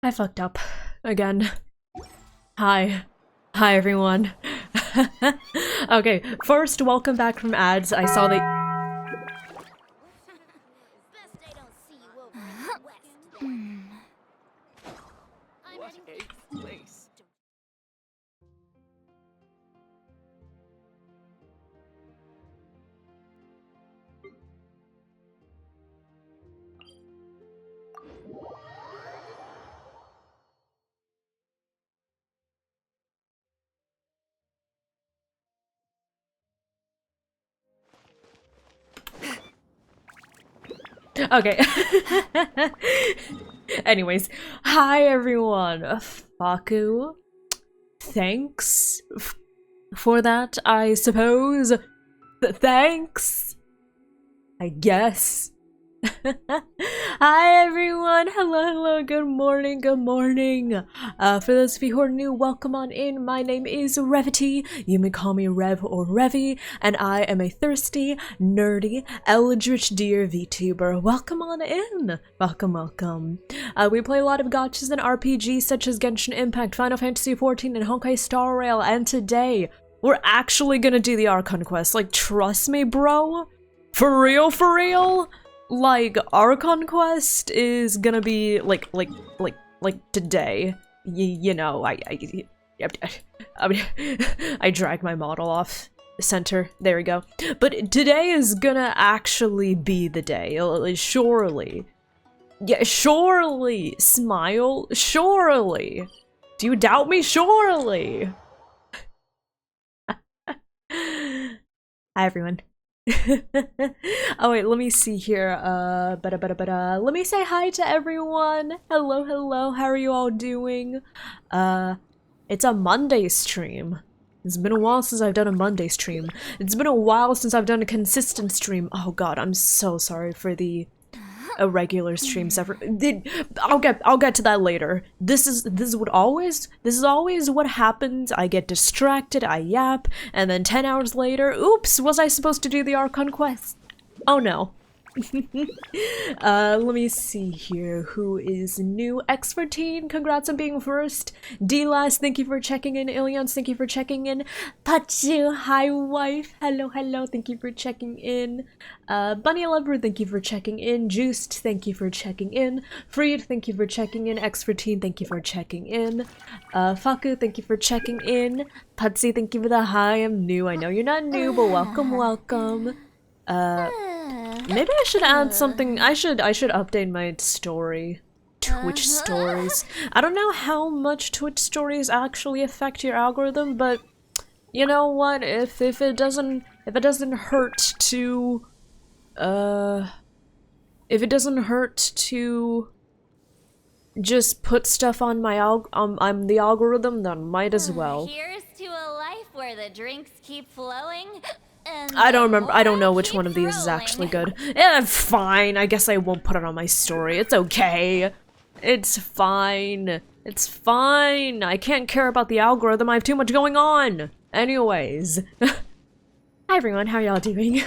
I fucked up. Again. Hi. Hi, everyone. Okay, first, welcome back from ads. I saw that- Okay. Anyways, hi, everyone. Faku. Thanks for that, I suppose. Thanks. I guess. Hi everyone, hello, good morning, good morning. For those of you who are new, welcome on in. My name is Revity, you may call me Rev or Revy, and I am a thirsty, nerdy, eldritch deer VTuber. Welcome on in, welcome. We play a lot of gotchas and RPGs such as Genshin Impact, Final Fantasy XIV, and Honkai Star Rail, and today, we're actually gonna do the Archon quest. Like, trust me, bro. For real? Like, Archon Quest is gonna be, like today. You know, I mean, I dragged my model off center. There we go. But today is gonna actually be the day. Surely. Yeah, surely. Smile. Surely. Do you doubt me? Surely. Hi, everyone. Oh wait, let me see here. Let me say hi to everyone. Hello. How are you all doing? It's a Monday stream. It's been a while since I've done a Monday stream. It's been a while since I've done a consistent stream. Oh god, I'm so sorry for the irregular streams ever. I'll get to that later. This is always what happens. I get distracted, I yap, and then 10 hours later, oops, was I supposed to do the Archon quest? Oh no. Let me see here. Who is new? X14, congrats on being first. D-Last, thank you for checking in. Ilians, thank you for checking in. Pachu, hi wife. Hello, thank you for checking in. Bunny Lover, thank you for checking in. Juiced, thank you for checking in. Freed, thank you for checking in. X14, thank you for checking in. Faku, thank you for checking in. Patsy, thank you for the hi, I'm new. I know you're not new, but welcome. Maybe I should add something. I should update my story. Twitch stories. I don't know how much Twitch stories actually affect your algorithm, but you know what? If it doesn't hurt to if it doesn't hurt to just put stuff on my I'm the algorithm, then might as well. Here's to a life where the drinks keep flowing. And I don't know which one of these is actually good. Fine. I guess I won't put it on my story. It's okay. It's fine. I can't care about the algorithm. I have too much going on. Anyways. Hi everyone, how y'all doing?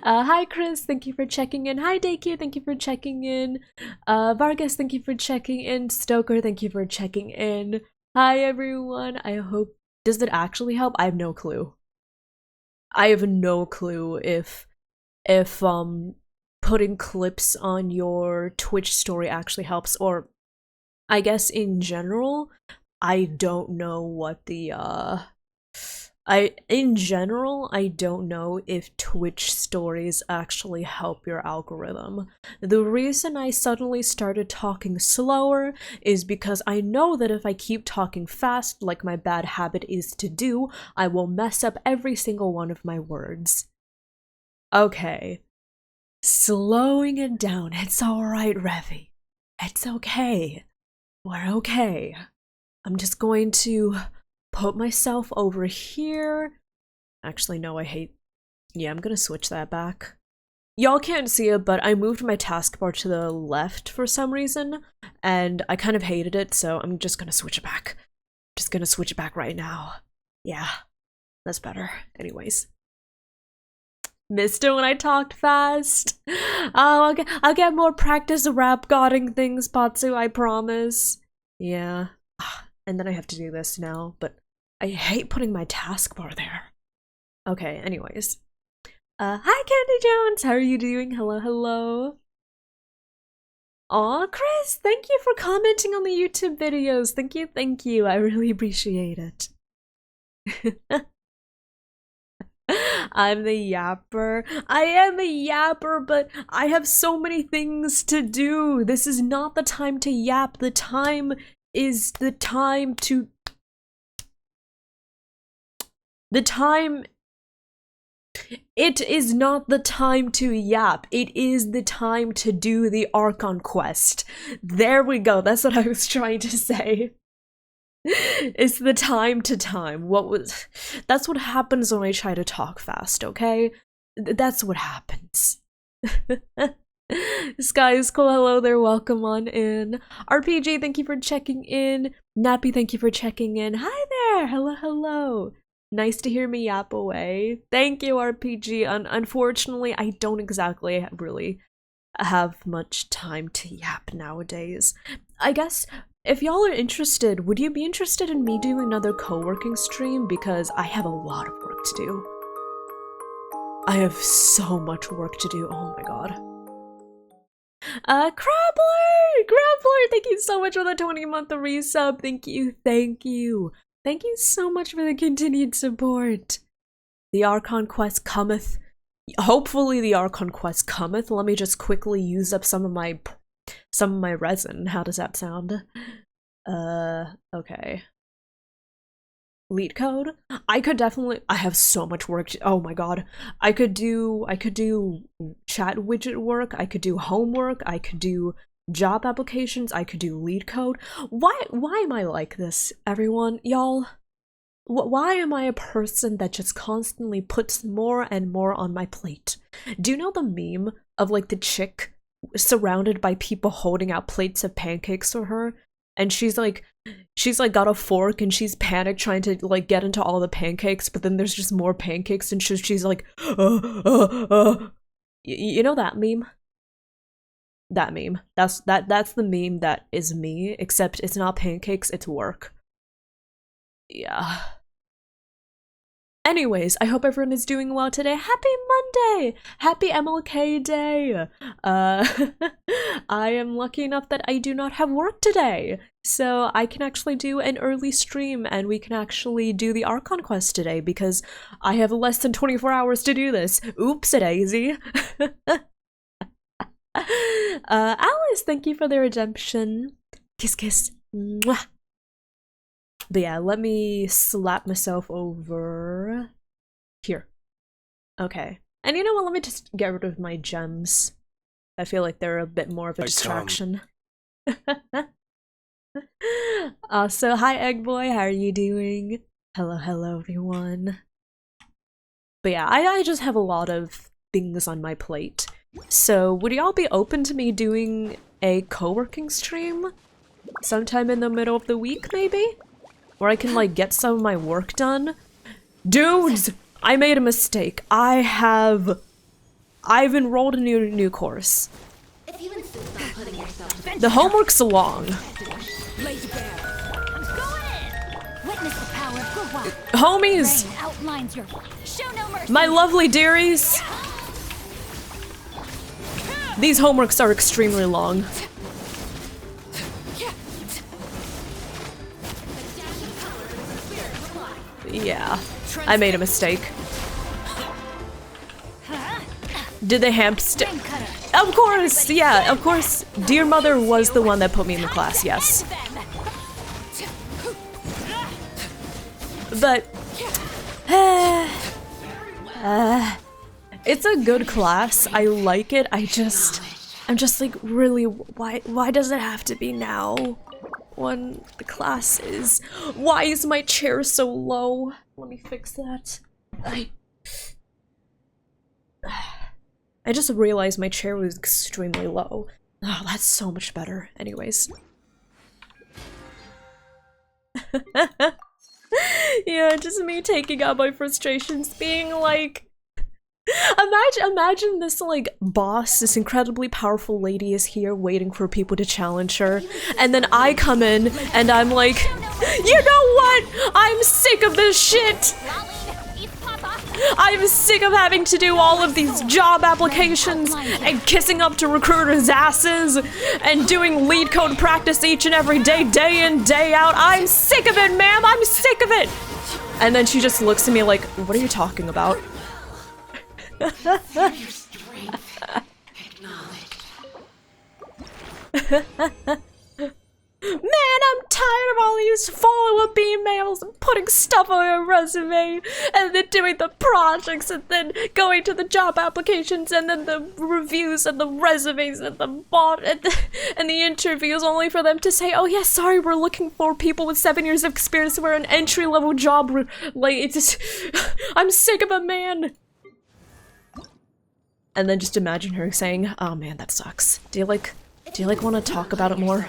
Hi Chris, thank you for checking in. Hi Dayq, thank you for checking in. Vargas, thank you for checking in. Stoker, thank you for checking in. Hi everyone, I hope- does it actually help? I have no clue. I have no clue if putting clips on your Twitch story actually helps, or I guess in general, I don't know what the I don't know if Twitch stories actually help your algorithm. The reason I suddenly started talking slower is because I know that if I keep talking fast, like my bad habit is to do, I will mess up every single one of my words. Okay. Slowing it down. It's alright, Revy. It's okay. We're okay. I'm just going to put myself over here. Actually, no, yeah, I'm gonna switch that back. Y'all can't see it, but I moved my taskbar to the left for some reason, and I kind of hated it, so I'm just gonna switch it back. Just gonna switch it back right now. Yeah, that's better. Anyways. Missed it when I talked fast. Oh, I'll get more practice rap godding things, Patsu, I promise. Yeah. And then I have to do this now, but I hate putting my taskbar there. Okay, anyways. Hi Candy Jones, how are you doing? Hello, hello. Aw, Chris, thank you for commenting on the YouTube videos. Thank you. I really appreciate it. I'm the yapper. I am a yapper, but I have so many things to do. This is not the time to yap. The time is the time to... The time... It is not the time to yap. It is the time to do the Archon quest. There we go. That's what I was trying to say. It's the time to time. That's what happens when I try to talk fast, okay? That's what happens. Sky is cool. Hello there. Welcome on in. RPG, thank you for checking in. Nappy, thank you for checking in. Hi there. Hello, hello. Nice to hear me yap away. Thank you, RPG. Unfortunately, I don't exactly really have much time to yap nowadays. I guess if y'all are interested, would you be interested in me doing another co-working stream? Because I have a lot of work to do. I have so much work to do. Oh my god. Grappler, thank you so much for the 20-month resub. Thank you. Thank you so much for the continued support. The Archon quest cometh. Hopefully the Archon quest cometh. Let me just quickly use up some of my resin. How does that sound? Okay. Lead code? I have so much work to, oh my god. I could do chat widget work, I could do homework, I could do job applications, I could do lead code. Why am I like this, everyone? Y'all, why am I a person that just constantly puts more and more on my plate? Do you know the meme of like the chick surrounded by people holding out plates of pancakes for her? And she's like got a fork and she's panicked trying to like get into all the pancakes, but then there's just more pancakes and she's like, You know that meme? That meme. That's the meme that is me, except it's not pancakes, it's work. Yeah. Anyways, I hope everyone is doing well today. Happy Monday! Happy MLK Day! I am lucky enough that I do not have work today, so I can actually do an early stream and we can actually do the Archon quest today because I have less than 24 hours to do this. Oops-a-daisy. Alice, thank you for the redemption. Kiss, kiss. Mwah. But yeah, let me slap myself over here. Okay. And you know what? Let me just get rid of my gems. I feel like they're a bit more of a distraction. So, hi, Egg Boy. How are you doing? Hello, everyone. But yeah, I just have a lot of things on my plate. So, would y'all be open to me doing a co-working stream? Sometime in the middle of the week, maybe? Where I can, like, get some of my work done? Dudes! I made a mistake. I've enrolled a new course. If you insist on putting yourself to The homework's long. Witness the power of the wild. Homies! Rain outlines your show no mercy. My lovely dearies! These homeworks are extremely long. Yeah, I made a mistake. Did the hamster? Of course, yeah, of course. Dear Mother was the one that put me in the class, yes. But it's a good class. I like it. I'm just like, really, why does it have to be now? When the class is... Why is my chair so low? Let me fix that. I just realized my chair was extremely low. Oh, that's so much better. Anyways. Yeah, just me taking out my frustrations, being like... Imagine this like boss, this incredibly powerful lady is here waiting for people to challenge her, and then I come in and I'm like, you know what? I'm sick of this shit. I'm sick of having to do all of these job applications and kissing up to recruiters' asses and doing lead code practice each and every day, day in, day out. I'm sick of it, ma'am. I'm sick of it. And then she just looks at me like, what are you talking about? Man, I'm tired of all these follow-up emails and putting stuff on your resume and then doing the projects and then going to the job applications and then the reviews and the resumes and the bot and the interviews only for them to say, oh yeah, sorry, we're looking for people with 7 years of experience. We're an entry-level job. Like, it's just, I'm sick of it, man. And then just imagine her saying, oh man, that sucks. Do you like want to talk about it more?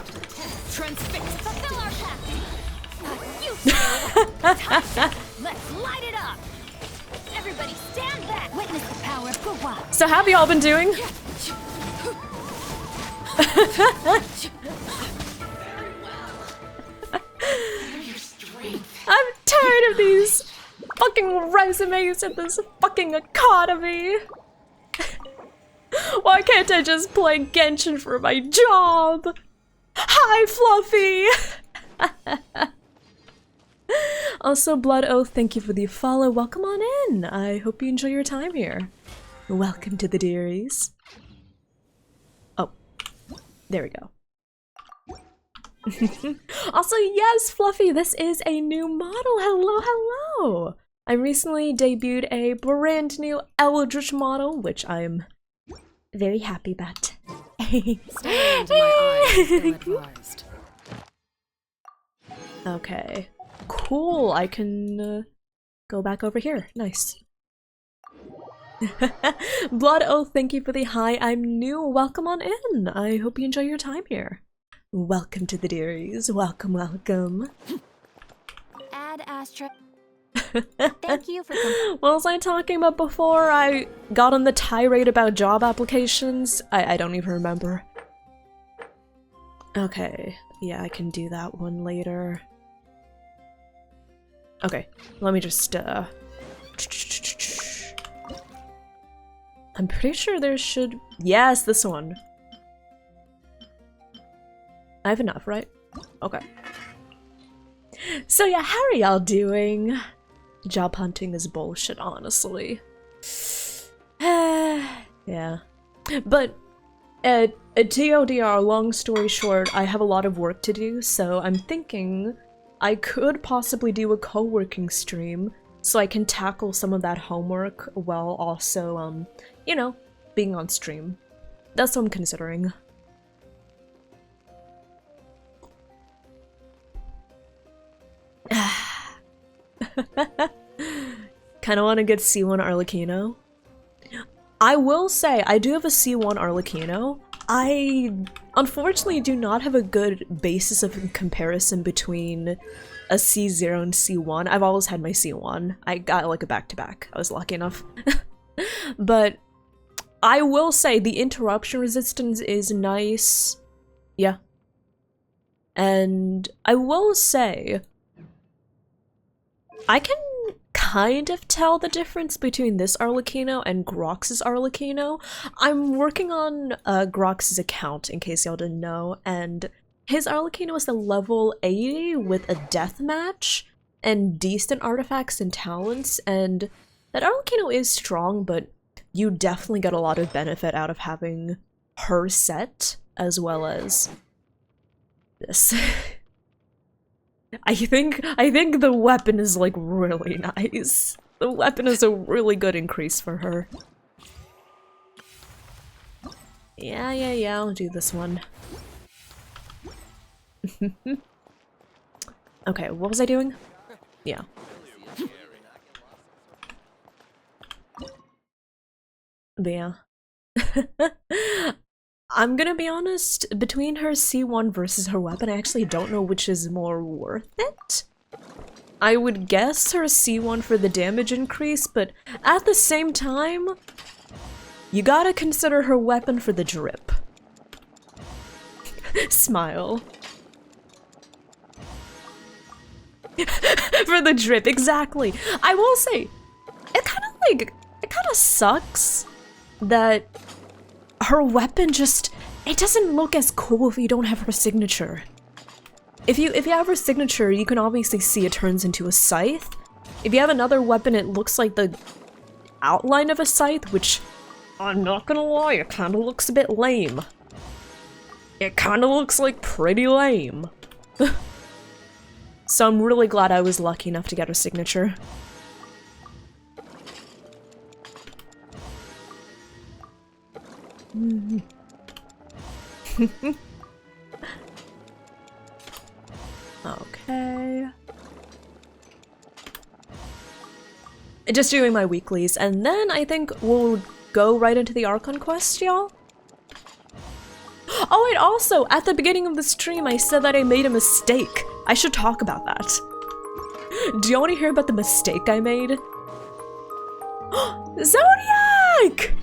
Let's light it up. Everybody stand back. Witness the power of Gua. So how have y'all been doing? I'm tired of these fucking resumes and this fucking economy. Why can't I just play Genshin for my job? Hi, Fluffy! Also, Blood Oath, thank you for the follow. Welcome on in. I hope you enjoy your time here. Welcome to the dearies. Oh, there we go. Also, yes, Fluffy, this is a new model. Hello, hello! I recently debuted a brand new Eldritch model, which I'm very happy about. Stay into my eyes, ill-advised. Okay, cool. I can go back over here. Nice. Blood Oath, thank you for the hi. I'm new. Welcome on in. I hope you enjoy your time here. Welcome to the dearies. Welcome, welcome. Add asterisk. Thank you for What was I talking about before I got on the tirade about job applications? I don't even remember. Okay, yeah, I can do that one later. Okay, let me just, I'm pretty sure there should... Yes, this one. I have enough, right? Okay. So yeah, how are y'all doing? Job hunting is bullshit, honestly. Yeah. But, TLDR, long story short, I have a lot of work to do, so I'm thinking I could possibly do a co-working stream so I can tackle some of that homework while also, you know, being on stream. That's what I'm considering. Kinda wanna get C1 Arlecchino. I will say, I do have a C1 Arlecchino. I unfortunately do not have a good basis of comparison between a C0 and C1. I've always had my C1. I got like a back-to-back. I was lucky enough. But I will say the interruption resistance is nice. Yeah. And I will say, I can kind of tell the difference between this Arlecchino and Grox's Arlecchino. I'm working on Grox's account, in case y'all didn't know, and his Arlecchino is the level 80 with a deathmatch and decent artifacts and talents, and that Arlecchino is strong, but you definitely get a lot of benefit out of having her set, as well as this. I think the weapon is like really nice. The weapon is a really good increase for her. Yeah, I'll do this one. Okay, what was I doing? Yeah. But yeah. I'm gonna be honest, between her C1 versus her weapon, I actually don't know which is more worth it. I would guess her C1 for the damage increase, but at the same time, you gotta consider her weapon for the drip. Smile. For the drip, exactly. I will say, it kind of sucks that her weapon just, it doesn't look as cool if you don't have her signature. If you have her signature, you can obviously see it turns into a scythe. If you have another weapon, it looks like the outline of a scythe, which, I'm not gonna lie, it kind of looks a bit lame. It kind of looks like pretty lame. So I'm really glad I was lucky enough to get her signature. Okay. Just doing my weeklies, and then I think we'll go right into the Archon quest, y'all. Oh wait, also, at the beginning of the stream I said that I made a mistake. I should talk about that. Do you want to hear about the mistake I made? Zodiac!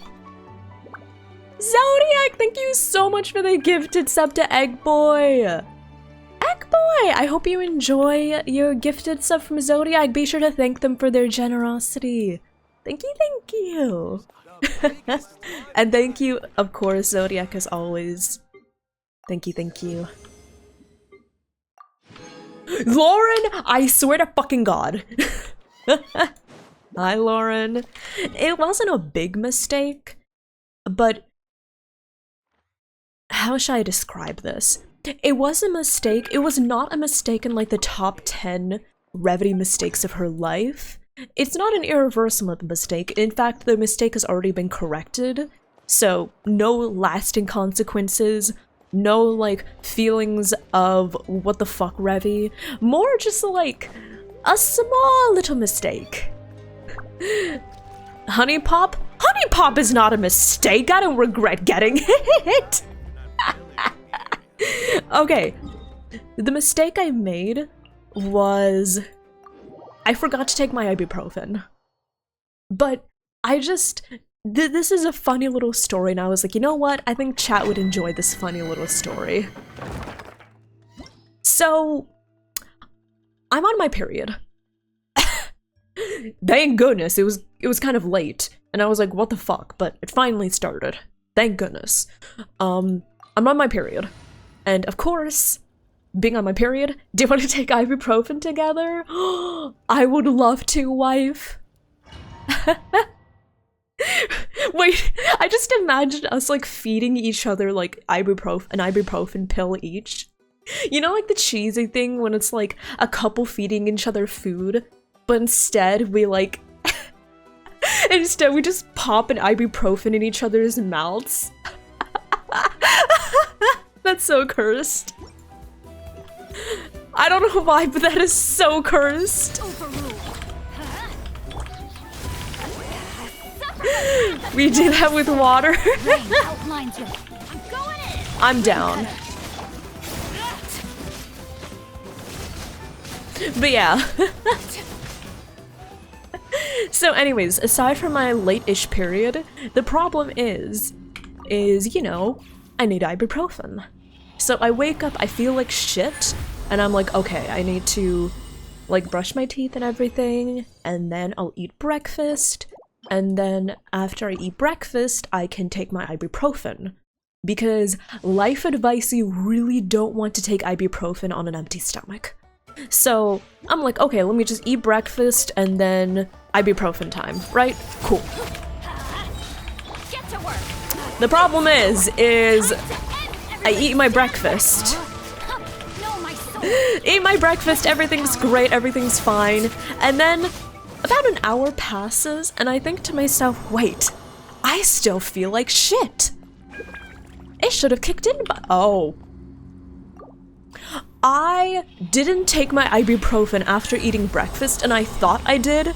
Zodiac, thank you so much for the gifted sub to Egg Boy. Egg Boy, I hope you enjoy your gifted sub from Zodiac. Be sure to thank them for their generosity. Thank you, thank you. And thank you, of course, Zodiac, as always. Thank you, thank you. Lauren, I swear to fucking God. Hi, Lauren. It wasn't a big mistake, but how should I describe this? It was a mistake. It was not a mistake in like the top 10 Revity mistakes of her life. It's not an irreversible mistake. In fact, the mistake has already been corrected. So no lasting consequences, no like feelings of what the fuck Revy, more just like a small little mistake. Honey Pop? Honey Pop is not a mistake. I don't regret getting it. Okay, the mistake I made was I forgot to take my ibuprofen. But I just, this is a funny little story, and I was like, you know what? I think chat would enjoy this funny little story. So, I'm on my period. Thank goodness, it was kind of late, and I was like, what the fuck? But it finally started. Thank goodness. I'm on my period. And of course, being on my period, do you want to take ibuprofen together? I would love to, wife. Wait, I just imagined us like feeding each other like an ibuprofen pill each. You know, like the cheesy thing when it's like a couple feeding each other food, but instead we like instead we just pop an ibuprofen in each other's mouths. That's so cursed. I don't know why, but that is so cursed. We do that with water. I'm down. But yeah. So anyways, aside from my late-ish period, the problem is, you know, I need ibuprofen. So I wake up, I feel like shit, and I'm like, okay, I need to like brush my teeth and everything, and then I'll eat breakfast, and then after I eat breakfast, I can take my ibuprofen. Because life advice, you really don't want to take ibuprofen on an empty stomach. So I'm like, okay, let me just eat breakfast and then ibuprofen time, right? Cool. Get to work. The problem is I eat my breakfast. Eat my breakfast, everything's great, everything's fine. And then about an hour passes and I think to myself, wait, I still feel like shit. It should have kicked in, but oh. I didn't take my ibuprofen after eating breakfast and I thought I did.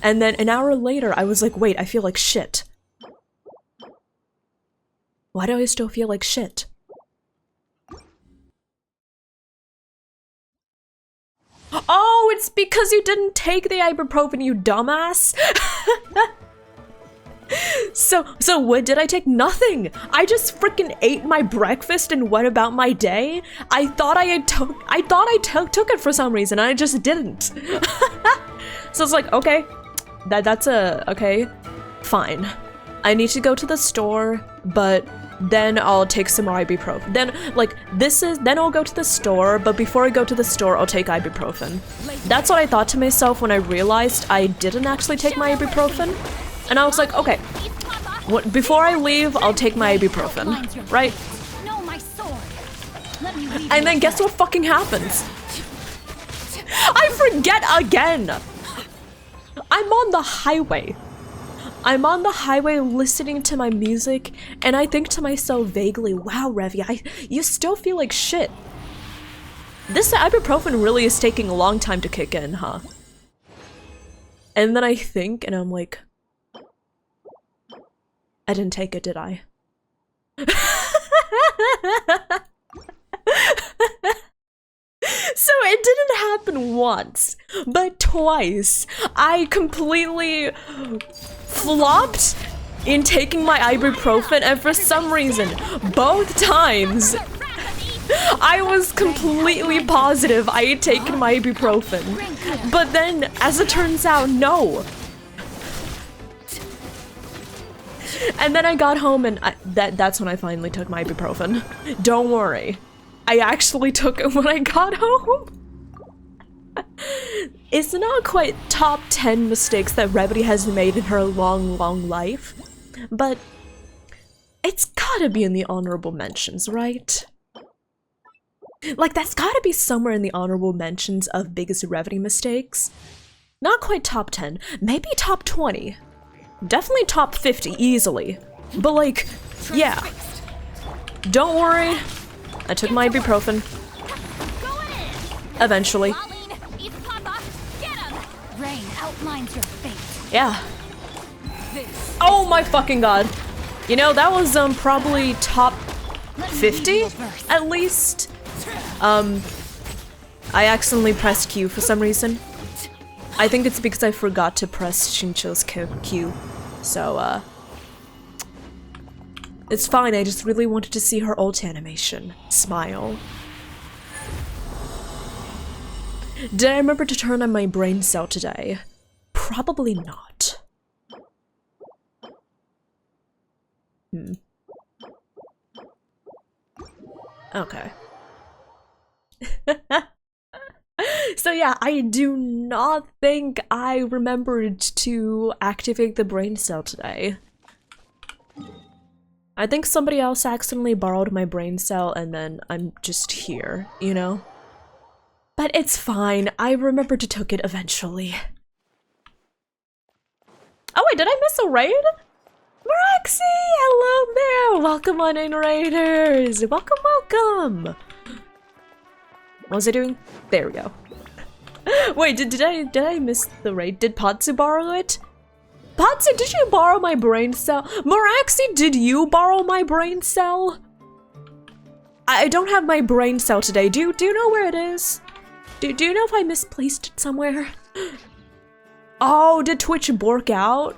And then an hour later, I was like, wait, I feel like shit. Why do I still feel like shit? Oh, it's because you didn't take the ibuprofen, you dumbass. So what did I take? Nothing. I just freaking ate my breakfast and went about my day. I thought I took it for some reason, and I just didn't. So it's like, okay, that's okay, fine. I need to go to the store, but then I'll take some more ibuprofen. Then I'll go to the store, but before I go to the store, I'll take ibuprofen. That's what I thought to myself when I realized I didn't actually take my ibuprofen. And I was like, okay, before I leave, I'll take my ibuprofen, right? And then guess what fucking happens? I forget again! I'm on the highway. I'm on the highway listening to my music, and I think to myself vaguely, wow, Revy, you still feel like shit. This ibuprofen really is taking a long time to kick in, huh? And then I think, and I'm like, I didn't take it, did I? So it didn't happen once, but twice. I completely flopped in taking my ibuprofen, and for some reason, both times, I was completely positive I had taken my ibuprofen. But then, as it turns out, no. And then I got home and that's when I finally took my ibuprofen. Don't worry. I actually took it when I got home. It's not quite top 10 mistakes that Revity has made in her long, long life, but it's gotta be in the honorable mentions, right? Like, that's gotta be somewhere in the honorable mentions of biggest Revity mistakes. Not quite top 10, maybe top 20. Definitely top 50, easily. But like, yeah. Don't worry. I took my ibuprofen. Eventually. Yeah. Oh my fucking god. You know, that was probably top 50, at least. I accidentally pressed Q for some reason. I think it's because I forgot to press Shincho's Q. So, it's fine, I just really wanted to see her ult animation. Smile. Did I remember to turn on my brain cell today? Probably not. Okay. So yeah, I do not think I remembered to activate the brain cell today. I think somebody else accidentally borrowed my brain cell and then I'm just here, you know? But it's fine, I remembered to took it eventually. Oh wait, did I miss a raid? Maraxi, hello there! Welcome on in, raiders! Welcome, welcome! What was I doing? There we go. Wait, did I miss the raid? Did Patsu borrow it? Patsu, did you borrow my brain cell? Maraxi, did you borrow my brain cell? I don't have my brain cell today. Do you know where it is? Do you know if I misplaced it somewhere? Oh, did Twitch bork out?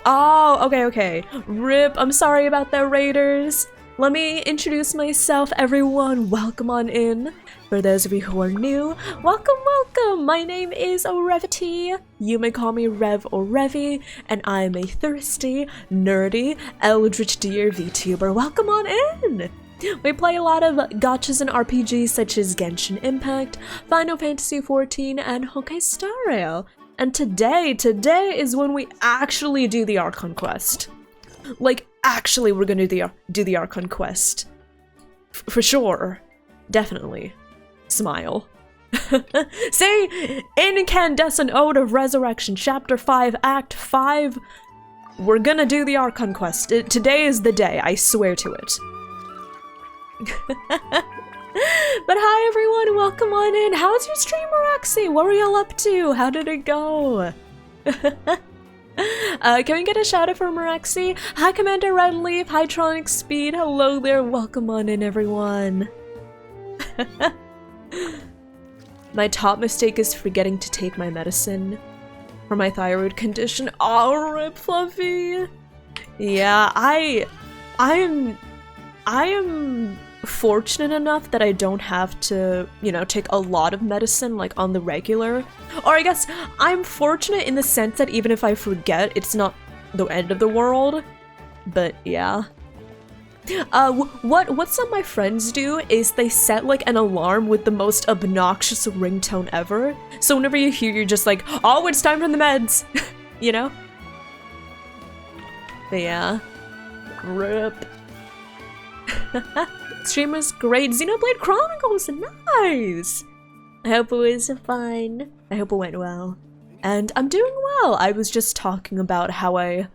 Oh, okay. RIP, I'm sorry about that, raiders. Let me introduce myself, everyone. Welcome on in. For those of you who are new, welcome, welcome. My name is Revity. You may call me Rev or Revy, and I'm a thirsty, nerdy, eldritch deer VTuber. Welcome on in. We play a lot of gachas and RPGs such as Genshin Impact, Final Fantasy XIV, and Honkai Star Rail. And today is when we actually do the Archon quest. Like, actually, we're gonna do the Archon quest. For sure. Definitely. Smile. Say, Incandescent Ode of Resurrection, Chapter 5, Act 5. We're gonna do the Archon quest. Today is the day, I swear to it. But hi everyone, welcome on in. How's your stream, Maraxi? What were y'all up to? How did it go? Can we get a shout out for Maraxi? Hi Commander Redleaf, hi Tronic Speed, hello there, welcome on in everyone. My top mistake is forgetting to take my medicine for my thyroid condition. Oh, rip Fluffy. Yeah, I am fortunate enough that I don't have to, you know, take a lot of medicine like on the regular. Or I guess I'm fortunate in the sense that even if I forget, it's not the end of the world. But yeah. What some of my friends do is they set like an alarm with the most obnoxious ringtone ever. So whenever you hear, you're just like, oh, it's time for the meds, you know? But yeah. RIP. Streamer's great. Xenoblade Chronicles, nice! I hope it was fun. I hope it went well. And I'm doing well. I was just talking about how I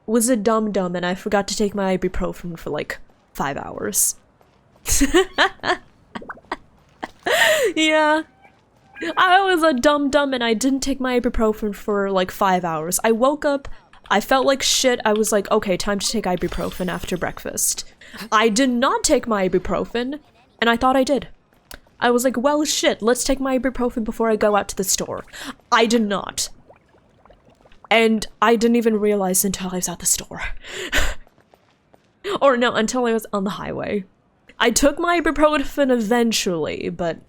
was a dum-dum and I forgot to take my ibuprofen for like 5 hours. Yeah. I was a dum-dum and I didn't take my ibuprofen for like 5 hours. I woke up, I felt like shit. I was like, okay, time to take ibuprofen after breakfast. I did not take my ibuprofen, and I thought I did. I was like, well, shit, let's take my ibuprofen before I go out to the store. I did not. And I didn't even realize until I was at the store. Or no, until I was on the highway. I took my ibuprofen eventually, but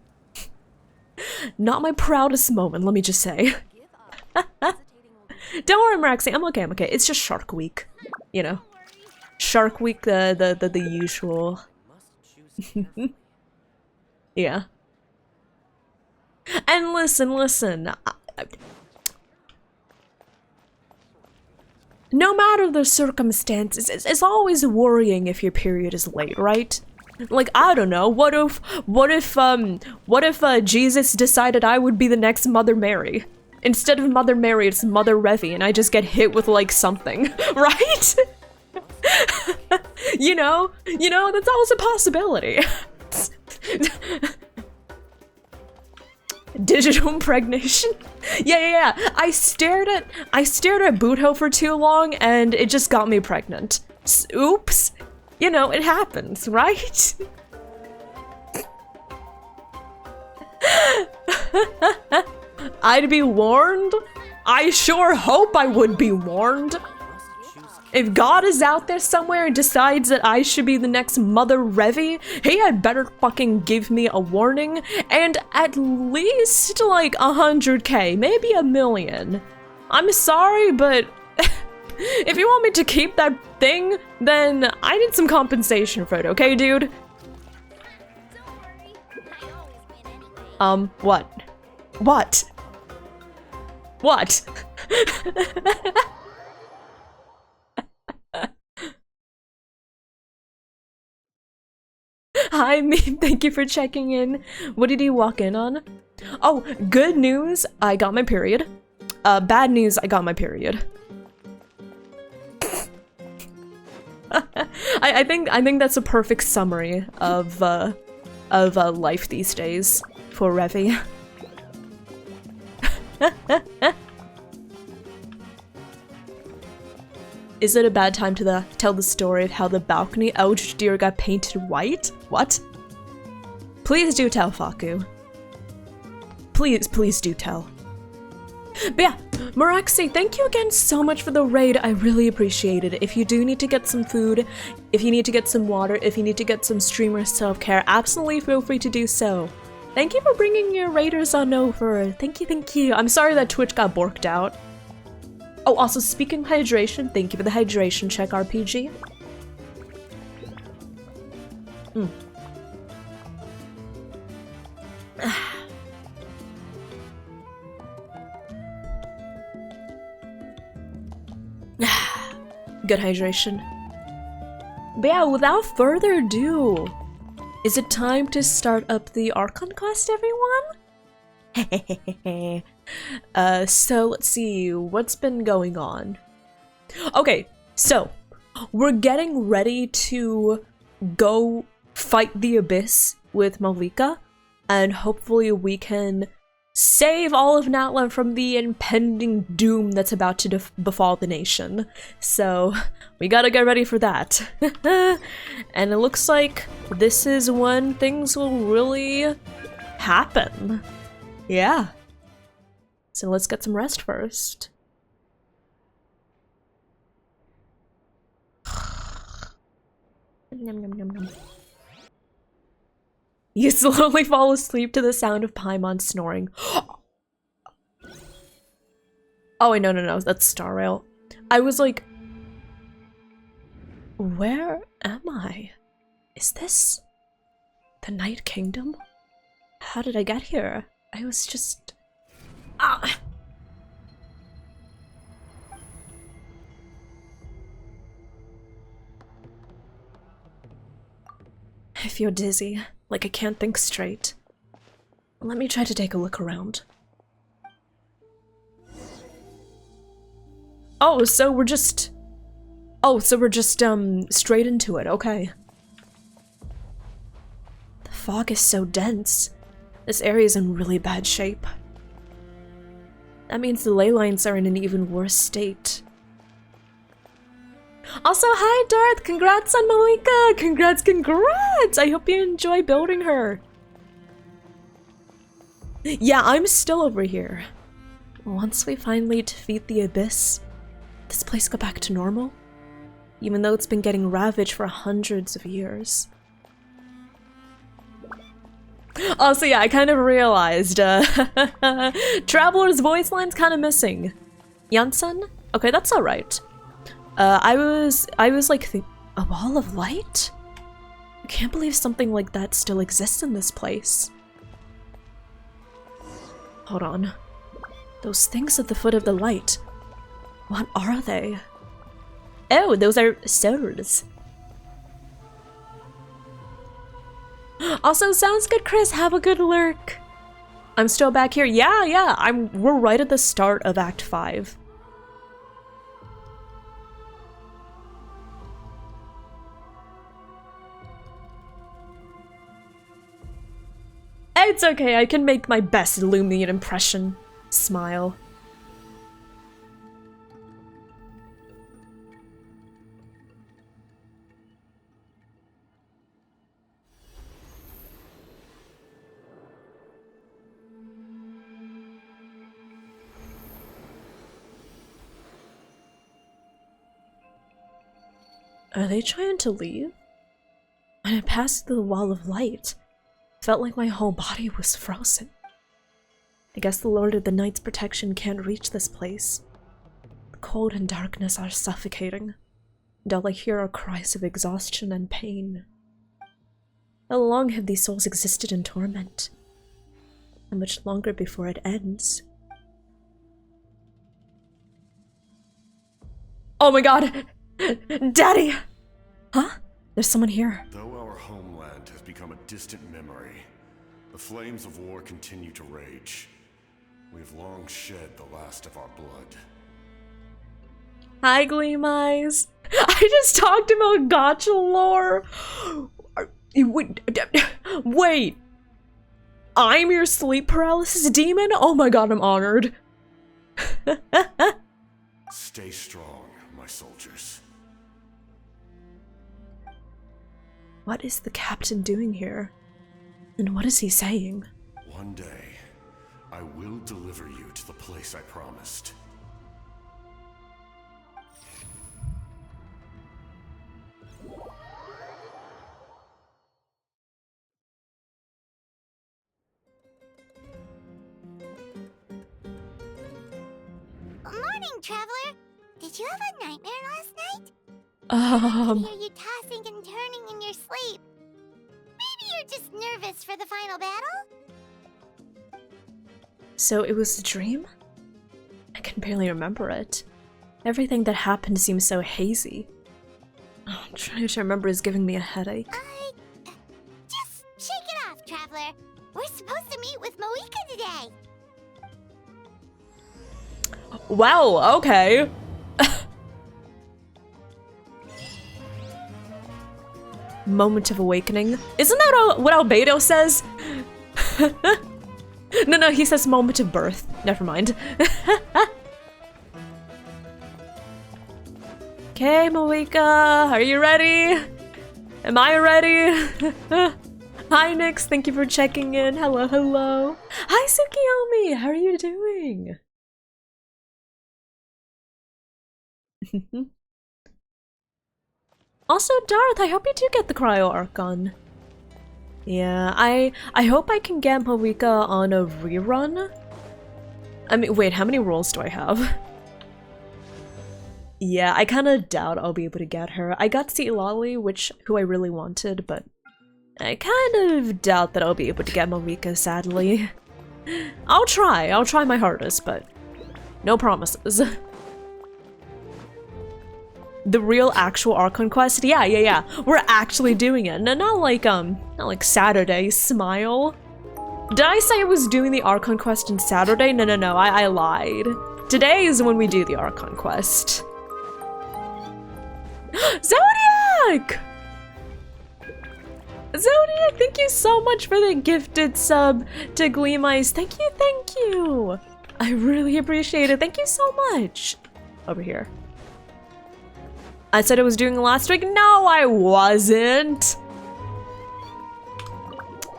not my proudest moment, let me just say. Don't worry, Maraxi, I'm okay, I'm okay. It's just Shark Week, you know. Shark Week, the usual. Yeah. And listen. No matter the circumstances, it's always worrying if your period is late, right? Like, I don't know, what if Jesus decided I would be the next Mother Mary? Instead of Mother Mary, it's Mother Revi, and I just get hit with, like, something, right? You know, that's always a possibility. Digital impregnation? Yeah. I stared at Buto for too long, and it just got me pregnant. Oops. You know, it happens, right? I'd be warned? I sure hope I would be warned. If God is out there somewhere and decides that I should be the next Mother Revi, he had better fucking give me a warning, and at least like 100K, maybe 1 million. I'm sorry, but if you want me to keep that thing, then I need some compensation for it, okay, dude? What? What? What? Hi, Meme, thank you for checking in. What did you walk in on? Oh, good news, I got my period. Bad news, I got my period. I think that's a perfect summary of life these days for Revi. Is it a bad time to tell the story of how the balcony ouch deer got painted white? What? Please do tell, Faku. Please do tell. But yeah, Maraxi, thank you again so much for the raid. I really appreciate it. If you do need to get some food, if you need to get some water, if you need to get some streamer self-care, absolutely feel free to do so. Thank you for bringing your raiders on over. Thank you. I'm sorry that Twitch got borked out. Oh, also speaking of hydration, thank you for the hydration check, RPG. Good hydration. But yeah, without further ado, is it time to start up the Archon quest, everyone? So let's see, what's been going on? Okay, so we're getting ready to go fight the Abyss with Malika, and hopefully we can save all of NATLAN from the impending doom that's about to befall the nation. So we gotta get ready for that. And it looks like this is when things will really happen. Yeah. So let's get some rest first. Nom, nom, nom, nom. You slowly fall asleep to the sound of Paimon snoring. Oh wait, no, that's Star Rail. I was like, where am I? Is this the Night Kingdom? How did I get here? I was just... Ah! I feel dizzy, like I can't think straight. Let me try to take a look around. Oh, so we're just... straight into it, okay. The fog is so dense. This area is in really bad shape. That means the ley lines are in an even worse state. Also, hi Darth! Congrats on Malika! Congrats! I hope you enjoy building her. Yeah, I'm still over here. Once we finally defeat the Abyss, this place go back to normal? Even though it's been getting ravaged for hundreds of years. Also, yeah, I kind of realized, Traveler's voice line's kind of missing. Janssen? Okay, that's alright. I was like, a wall of light? I can't believe something like that still exists in this place. Hold on. Those things at the foot of the light. What are they? Oh, those are swords. Also, sounds good, Chris. Have a good lurk. I'm still back here. Yeah. We're right at the start of Act 5. It's okay, I can make my best Lumion impression. Smile. Are they trying to leave? When I passed through the wall of light, it felt like my whole body was frozen. I guess the Lord of the Night's protection can't reach this place. The cold and darkness are suffocating, and all I hear are cries of exhaustion and pain. How long have these souls existed in torment? How much longer before it ends? Oh my god! Daddy! Huh? There's someone here. Though our homeland has become a distant memory, the flames of war continue to rage. We've long shed the last of our blood. Hi, Gleam Eyes. I just talked about gacha lore. Wait. I'm your sleep paralysis demon? Oh my god, I'm honored. Stay strong, my soldiers. What is the captain doing here? And what is he saying? One day, I will deliver you to the place I promised. Morning, Traveler! Did you have a nightmare last night? I hear you tossing and turning in your sleep. Maybe you're just nervous for the final battle? So it was a dream? I can barely remember it. Everything that happened seems so hazy. Oh, trying to remember is giving me a headache. Just shake it off, Traveler. We're supposed to meet with Moika today. Wow, okay. Moment of awakening. Isn't that what Albedo says? No, he says moment of birth. Never mind. Okay, Moika, are you ready? Am I ready? Hi, Nyx. Thank you for checking in. Hello, hello. Hi, Tsukiyomi. How are you doing? Also, Darth, I hope you do get the Cryo Archon. Yeah, I hope I can get Marika on a rerun. I mean, wait, how many rolls do I have? Yeah, I kind of doubt I'll be able to get her. I got Lolly, who I really wanted, but I kind of doubt that I'll be able to get Marika, sadly. I'll try my hardest, but no promises. The real actual Archon quest? Yeah. We're actually doing it. No, not like Saturday, smile. Did I say I was doing the Archon quest on Saturday? No, I lied. Today is when we do the Archon quest. Zodiac! Zodiac, thank you so much for the gifted sub to Gleamice. Thank you. I really appreciate it. Thank you so much. Over here. I said I was doing last week. No, I wasn't.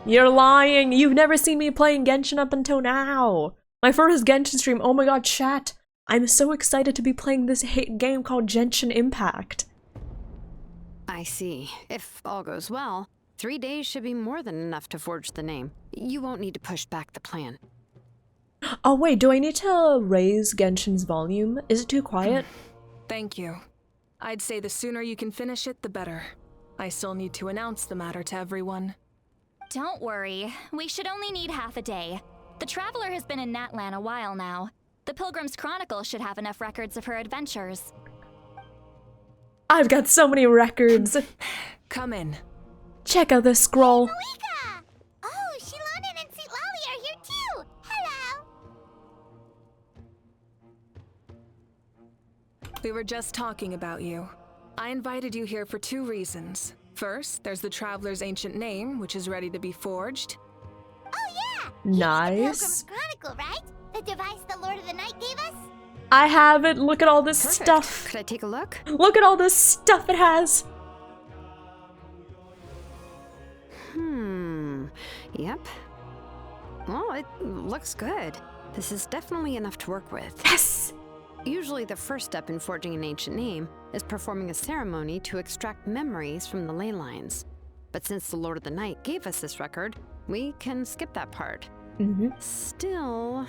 You're lying. You've never seen me playing Genshin up until now. My first Genshin stream. Oh my god, chat. I'm so excited to be playing this game called Genshin Impact. I see. If all goes well, 3 days should be more than enough to forge the name. You won't need to push back the plan. Oh wait, do I need to raise Genshin's volume? Is it too quiet? Thank you. I'd say the sooner you can finish it, the better. I still need to announce the matter to everyone. Don't worry. We should only need half a day. The Traveler has been in NATLAN a while now. The Pilgrim's Chronicle should have enough records of her adventures. I've got so many records. Come in. Check out this scroll. Malika! Oh, Shilonen and Lolly are here too! Hello! We were just talking about you. I invited you here for 2 reasons. First, there's the Traveler's ancient name, which is ready to be forged. Oh yeah! Nice. The Pilgrim's Chronicle, right? The device the Lord of the Night gave us? I have it. Look at all this Perfect. stuff. Could I take a look? Look at all this stuff it has. Yep. Well, it looks good. This is definitely enough to work with. Yes. Usually the first step in forging an ancient name is performing a ceremony to extract memories from the ley lines. But since the Lord of the Night gave us this record, we can skip that part. Still,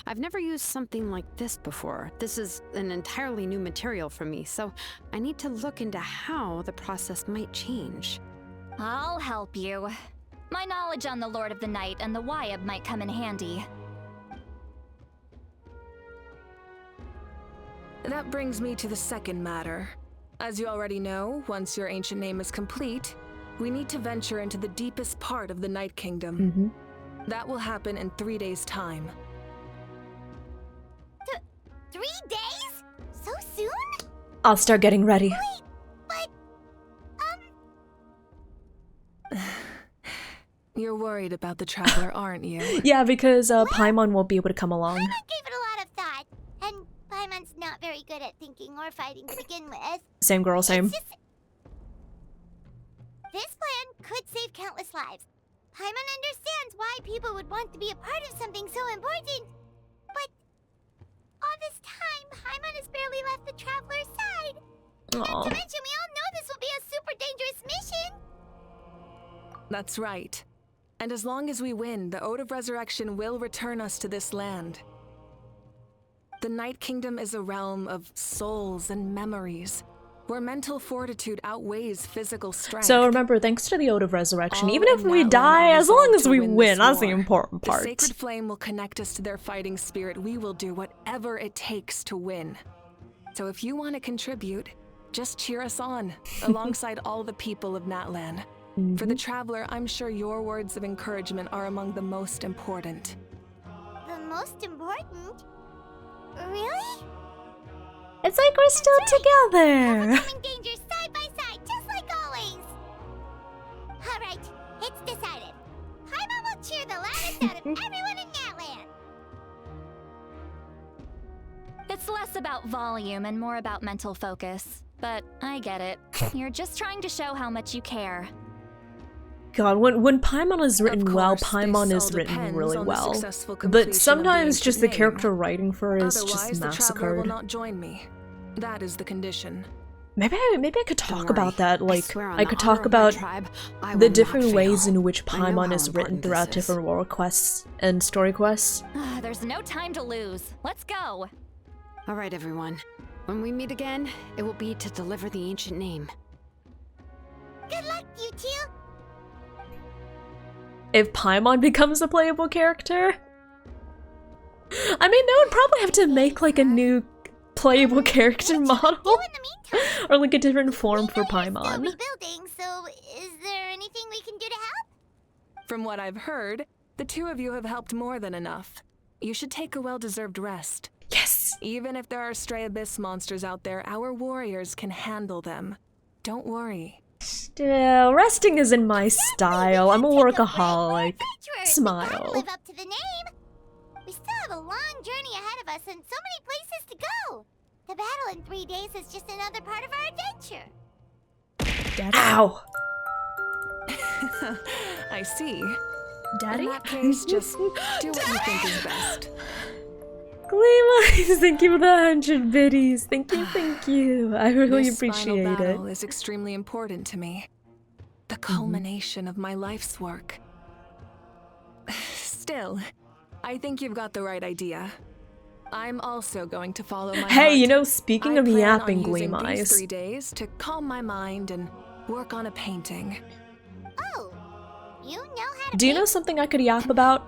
I've never used something like this before. This is an entirely new material for me, so I need to look into how the process might change. I'll help you. My knowledge on the Lord of the Night and the Wyab might come in handy. That brings me to the second matter. As you already know, once your ancient name is complete, we need to venture into the deepest part of the Night Kingdom. That will happen in 3 days' time. 3 days? So soon? I'll start getting ready. Wait, but... You're worried about the Traveler, aren't you? Yeah, because Paimon won't be able to come along. Paimon gave it a lot of thought. And Paimon's not very good at thinking or fighting to begin with. Same girl, same. It's just... This plan could save countless lives. Paimon understands why people would want to be a part of something so important. But all this time, Paimon has barely left the Traveler's side. Not to mention, we all know this will be a super dangerous mission. That's right. And as long as we win, the Ode of Resurrection will return us to this land. The Night Kingdom is a realm of souls and memories, where mental fortitude outweighs physical strength. So remember, thanks to the Ode of Resurrection, All even if in we NATLAN die, are as long resolved as to we win win, this that's the war. important part. The sacred flame will connect us to their fighting spirit. We will do whatever it takes to win. So if you want to contribute, just cheer us on, alongside all the people of NATLAN. For the Traveler, I'm sure your words of encouragement are among the most important. The most important? Really? It's like we're still together. Overcoming dangers side by side, just like always. All right, it's decided. Paimon will cheer the loudest out of everyone in NATLAN. It's less about volume and more about mental focus. But I get it. You're just trying to show how much you care. God, when Paimon is written well, Of course, Paimon this is all written depends really on the well. successful But completion of the sometimes ancient just the name. character writing for her is Otherwise, just the traveler massacred. will not join me. That is the condition. Maybe I could Don't talk worry. about that. I Like, swear on I the could honor talk of my about tribe, I the will not different ways fail. in which I know Paimon how is written important this throughout is. different lore quests and story quests. There's no time to lose. Let's go. All right, everyone. When we meet again, it will be to deliver the ancient name. Good luck, you two. If Paimon becomes a playable character? I mean, they would probably have to make like a new playable character model. In the meantime, Or like a different form for we know you're still Paimon. rebuilding, so is there anything we can do to help? From what I've heard, the two of you have helped more than enough. You should take a well-deserved rest. Yes! Even if there are stray abyss monsters out there, our warriors can handle them. Don't worry. Still, resting isn't my style. I'm a Take break. We're workaholic. adventurers. We gotta Smile. live up to the name. We still have a long journey ahead of us and so many places to go. The battle in 3 days is just another part of our adventure. Ow! I see. Daddy? In that case, just do what you think is best. Gleameyes, thank you for the 100 biddies. Thank you. I really This final appreciate it. battle is extremely important to me. The culmination of my life's work. Still, I think you've got the right idea. I'm also going to follow my Hey, heart. you know, speaking I of plan yapping, on using Gleameyes. these 3 days to calm my mind and work on a painting. Oh, you know how to Do you know something I could yap about?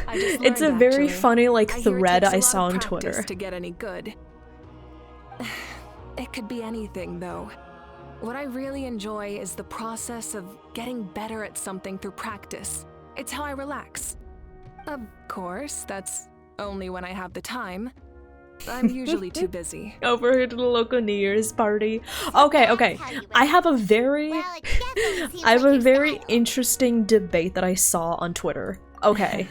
I just It's a learned, very actually. funny, like, I hear it thread takes a I lot saw of on practice Twitter. to get any good. It could be anything, though. What I really enjoy is the process of getting better at something through practice. It's how I relax. Of course, that's only when I have the time. I'm usually too busy. Over here to the local New Year's party. Okay. I have a very, Well, it definitely seems I have like a your very style. interesting debate that I saw on Twitter. Okay.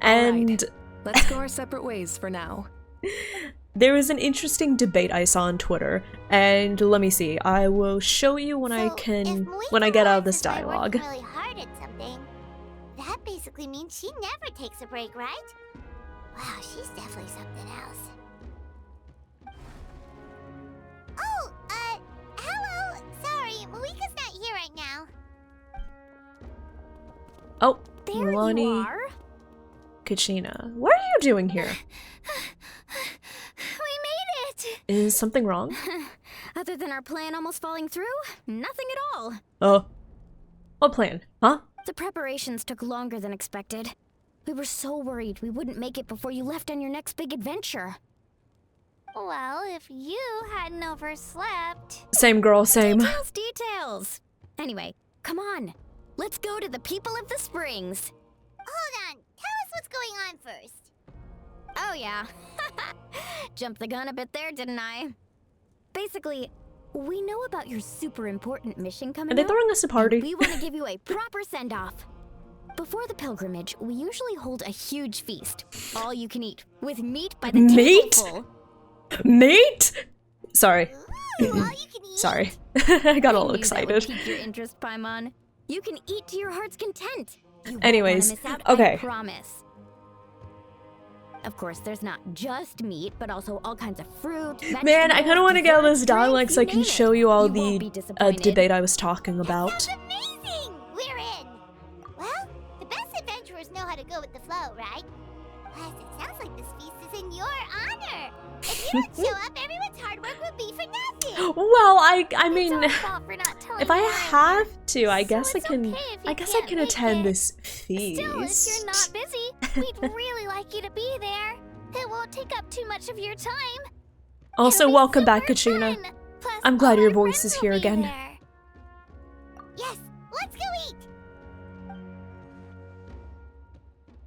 And Let's go our separate ways for now. there was an interesting debate I saw on Twitter, and let me see. I will show you when I So, can, if when I Moika get out of wants this to try dialogue. working really hard at something, that basically means she never takes a break, right? Wow, she's definitely something else. Oh, hello. Sorry, Malika's not here right now. Oh, There Milani you are. Kachina. What are you doing here? We made it. Is something wrong? Other than our plan almost falling through, nothing at all. Oh. What plan? Huh? The preparations took longer than expected. We were so worried we wouldn't make it before you left on your next big adventure. Well, if you hadn't overslept. Same girl, same. Details. Anyway, come on. Let's go to the people of the springs. Hold on. Tell us what's going on first. Oh yeah. Jumped the gun a bit there, didn't I? Basically, we know about your super important mission coming Are they up, throwing us a and party? we want to give you a proper send-off. Before the pilgrimage, we usually hold a huge feast. All you can eat, with meat by the Meat? tableful. Mate? Sorry. Ooh, all you can eat. Sorry. I got all I knew that would excited. pique your interest, Paimon. You can eat to your heart's content. You won't Anyways, wanna miss out, okay. I promise. Of course, there's not just meat, but also all kinds of fruit. Man, I kind of want to get all this desserts, dialogue drinks, so I you can name it. show you all You won't be the disappointed. debate I was talking about. Sounds amazing. We're in. Well, the best adventurers know how to go with the flow, right? Plus, it sounds like this feast is in your honor. If you don't show up, everyone's hard work would be for nothing. Well, I mean, It's our fault for not telling if I you earlier. have to, I guess I it's can. okay if you I guess I can't can make attend it. this feast. Still, if you're not busy, we'd really like you to be there. It won't take up too much of your time. Also, It'll be welcome back, super Kachina. fun. Plus, I'm glad all your our voice friends is will here be again. there. Yes, let's go eat.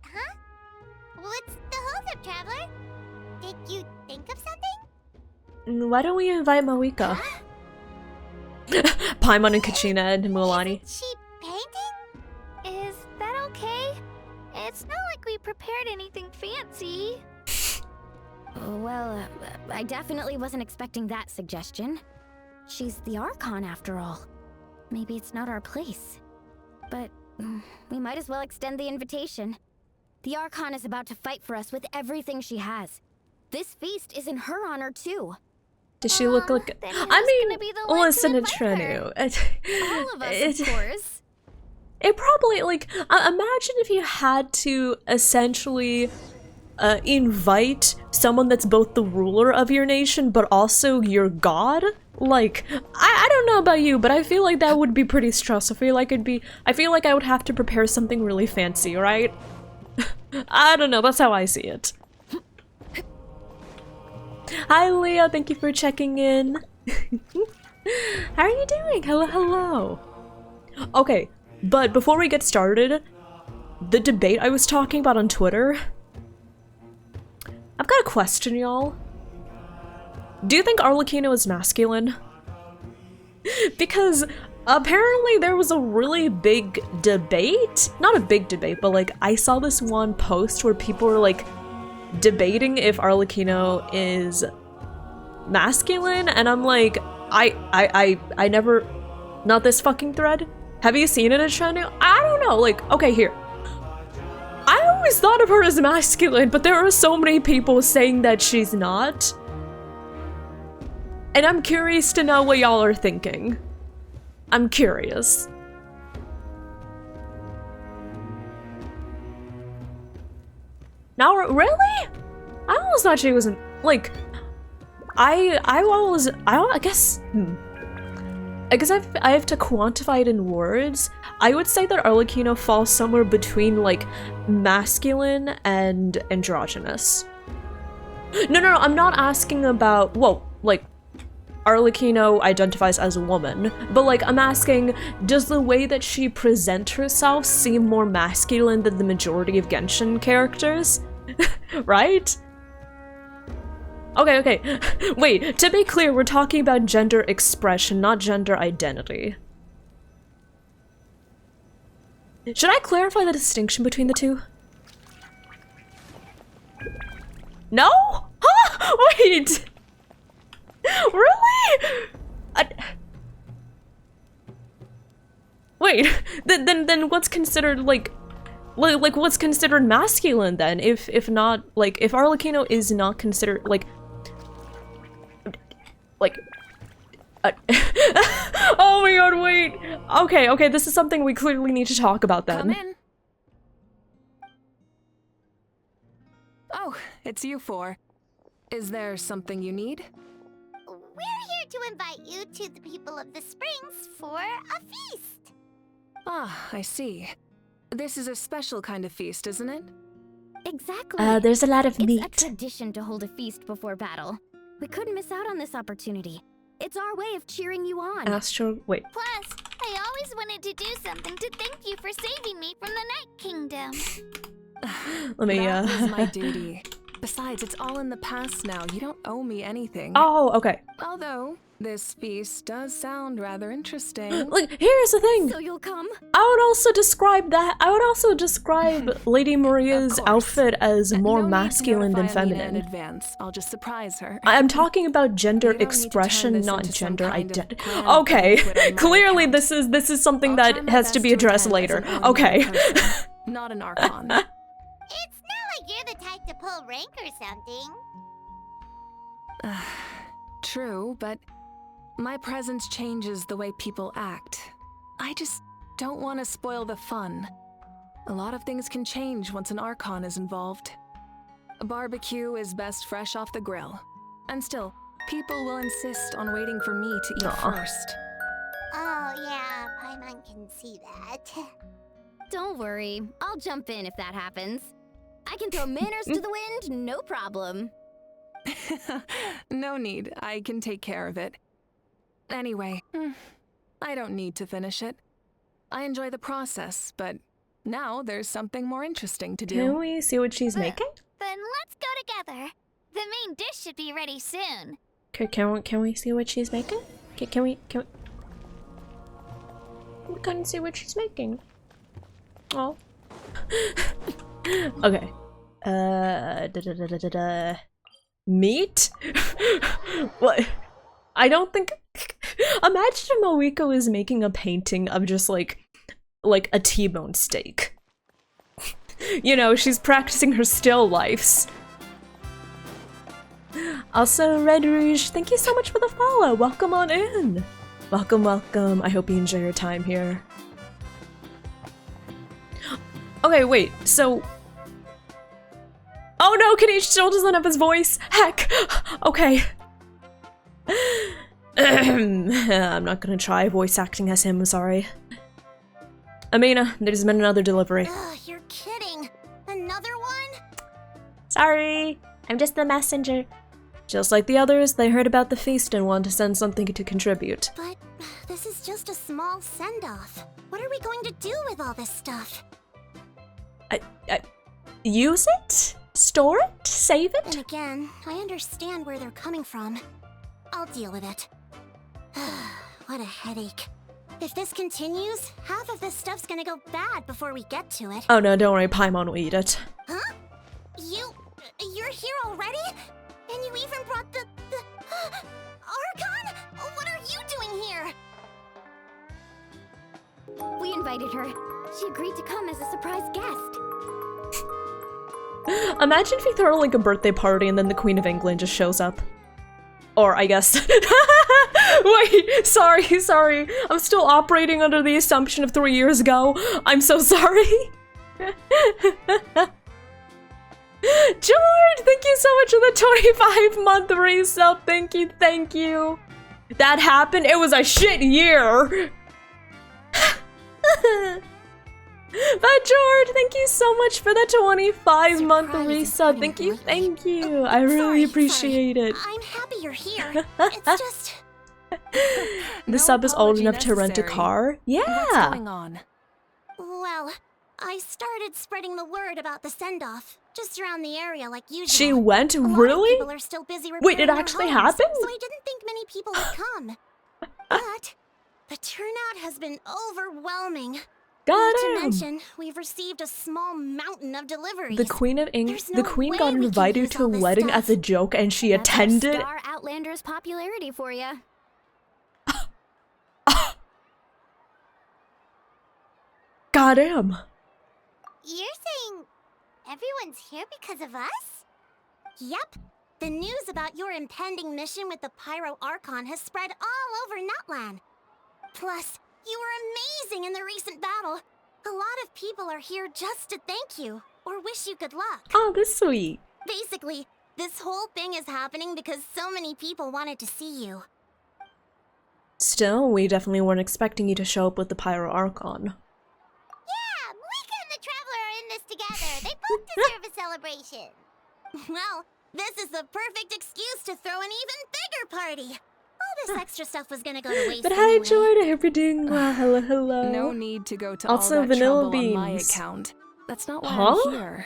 Huh? What's the holdup, traveler? Did you think of something? Why don't we invite Moika? Paimon and Kachina and Milani. Isn't she painting? Is that okay? It's not like we prepared anything fancy. Well, I definitely wasn't expecting that suggestion. She's the Archon after all. Maybe it's not our place. But We might as well extend the invitation. The Archon is about to fight for us with everything she has. This feast is in her honor too. Does she look like? Then who's I mean, gonna be the one to listen to invite her? Trenu. All of us, of course. It probably, like, imagine if you had to essentially invite someone that's both the ruler of your nation but also your god. Like, I don't know about you, but I feel like that would be pretty stressful. I feel like I would have to prepare something really fancy, right? I don't know, that's how I see it. Hi Leah, thank you for checking in. How are you doing? Hello, hello. Okay, but before we get started, the debate I was talking about on Twitter, I've got a question, y'all. Do you think Arlecchino is masculine? Because apparently there was a really big debate. Not a big debate, but like I saw this one post where people were like debating if Arlecchino is masculine, and I'm like, I never, not this fucking thread. Have you seen it at Trenu? I don't know, like, okay, here. I always thought of her as masculine, but there are so many people saying that she's not. And I'm curious to know what y'all are thinking. I'm curious. Now, really? I always thought she wasn't, like, I guess I have to quantify it in words. I would say that Arlecchino falls somewhere between, like, masculine and androgynous. No, I'm not asking about, whoa, like, Arlecchino identifies as a woman, but like, I'm asking, does the way that she presents herself seem more masculine than the majority of Genshin characters? Right? Okay. Wait, to be clear, we're talking about gender expression, not gender identity. Should I clarify the distinction between the two? No? Huh? Wait! Really? Wait, then what's considered like what's considered masculine then? If not, like, if Arlecchino is not considered like oh my god, wait. Okay, this is something we clearly need to talk about then. Come in. Oh, it's you four. Is there something you need? We're here to invite you to the people of the Springs for a feast. Ah, I see. This is a special kind of feast, isn't it? Exactly. There's a lot of It's meat. a tradition to hold a feast before battle. We couldn't miss out on this opportunity. It's our way of cheering you on. Astro, wait. Plus, I always wanted to do something to thank you for saving me from the Night Kingdom. Let me, That was my duty. Besides, it's all in the past now. You don't owe me anything. Oh, okay. Although, this feast does sound rather interesting. Look, here's the thing. So you'll come? I would also describe Lady Maria's Of course. outfit as more No need to masculine than notify Alina feminine. in advance. I'll just surprise her. I'm talking about gender You don't need to turn expression, this not into some gender kind of identity. grand Okay, banquet on my clearly account. this is something I'll that try my has to best be addressed attend as later. an ordinary Okay. person, not an Archon. It's not like you're the type to pull rank or something. True, but my presence changes the way people act. I just don't want to spoil the fun. A lot of things can change once an Archon is involved. A barbecue is best fresh off the grill. And still, people will insist on waiting for me to eat Aw. first. Oh yeah, Paimon can see that. Don't worry. I'll jump in if that happens. I can throw manners to the wind, no problem. No need, I can take care of it. Anyway, I don't need to finish it. I enjoy the process, but now there's something more interesting to do. Can we see what she's making? Then let's go together. The main dish should be ready soon. Can we see what she's making? Can we? We couldn't see what she's making. Oh. Okay. Meat? What? I don't think. Imagine if Moiko is making a painting of just like like a T-bone steak. You know, she's practicing her still lifes. Also, Red Rouge, thank you so much for the follow. Welcome on in. Welcome, welcome. I hope you enjoy your time here. Okay, wait, so... Oh no, Kenny still doesn't have his voice! Heck! Okay. I'm not gonna try voice acting as him, I'm sorry. Amina, there's been another delivery. Ugh, you're kidding. Another one? Sorry, I'm just the messenger. Just like the others, they heard about the feast and wanted to send something to contribute. But this is just a small send-off. What are we going to do with all this stuff? Use it? Store it? Save it? And again, I understand where they're coming from. I'll deal with it. What a headache. If this continues, half of this stuff's gonna go bad before we get to it. Oh no, don't worry, Paimon will eat it. Huh? You're here already? And you even brought the Archon? What are you doing here? We invited her. She agreed to come as a surprise guest. Imagine if you throw like a birthday party and then the Queen of England just shows up. Or I guess... Wait, sorry. I'm still operating under the assumption of 3 years ago. I'm so sorry. George, thank you so much for the 25-month resub. Thank you. That happened? It was a shit year. But George, thank you so much for the 25-month resub. Thank you. I really appreciate it. I'm happy you're here. It's just... The sub is old enough to rent a car? Yeah. What's going on? Well, I started spreading the word about the send-off, just around the area like usual. She went? A lot of Really? people are still busy Wait, it repairing their actually homes, happened? So I didn't think many people would come. But the turnout has been overwhelming. Got Not to him. mention, we've received a small mountain of deliveries. The Queen of England. There's no The Queen way got we can invited use to a all this wedding stuff. as a joke, and she That's our attended. Star Outlander's popularity for you. Goddamn. You're saying everyone's here because of us? Yep. The news about your impending mission with the Pyro Archon has spread all over NATLAN. Plus, you were amazing in the recent battle. A lot of people are here just to thank you, or wish you good luck. Oh, that's sweet. Basically, this whole thing is happening because so many people wanted to see you. Still, we definitely weren't expecting you to show up with the Pyro Archon. Yeah, Mika and the Traveler are in this together. They both deserve a celebration. Well, this is the perfect excuse to throw an even bigger party. All this extra stuff was gonna go to waste But hi, anyway. Jordan. I hope you're doing well. Hello. No need to go to Also, all that vanilla trouble on my beans. account. That's not why Huh? I'm here.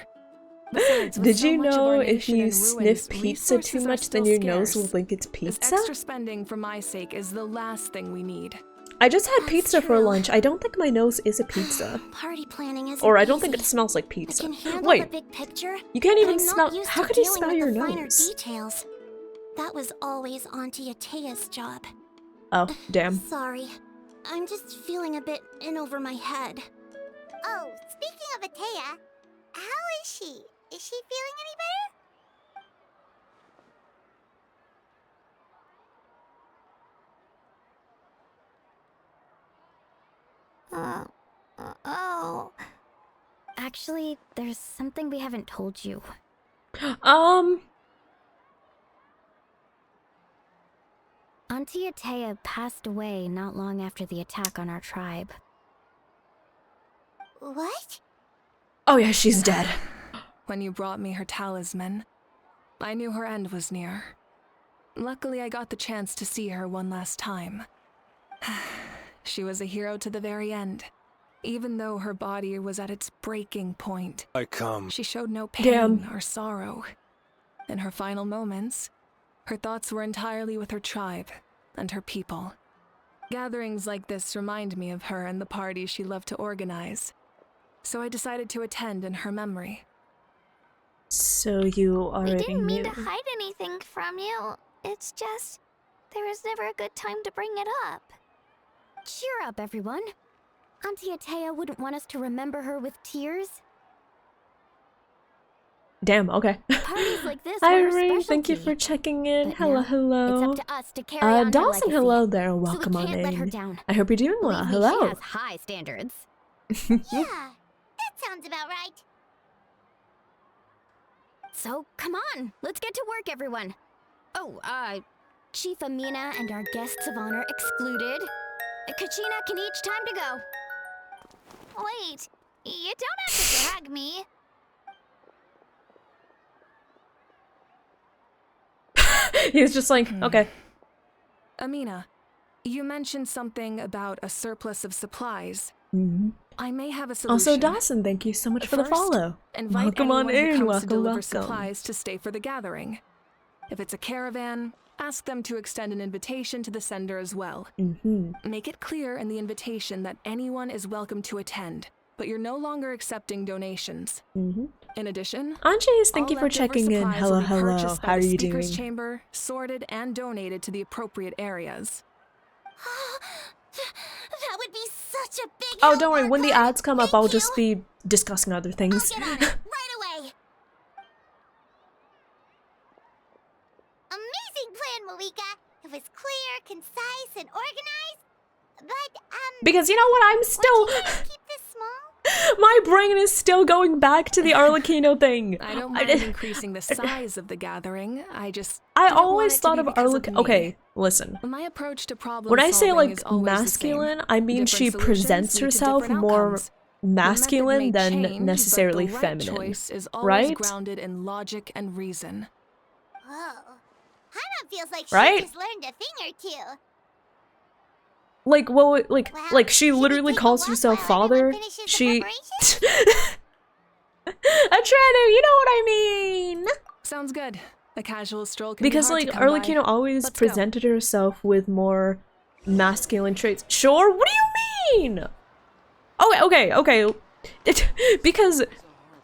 Besides, with Did so you much of know our if nation you in sniff ruins, pizza too resources are much, then still your nose will scarce. think it's This pizza? extra spending for my sake is the last thing we need. I just had That's pizza for true. lunch. I don't think my nose is a pizza. Party planning is Or I don't think it smells like I pizza. can handle the Wait, big picture. you can't but even I'm not smell. used How to could you dealing smell with your the finer nose? details. That was always Auntie Atea's job. Oh, damn. Sorry. I'm just feeling a bit in over my head. Oh, speaking of Atea, how is she? Is she feeling any better? Oh. Actually, there's something we haven't told you. Auntie Atea passed away not long after the attack on our tribe. What? Oh yeah, she's dead. When you brought me her talisman, I knew her end was near. Luckily, I got the chance to see her one last time. She was a hero to the very end. Even though her body was at its breaking point, she showed no pain Damn. or sorrow. In her final moments, her thoughts were entirely with her tribe and her people. Gatherings like this remind me of her and the parties she loved to organize. So I decided to attend in her memory. So you We already didn't mean knew. to hide anything from you. It's just there was never a good time to bring it up. Cheer up, everyone. Auntie Atea wouldn't want us to remember her with tears. Damn, okay. Parties like this Hi, were her Ring, thank you specialty. for checking in. But Hello, now, hello. It's up to us to carry on her Dawson, legacy. hello there. So we Welcome on can't let her in. down. I hope you're doing well. Believe me, Hello. she has high standards. Yeah, that sounds about right. So, come on, let's get to work, everyone. Oh, Chief Amina and our guests of honor excluded. Kachina can each time to go. Wait, you don't have to drag me. He was just like, okay. Amina, you mentioned something about a surplus of supplies. I may have a solution. Also, Dawson, thank you so much for the First, follow. Invite Welcome on anyone who in. comes Welcome, to deliver welcome. supplies to stay for the gathering. If it's a caravan, ask them to extend an invitation to the sender as well. Make it clear in the invitation that anyone is welcome to attend, but you're no longer accepting donations. In addition, Anjay's, thank all you for leftover checking in. supplies Hello, will be hello. purchased by How are the you speaker's doing? chamber, sorted and donated to the appropriate areas. That would be such a big Oh, help, don't worry. When the Archon. ads come up, Thank I'll just you. be discussing other things. I'll get on it right away. Amazing plan, Malika. It was clear, concise, and organized. But, Because you know what? I'm still... would you guys keep this small? My brain is still going back to the Arlecchino thing. I don't mind increasing the size of the gathering. I I didn't want always it to thought be of because Arlecchino... me. Okay, listen. My approach to problem When I say, solving like, is always masculine, the same. I mean Different she solutions presents lead to herself different more outcomes. The method masculine may than change, necessarily but the right feminine. choice is always Right? grounded in logic and reason. Whoa. Hana feels like she Right? just learned a thing or two. Like, well, like Well, she should we literally take a calls walk herself while everyone father. finishes the She... preparation? Atranu, you know what I mean? Sounds good. A casual stroll can Because, be hard like, to come by. Arlecchino always Let's go. presented herself with more masculine traits. Sure? What do you mean? Okay. Because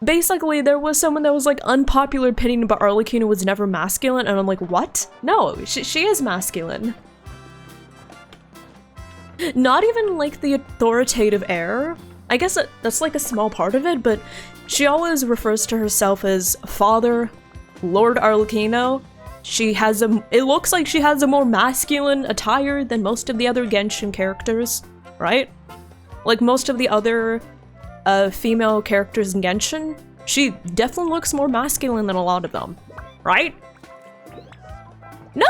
basically there was someone that was, like, unpopular opinion about Arlecchino was never masculine, and I'm like, what? No, she is masculine. Not even, like, the authoritative heir. I guess that's, like, a small part of it, but she always refers to herself as Father Lord Arlecchino. It looks like she has a more masculine attire than most of the other Genshin characters, right? Like most of the other female characters in Genshin, she definitely looks more masculine than a lot of them, right? No.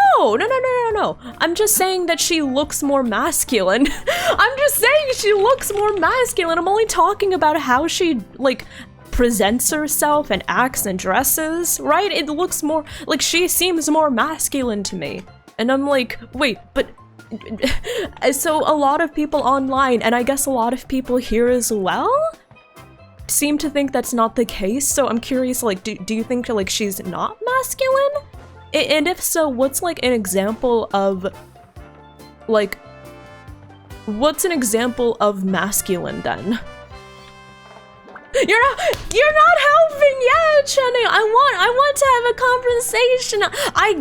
I'm just saying that she looks more masculine. I'm just saying she looks more masculine. I'm only talking about how she, like, presents herself and acts and dresses, right? It looks more, like, she seems more masculine to me. And I'm like, wait, but... So a lot of people online, and I guess a lot of people here as well, seem to think that's not the case. So I'm curious, like, do you think, like, she's not masculine? And if so, what's, like, an example of, like, what's an example of masculine, then? You're not helping yet, Channing! I want to have a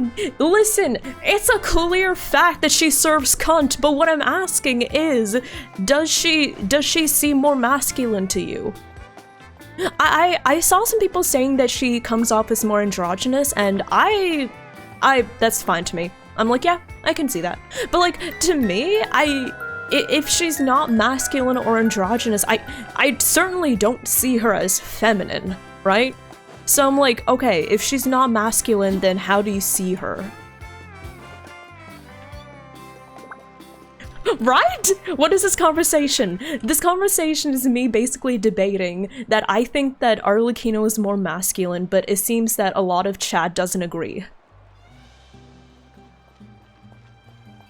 conversation! Listen, it's a clear fact that she serves cunt, but what I'm asking is, does she seem more masculine to you? I saw some people saying that she comes off as more androgynous, and that's fine to me. I'm like, yeah, I can see that. But, like, to me, if she's not masculine or androgynous, I certainly don't see her as feminine, right? So I'm like, okay, if she's not masculine, then how do you see her? Right? What is this conversation? This conversation is me basically debating that I think that Arlecchino is more masculine, but it seems that a lot of chat doesn't agree.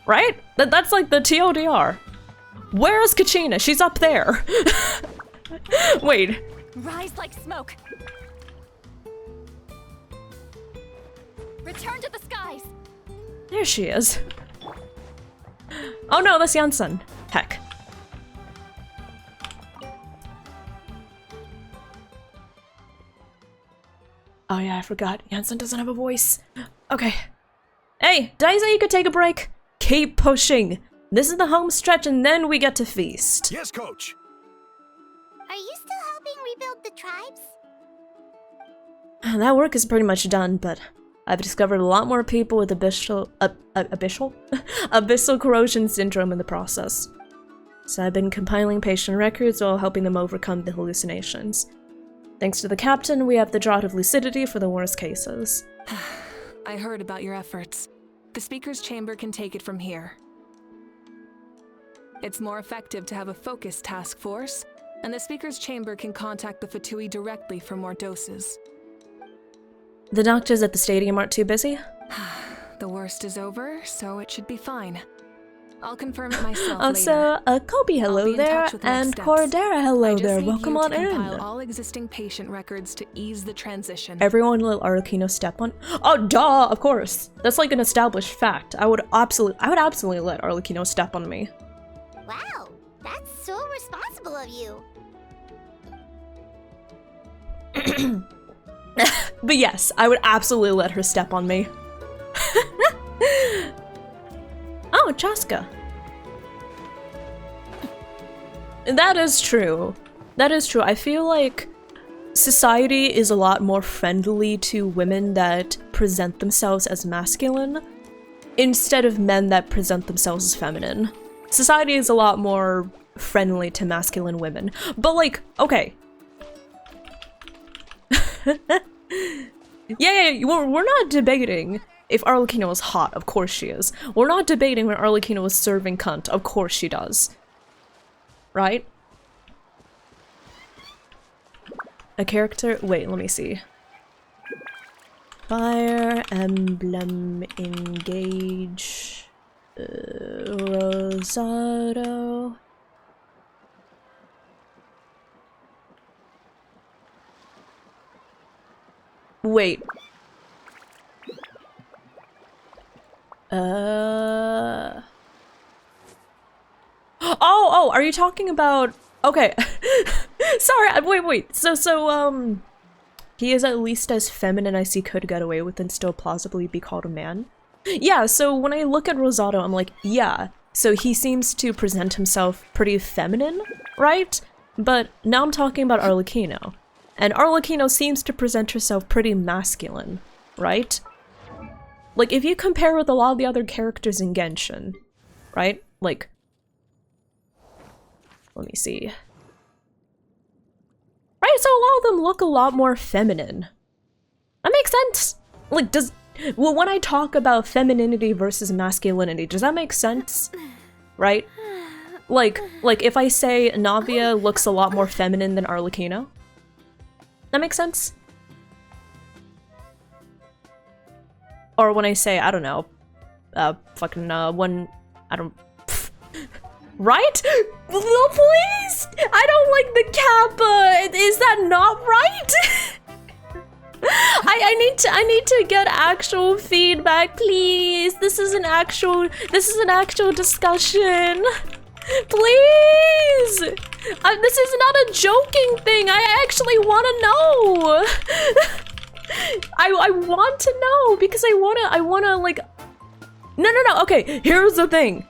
Right? That's like the TLDR. Where's Kachina? She's up there. Wait. Rise like smoke. Return to the skies. There she is. Oh no, that's Janssen. Heck. Oh yeah, I forgot. Janssen doesn't have a voice. Okay. Hey, did I say you could take a break? Keep pushing. This is the home stretch and then we get to feast. Yes, coach. the tribes? That work is pretty much done, but I've discovered a lot more people with abyssal corrosion syndrome in the process. So I've been compiling patient records while helping them overcome the hallucinations. Thanks to the captain, we have the draught of lucidity for the worst cases. I heard about your efforts. The speaker's chamber can take it from here. It's more effective to have a focused task force, and the speaker's chamber can contact the Fatui directly for more doses. The doctors at the stadium aren't too busy? The worst is over, so it should be fine. I'll confirm it myself also, later. Kobe, hello there, and Cordera, hello there. Welcome on in. All existing patient records to ease the transition. Everyone let Arlecchino step on. Oh, duh! Of course. That's like an established fact. I would absolutely let Arlecchino step on me. Wow, that's so responsible of you. But yes, I would absolutely let her step on me. Oh, Chaska. That is true. That is true. I feel like society is a lot more friendly to women that present themselves as masculine instead of men that present themselves as feminine. Society is a lot more friendly to masculine women. But like, okay. Yeah, we're not debating if Arlecchino is hot. Of course she is. We're not debating when Arlecchino is serving cunt. Of course she does. Right? A character? Wait, let me see. Fire Emblem Engage. Rosado. Wait. Oh, are you talking about... Okay. Sorry, wait. So, he is at least as feminine as he could get away with and still plausibly be called a man? Yeah, so when I look at Rosado, I'm like, yeah. So he seems to present himself pretty feminine, right? But now I'm talking about Arlecchino. And Arlecchino seems to present herself pretty masculine, right? Like, if you compare with a lot of the other characters in Genshin, right? Like, let me see. Right, so a lot of them look a lot more feminine. That makes sense. Like, well, when I talk about femininity versus masculinity, does that make sense? Right? Like if I say Navia looks a lot more feminine than Arlecchino? That makes sense? Or when I say, I don't know, when, I don't... Right? No, please! I don't like the kappa! Is that not right? I need to get actual feedback, please! This is an actual discussion! Please! This is not a joking thing! I actually want to know! I want to know because I wanna like... No, okay, here's the thing.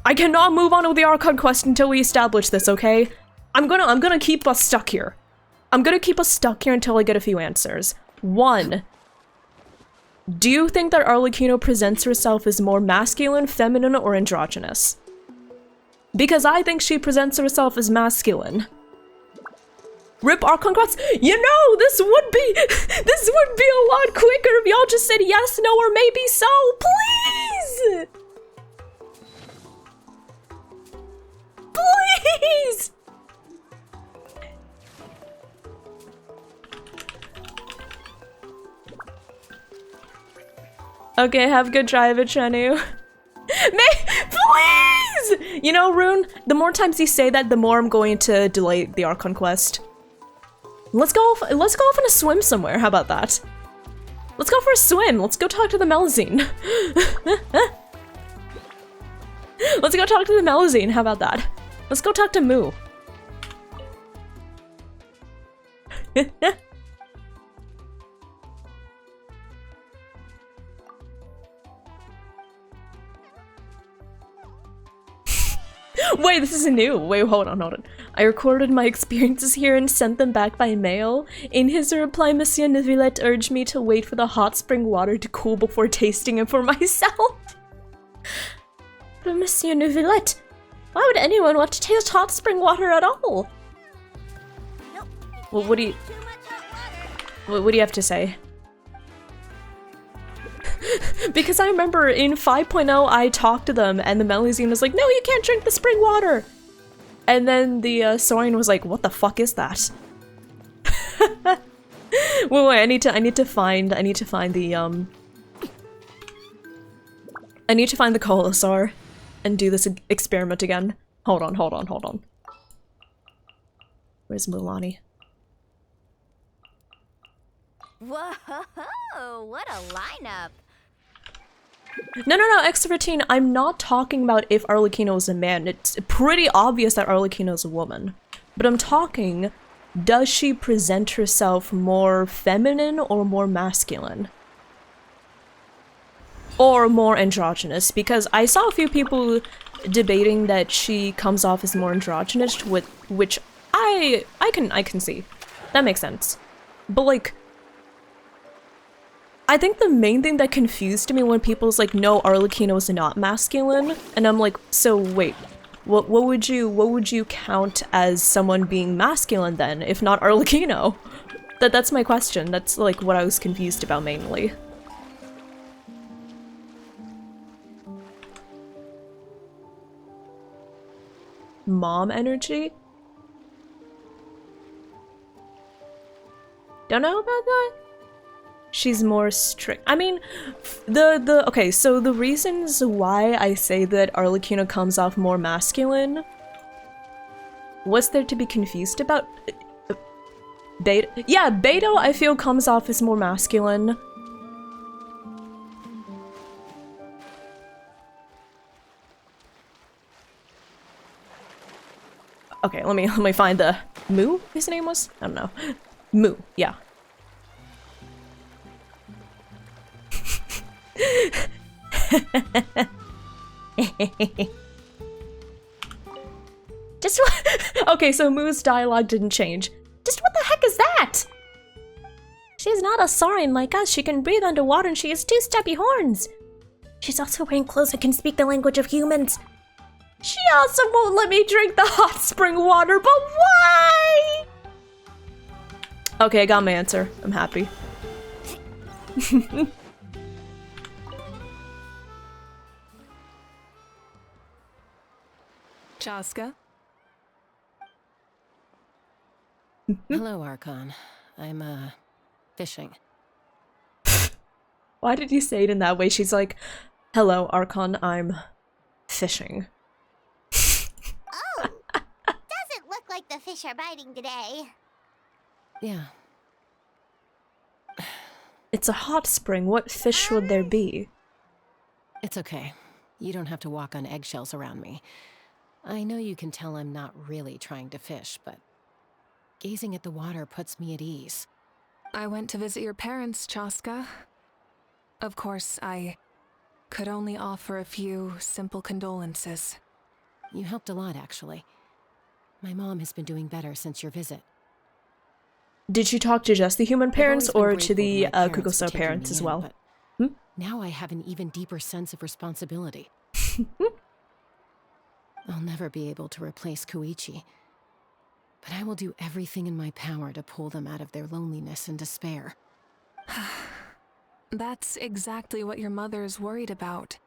I cannot move on with the Archon quest until we establish this, okay? I'm gonna keep us stuck here. I'm gonna keep us stuck here until I get a few answers. 1. Do you think that Arlecchino presents herself as more masculine, feminine, or androgynous? Because I think she presents herself as masculine. Rip Archon quest? You know, this would be a lot quicker if y'all just said yes, no, or maybe so. Please! Please! Okay, have a good drive, Chenu. Please! You know, Rune, the more times you say that, the more I'm going to delay the Archon quest. Let's go off on a swim somewhere. How about that? Let's go for a swim. Let's go talk to the Melazine. Let's go talk to the Melazine. How about that? Let's go talk to Moo. Wait, this is new. Wait, hold on. I recorded my experiences here and sent them back by mail. In his reply, Monsieur Neuvillette urged me to wait for the hot spring water to cool before tasting it for myself. But Monsieur Neuvillette, why would anyone want to taste hot spring water at all? Nope. Well, what do you have to say? Because I remember in 5.0 I talked to them and the Melusine was like, no, you can't drink the spring water! And then the Saurian was like, what the fuck is that? Wait, I need to find the Coalosaur and do this experiment again. Hold on. Where's Mulan? Whoa, what a lineup. No, Extrovertine, I'm not talking about if Arlecchino is a man. It's pretty obvious that Arlecchino is a woman. But I'm talking, does she present herself more feminine or more masculine? Or more androgynous? Because I saw a few people debating that she comes off as more androgynous, which I can see. That makes sense. But like, I think the main thing that confused me when people's like, no, Arlecchino is not masculine, and I'm like, so wait, what would you count as someone being masculine then, if not Arlecchino? That's my question. That's like what I was confused about mainly. Mom energy? Don't know about that? She's more strict. I mean, okay, so the reasons why I say that Arlecchino comes off more masculine, what's there to be confused about? Beto? Yeah, Beto I feel comes off as more masculine. Okay, let me find the Moo, his name was? I don't know. Moo, yeah. Just what? Okay, so Moo's dialogue didn't change. Just what the heck is that? She's not a saurian like us. She can breathe underwater and she has 2 stubby horns. She's also wearing clothes that can speak the language of humans. She also won't let me drink the hot spring water, but why? Okay, I got my answer. I'm happy. Chaska? Hello, Archon. I'm, fishing. Why did you say it in that way? She's like, hello, Archon, I'm fishing. Oh! Doesn't look like the fish are biting today. Yeah. It's a hot spring. What fish would there be? It's okay. You don't have to walk on eggshells around me. I know you can tell I'm not really trying to fish, but gazing at the water puts me at ease. I went to visit your parents, Chaska. Of course, I could only offer a few simple condolences. You helped a lot, actually. My mom has been doing better since your visit. Did you talk to just the human parents I've always or been to the grateful to my parents for Kukoso taking parents me as in, well? but now I have an even deeper sense of responsibility. I'll never be able to replace Koichi, but I will do everything in my power to pull them out of their loneliness and despair. That's exactly what your mother is worried about.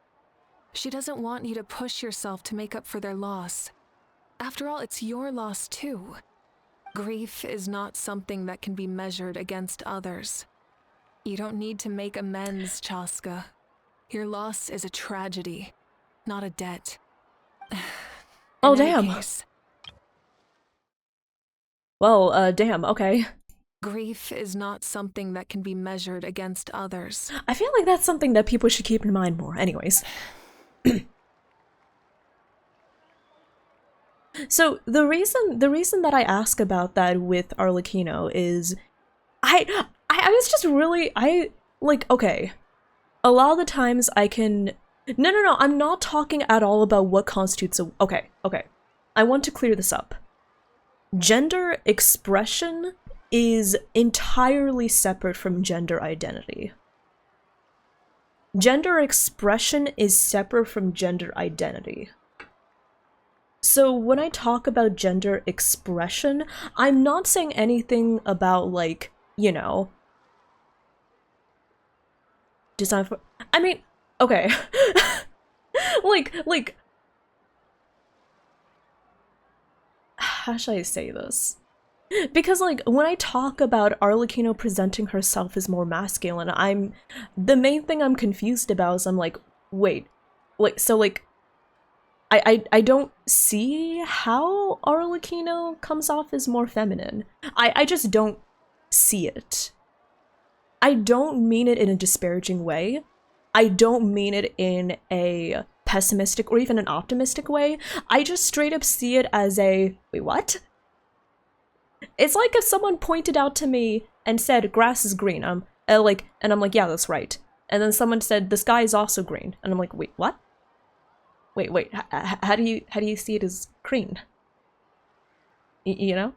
She doesn't want you to push yourself to make up for their loss. After all, it's your loss too. Grief is not something that can be measured against others. You don't need to make amends, Chaska. Your loss is a tragedy, not a debt. Oh, In any damn. case, Well, damn, okay. grief is not something that can be measured against others. I feel like that's something that people should keep in mind more. Anyways. So the reason that I ask about that with Arlecchino is I was just really okay. A lot of the times I can No, I'm not talking at all about what constitutes a okay. I want to clear this up. gender expression is entirely separate from gender identity. Gender expression is separate from gender identity. So when I talk about gender expression, I'm not saying anything about, like, you know, design for— I mean, okay. like, how should I say this? Because, like, when I talk about Arlecchino presenting herself as more masculine, the main thing I'm confused about is I'm like, wait, so, like, I don't see how Arlecchino comes off as more feminine. I just don't see it. I don't mean it in a disparaging way. I don't mean it in a pessimistic or even an optimistic way. I just straight up see it as a, wait, what? It's like if someone pointed out to me and said, grass is green, and I'm like, yeah, that's right. And then someone said, the sky is also green, and I'm like, wait, what? Wait, how do you see it as green? You know?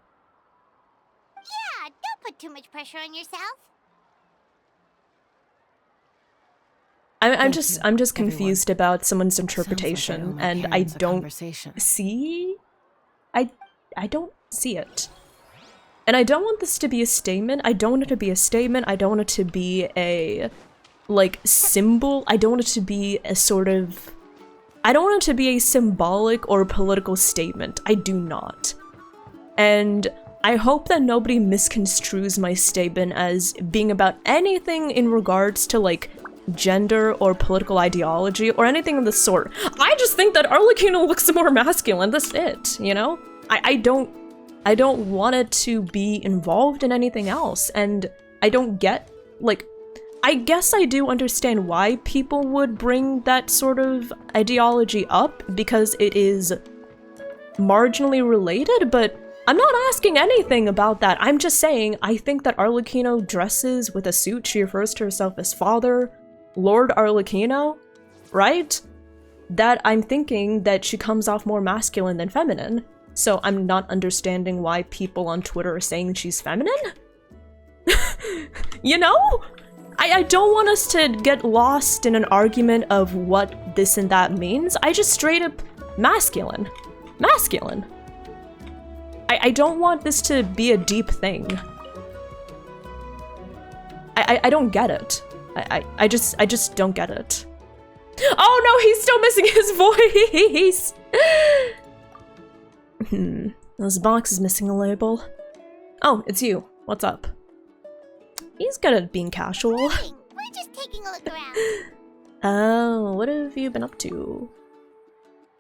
Yeah, don't put too much pressure on yourself. I'm just confused about someone's interpretation, and I don't see. I don't see it. And I don't want this to be a statement. I don't want it to be a statement. I don't want it to be a, like, symbol. I don't want it to be a sort of— I don't want it to be a symbolic or political statement. I do not. And I hope that nobody misconstrues my statement as being about anything in regards to, like, gender or political ideology or anything of the sort. I just think that Arlecchino looks more masculine. That's it, you know? I don't want it to be involved in anything else, and I don't get, like, I guess I do understand why people would bring that sort of ideology up, because it is marginally related, but I'm not asking anything about that. I'm just saying, I think that Arlecchino dresses with a suit. She refers to herself as Father, Lord Arlecchino, right? That I'm thinking that she comes off more masculine than feminine. So I'm not understanding why people on Twitter are saying she's feminine? You know? I don't want us to get lost in an argument of what this and that means. I just straight up masculine. Masculine. I don't want this to be a deep thing. I don't get it. I just don't get it. Oh no, he's still missing his voice! This box is missing a label. Oh, it's you. What's up? He's good at being casual. Nothing. We're just taking a look around. Oh, what have you been up to?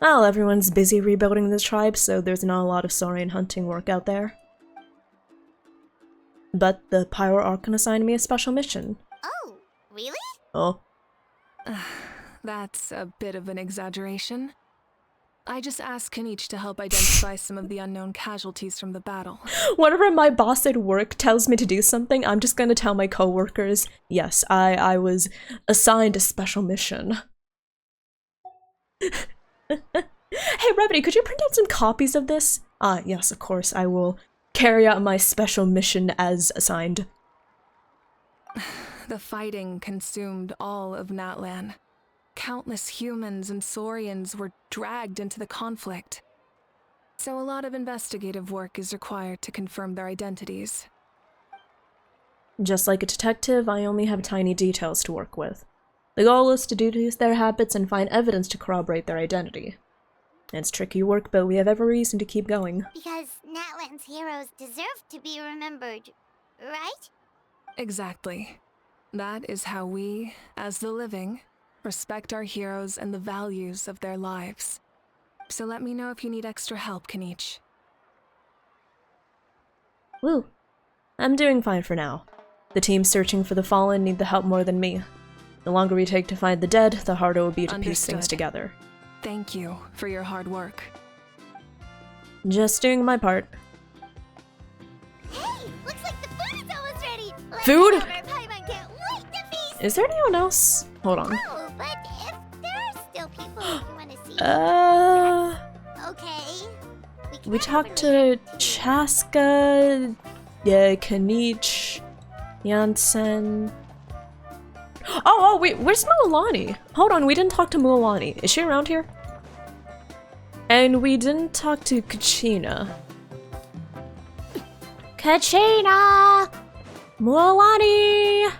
Well, everyone's busy rebuilding this tribe, so there's not a lot of saurian hunting work out there. But the Pyro Archon assigned me a special mission. Oh, really? Oh. That's a bit of an exaggeration. I just asked Kanich to help identify some of the unknown casualties from the battle. Whenever my boss at work tells me to do something, I'm just gonna tell my coworkers, yes, I was assigned a special mission. Hey, Brevity, could you print out some copies of this? Ah, yes, of course, I will carry out my special mission as assigned. The fighting consumed all of NATLAN. Countless humans and saurians were dragged into the conflict. So a lot of investigative work is required to confirm their identities. Just like a detective, I only have tiny details to work with. The goal is to deduce their habits and find evidence to corroborate their identity. It's tricky work, but we have every reason to keep going. Because NATLAN's heroes deserve to be remembered, right? Exactly. That is how we, as the living, respect our heroes and the values of their lives. So let me know if you need extra help, Kanich. Woo. I'm doing fine for now. The team searching for the fallen need the help more than me. The longer we take to find the dead, the harder it will be to piece things together. Thank you for your hard work. Just doing my part. Hey, looks like the food is almost ready. Let's Food? go, our Paimon can't wait to feast. Is there anyone else? Hold on. Oh, but if there are still people who want to see, Uh... okay. can We head talked over to later Chet Casca, yeah, Kanich, Jansen. Oh, wait, where's Mualani? Hold on, we didn't talk to Mualani. Is she around here? And we didn't talk to Kachina. Kachina! Mualani!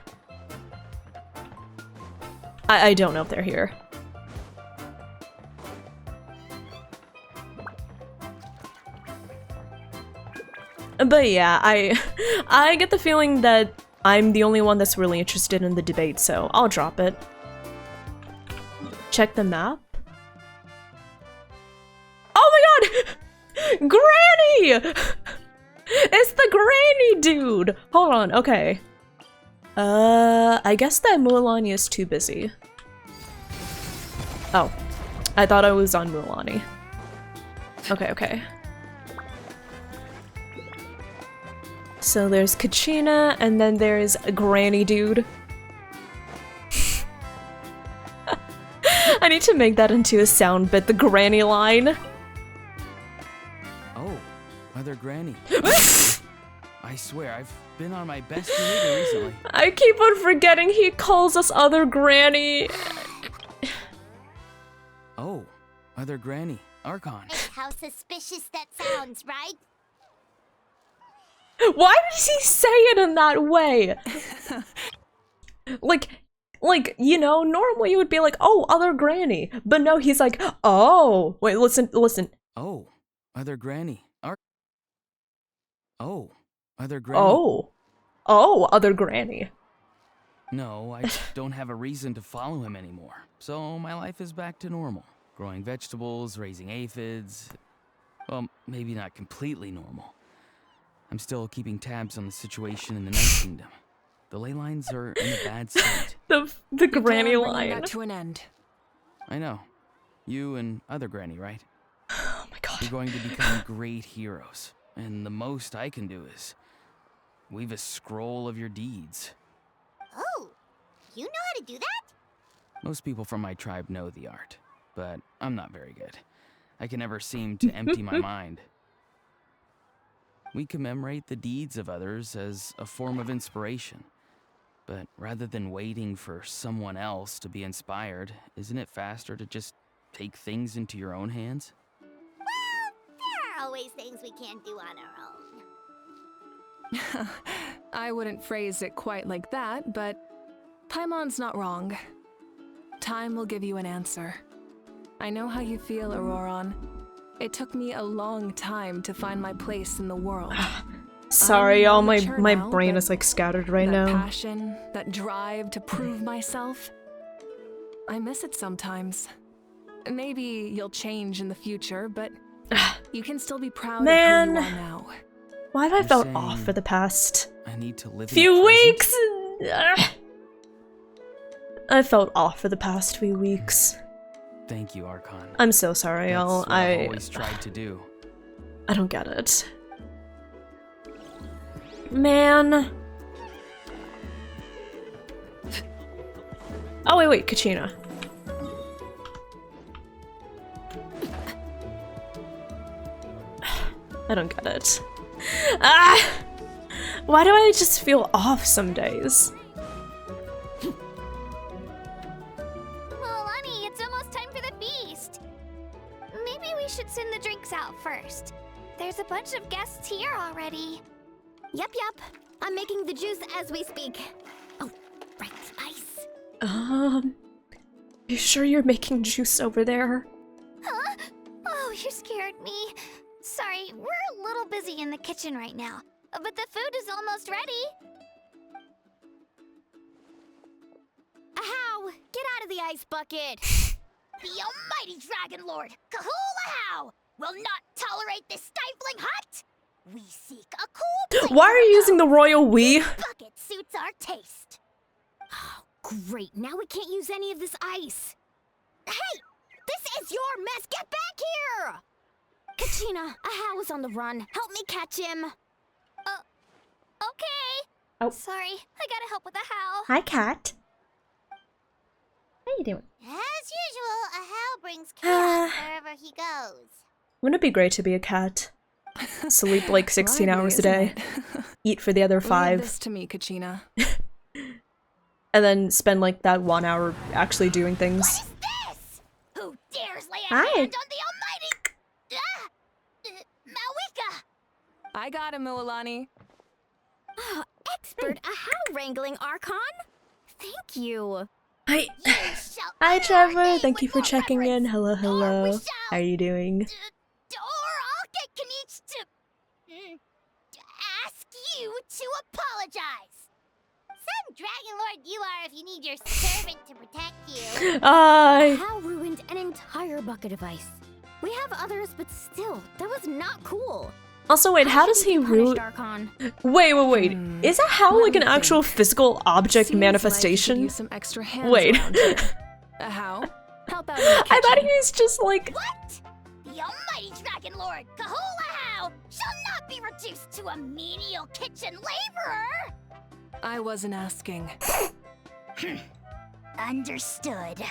I don't know if they're here. But yeah, I get the feeling that I'm the only one that's really interested in the debate, so I'll drop it. Check the map. Oh my god! Granny! It's the Granny dude! Hold on, okay. I guess that Mualani is too busy. Oh. I thought I was on Mualani. Okay. So there's Kachina, and then there's a Granny dude. I need to make that into a sound bit, the Granny line. Oh, Mother Granny. I swear, I've been on my best behavior recently. I keep on forgetting he calls us Other Granny. Oh, Mother Granny, Archon. How suspicious that sounds, right? Why does he say it in that way? like, you know, normally you would be like, oh, Other Granny. But no, he's like, oh. Wait, listen. Oh, Mother Granny, Oh, Mother Granny. Oh, Other Granny. No, I don't have a reason to follow him anymore. So my life is back to normal. Growing vegetables, raising aphids. Well, maybe not completely normal. I'm still keeping tabs on the situation in the Night Kingdom. The ley lines are in a bad state. the Granny line. That to an end. I know. You and Other Granny, right? Oh my god. You're going to become great heroes. And the most I can do is weave a scroll of your deeds. Oh, you know how to do that? Most people from my tribe know the art, but I'm not very good. I can never seem to empty my mind. We commemorate the deeds of others as a form of inspiration. But rather than waiting for someone else to be inspired, isn't it faster to just take things into your own hands? Well, there are always things we can't do on our own. I wouldn't phrase it quite like that, but Paimon's not wrong. Time will give you an answer. I know how you feel, Auroron. It took me a long time to find my place in the world. Sorry, y'all, my now, brain is like scattered right that now. Passion, that drive to prove myself, I miss it sometimes. Maybe you'll change in the future, but you can still be proud of who you are now. Why have I felt off for the past I need to live few in the weeks? I felt off for the past few weeks. Thank you, Archon. I'm so sorry, y'all. That's what I've always tried to do. I don't get it. Man. Oh, wait, Kachina. I don't get it. Why do I just feel off some days? Mualani, it's almost time for the feast. Maybe we should send the drinks out first. There's a bunch of guests here already. Yup. I'm making the juice as we speak. Oh, right, ice. You sure you're making juice over there? Huh? Oh, you scared me. Sorry, we're a little busy in the kitchen right now, but the food is almost ready. Ahow! Get out of the ice bucket! The almighty Dragon Lord, Kahul-Ahow, will not tolerate this stifling hut! We seek a cool place. Why are you using the royal we? Bucket suits our taste. Oh, great. Now we can't use any of this ice. Hey! This is your mess! Get back here! Kachina, Ahow is on the run. Help me catch him. Okay. Oh. Sorry, I gotta help with the how. Hi, cat. How you doing? As usual, Ahow brings chaos wherever he goes. Wouldn't it be great to be a cat? sleep like 16 Lively, hours a isn't day, it? eat for the other Leave 5, this to me, Kachina. and then spend like that 1 hour actually doing What things. is this? Who dares lay a Hi. hand on the almighty... Malika! I got him, Mualani. Oh, expert Ahau wrangling, Archon. Thank you. Hi. You shall Hi, honor our Trevor. name Thank you with for more checking in. reverence, Hello, or we hello. shall... How are you doing? Or I'll get Kanich to ask you to apologize. Some Dragon Lord you are if you need your servant to protect you. Ahau ruined an entire bucket of ice. We have others, but still, that was not cool. Also, wait, how does he root? root? Wait. Is that how like an actual physical object Seems manifestation? Like you could use some extra hands Wait. around here. How? Help out in the I thought kitchen. he was just like. What? The almighty Dragon Lord, Kahulahau, shall not be reduced to a menial kitchen laborer! I wasn't asking. Understood.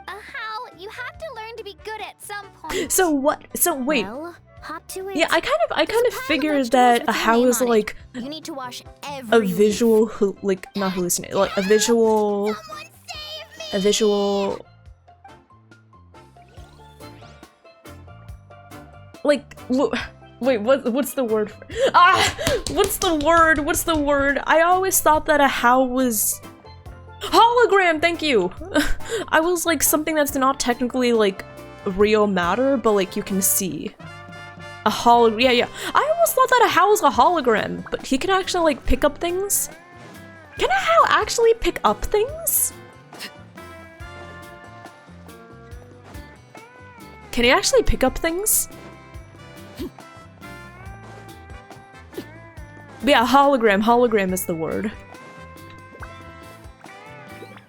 Ahau, you have to learn to be good at some point. So what? So wait. Well, hop to it. Yeah, I kind of There's a pile of figured vegetables that with your how name is on it. like You need to wash a every leaf. visual, like not hallucinate, like a visual, Someone save me! a visual. Like, wait, what's the word? What's the word? What's the word? I always thought that a how was hologram. Thank you. I was like something that's not technically like real matter, but like you can see. A yeah. I always thought that a how was a hologram, but he can actually like pick up things. Can a how actually pick up things? Can he actually pick up things? But yeah, hologram is the word.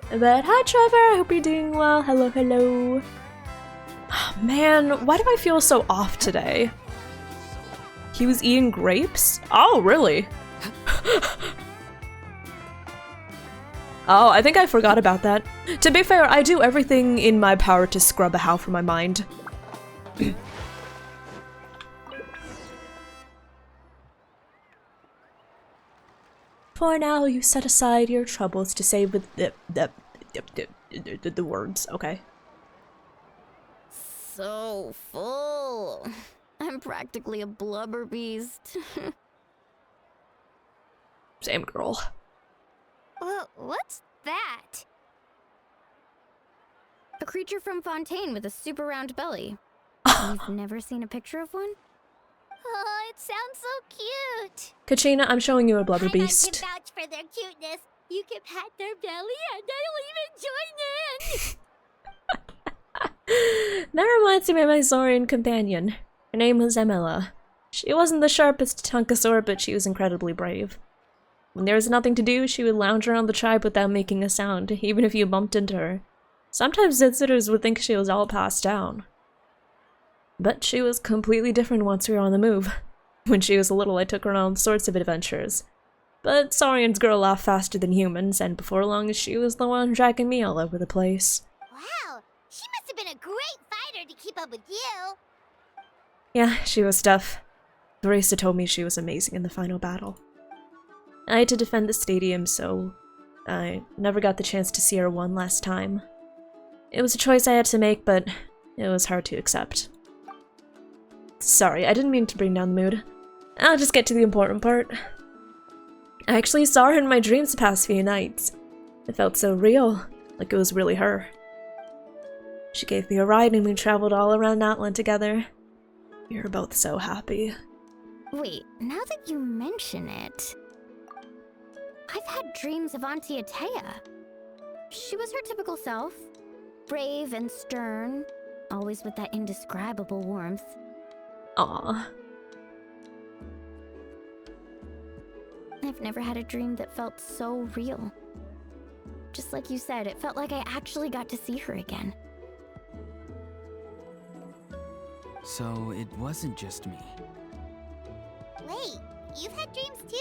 But hi Trevor, I hope you're doing well. Hello, hello. Oh, man, why do I feel so off today? He was eating grapes? Oh, really? Oh, I think I forgot about that. To be fair, I do everything in my power to scrub a how from my mind. For now, you set aside your troubles to save with the words, okay? So full. I'm practically a blubber beast. Same girl. Well, what's that? A creature from Fontaine with a super round belly. You've never seen a picture of one? Oh, it sounds so cute. Kachina, I'm showing you a blubber Paimon can beast. vouch for their cuteness. You can pat their belly and I'll even join in. That reminds me of my Saurian companion. Her name was Emilla. She wasn't the sharpest Tunkasaur, but she was incredibly brave. When there was nothing to do, she would lounge around the tribe without making a sound, even if you bumped into her. Sometimes visitors would think she was all passed down. But she was completely different once we were on the move. When she was little, I took her on all sorts of adventures. But Saurians grow a lot faster than humans, and before long, she was the one dragging me all over the place. Wow, she must have been a great fighter to keep up with you. Yeah, she was tough. Barista told me she was amazing in the final battle. I had to defend the stadium, so I never got the chance to see her one last time. It was a choice I had to make, but it was hard to accept. Sorry, I didn't mean to bring down the mood. I'll just get to the important part. I actually saw her in my dreams the past few nights. It felt so real, like it was really her. She gave me a ride and we traveled all around NATLAN together. We were both so happy. Wait, now that you mention it... I've had dreams of Auntie Atea. She was her typical self. Brave and stern, always with that indescribable warmth. Aw. I've never had a dream that felt so real. Just like you said, it felt like I actually got to see her again. So it wasn't just me. Wait, you've had dreams too?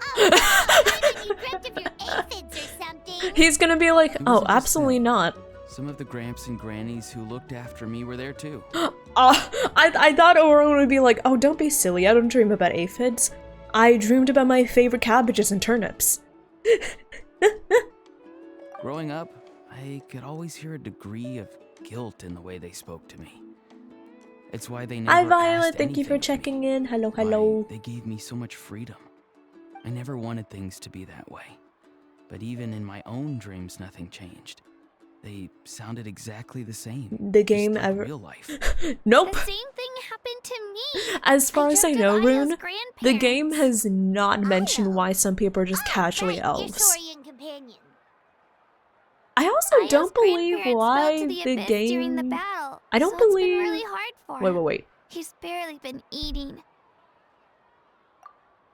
Oh, maybe you dreamt of your aphids or something. He's gonna be like, It oh, wasn't just absolutely them. not. Some of the gramps and grannies who looked after me were there too. I thought Auron would be like, oh, don't be silly, I don't dream about aphids. I dreamed about my favorite cabbages and turnips. Growing up, I could always hear a degree of guilt in the way they spoke to me. It's why they never Hi Violet, asked thank you for anything of checking me. in. Hello, Why hello. they gave me so much freedom. I never wanted things to be that way. But even in my own dreams, nothing changed. They sounded exactly the same. The game just like ever. real life. Nope. The same thing happened to me. As far as I dreamt know, of Rune, Aya's the game grandparents. has not mentioned Io. why some people are just casually Your elves. Saurian companion. I also Aya's don't believe grandparents fell why to the the abyss during the game. battle, I don't so it's believe. been really hard for Wait, him. wait. He's barely been eating.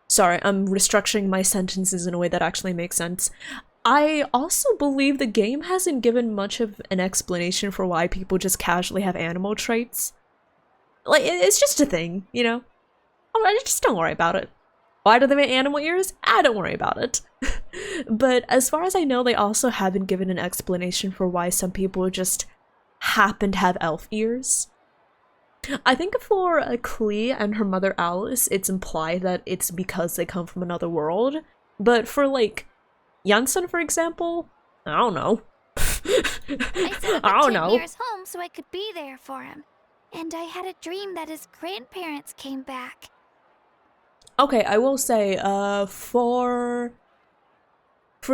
Sorry, I'm restructuring my sentences in a way that actually makes sense. I also believe the game hasn't given much of an explanation for why people just casually have animal traits. Like, it's just a thing, you know? Just don't worry about it. Why do they make animal ears? Don't worry about it. But as far as I know, they also haven't given an explanation for why some people just happen to have elf ears. I think for Klee and her mother Alice, it's implied that it's because they come from another world. But for, like, Janssen, for example, I don't know. I don't know. Years home so I could be there for him. And I had a dream that his grandparents came back. Okay, I will say, for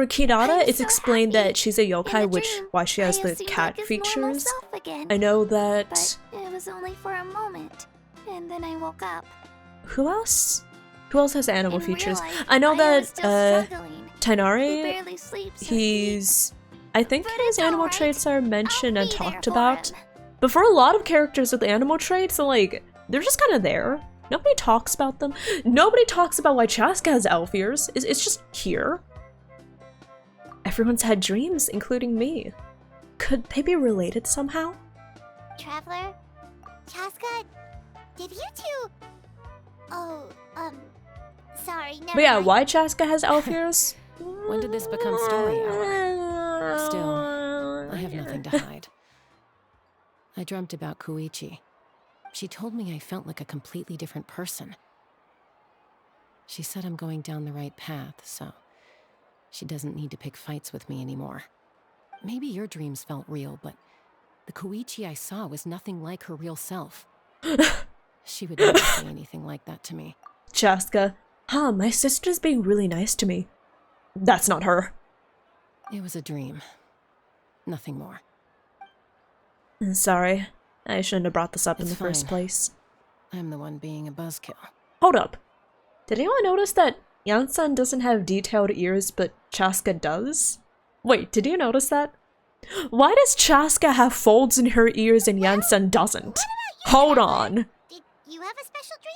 Kinata, it's so explained happy. that she's a In yokai, the which dream, why she has Aya the seemed cat like his normal features. self again. I know that. But it was only for a moment. And then I woke up. Who else? Who else has animal In real features? life, I know Aya was that still struggling. He Tainari, barely sleeps or he's. I think But his it's animal alright. traits are mentioned I'll and be there talked for about. him. But for a lot of characters with animal traits, like, they're just kind of there. Nobody talks about them. Nobody talks about why Chaska has elf ears. It's just here. Everyone's had dreams, including me. Could they be related somehow? Traveler? Chaska? Did you two... Oh, sorry, never But yeah, mind. why Chaska has elf ears? When did this become story hour? Still, I have nothing to hide. I dreamt about Koichi. She told me I felt like a completely different person. She said I'm going down the right path, so she doesn't need to pick fights with me anymore. Maybe your dreams felt real, but the Koichi I saw was nothing like her real self. She would never say anything like that to me. Chaska, my sister's being really nice to me. That's not her. It was a dream. Nothing more. Sorry, I shouldn't have brought this up in It's the first fine. place. I'm the one being a buzzkill. Hold up. Did anyone notice that Janssen doesn't have detailed ears, but Chaska does? Wait, did you notice that? Why does Chaska have folds in her ears and Janssen doesn't? Hold on. Did you have a special dream?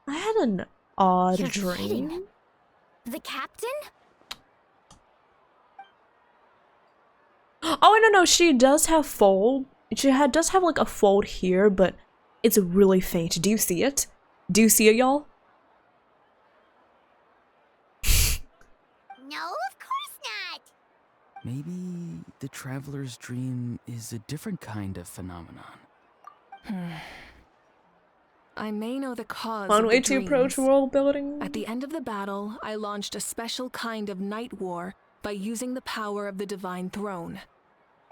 I had an odd You're dream. kidding. The captain? Oh, no, she does have fold. She does have like a fold here, but it's really faint. Do you see it? Do you see it, y'all? No, of course not. Maybe the traveler's dream is a different kind of phenomenon. I may know the cause Fun of way the to approach dreams. world building. At the end of the battle, I launched a special kind of night war by using the power of the Divine Throne.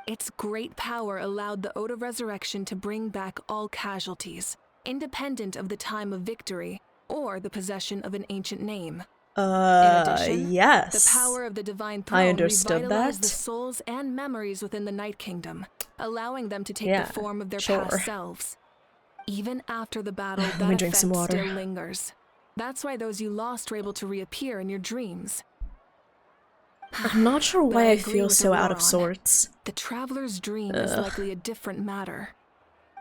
Its great power allowed the Ode of Resurrection to bring back all casualties, independent of the time of victory or the possession of an ancient name. In addition, yes. the power of the Divine Throne I understood revitalized that. the souls and memories within the Night Kingdom, allowing them to take Yeah, the form of their sure. past selves. Even after the battle, Let me that drink effect some water. still lingers. That's why those you lost were able to reappear in your dreams. I'm not sure But why I agree feel with so out of Auron. sorts. The traveler's dream is likely a different matter.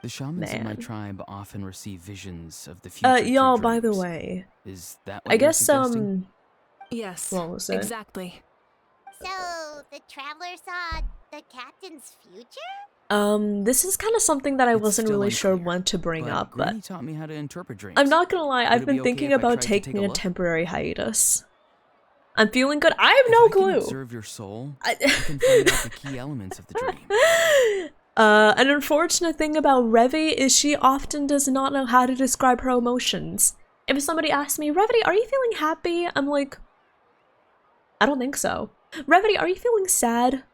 The shamans in my Man. tribe often receive visions of the future. through Y'all, by the dreams. way, Is that what I you're guess, suggesting? Yes, what was it? exactly. So, the traveler saw the captain's future? This is kind of something that I It's wasn't still really sure unclear, when to bring but up, Granny but taught me how to interpret dreams. I'm not gonna lie, Would I've it be been okay thinking if I about tried to take taking a a look? temporary hiatus. I'm feeling good. I have no If I can clue. observe your soul, I can find out the key elements of the dream. An unfortunate thing about Revi is she often does not know how to describe her emotions. If somebody asks me, Revity, are you feeling happy? I'm like, I don't think so. Revity, are you feeling sad?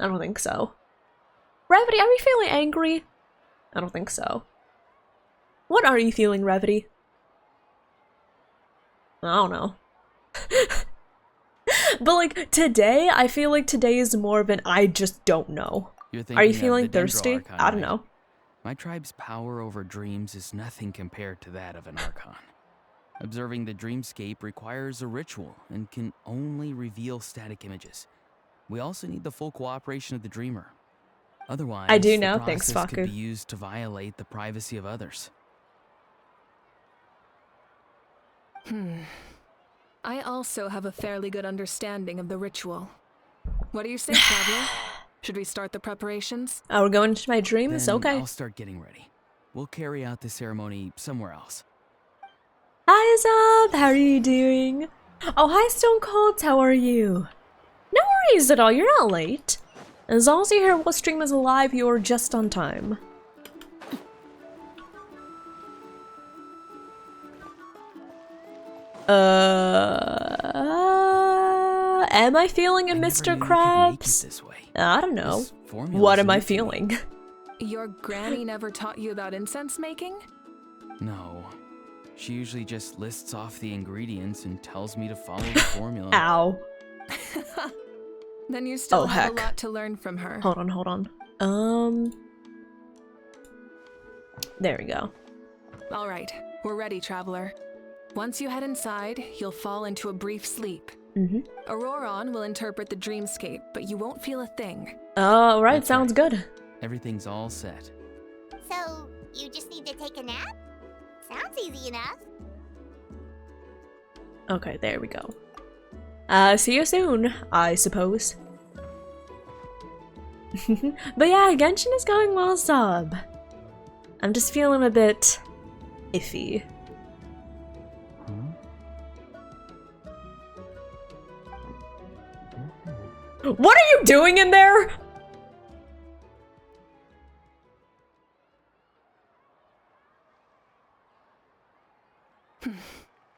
I don't think so. Revity, are you feeling angry? I don't think so. What are you feeling, Revity? I don't know. But like today, I feel like today is more of an I just don't know. Are you feeling thirsty? I don't know. My tribe's power over dreams is nothing compared to that of an Archon. Observing the dreamscape requires a ritual and can only reveal static images. We also need the full cooperation of the dreamer. Otherwise, I do the know, thanks, process could Faku. be used to violate the privacy of others. I also have a fairly good understanding of the ritual. What do you say, Traveler? Should we start the preparations? Oh, we're going into my dreams? Then Okay. I'll start getting ready. We'll carry out the ceremony somewhere else. Hi, Zab! How are you doing? Oh, hi, Stone Cold. How are you? No worries at all. You're not late. As long as you hear what stream is alive, you're just on time. Am I feeling a Mr. Krabs? This way. I don't know. This formula's What am I new to me. feeling? Your granny never taught you about incense making? No. She usually just lists off the ingredients and tells me to follow the formula. Ow. Then you still have heck. a lot to learn from her. Hold on. There we go. All right, we're ready, Traveler. Once you head inside, you'll fall into a brief sleep. Auroron will interpret the dreamscape, but you won't feel a thing. All right, That's sounds right. good. Everything's all set. So, you just need to take a nap? Sounds easy enough. Okay, there we go. See you soon, I suppose. But yeah, Genshin is going well, Sub. I'm just feeling a bit iffy. What are you doing in there?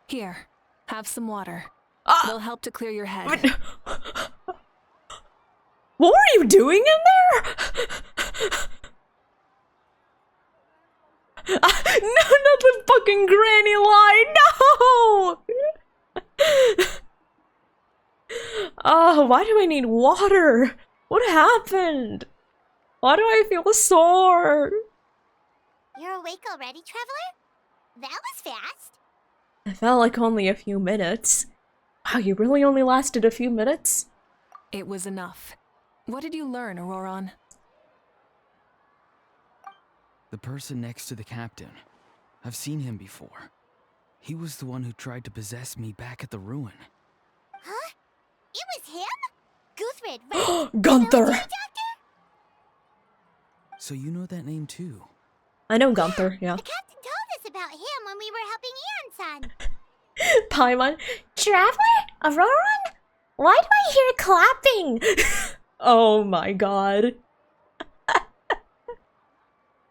Here, have some water. Ah! It'll help to clear your head. What were you doing in there? No, not the fucking granny line, no! Oh, why do I need water? What happened? Why do I feel sore? You're awake already, Traveler? That was fast. I felt like only a few minutes. Wow, you really only lasted a few minutes? It was enough. What did you learn, Auroron? The person next to the captain. I've seen him before. He was the one who tried to possess me back at the ruin. Huh? It was him? Guthrid, right? Gunther! Doctor? So you know that name too? I know Gunther, yeah. The captain told us about him when we were helping Eon-san. Paimon. Traveler? Auroron? Why do I hear clapping? Oh my god.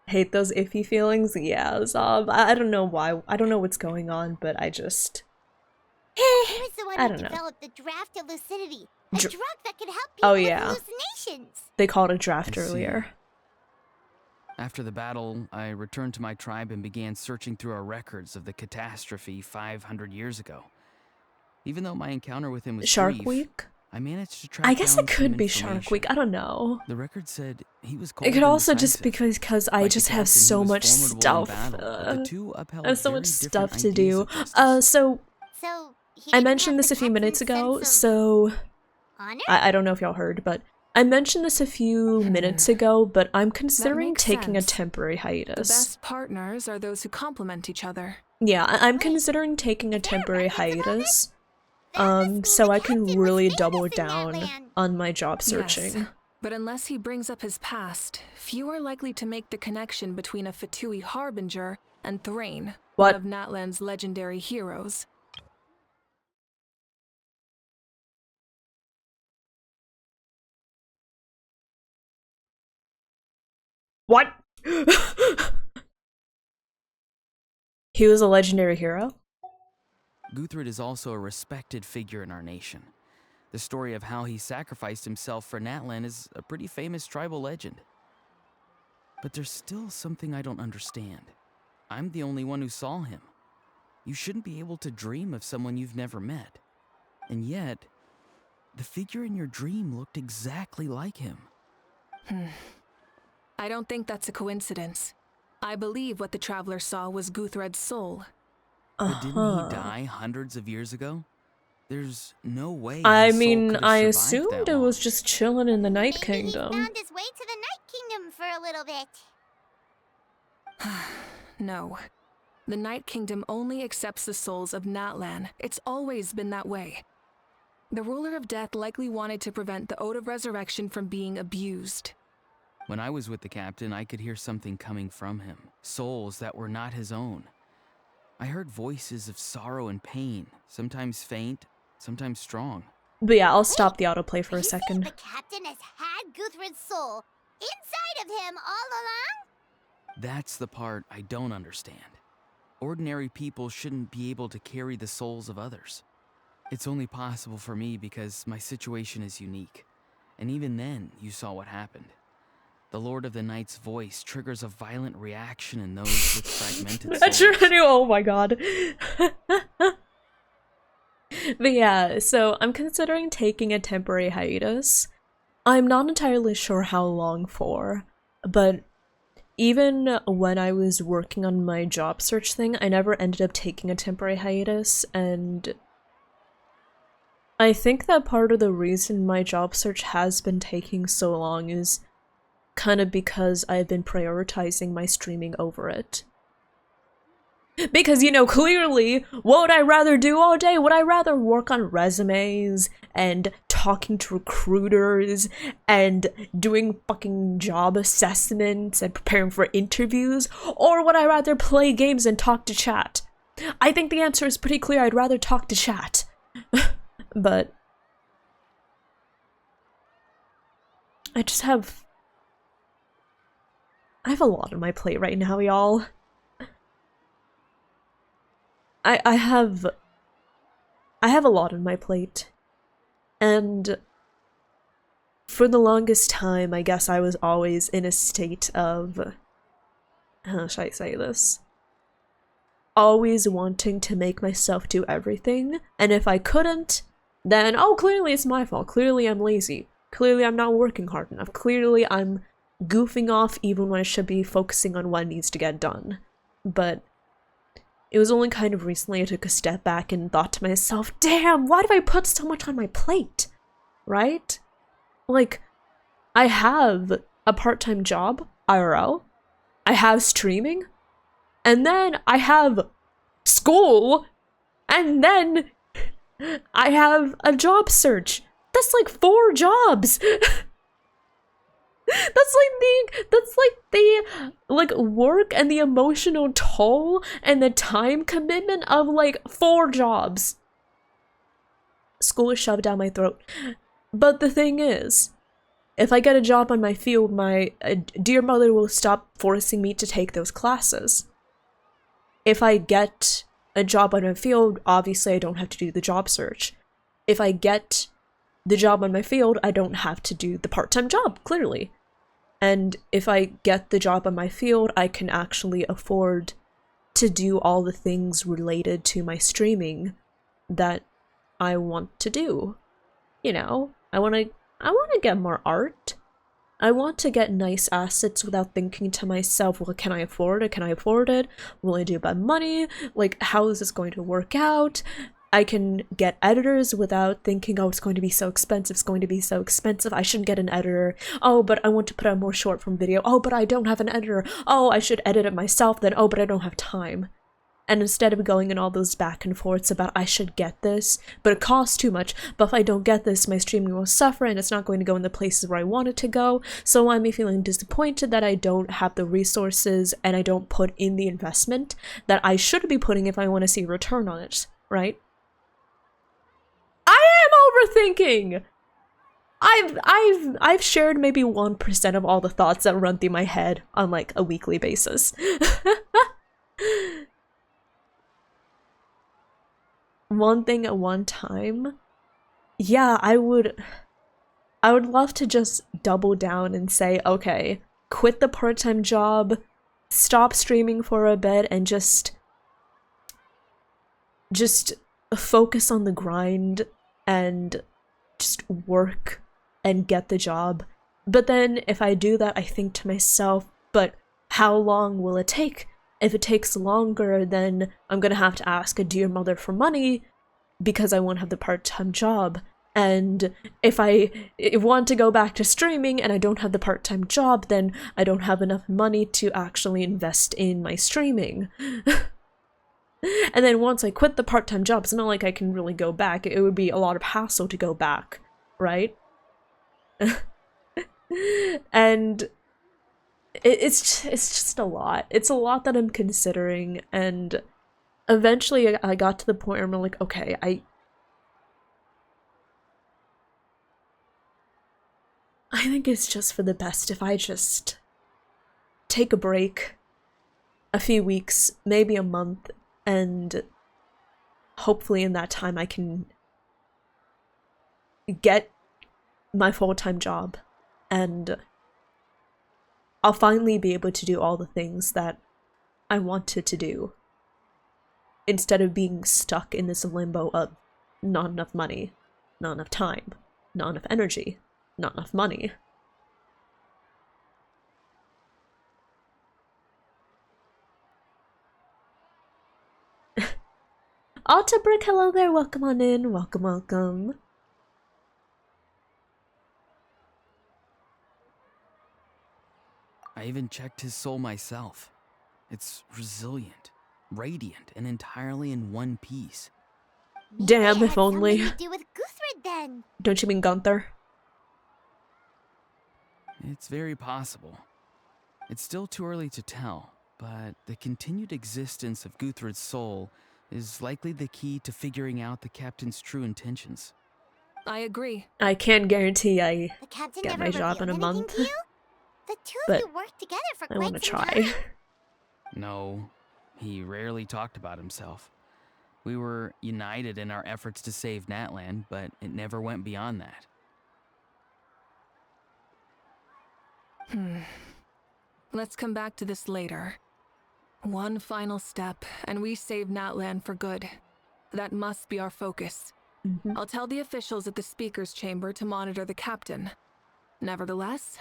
Hate those iffy feelings? Yeah, Zob. I don't know why. I don't know what's going on, but I just... He was the one I who don't know. developed the draft of lucidity, a Dr- drug that could help people Oh, with yeah. hallucinations. They called a draft I see. earlier. After the battle, I returned to my tribe and began searching through our records of the catastrophe 500 years ago. Even though my encounter with him was Shark brief, Week? I managed to track I guess down it could some be Shark information. Week. I don't know. The record said he was It cold could and also just decisive. because I Like just the have captain, he so was much formidable in stuff. battle, but the two upheld I have so very much different stuff to ideas do. of justice. So So, he I didn't mentioned have this the a few minutes captain's ago, sense of so honor? I don't know if y'all heard, but I mentioned this a few minutes ago, but I'm considering makes taking a sense. temporary The hiatus. best partners are those who complement each other. Yeah, I'm considering taking a temporary hiatus, That must mean so the I can captain was really famous double in that down land. on my job searching. Yes, but unless he brings up his past, few are likely to make the connection between a Fatui harbinger and Thrain, What? one of NATLAN's legendary heroes. What? He was a legendary hero? Guthred is also a respected figure in our nation. The story of how he sacrificed himself for NATLAN is a pretty famous tribal legend. But there's still something I don't understand. I'm the only one who saw him. You shouldn't be able to dream of someone you've never met. And yet, the figure in your dream looked exactly like him. I don't think that's a coincidence. I believe what the traveler saw was Guthred's soul. But didn't he die hundreds of years ago? There's no way I his soul mean, could have I survived assumed that it long. was just chilling in the Night Maybe Kingdom. he found his way to the Night Kingdom for a little bit. No. The Night Kingdom only accepts the souls of NATLAN. It's always been that way. The ruler of death likely wanted to prevent the Ode of Resurrection from being abused. When I was with the captain, I could hear something coming from him. Souls that were not his own. I heard voices of sorrow and pain, sometimes faint, sometimes strong. But yeah, I'll stop the autoplay for a You say second. the captain has had Guthred's soul inside of him all along? That's the part I don't understand. Ordinary people shouldn't be able to carry the souls of others. It's only possible for me because my situation is unique. And even then, you saw what happened. The Lord of the Night's voice triggers a violent reaction in those with fragmented souls. Oh my god. But yeah, so I'm considering taking a temporary hiatus. I'm not entirely sure how long for, but even when I was working on my job search thing, I never ended up taking a temporary hiatus, and I think that part of the reason my job search has been taking so long is kind of because I've been prioritizing my streaming over it. Because, you know, clearly, what would I rather do all day? Would I rather work on resumes and talking to recruiters and doing fucking job assessments and preparing for interviews? Or would I rather play games and talk to chat? I think the answer is pretty clear. I'd rather talk to chat. But I have a lot on my plate right now, y'all. I have a lot on my plate. And for the longest time, I guess I was always in a state of, how should I say this? Always wanting to make myself do everything, and if I couldn't, then, oh, clearly it's my fault. Clearly I'm lazy. Clearly I'm not working hard enough. Clearly I'm goofing off even when I should be focusing on what needs to get done. But it was only kind of recently I took a step back and thought to myself, damn, why do I put so much on my plate? Right? Like, I have a part-time job, IRL, I have streaming, and then I have school, and then I have a job search. That's like 4 jobs! That's like the work and the emotional toll and the time commitment of like 4 jobs. School is shoved down my throat. But the thing is, if I get a job on my field, my dear mother will stop forcing me to take those classes. If I get a job on my field, obviously I don't have to do the job search. If I get the job on my field, I don't have to do the part-time job, clearly. And if I get the job on my field, I can actually afford to do all the things related to my streaming that I want to do. You know, I want to get more art. I want to get nice assets without thinking to myself, well, can I afford it? Can I afford it? Will I do it by money? Like, how is this going to work out? I can get editors without thinking, oh, it's going to be so expensive, it's going to be so expensive, I shouldn't get an editor. Oh, but I want to put out more short form video. Oh, but I don't have an editor. Oh, I should edit it myself then. Oh, but I don't have time. And instead of going in all those back and forths about, I should get this, but it costs too much, but if I don't get this, my streaming will suffer and it's not going to go in the places where I want it to go, so I'm feeling disappointed that I don't have the resources and I don't put in the investment that I should be putting if I want to see a return on it, right? I am overthinking! I've shared maybe 1% of all the thoughts that run through my head on like a weekly basis. One thing at one time. Yeah, I would love to just double down and say, okay, quit the part-time job, stop streaming for a bit, and just focus on the grind and just work and get the job. But then if I do that, I think to myself, but how long will it take? If it takes longer, then I'm gonna have to ask a dear mother for money because I won't have the part-time job. And if I want to go back to streaming and I don't have the part-time job, then I don't have enough money to actually invest in my streaming. And then once I quit the part-time job, it's not like I can really go back. It would be a lot of hassle to go back, right? And it's just a lot. It's a lot that I'm considering, and eventually I got to the point where I'm like, okay, I think it's just for the best if I just take a break, a few weeks, maybe a month, and hopefully in that time I can get my full-time job and I'll finally be able to do all the things that I wanted to do instead of being stuck in this limbo of not enough money, not enough time, not enough energy, not enough money. Alta Brick, hello there, welcome on in, welcome, welcome. I even checked his soul myself. It's resilient, radiant, and entirely in one piece. Damn, if only. To do with Guthrid, then. Don't you mean Gunther? It's very possible. It's still too early to tell, but the continued existence of Guthrid's soul is likely the key to figuring out the captain's true intentions. I agree. I can't guarantee I The captain get never my job in a revealed anything month, to you? The two but of you worked together for I quite want to some try. time. No, he rarely talked about himself. We were united in our efforts to save NATLAN, but it never went beyond that. Let's come back to this later. One final step, and we save NATLAN for good. That must be our focus. I'll tell the officials at the speaker's chamber to monitor the captain. Nevertheless,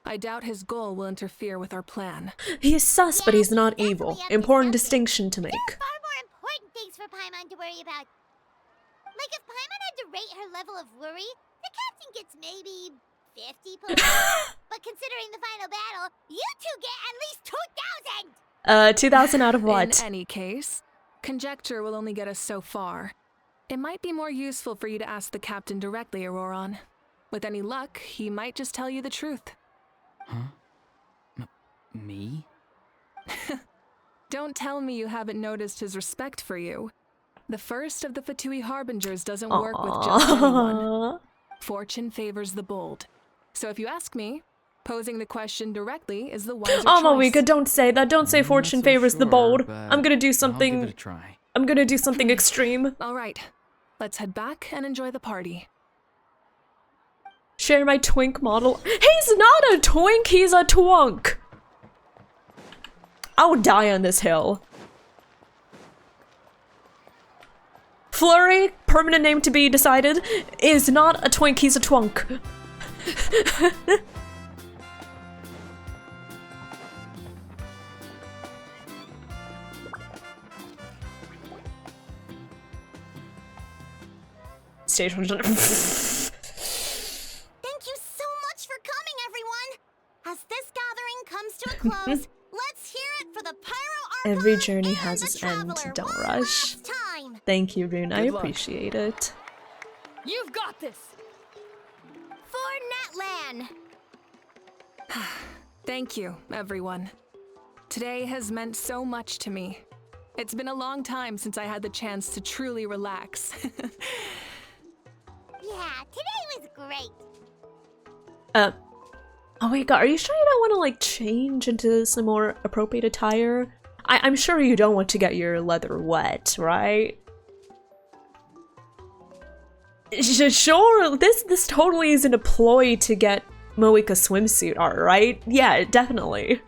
I doubt his goal will interfere with our plan. He's sus, but he's not evil. Definitely up to Important something. distinction to There make. are far more important things for Paimon to worry about. Like if Paimon had to rate her level of worry, the captain gets maybe 50 points. But considering the final battle, you two get at least 2,000! 2,000 out of what? In any case, conjecture will only get us so far. It might be more useful for you to ask the captain directly, Auroron. With any luck, he might just tell you the truth. Huh? Me? Don't tell me you haven't noticed his respect for you. The first of the Fatui Harbingers doesn't work with just anyone. Fortune favors the bold. So if you ask me, posing the question directly is the wiser choice. Marika, don't say that. Don't say fortune Not so favors the sure, bold. but I'm gonna do I'll give something. it a try. I'm gonna do something extreme. All right, let's head back and enjoy the party. Share my twink model. He's not a twink, he's a twunk. I'll die on this hill. Flurry, permanent name to be decided, is not a twink, he's a twunk. Stage 1. Thank you so much for coming, everyone! As this gathering comes to a close, let's hear it for the Pyro Archon Every journey and has the its end, Traveler don't one rush. last time. Thank you, Rune. I Good luck. appreciate it. You've got this! For NATLAN! Thank you, everyone. Today has meant so much to me. It's been a long time since I had the chance to truly relax. Yeah, today was great. Oh my god, are you sure you don't want to, like, change into some more appropriate attire? I'm sure you don't want to get your leather wet, right? Sure, this totally isn't a ploy to get Moeka swimsuit art, right? Yeah, definitely.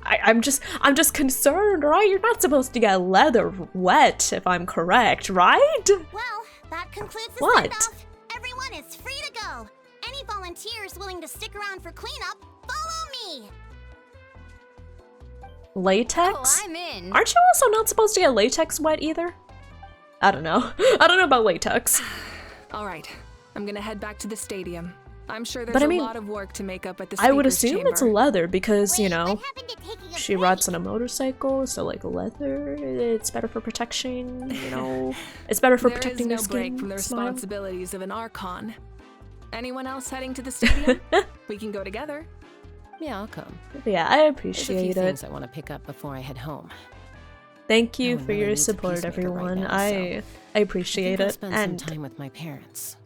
I'm just concerned, right? You're not supposed to get leather wet, if I'm correct, right? Well, that concludes the What? send-off. Everyone is free to go. Any volunteers willing to stick around for cleanup, follow me. Latex? Oh, I'm in. Aren't you also not supposed to get latex wet either? I don't know. I don't know about latex. All right, I'm gonna head back to the stadium. I'm sure there's But I mean, a lot of work to make up at the I would speaker's assume it's chamber. leather because, you Wait, know, what happened to taking a she break? rides on a motorcycle, so like leather, it's better for protection, you know? It's better for protecting there your is no skin. break from the Smile. responsibilities of an Archon. Anyone else heading to the stadium? We can go together. Yeah, I'll come. Yeah, I There's a few appreciate it. things I want to pick up before I head home. Thank No you one for really your needs a support, peacemaker right everyone. now, so I I appreciate think I'll it. spend some And time with my parents.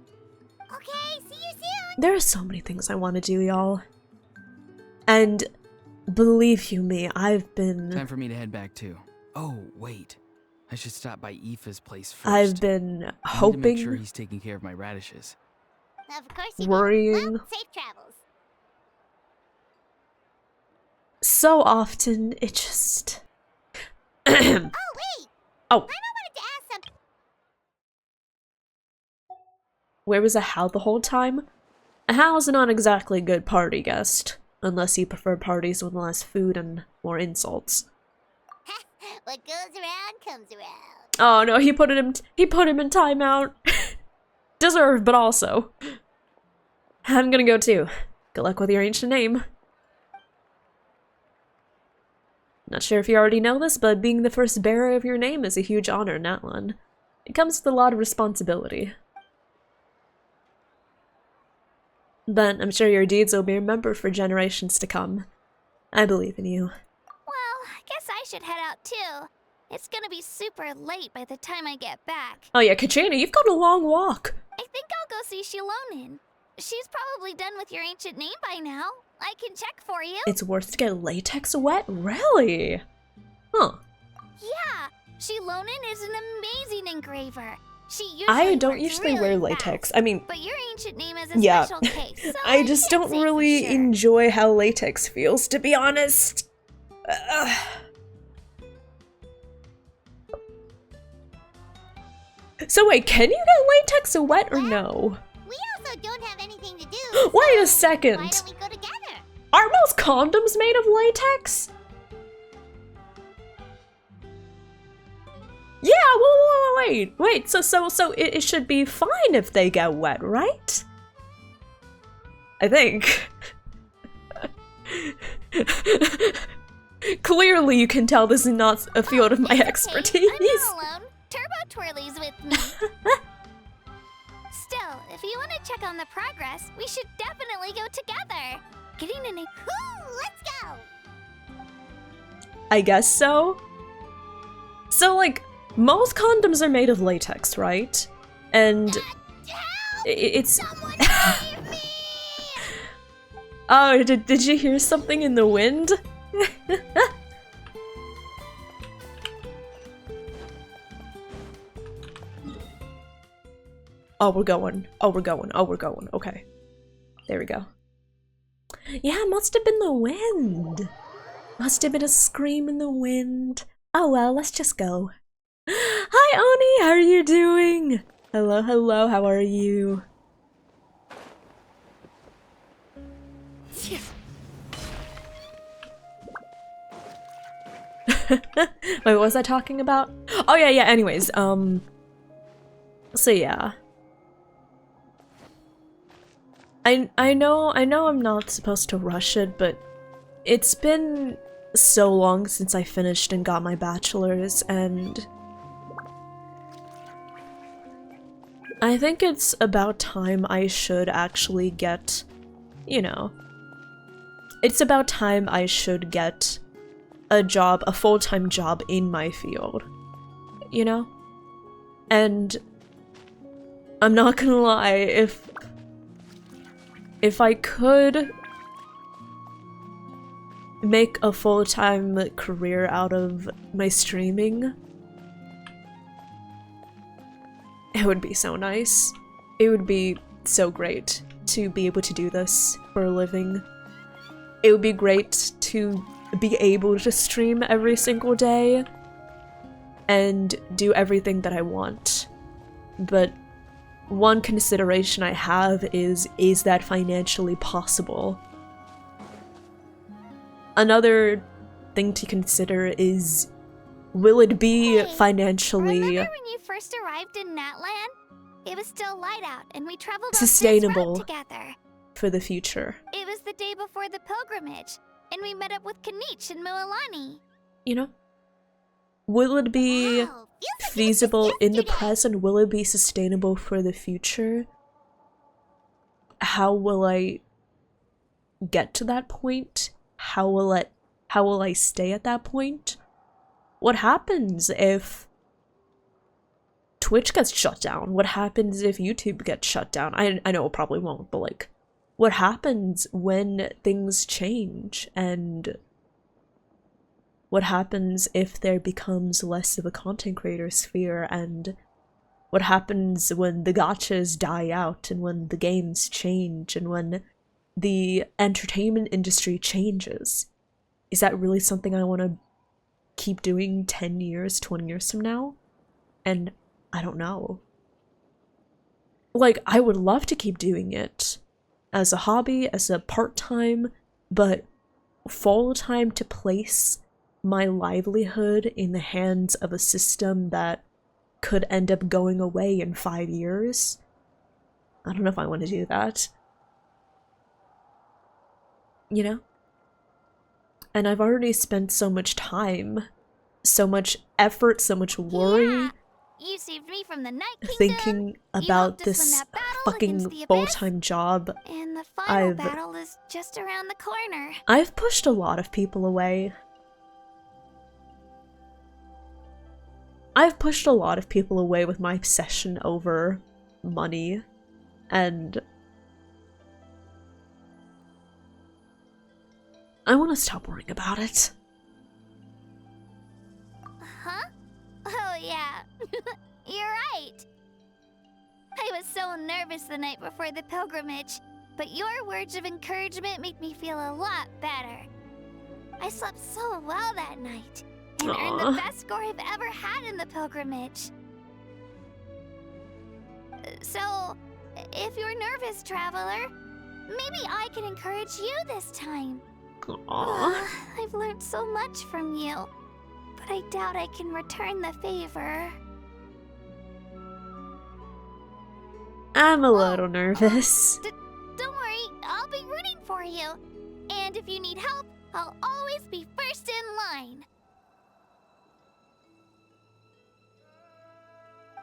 Okay, see you soon. there are so many things I want to do, y'all. And believe you me, I've been Time for me to head back too. Oh, wait. I should stop by Aoife's place first. I've been I need to make hoping, sure he's taking care of my radishes. Of course you worrying. do. Well, safe travels. so often it just Oh, wait. Oh, I wanted to ask something. where was a Hal the whole time? A Hal's not exactly a good party guest, unless you prefer parties with less food and more insults. What goes around comes around. Oh no, he put him in timeout. Deserved, but also. I'm gonna go too. Good luck with your ancient name. Not sure if you already know this, but being the first bearer of your name is a huge honor in NATLAN. It comes with a lot of responsibility. But I'm sure your deeds will be remembered for generations to come. I believe in you. Well, I guess I should head out too. It's gonna be super late by the time I get back. Oh yeah, Katrina, you've got a long walk. I think I'll go see Shilonin. She's probably done with your ancient name by now. I can check for you. It's worth to get latex wet? Really? Huh. Yeah, Shilonin is an amazing engraver. She usually I don't works usually really wear fast, latex. I mean, but your ancient name is a yeah. special case. So I just can't don't say for really sure. enjoy how latex feels, to be honest. So wait, can you get latex wet or no? We also don't have anything to do. Wait a so second. Why don't we go together? Are most condoms made of latex? Yeah, wait. So it should be fine if they get wet, right? I think. Clearly, you can tell this is not a field of my It's okay. expertise. I'm not alone. Turbo Twirly's with me. Still, if you want to check on the progress, we should definitely go together. Getting in a... Ooh, let's go! I guess so. So, like, most condoms are made of latex, right? And Help! it's... Someone save me! Oh, did you hear something in the wind? Oh, we're going. Okay. There we go. Yeah, must have been the wind. Must have been a scream in the wind. Oh well, let's just go. Hi, Oni, how are you doing? Hello, how are you? Wait, what was I talking about? Oh yeah, anyways, so yeah. I know I'm not supposed to rush it, but it's been so long since I finished and got my bachelor's, and I think it's about time I should actually get, you know, it's about time I should get a job, a full-time job in my field, you know? And I'm not gonna lie, if I could make a full-time career out of my streaming, it would be so nice. It would be so great to be able to do this for a living. It would be great to be able to stream every single day and do everything that I want. But one consideration I have is that financially possible? Another thing to consider is, will it be financially remember when you first arrived in NATLAN? It was still light out, and we traveled sustainable up this road together. for the future? It was the day before the pilgrimage, and we met up with Kanich and Moalani. You know? Will it be Wow, feels like feasible it was in the yesterday. present? Will it be sustainable for the future? How will I get to that point? How will I stay at that point? What happens if Twitch gets shut down? What happens if YouTube gets shut down? I know it probably won't, but like, what happens when things change? And what happens if there becomes less of a content creator sphere? And what happens when the gachas die out, and when the games change, and when the entertainment industry changes? Is that really something I want to keep doing 10 years, 20 years from now? And I don't know. Like, I would love to keep doing it as a hobby, as a part-time, but full-time to place my livelihood in the hands of a system that could end up going away in 5 years? I don't know if I want to do that. You know? And I've already spent so much time, so much effort, so much worry, Yeah. You saved me from the Night Kingdom. thinking about helped us win this that battle fucking against the Abyss. full-time job. And the final I've- battle is just around the corner. I've pushed a lot of people away. I've pushed a lot of people away with my obsession over money, and I want to stop worrying about it. Huh? Oh, yeah. You're right. I was so nervous the night before the pilgrimage, but your words of encouragement made me feel a lot better. I slept so well that night, and earned the best score I've ever had in the pilgrimage. So, if you're nervous, traveler, maybe I can encourage you this time. Aww. I've learned so much from you, but I doubt I can return the favor. I'm a little nervous. Don't worry, I'll be rooting for you. And if you need help, I'll always be first in line.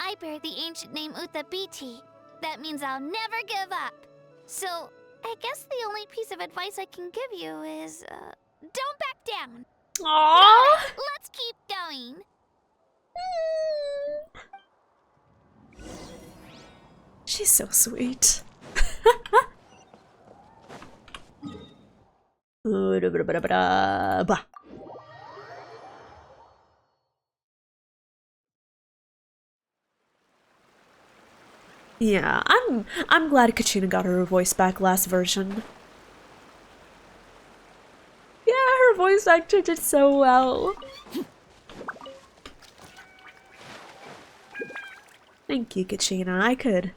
I bear the ancient name Utabiti. That means I'll never give up. So, I guess the only piece of advice I can give you is, don't back down. Aww. Let's keep going. She's so sweet. Bah. Yeah, I'm glad Katrina got her voice back last version. Yeah, her voice actor did so well. Thank you, Katrina. I could.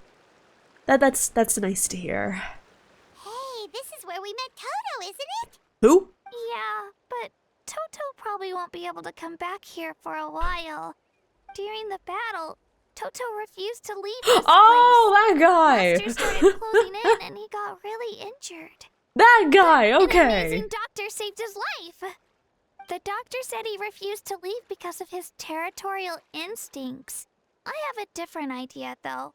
That's nice to hear. Hey, this is where we met Toto, isn't it? Who? Yeah, but Toto probably won't be able to come back here for a while. During the battle, Toto refused to leave this Oh, that guy! place. Monsters started closing in and he got really injured. That guy, An okay. amazing doctor saved his life. The doctor said he refused to leave because of his territorial instincts. I have a different idea, though.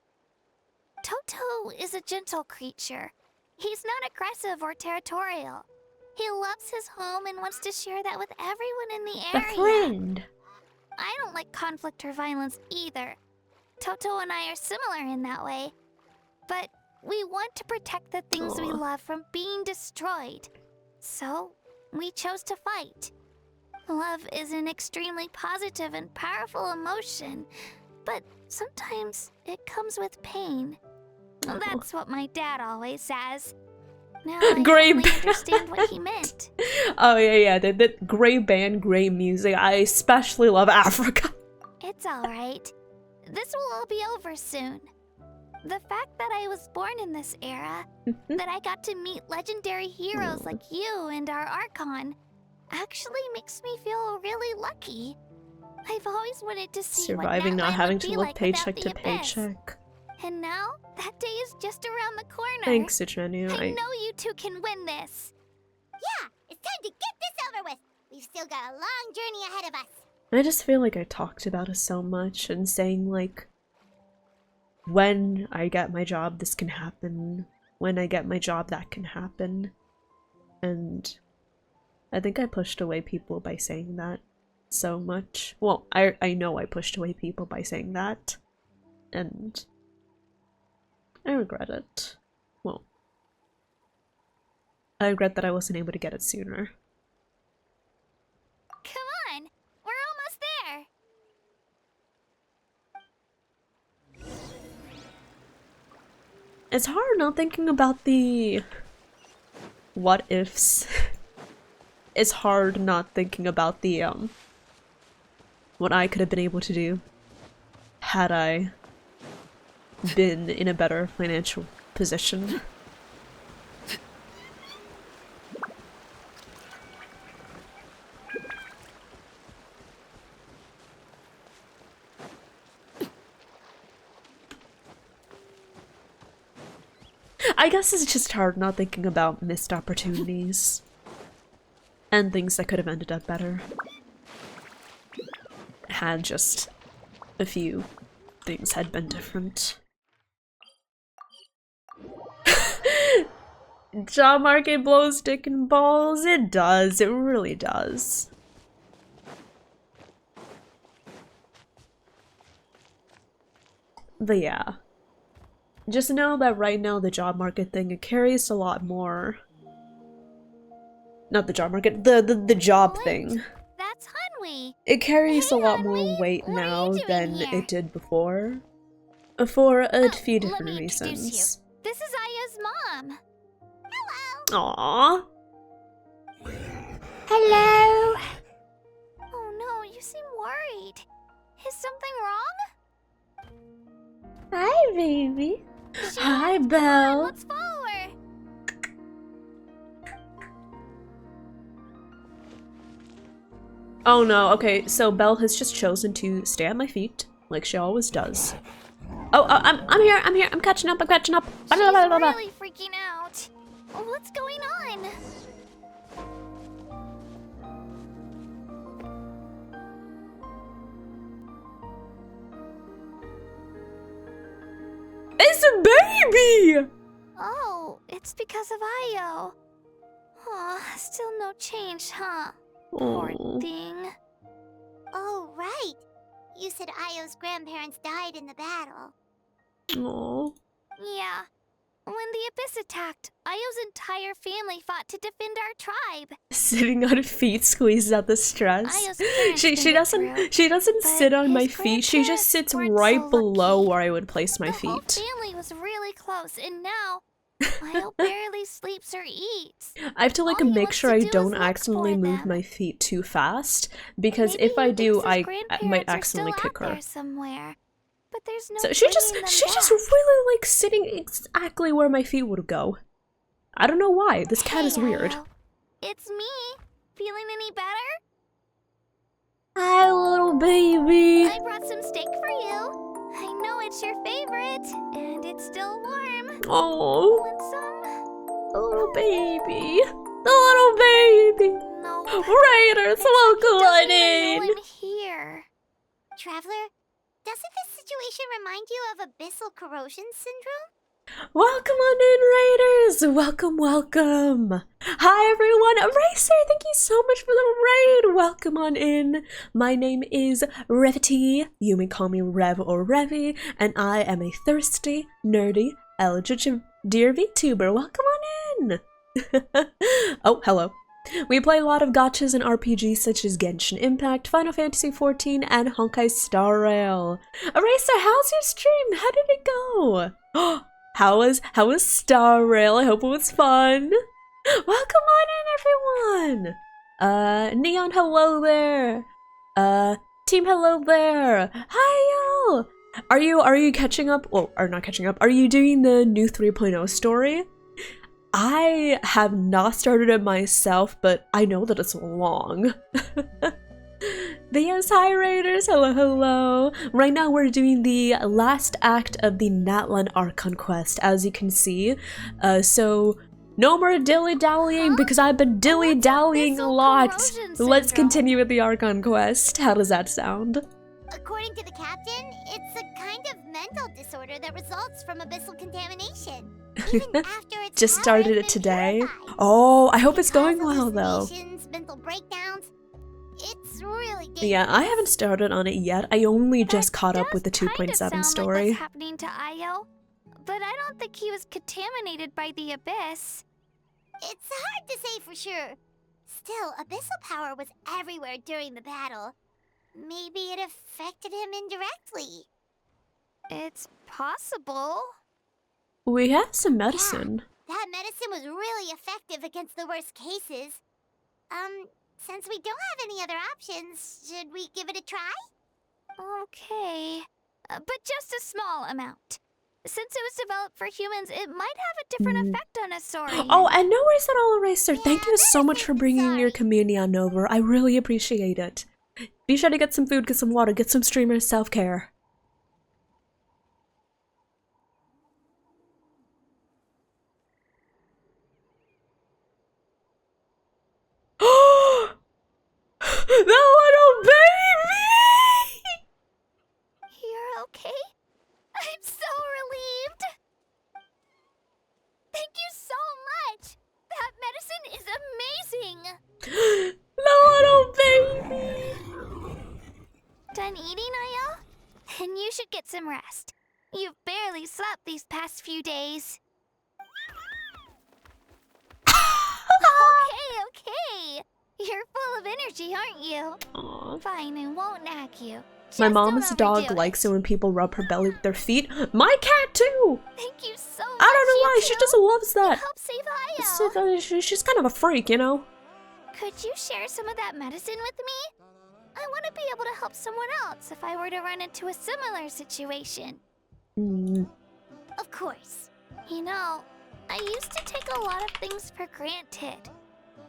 Toto is a gentle creature. He's not aggressive or territorial. He loves his home and wants to share that with everyone in the A area. friend. I don't like conflict or violence either. Toto and I are similar in that way. But we want to protect the things we love from being destroyed. So, we chose to fight. Love is an extremely positive and powerful emotion, but sometimes it comes with pain. That's what my dad always says. Now I finally understand what he meant. Oh yeah, the gray band, gray music. I especially love Africa. It's alright. This will all be over soon. The fact that I was born in this era, that I got to meet legendary heroes like you and our Archon, actually makes me feel really lucky. I've always wanted to see surviving, what not NATLAN having would to be live like paycheck without to the abyss. paycheck. And now, that day is just around the corner. Thanks, Citrenu. I know you two can win this. Yeah, it's time to get this over with. We've still got a long journey ahead of us. I just feel like I talked about it so much and saying like, when I get my job, this can happen. When I get my job, that can happen. And I think I pushed away people by saying that so much. Well, I know I pushed away people by saying that. And I regret it. Well, I regret that I wasn't able to get it sooner. Come on, we're almost there. It's hard not thinking about the what ifs. It's hard not thinking about the what I could have been able to do had I been in a better financial position. I guess it's just hard not thinking about missed opportunities and things that could have ended up better had just a few things had been different. Job market blows dick and balls. It does. It really does. But yeah. Just know that right now the job market thing, it carries a lot more. Not the job market, the job thing. That's Hunwee. It carries Hey, a lot Hunwee, more weight what are you now doing than here? it did before. For a few Let different me introduce reasons. you. This is Aya's mom. Aww. Hello. Oh no, you seem worried. Is something wrong? Hi, baby. Hi, Come on, Belle. let's follow her. Oh no, okay, so Belle has just chosen to stay at my feet, like she always does. Oh, I'm here, I'm catching up, She's really freaking out. What's going on? It's a baby! Oh, it's because of Ayo. Aw, still no change, huh? Poor Aw. thing. Oh, right. You said Ayo's grandparents died in the battle. Aww. Yeah. When the Abyss attacked, Ayo's entire family fought to defend our tribe. Sitting on feet squeezes out the stress. Ayo's parents made it through, She doesn't but sit on my his feet, she just grandparents sits weren't right so below lucky. where I would place my The whole feet. family was really close, and now Ayo barely sleeps or eats. I have to like All he make wants sure to I do is don't look accidentally for move them. my feet too fast, because Maybe if I he do, thinks his I grandparents might are accidentally still kick out her. there somewhere. But there's no So she bringing them just back. really like sitting exactly where my feet would go. I don't know why. This cat is Hey, weird. Ayo. It's me. Feeling any better? Hi, little baby. I brought some steak for you. I know it's your favorite, and it's still warm. Oh, Want some? a little baby. The little baby. No. Raiders, welcome on Doesn't even know in. I'm here. Traveler, doesn't this situation remind you of abyssal corrosion syndrome? Welcome on in, Raiders! Welcome, welcome! Hi everyone! Eraser, thank you so much for the raid! Welcome on in! My name is Revity, you may call me Rev or Revy, and I am a thirsty, nerdy, eldritch dear VTuber. Welcome on in! Oh, hello. We play a lot of gachas and RPGs such as Genshin Impact, Final Fantasy XIV, and Honkai Star Rail. Eraser, how's your stream? How did it go? How was Star Rail? I hope it was fun. Welcome on in, everyone. Neon, hello there. Team, hello there. Hi, y'all. Are you catching up? Well, or not catching up. Are you doing the new 3.0 story? I have not started it myself, but I know that it's long. But yes, hi Raiders, hello, hello. Right now we're doing the last act of the NATLAN Archon quest, as you can see. So no more dilly-dallying because I've been dilly-dallying a lot. Let's continue with the Archon quest. How does that sound? According to the captain, it's a kind of mental disorder that results from abyssal contamination. Even after it's Just started it today. Oh, I hope it's going well though. Mental breakdowns. It's really dangerous. Yeah, I haven't started on it yet. I only just caught up with the 2.7 story. Like what's happening to Io, but I don't think he was contaminated by the abyss. It's hard to say for sure. Still, abyssal power was everywhere during the battle. Maybe it affected him indirectly. It's possible. We have some medicine. Yeah, that medicine was really effective against the worst cases. Since we don't have any other options, should we give it a try? Okay, but just a small amount. Since it was developed for humans, it might have a different effect on a saurian. Oh, and no worries at all, Eraser. Thank you so much for bringing your community on over. I really appreciate it. Be sure to get some food, get some water, get some streamer self-care. The little baby! You're okay? I'm so relieved. Thank you so much. That medicine is amazing. The little baby! Done eating, Io? Then you should get some rest. You've barely slept these past few days. Okay. You're full of energy, aren't you? Aww. Fine, I won't nag you. My Just mom's don't dog overdo likes it. it when people rub her belly with their feet. My cat too! Thank you so much. I don't know why, you she two. just loves You that. help save Io. She's kind of a freak, you know? Could you share some of that medicine with me? I want to be able to help someone else if I were to run into a similar situation. Of course. You know, I used to take a lot of things for granted.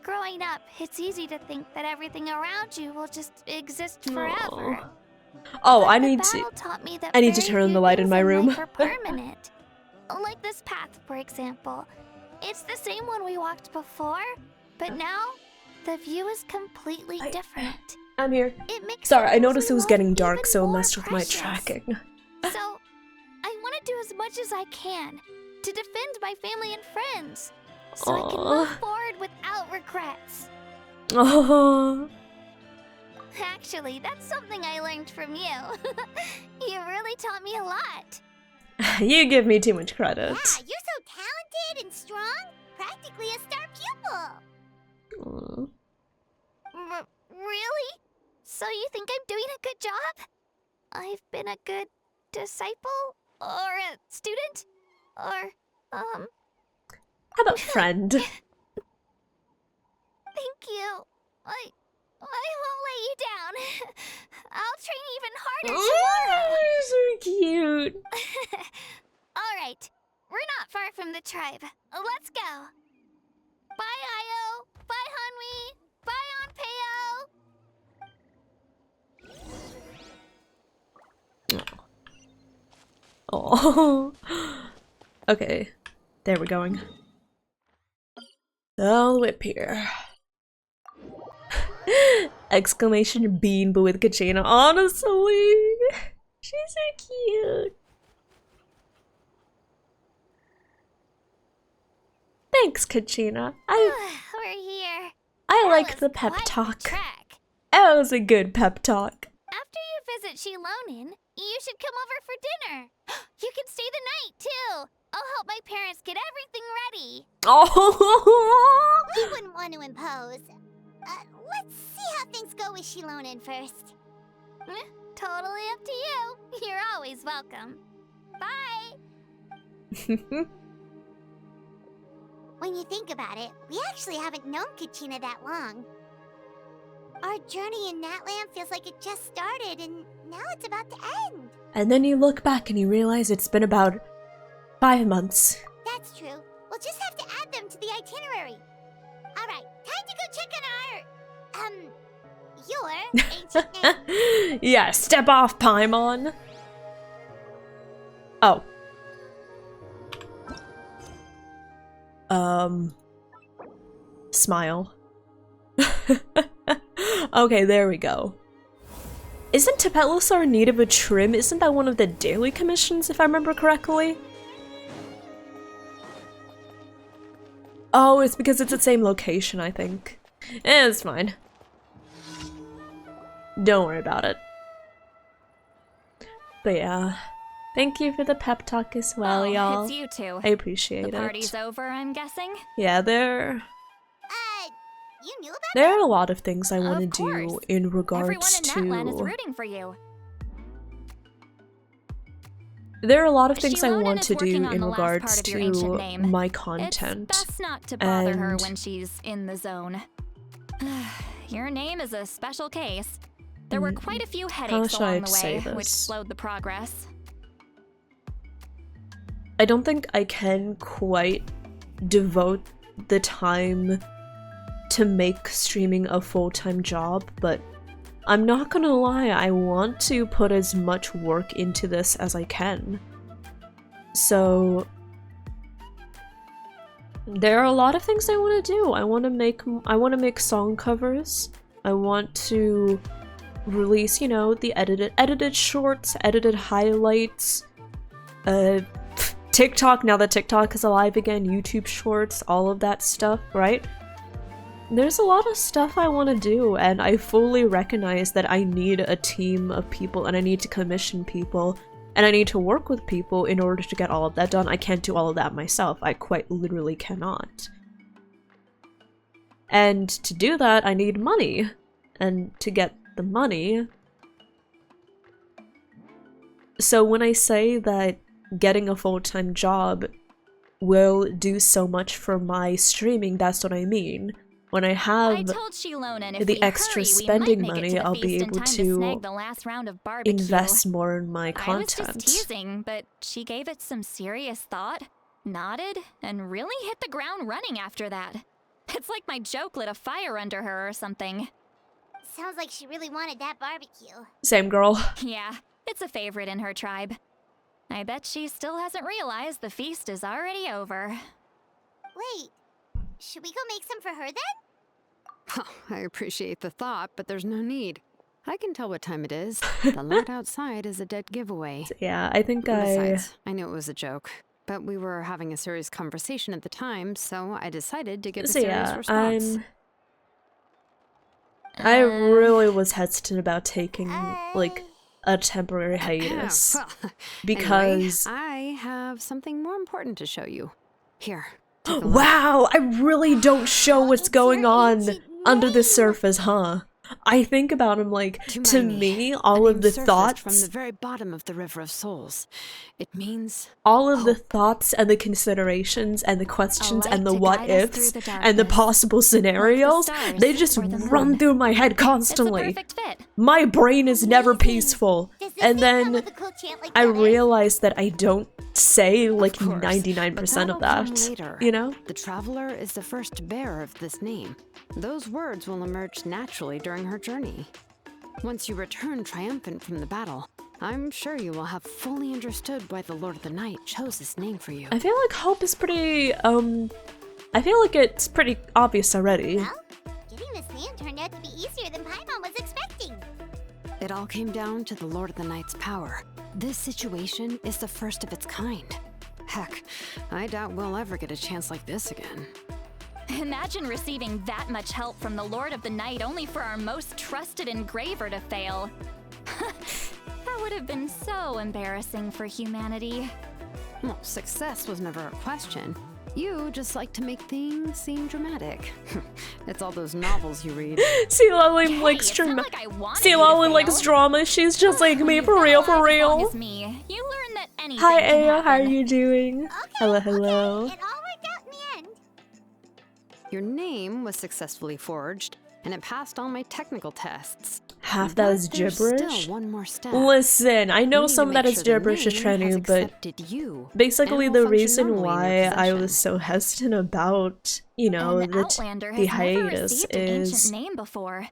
Growing up, it's easy to think that everything around you will just exist forever. Oh, But I the need battle taught me that I need to very turn few the light in things my room. life are permanent. Like this path, for example. It's the same one we walked before, but now the view is completely different. I'm here. It makes Sorry, the I things noticed we it was love getting dark, even so it more messed with my precious. tracking. So, I want to do as much as I can to defend my family and friends, so I can move forward without regrets. Oh. Actually, that's something I learned from you. You really taught me a lot. You give me too much credit. Yeah, you're so talented and strong. Practically a star pupil. Really? So you think I'm doing a good job? I've been a good disciple? Or a student? Or, How about friend? Thank you. I won't let you down. I'll train even harder tomorrow. So cute. All right. We're not far from the tribe. Let's go. Bye, Io. Bye, Hanwi. Bye, Onpeo. Oh. Okay. There we're going. All the way up here. Exclamation bean, but with Kachina. Honestly, she's so cute. Thanks, Kachina. We're here. I That like was the pep quite the talk. trek. That was a good pep talk. After you visit Shilonen, you should come over for dinner. You can stay the night, too. I'll help my parents get everything ready. Oh! We wouldn't want to impose. Let's see how things go with Shilonen first. Totally up to you. You're always welcome. Bye. When you think about it, we actually haven't known Kachina that long. Our journey in NATLAN feels like it just started, and now it's about to end. And then you look back and you realize it's been about 5 months. That's true. We'll just have to add them to the itinerary. Alright, time to go check on our... your ancient name. Yeah, step off, Paimon. Oh. Smile. Okay, there we go. Isn't Tapetlusar in need of a trim? Isn't that one of the daily commissions, if I remember correctly? Oh, it's because it's the same location, I think. It's fine. Don't worry about it. But yeah, thank you for the pep talk as well, y'all. It's you two. I appreciate it. The party's over, I'm guessing? Yeah, there You knew about are a lot of things I want to Of course. do in regards Everyone in NATLAN is to... rooting for you. There are a lot of things I Shilonen want is to do working on in the last regards part of your ancient to name. my It's content. best not to bother her and- when she's in the zone. Your name is a special case. There were quite a few headaches should I along the say way, which this? slowed the progress. I don't think I can quite devote the time to make streaming a full-time job, but I'm not gonna lie, I want to put as much work into this as I can. So there are a lot of things I want to do. I want to make song covers. I want to release, you know, the edited shorts, edited highlights, TikTok, now that TikTok is alive again, YouTube shorts, all of that stuff, right? There's a lot of stuff I want to do, and I fully recognize that I need a team of people, and I need to commission people, and I need to work with people in order to get all of that done. I can't do all of that myself. I quite literally cannot. And to do that, I need money. And to get the money... So when I say that getting a full-time job will do so much for my streaming, that's what I mean. When I I have told Shilonen if the we extra hurry, spending we might make money, it to the I'll be feast in able time to snag the last round of barbecue. invest more in my I was content. just teasing, but she gave it some serious thought, nodded, and really hit the ground running after that. It's like my joke lit a fire under her or something. Sounds like she really wanted that barbecue. Same girl. Yeah, it's a favorite in her tribe. I bet she still hasn't realized the feast is already over. Wait, should we go make some for her then? Oh, I appreciate the thought, but there's no need. I can tell what time it is. The light outside is a dead giveaway. Yeah, I think Besides, I knew it was a joke, but we were having a serious conversation at the time, so I decided to give a So serious yeah, response. I really was hesitant about taking, like, a temporary hiatus. Well, Because... anyway, I have something more important to show you. Here. take a look. Wow, I really don't show what's It's going your on ancient under the name. surface, huh? I think about him like, to mind me, a all of name the surfaced thoughts, from the very bottom of the River of Souls. It means all of the hope. thoughts and the considerations and the questions light and the to what guide us ifs through the and the darkness, possible scenarios, stars they just or the run moon. through my head It's a constantly. perfect fit. My brain is never Amazing. peaceful. Does this And thing come then with a cool chant like I the others? realized that I don't say like Of course, 99% but of that'll that, come later. you know? The traveler is the first bearer of this name. Those words will emerge naturally during her journey. Once you return triumphant from the battle, I'm sure you will have fully understood why the Lord of the Night chose this name for you. I feel like hope is pretty, I feel like it's pretty obvious already. Well, getting this name turned out to be easier than Paimon was expecting. It all came down to the Lord of the Night's power. This situation is the first of its kind. Heck, I doubt we'll ever get a chance like this again. Imagine receiving that much help from the Lord of the Night only for our most trusted engraver to fail. That would have been so embarrassing for humanity. Well, success was never a question. You just like to make things seem dramatic. It's all those novels you read. See, Lolly likes Hey, it's drama. not like I wanted See, you to Lolly likes fail. drama. She's just like me, for real, for As long real. as me, you learn that anything Hi, can Ayo. How are happen. you doing? Hello, hello. It all worked out in the end. Your name was successfully forged, and it passed all my technical tests. Half that is But there's gibberish. Still one more step. Listen, I We know need to some of that make is sure the gibberish to name Trenny, has but accepted you basically and the will function reason normally in your why I possession. was so hesitant about, you know, An Outlander the has never hiatus received an is ancient name before.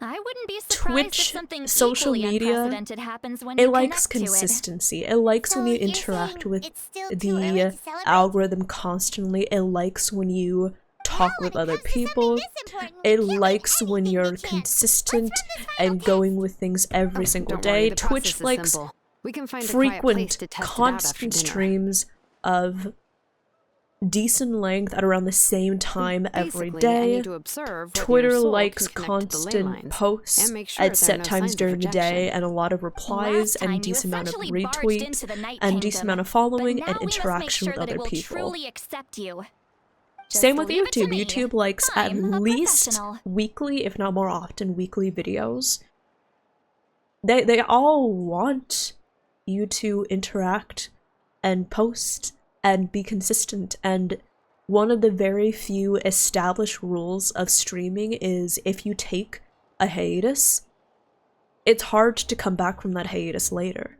I wouldn't be surprised if Twitch, something social equally media, unprecedented happens when it you likes connect consistency. It likes when So you you're interact saying with it's still too early the to celebrate? algorithm constantly. It likes when you talk Well, with when it other comes to something people. this important, It you can't likes leave when anything you're to chance. consistent Let's run this final and test. going with things every single Don't worry, day. the Twitch process is likes simple. We can find a quiet place frequent, to test it out after constant dinner. streams of decent length at around the same time every Basically, I day. need to observe whether your Twitter soul likes can connect to the ley constant lines posts and make sure at there are set no times signs of during the day rejection. and a lot of replies Last time and you decent amount of essentially barged retweets into the Night and decent Kingdom, amount of following but and now we must make interaction sure with that it other will people. truly accept you. Just Same with leave it to YouTube. me. YouTube likes at I'm a least professional. weekly, if not more often, weekly videos. They all want you to interact and post and be consistent, and one of the very few established rules of streaming is if you take a hiatus, it's hard to come back from that hiatus later.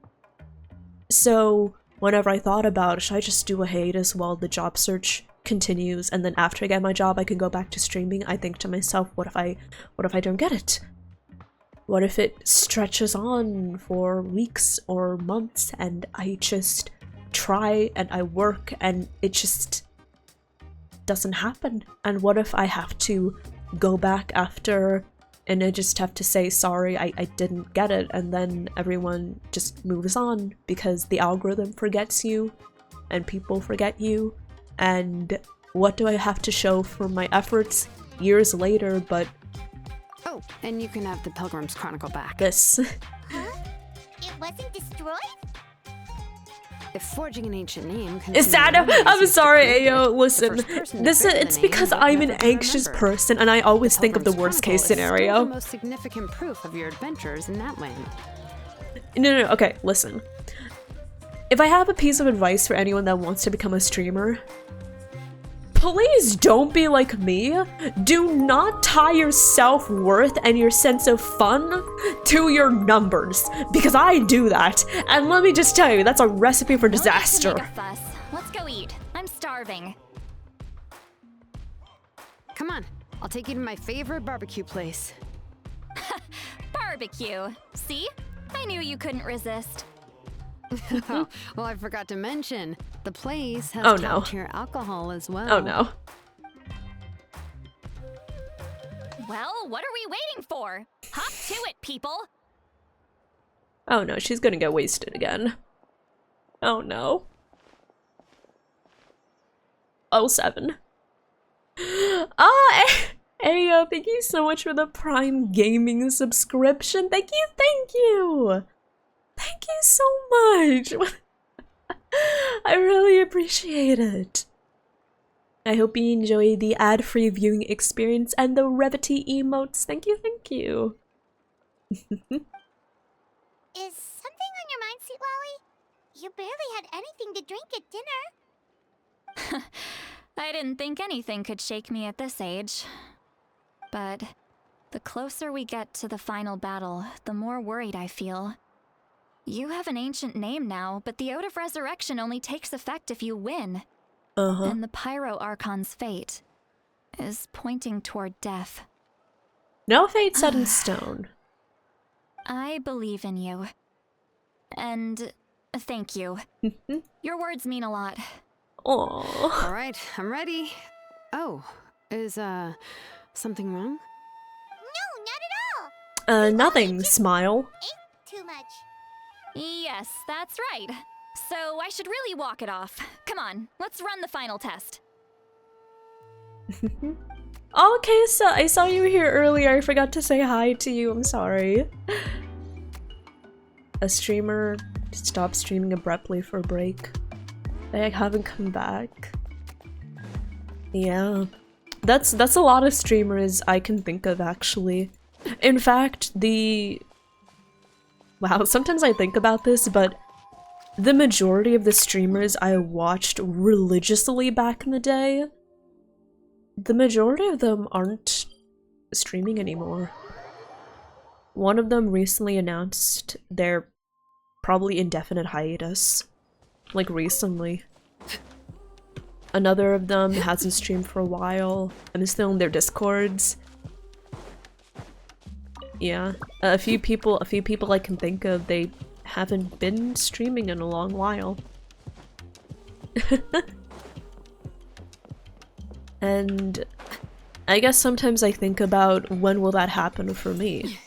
So whenever I thought about, should I just do a hiatus while the job search continues, and then after I get my job I can go back to streaming, I think to myself, what if I don't get it? What if it stretches on for weeks or months and I just try and I work and it just doesn't happen? And what if I have to go back after and I just have to say, sorry, I didn't get it, and then everyone just moves on because the algorithm forgets you and people forget you, and what do I have to show for my efforts years later but Oh, and you can have the Pilgrim's Chronicle back. this? Huh? It wasn't destroyed? If forging an ancient name Is that I'm sorry, Ayo, listen, this it's because I'm an anxious person and I always think of the worst case The scenario. most significant proof of your adventures in NATLAN. No, okay, listen. If I have a piece of advice for anyone that wants to become a streamer, please don't be like me. Do not tie your self-worth and your sense of fun to your numbers, because I do that, and let me just tell you, that's a recipe for No need to disaster. make a fuss. Let's go eat. I'm starving. Come on, I'll take you to my favorite barbecue place. Barbecue. See? I knew you couldn't resist. Oh, well, I forgot to mention, the place has Oh, no. top-tier alcohol as well. Oh no. Well, what are we waiting for? Hop to it, people. Oh no, she's gonna get wasted again. Oh no. Oh, 07. Hey, thank you so much for the Prime Gaming subscription. Thank you, thank you. Thank you so much. I really appreciate it. I hope you enjoy the ad-free viewing experience and the Revity emotes. Thank you, thank you. Is something on your mind, Sweet Lolly? You barely had anything to drink at dinner. I didn't think anything could shake me at this age. But the closer we get to the final battle, the more worried I feel. You have an ancient name now, but the Oath of Resurrection only takes effect if you win. Uh-huh. And the Pyro Archon's fate is pointing toward death. No fate set in stone. I believe in you. And thank you. Your words mean a lot. Aww. All right, I'm ready. Oh, is, something wrong? No, not at all. Nothing, smile. Too much. Yes, that's right. So I should really walk it off. Come on, let's run the final test. Okay, so I saw you here earlier. I forgot to say hi to you. I'm sorry. A streamer stopped streaming abruptly for a break. They haven't come back. Yeah. That's a lot of streamers I can think of, actually. In fact, wow, sometimes I think about this, but the majority of the streamers I watched religiously back in the day, the majority of them aren't streaming anymore. One of them recently announced their probably indefinite hiatus. Like, recently. Another of them hasn't streamed for a while. I'm still in their discords. Yeah. A few people I can think of, they haven't been streaming in a long while. And I guess sometimes I think about when will that happen for me.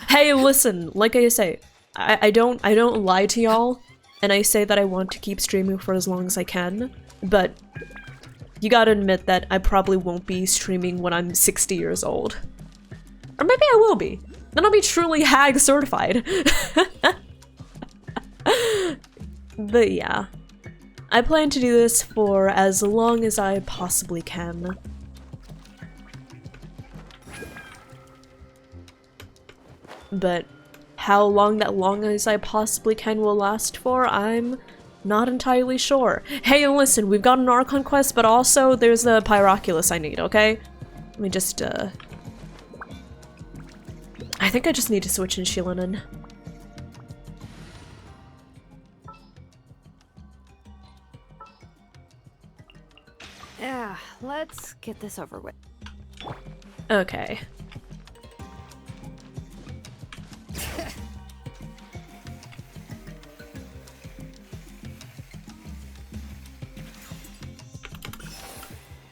Hey, listen, like I say, I don't lie to y'all, and I say that I want to keep streaming for as long as I can, but you gotta admit that I probably won't be streaming when I'm 60 years old. Or maybe I will be. Then I'll be truly hag certified. But yeah. I plan to do this for as long as I possibly can. But how long that long as I possibly can will last for, I'm not entirely sure. Hey, listen, we've got an Archon quest, but also there's a Pyroculus I need, okay? Let me just, I think I just need to switch in Shilinen. Yeah, let's get this over with. Okay.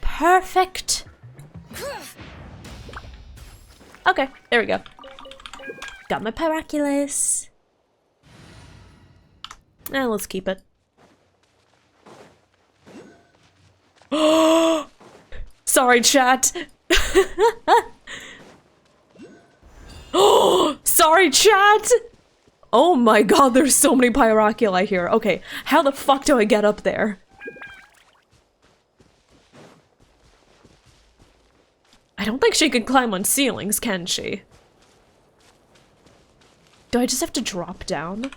Perfect. Okay, there we go. Got my Pyroculus. Now let's keep it. Sorry, chat. Sorry, chat. Oh my god, there's so many Pyroculi here. Okay, how the fuck do I get up there? I don't think she can climb on ceilings, can she? Do I just have to drop down?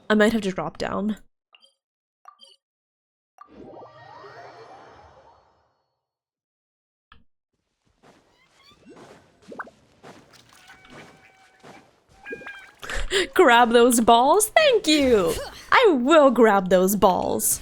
I might have to drop down. Grab those balls? Thank you! I will grab those balls.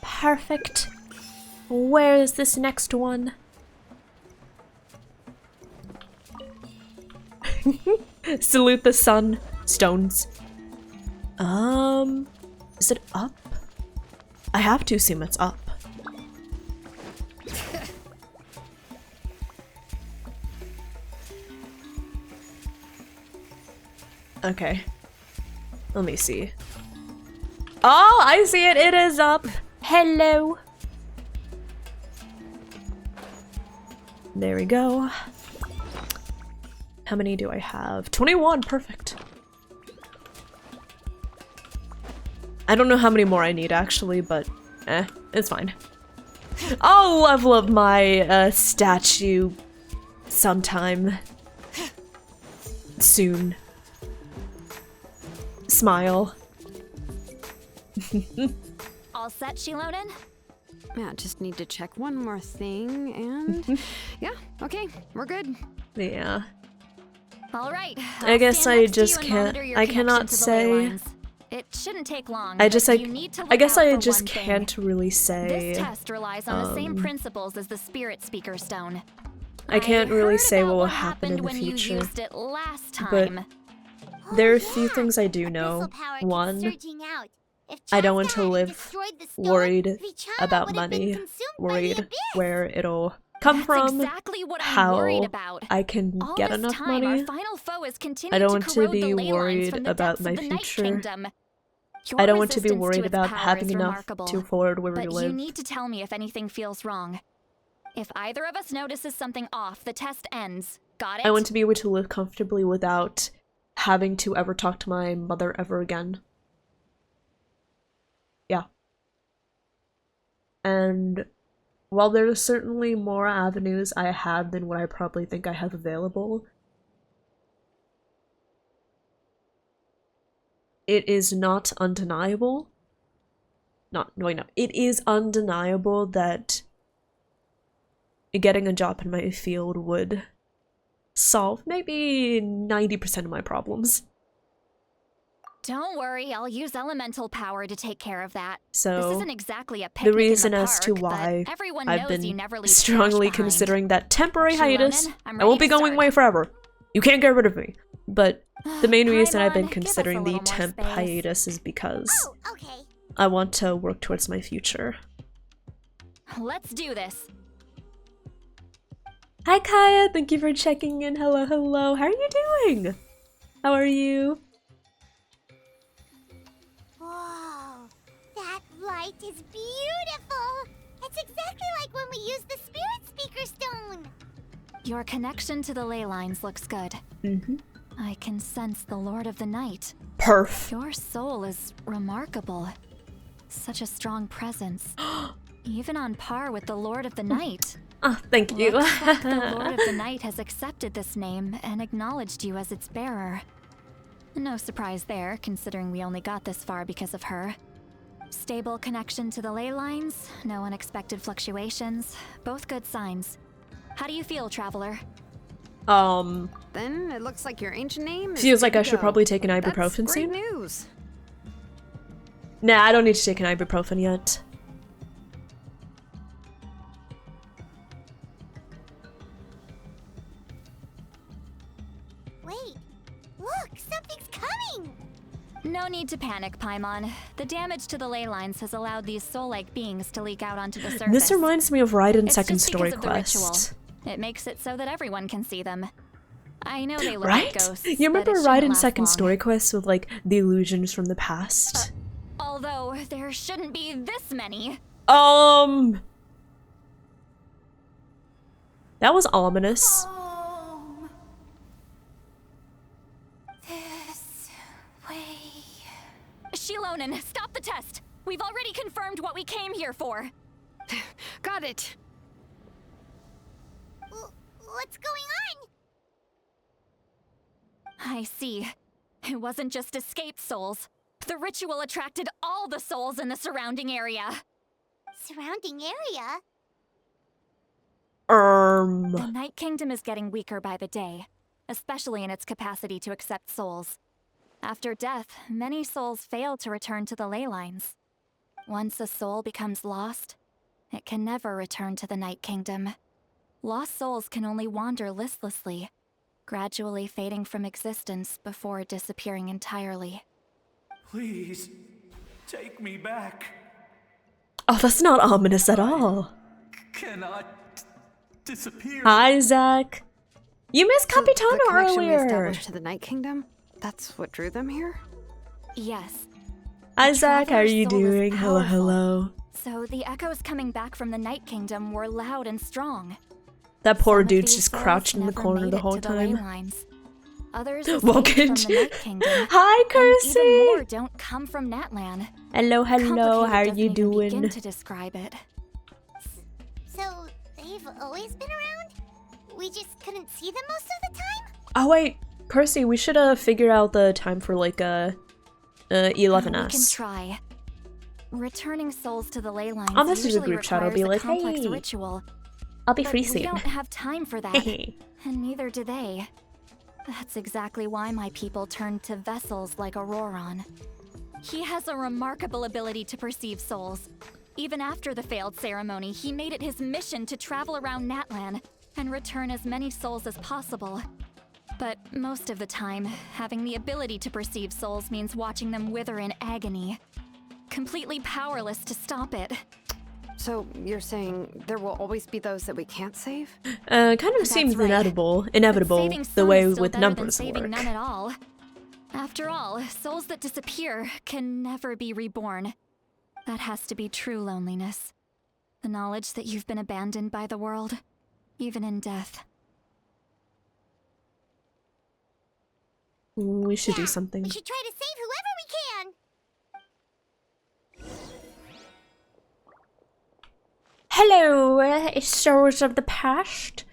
Perfect. Where is this next one? Salute the sun. Stones. Is it up? I have to assume it's up. Okay. Let me see. Oh, I see it. It is up. Hello. There we go. How many do I have? 21. Perfect. I don't know how many more I need actually, but it's fine. I'll level up my statue sometime soon. Smile. All set, Shiloden? Yeah, just need to check one more thing and yeah, okay, we're good. Yeah. All right. I guess I just can't. I cannot say. It shouldn't take long. I just like. I guess I just can't can't really say. This test relies on the same principles as the Spirit Speaker Stone. I can't really say what will what happen in the when you future. used it last But time. there are a few things I do know. Missile power keeps One, surging out. If I don't Chasta want to hadn't live destroyed the storm, worried Vichana about would have been money, consumed by the worried abyss. where it'll come That's from, exactly what I'm worried how about. I can All get this enough time, money. our final foe has I continued don't to want to corrode the be ley lines worried from the about depths my of the Night future. Kingdom. Your I don't want to be resistance worried its about power having is enough remarkable, to afford where we but live. you need to tell me if anything feels wrong. If either of us notices something off, the test ends. Got it? I want to be able to live comfortably without having to ever talk to my mother ever again. Yeah. And while there's certainly more avenues I have than what I probably think I have available, it is not undeniable. It is undeniable that getting a job in my field would solve maybe 90% of my problems. Don't worry, I'll use elemental power to take care of that. So, this isn't exactly a picnic the reason in the as park, to why but everyone I've knows you been never leave strongly trash behind. considering that temporary hiatus, Shilonen, I'm I won't ready be to going start. away forever. You can't get rid of me. But the main reason I've been Paimon, give us a considering the little more temp space. hiatus is because Oh, okay. I want to work towards my future. Let's do this. Hi Kaya, thank you for checking in. Hello, hello. How are you doing? How are you? Whoa, that light is beautiful. It's exactly like when we used the Spirit Speaker Stone. Your connection to the ley lines looks good. Mm-hmm. I can sense the Lord of the Night. Perf. Your soul is remarkable. Such a strong presence. Even on par with the Lord of the Night. Oh, thank you. Looks like the Lord of the Night has accepted this name and acknowledged you as its bearer. No surprise there, considering we only got this far because of her. Stable connection to the ley lines, no unexpected fluctuations, both good signs. How do you feel, Traveler? Then it looks like your ancient name is Feels like good I to should go. probably take an That's ibuprofen great soon. news. Nah, I don't need to take an ibuprofen yet. Wait, look, something's coming. No need to panic, Paimon. The damage to the ley lines has allowed these soul-like beings to leak out onto the surface. This reminds me of Raiden's It's second just story because of the ritual. quest. It makes it so that everyone can see them. I know they look Right? like ghosts, You remember but it shouldn't Raiden's last second long. story quest with like the illusions from the past? Although there shouldn't be this many. That was ominous. This way. Shilonen, stop the test! We've already confirmed what we came here for. Got it. What's going on? I see. It wasn't just escaped souls. The ritual attracted all the souls in the surrounding area. Surrounding area? The Night Kingdom is getting weaker by the day, especially in its capacity to accept souls. After death, many souls fail to return to the ley lines. Once a soul becomes lost, it can never return to the Night Kingdom. Lost souls can only wander listlessly, gradually fading from existence before disappearing entirely. Please, take me back. Oh, that's not ominous at all. Cannot disappear. Hi, Zach. You missed So Capitano the connection we earlier. established to the Night Kingdom? That's what drew them here? Yes. Hi, Zach. How are Traveler's you soul is doing? Hello, powerful. hello. So the echoes coming back from the Night Kingdom were loud and strong. That poor Some of dude's these just souls crouched in the never corner made the it whole to the ley time. lines. Others escaped Welcome from the Night Kingdom. Hi, And even Kersey. more don't come from Natlan. Hello, hello. How are Complicated you doesn't even doing? begin to describe it. So, they've always been around? We just couldn't see them most of the time? Oh wait, Kersey, we should figure out the time for like We can 11s. try. Returning souls to the ley lines I'll message the usually group chat. I'll requires be a like, complex hey, ritual. I'll be But free we soon. don't have time for that, and neither do they. That's exactly why my people turned to vessels like Auroron. He has a remarkable ability to perceive souls. Even after the failed ceremony, he made it his mission to travel around Natlan and return as many souls as possible. But most of the time, having the ability to perceive souls means watching them wither in agony. completely powerless to stop it. So you're saying there will always be those that we can't save? Kind of That's seems right. inevitable But saving the some way is still with better than numbers saving work. none at all. After all, souls that disappear can never be reborn. That has to be true loneliness. The knowledge that you've been abandoned by the world, even in death. We should do Yeah, something. We should try to save whoever we can. Hello, souls of the past.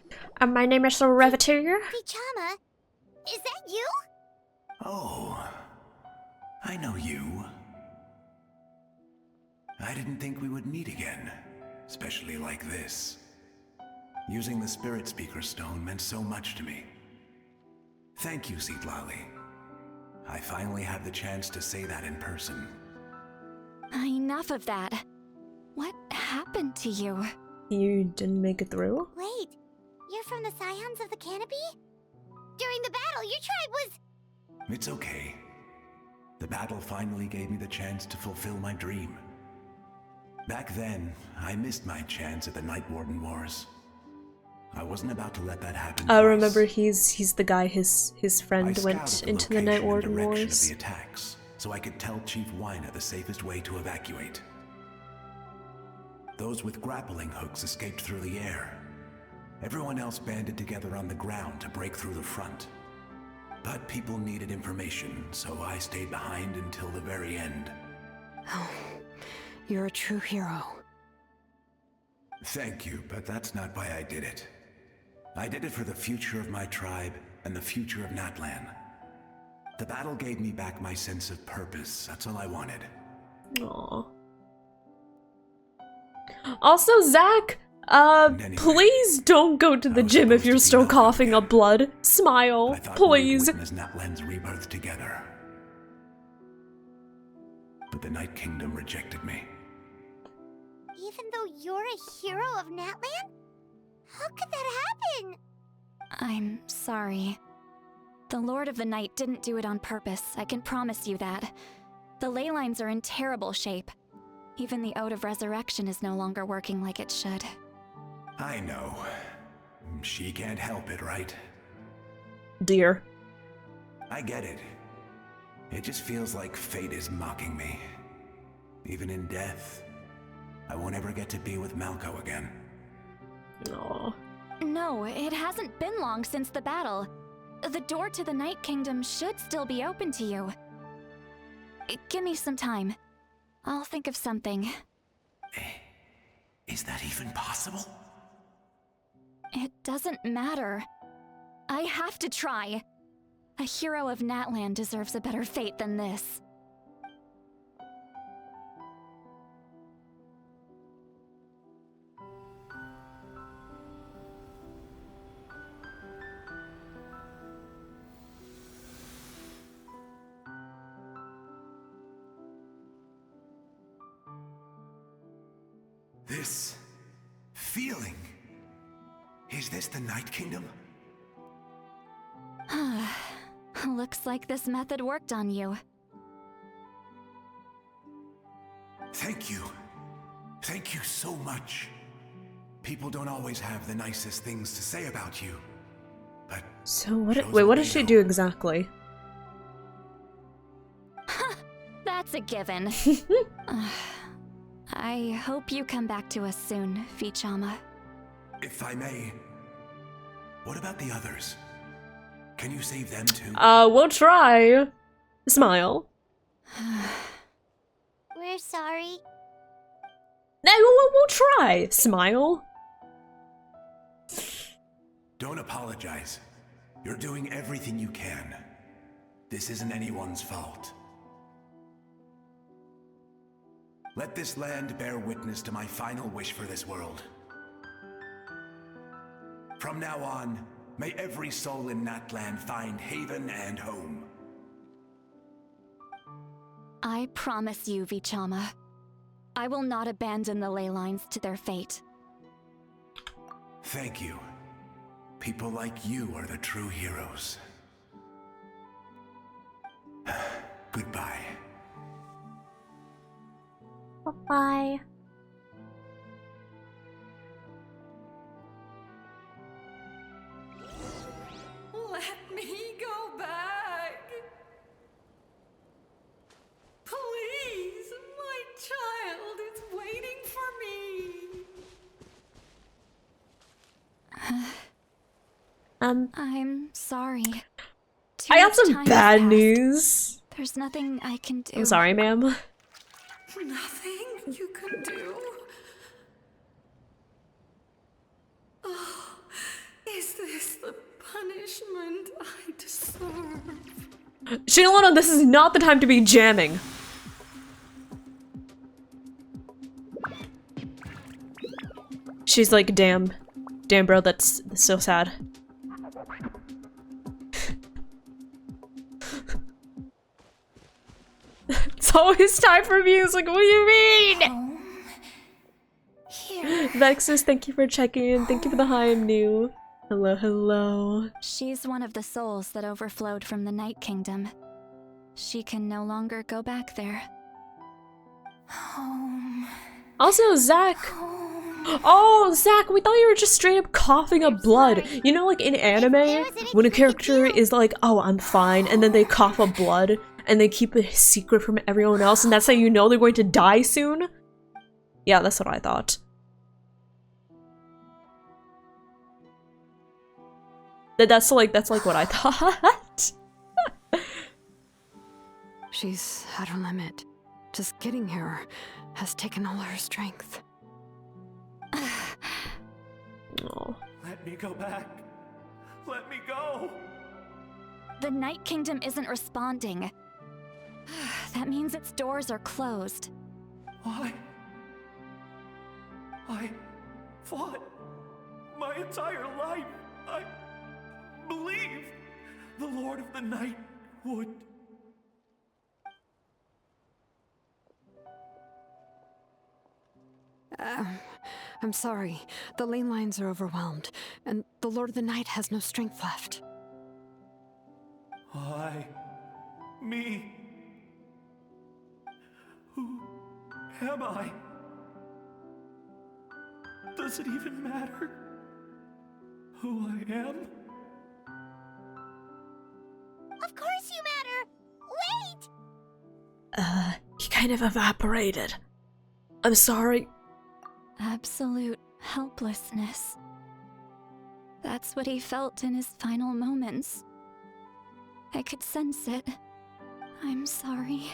My name is Revatir. Vichama, is that you? Oh, I know you. I didn't think we would meet again, especially like this. Using the Spirit Speaker Stone meant so much to me. Thank you, Citlali. I finally have the chance to say that in person. Enough of that. What happened to you? You didn't make it through? Wait, you're from the Scions of the Canopy? During the battle, your tribe was... It's okay. The battle finally gave me the chance to fulfill my dream. Back then, I missed my chance at the Night Warden Wars. I wasn't about to let that happen. I twice. remember he's the guy his friend I went scouted into the location Night and Warden direction Wars. of the attacks, so I could tell Chief Wyna the safest way to evacuate. Those with grappling hooks escaped through the air. Everyone else banded together on the ground to break through the front. But people needed information, so I stayed behind until the very end. Oh, you're a true hero. Thank you, but that's not why I did it. I did it for the future of my tribe and the future of NATLAN. The battle gave me back my sense of purpose. That's all I wanted. Aww. Also, Zach, anyway, please don't go to the gym if you're still coughing up blood. Smile, I thought please. we would witness NATLAN's rebirth together. But the Night Kingdom rejected me. Even though you're a hero of NATLAN? How could that happen? I'm sorry. The Lord of the Night didn't do it on purpose, I can promise you that. The ley lines are in terrible shape. Even the Ode of Resurrection is no longer working like it should. I know. She can't help it, right? Dear. I get it. It just feels like fate is mocking me. Even in death, I won't ever get to be with Malco again. Aww. No, it hasn't been long since the battle. The door to the Night Kingdom should still be open to you. Give me some time. I'll think of something. Is that even possible? It doesn't matter. I have to try. A hero of NATLAN deserves a better fate than this. This feeling. Is this the Night Kingdom? Looks like this method worked on you. Thank you. Thank you so much. People don't always have the nicest things to say about you. But So what did she do exactly? That's a given. I hope you come back to us soon, Vichama. If I may, what about the others? Can you save them too? We'll try. Smile. We're sorry. No, we'll try. Smile. Don't apologize. You're doing everything you can. This isn't anyone's fault. Let this land bear witness to my final wish for this world. From now on, may every soul in NATLAN find haven and home. I promise you, Vichama. I will not abandon the ley lines to their fate. Thank you. People like you are the true heroes. Goodbye. Bye-bye. Let me go back. Please, my child is waiting for me. I'm sorry. I got some bad news. There's nothing I can do. I'm sorry, ma'am. Nothing you can do? Oh, is this the punishment I deserve? Shinalona, this is not the time to be jamming. She's like, damn, bro, that's so sad. It's always time for music, what do you mean? Vexus, thank you for checking in. Thank you for the hi, I'm new. Hello, hello. She's one of the souls that overflowed from the Night Kingdom. She can no longer go back there. Home. Also, Zach. Oh, Zach, we thought you were just straight up coughing up blood. You know, like in anime, when a character is like, oh, I'm fine, and then they cough up blood, and they keep it secret from everyone else, and that's how you know they're going to die soon? Yeah, that's what I thought. That's like what I thought. She's at her limit. Just getting here has taken all her strength. Oh. Let me go back. Let me go. The Night Kingdom isn't responding. That means its doors are closed. Why? I fought my entire life. I believed the Lord of the Night would. I'm sorry. The lane lines are overwhelmed, and the Lord of the Night has no strength left. Why? Me? Who am I? Does it even matter who I am? Of course you matter! Wait! He kind of evaporated. I'm sorry. Absolute helplessness. That's what he felt in his final moments. I could sense it. I'm sorry.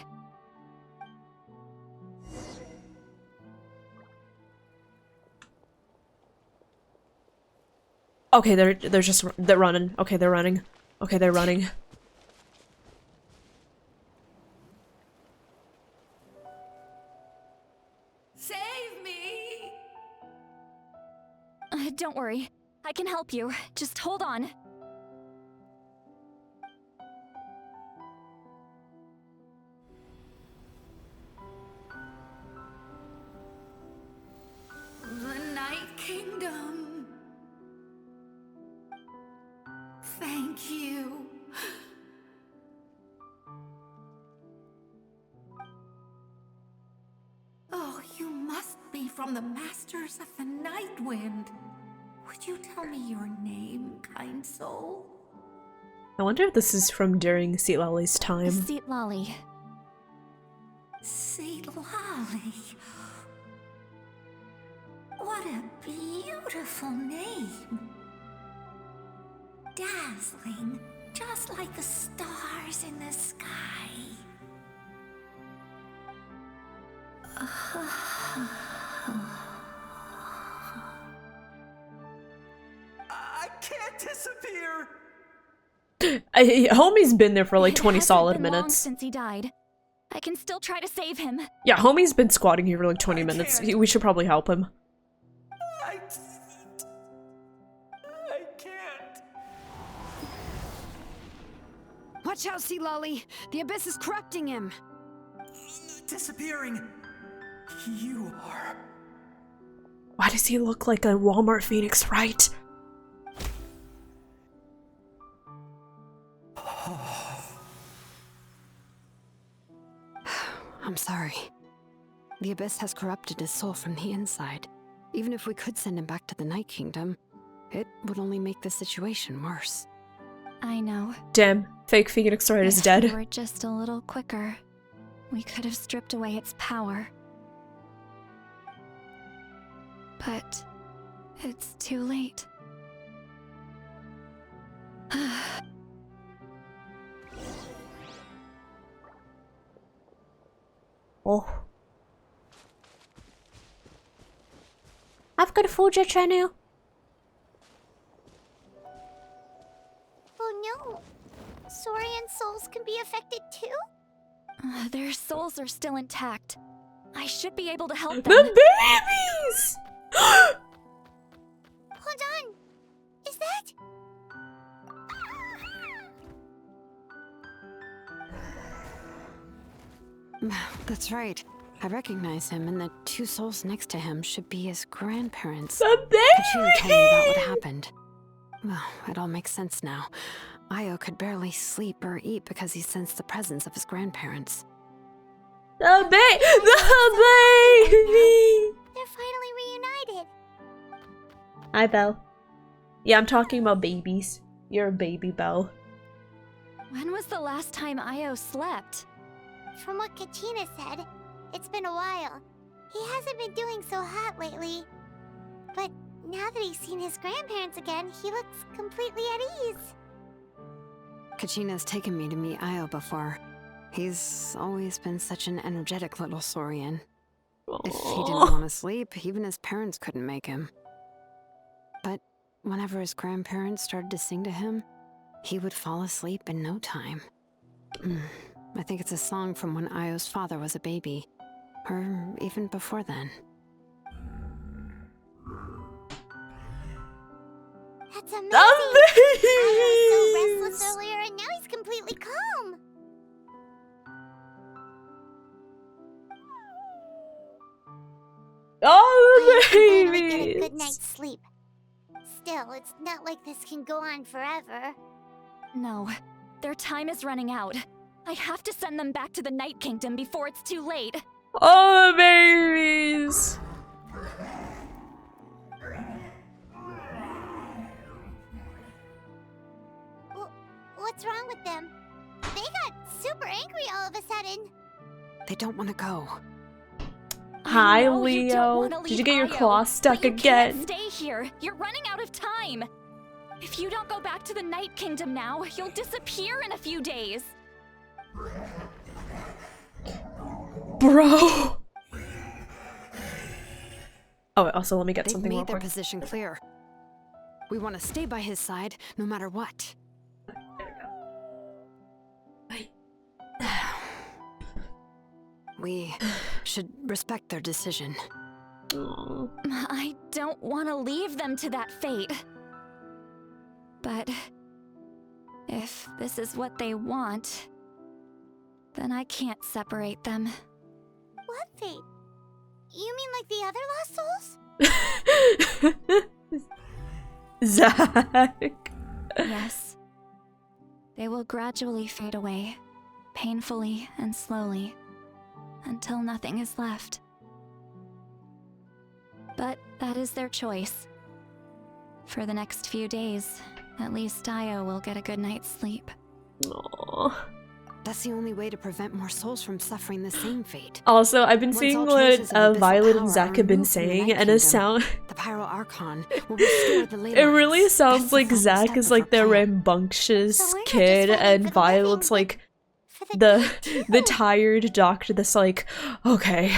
Okay, they're running. Okay, they're running. Okay, they're running. Save me! Don't worry. I can help you. Just hold on. The Night Kingdom. Thank you. Oh, you must be from the Masters of the Night Wind. Would you tell me your name, kind soul? I wonder if this is from during Seat Lolly's time. Seat Lolly. Seat Lolly. What a beautiful name. Dazzling, just like the stars in the sky. I can't disappear. Homie's been there for like 20 solid It hasn't been long minutes. since he died. I can still try to save him. Yeah, homie's been squatting here for like 20 minutes. We should probably help him. I can't. Watch out, Sea Lolly! The abyss is corrupting him! Disappearing. You are. Why does he look like a Walmart Phoenix, right? I'm sorry. The Abyss has corrupted his soul from the inside. Even if we could send him back to the Night Kingdom, it would only make the situation worse. I know. Damn, fake Phoenix Wright is If dead. we were just a little quicker, we could have stripped away its power. But it's too late. Oh. I've got a Fuja channel. Oh no! Saurian souls can be affected too? Their souls are still intact. I should be able to help them. The babies! Hold on! Is that... That's right. I recognize him, and the two souls next to him should be his grandparents. The Kachina told me about what babies! happened. Well, it all makes sense now. Io could barely sleep or eat because he sensed the presence of his grandparents. The baby! They're finally reunited! Hi, Belle. Yeah, I'm talking about babies. You're a baby, Belle. When was the last time Io slept? From what Kachina said, it's been a while. He hasn't been doing so hot lately. But now that he's seen his grandparents again, he looks completely at ease. Kachina's taken me to meet Io before. He's always been such an energetic little Saurian. If he didn't want to sleep, even his parents couldn't make him. But whenever his grandparents started to sing to him, he would fall asleep in no time. I think it's a song from when Io's father was a baby, or even before then. That's amazing! The I was so babies! restless earlier, and now he's completely calm. Oh, I the finally get a good babies! night's sleep. Still, it's not like this can go on forever. No, their time is running out. I have to send them back to the Night Kingdom before it's too late. Oh, the babies! What's wrong with them? They got super angry all of a sudden. They don't want to go. Hi, I know you don't Leo. wanna Did you leave get your Io, claw stuck but you again? can't stay here. You're running out of time. If you don't go back to the Night Kingdom now, you'll disappear in a few days. Bro! Oh, also, let me get They've something real made their quick. position clear. We want to stay by his side, no matter what. We should respect their decision. Aw. I don't want to leave them to that fate. But if this is what they want, then I can't separate them. What fate? You mean like the other lost souls? Zach. Yes. They will gradually fade away, painfully and slowly, until nothing is left. But that is their choice. For the next few days, at least Io will get a good night's sleep. Aw. That's the only way to prevent more souls from suffering the same fate. Also, I've been Once seeing all what traces of abyssal Violet and power Zach are have been removed from the saying, Night and it Kingdom, sound the Pyro Archon will restore the ley it really lines. sounds That's the like final Zach step is of like our the plan. rambunctious So we're not just kid, fighting and for the Violet's living, like For the the dead, the too. tired doctor that's like, okay,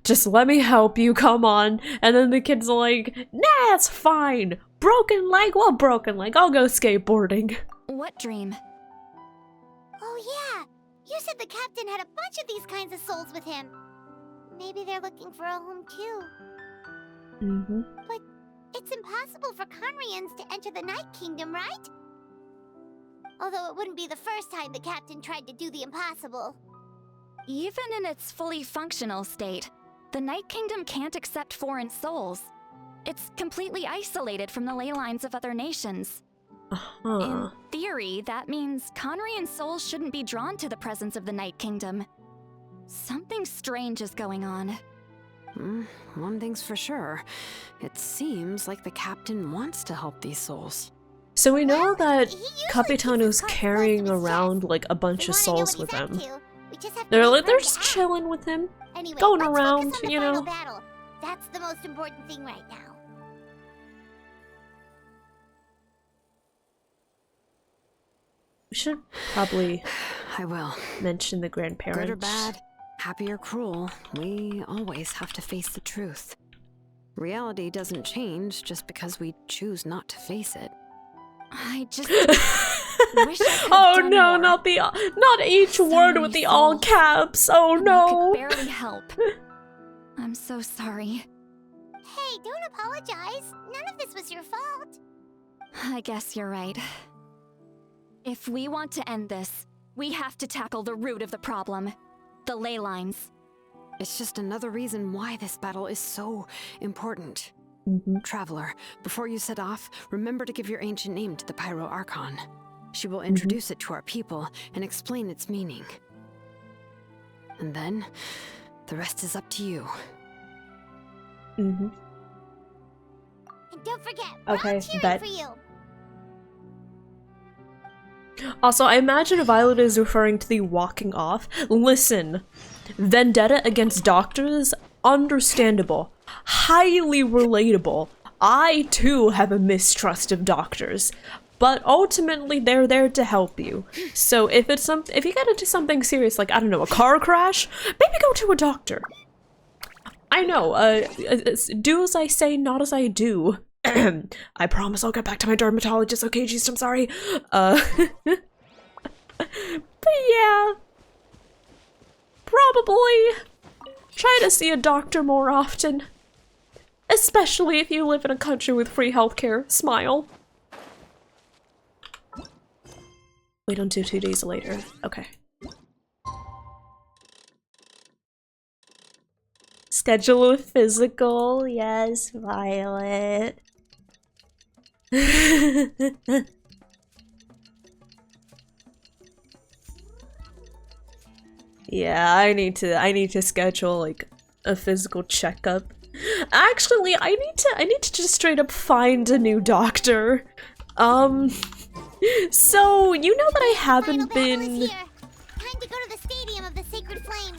just let me help you, come on. And then the kid's like, nah, it's fine. Broken leg? What broken leg? I'll go skateboarding. What dream? Oh yeah! You said the captain had a bunch of these kinds of souls with him. Maybe they're looking for a home too. Mm-hmm. But it's impossible for Conrians to enter the Night Kingdom, right? Although it wouldn't be the first time the captain tried to do the impossible. Even in its fully functional state, the Night Kingdom can't accept foreign souls. It's completely isolated from the ley lines of other nations. Uh-huh. In theory, that means Conrian souls shouldn't be drawn to the presence of the Night Kingdom. Something strange is going on. One thing's for sure. It seems like the captain wants to help these souls. So we know that he usually Capitano's keeps his cards carrying close to his around chest. like a bunch We of wanna know souls what with he's up him. to. We just have to They're wait like for they're him to just act. chilling with him, Anyway, going let's around, focus on the you final know. battle. That's the most important thing right now. We should probably I will. mention the grandparents. Good or bad, happy or cruel, we always have to face the truth. Reality doesn't change just because we choose not to face it. I just wish I could Oh have done no, more. not each So word many with the all souls, caps. Oh and I no. could barely help. I'm so sorry. Hey, don't apologize. None of this was your fault. I guess you're right. If we want to end this, we have to tackle the root of the problem. The ley lines. It's just another reason why this battle is so important. Traveler, before you set off, remember to give your ancient name to the Pyro Archon. She will introduce it to our people and explain its meaning. And then, the rest is up to you. And don't forget, we're all Okay, cheering bet. for you. Also, I imagine Violet is referring to the walking off. Listen, vendetta against doctors, understandable, highly relatable. I too have a mistrust of doctors, but ultimately they're there to help you. So if you get into something serious, like I don't know, a car crash, maybe go to a doctor. I know, do as I say, not as I do. I promise I'll get back to my dermatologist. Okay, jeez, I'm sorry. But yeah, probably try to see a doctor more often, especially if you live in a country with free healthcare. Smile. Wait until 2 days later. Okay. Schedule a physical. Yes, Violet. Yeah, I need to schedule like a physical checkup. Actually, I need to just straight up find a new doctor. So you know that I haven't Final battle is been. here. Time to go to the stadium of the Sacred Flame.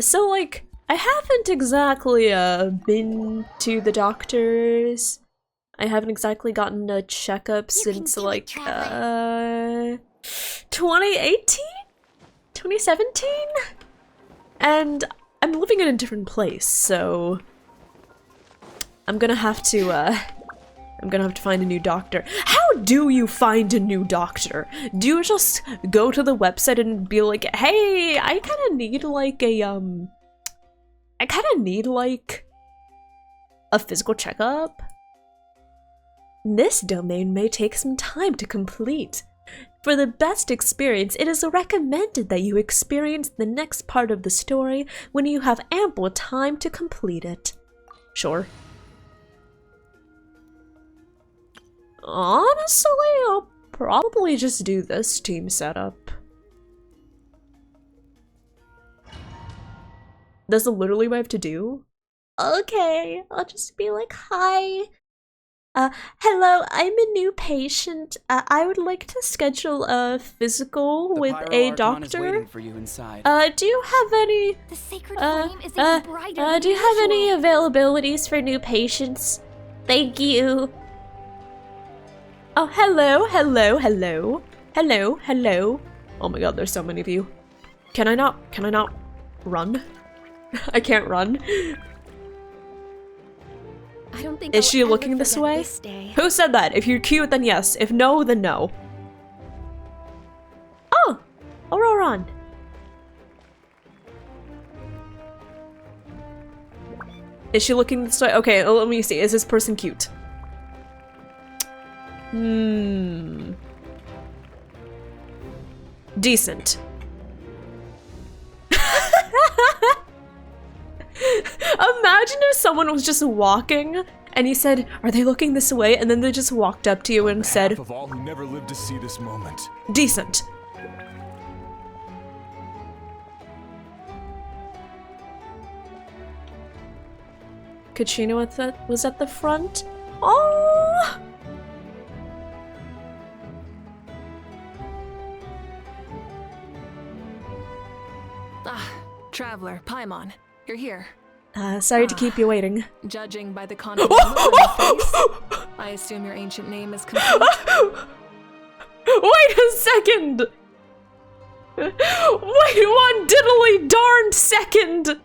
So, like, I haven't exactly, been to the doctors. I haven't exactly gotten a checkup since, like, 2018? 2017? And I'm living in a different place, so I'm gonna have to find a new doctor. How do you find a new doctor? Do you just go to the website and be like, hey, I kinda need like a physical checkup? This domain may take some time to complete. For the best experience, it is recommended that you experience the next part of the story when you have ample time to complete it. Sure. Honestly, I'll probably just do this team setup. That's literally what I have to do? Okay, I'll just be like, hi. Hello, I'm a new patient. I would like to schedule a physical with a doctor. For you inside. Do you have any, The sacred flame is even brighter than do you have any usual. availabilities for new patients? Thank you. Oh, hello, hello, hello. Hello, hello. Oh my god, there's so many of you. Can I not run? I can't run. I don't think Is I'll she ever looking this forget way? This day. Who said that? If you're cute, then yes. If no, then no. Oh! Auroron. Is she looking this way? Okay, let me see. Is this person cute? Decent. Imagine if someone was just walking and you said, are they looking this way? And then they just walked up to you and said, Half of all who never lived to see this moment. decent. Kachina was at the front. Oh! Ah, Traveler, Paimon, you're here. Sorry to keep you waiting. Judging by the confident look on your face, I assume your ancient name is complete. Wait a second! Wait one diddly darned second!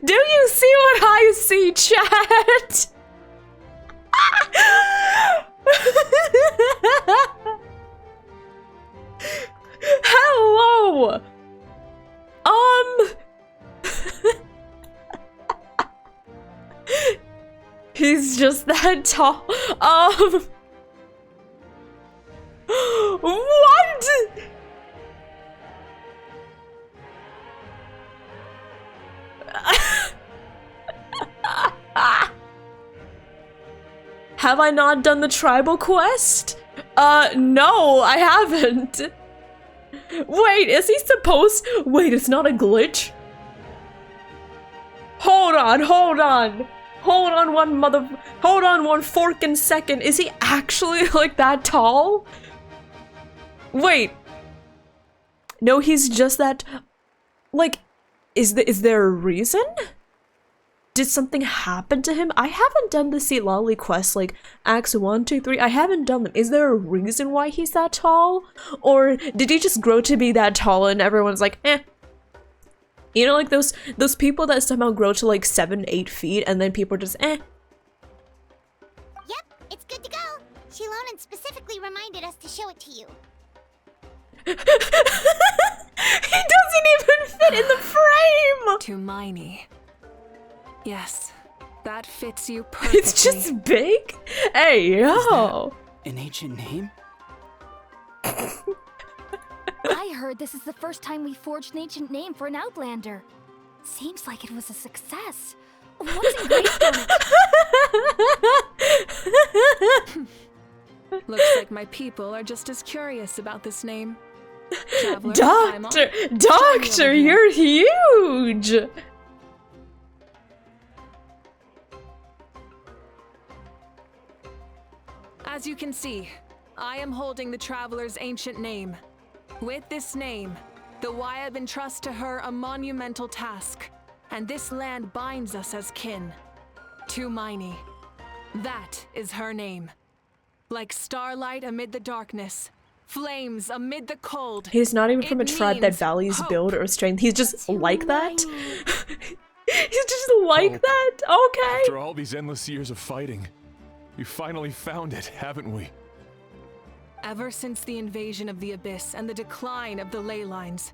Do you see what I see, chat? Hello! He's just that tall. What? Have I not done the tribal quest? No, I haven't. Wait, is he supposed— Wait, it's not a glitch? Hold on. Hold on one forking second. Is he actually like that tall? Wait. No, he's just that— Like, is there a reason? Did something happen to him? I haven't done the Lolly quest, like acts 1, 2, 3. I haven't done them. Is there a reason why he's that tall? Or did he just grow to be that tall and everyone's like, eh? You know, like those people that somehow grow to like 7, 8 feet and then people are just, eh? Yep, it's good to go. Shilonan specifically reminded us to show it to you. He doesn't even fit in the frame! To Miney. Yes, that fits you perfectly. It's just big? Hey, yo! An ancient name? I heard this is the first time we forged an ancient name for an Outlander. Seems like it was a success. What's engraved on it? Looks like my people are just as curious about this name. Traveler, Doctor, you're huge! As you can see, I am holding the Traveler's ancient name. With this name, the Wyab entrusts to her a monumental task, and this land binds us as kin. To Miney. That is her name. Like starlight amid the darkness, flames amid the cold. He's not even from a tribe that values build or strength. He's just like that. He's just like that. Okay. After all these endless years of fighting, we finally found it, haven't we? Ever since the invasion of the Abyss and the decline of the ley lines,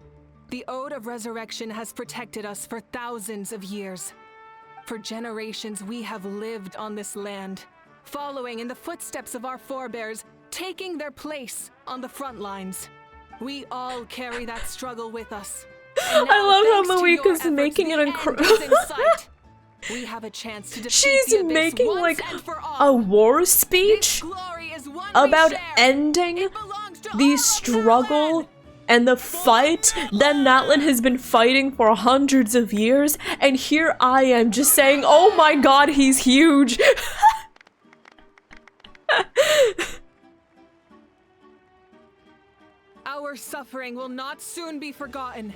the Ode of Resurrection has protected us for thousands of years. For generations we have lived on this land, following in the footsteps of our forebears, taking their place on the front lines. We all carry that struggle with us. And now, I love how thanks to Malika's your making it efforts, the end is in sight. We have a chance to defeat She's the Abyss making once like and for all. a war speech about ending the struggle and the fight that NATLAN has been fighting for hundreds of years, and here I am just saying, oh my god, he's huge. Our suffering will not soon be forgotten,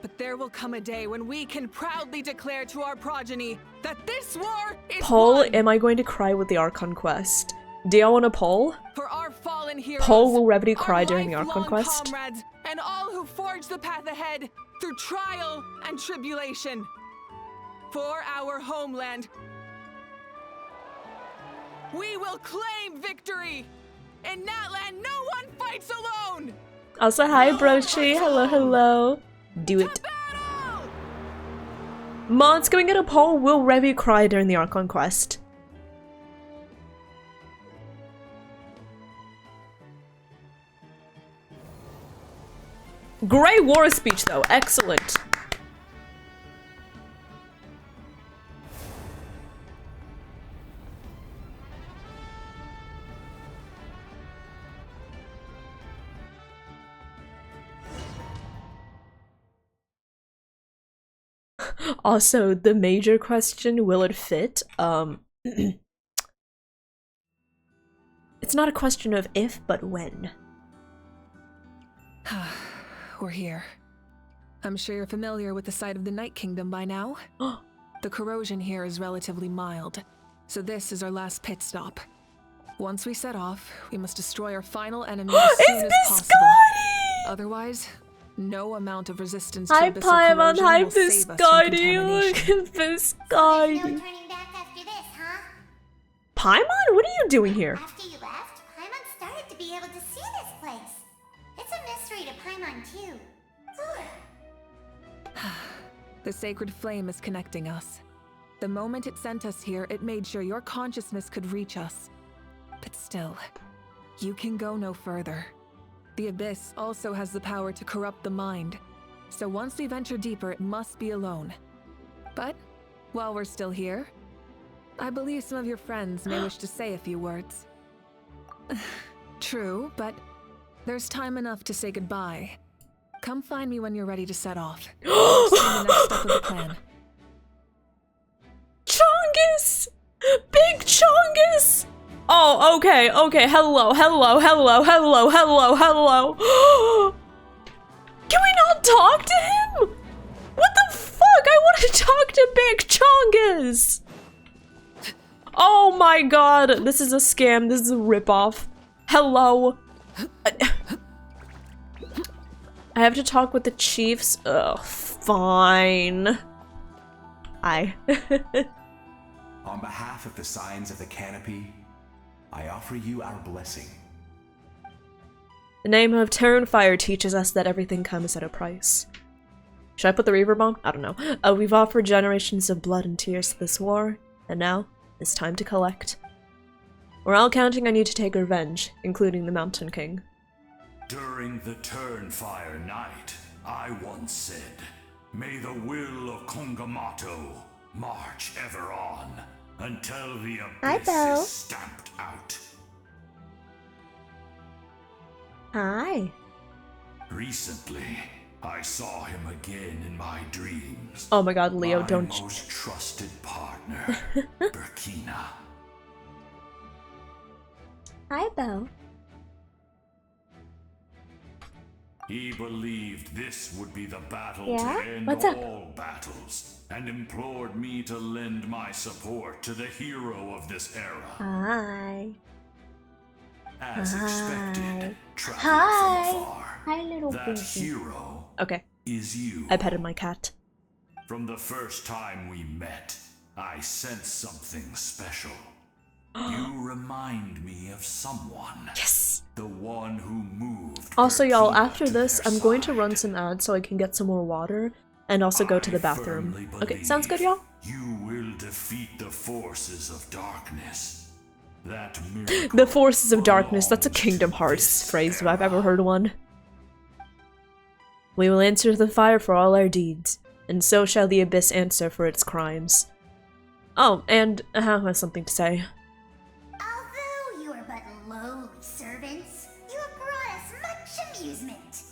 but there will come a day when we can proudly declare to our progeny that this war is Poll, won. am I going to cry with the Archon quest? Do y'all want a poll? For our fallen heroes, Poll, will Revity cry our during the Archon lifelong quest? comrades, and all who forge the path ahead through trial and tribulation. For our homeland, we will claim victory. In NATLAN, no one fights alone. Also, hi Brochi, hello. Do it. Mods, can we get a poll? Will Revy cry during the Archon quest? Great war speech though, excellent. Also, the major question, will it fit? It's not a question of if, but when. We're here. I'm sure you're familiar with the site of the Night Kingdom by now. The corrosion here is relatively mild, so this is our last pit stop. Once we set off, we must destroy our final enemy as soon as possible. Otherwise, no amount of resistance to abyssal corrosion will save us from contamination. Look at Biscotti. No turning back after this, huh? Paimon, what are you doing here? After you left, Paimon started to be able to see this place. It's a mystery to Paimon too. The sacred flame is connecting us. The moment it sent us here, it made sure your consciousness could reach us. But still, you can go no further. The Abyss also has the power to corrupt the mind, so once we venture deeper, it must be alone. But, while we're still here, I believe some of your friends may wish to say a few words. True, but there's time enough to say goodbye. Come find me when you're ready to set off. See the next step of the plan. Chongus! Big Chongus! Oh, okay, okay, hello. Can we not talk to him? What the fuck? I want to talk to Big Chongus! Oh my god, this is a scam, this is a ripoff. Hello. I have to talk with the chiefs? Ugh, fine. Hi. On behalf of the Signs of the Canopy, I offer you our blessing. The name of Terran Fire teaches us that everything comes at a price. Should I put the reverb on? I don't know. We've offered generations of blood and tears to this war, and now it's time to collect. We're all counting on you to take revenge, including the Mountain King. During the Turnfire night, I once said, "May the will of Kongamato march ever on, until the abyss is stamped out." Hi. Recently, I saw him again in my dreams. Oh my god, Leo, my don't most trusted partner, Burkina. Hi, Bo. He believed this would be the battle Yeah? to end What's up? all battles, and implored me to lend my support to the hero of this era. Hi. As expected, traveler Hi. from afar, Hi, little that baby. hero Okay, is you. I petted my cat. From the first time we met, I sensed something special. You remind me of someone. Yes! The one who moved. Also, y'all, Burkina after to this, their I'm going to side. run some ads so I can get some more water and also go to the I bathroom. firmly Okay, sounds good, y'all? You will defeat the forces of darkness. That miracle The forces of darkness, that's a belongs Kingdom to Hearts this phrase if I've era. ever heard one. We will answer the fire for all our deeds, and so shall the Abyss answer for its crimes. Oh, and Ahau has something to say. Although you are but lowly servants, you have brought us much amusement.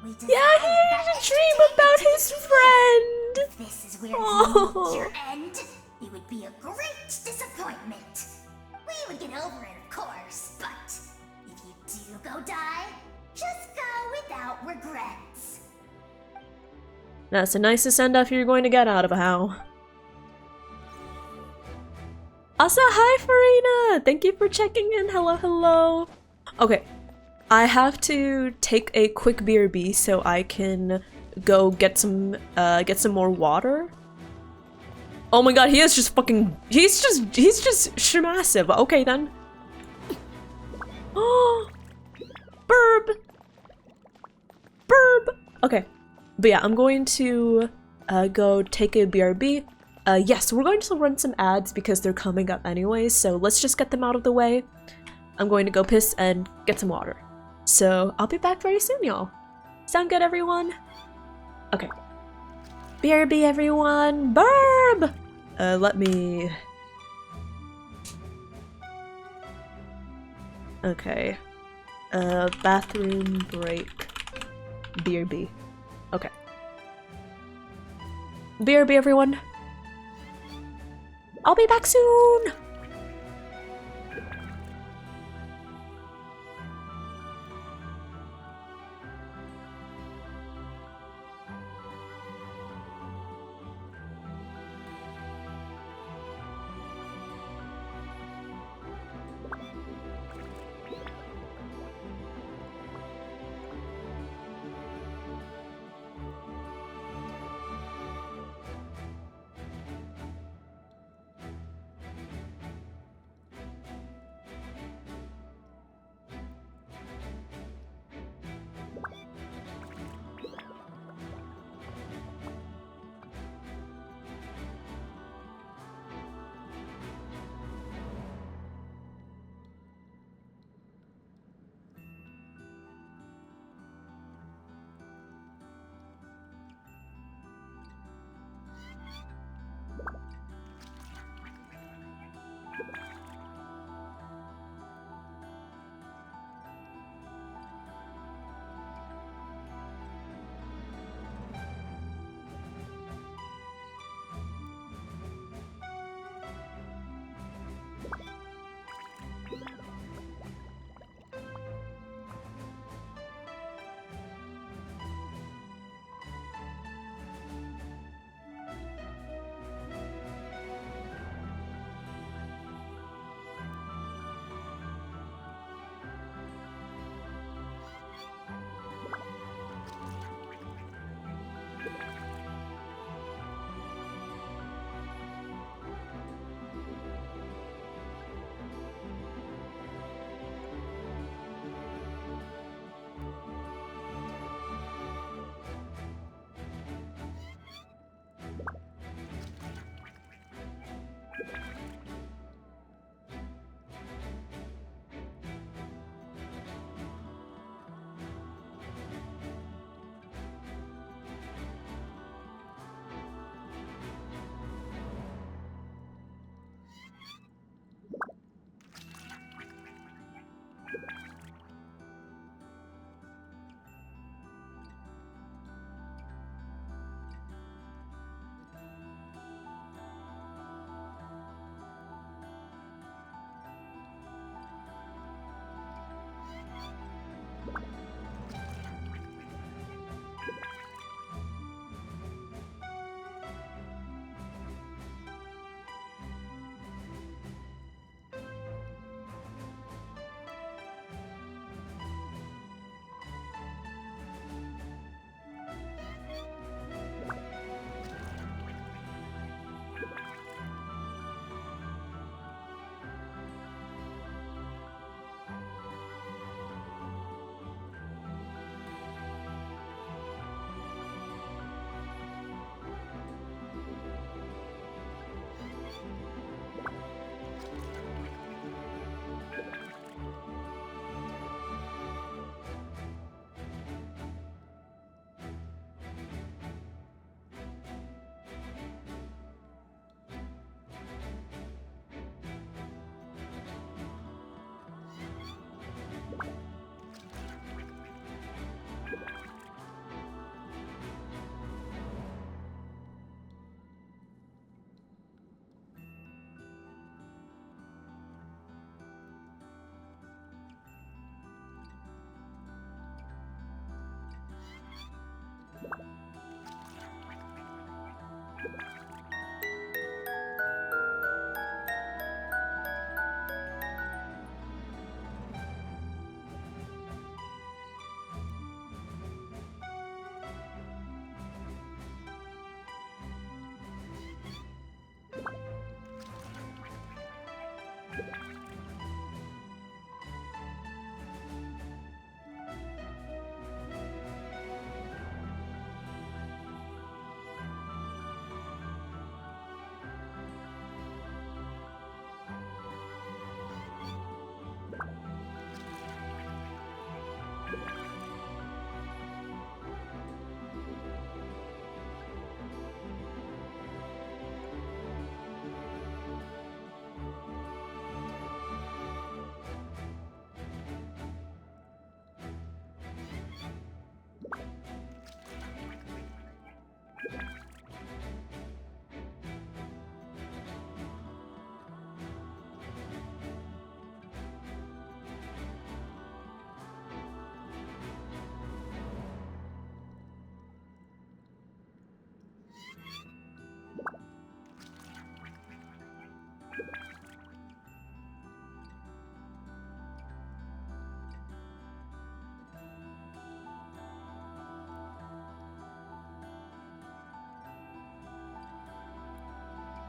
We Yeah, he desire had that a dream about entertainment his to continue. friend! If this is where Oh. you meet your end, it would be a great disappointment. We would get over it, of course, but if you do go die, just go without regrets. That's the nicest send-off you're going to get out of Ahau. Also, hi Farina! Thank you for checking in. Hello, hello. Okay, I have to take a quick BRB so I can go get some more water. Oh my god, he is just fucking. He's just massive. Okay then. Oh, burb. Okay, but yeah, I'm going to go take a BRB. Yes, we're going to run some ads because they're coming up anyways, so let's just get them out of the way. I'm going to go piss and get some water. So I'll be back very soon, y'all. Sound good, everyone? Okay. BRB, everyone! Burb! Let me... Okay. Bathroom break. BRB. Okay. BRB, everyone. I'll be back soon!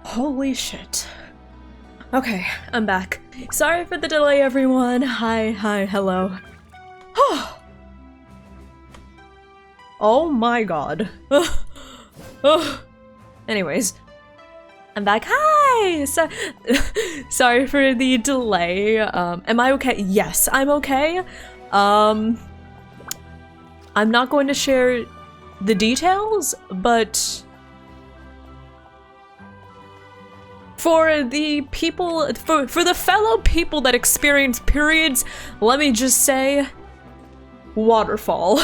Holy shit. Okay, I'm back. Sorry for the delay, everyone. Hi, hello. Oh my god. Anyways, I'm back. Hi! Sorry for the delay. Am I okay? Yes, I'm okay. I'm not going to share the details, but for the people, for the fellow people that experience periods, let me just say, waterfall.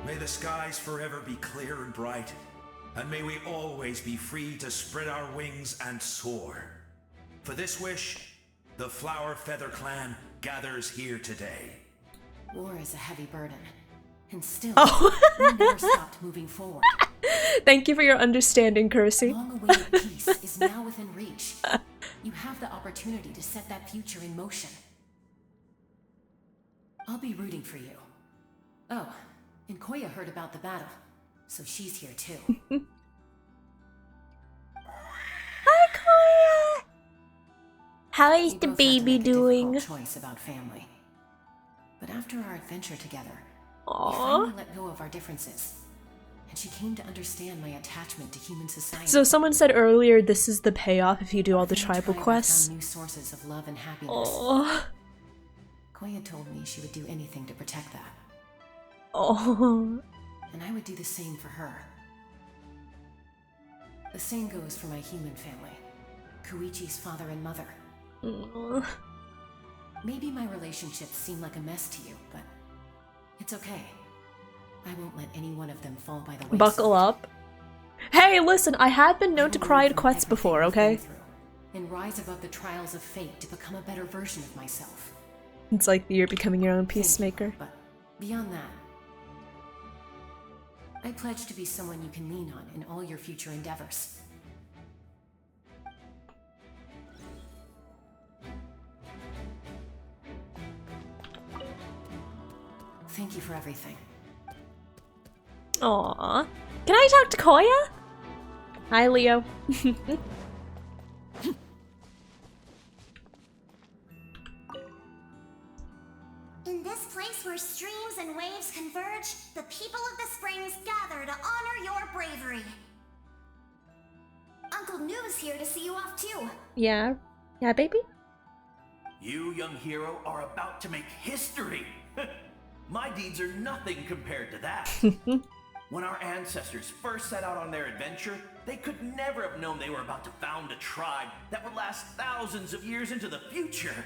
May the skies forever be clear and bright, and may we always be free to spread our wings and soar. For this wish, the Flower Feather Clan gathers here today. War is a heavy burden, and still, we never stopped moving forward. Thank you for your understanding, Kersey. Long-awaited peace is now within reach. You have the opportunity to set that future in motion. I'll be rooting for you. Oh, and Koya heard about the battle, so she's here too. Hi, Koya! How is the baby doing? doing? Choice about family. But after our adventure together, Aww. we finally let go of our differences. And she came to understand my attachment to human society. So someone said earlier this is the payoff if you do all the tribal quests. Found new sources of love and happiness. Aww. Koya told me she would do anything to protect that. Oh. And I would do the same for her. The same goes for my human family. Koichi's father and mother. Aww. Maybe my relationships seem like a mess to you, but it's okay. I won't let any one of them fall by the wayside. Buckle up. Hey, listen, I have been known to cry at quests before, okay? And rise above the trials of fate to become a better version of myself. It's like you're becoming your own peacemaker. But beyond that, I pledge to be someone you can lean on in all your future endeavors. Thank you for everything. Aww. Can I talk to Koya? Hi, Leo. In this place where streams and waves converge, the people of the springs gather to honor your bravery. Uncle Noo's here to see you off too. Yeah. Yeah, baby? You, young hero, are about to make history. My deeds are nothing compared to that. When our ancestors first set out on their adventure, they could never have known they were about to found a tribe that would last thousands of years into the future.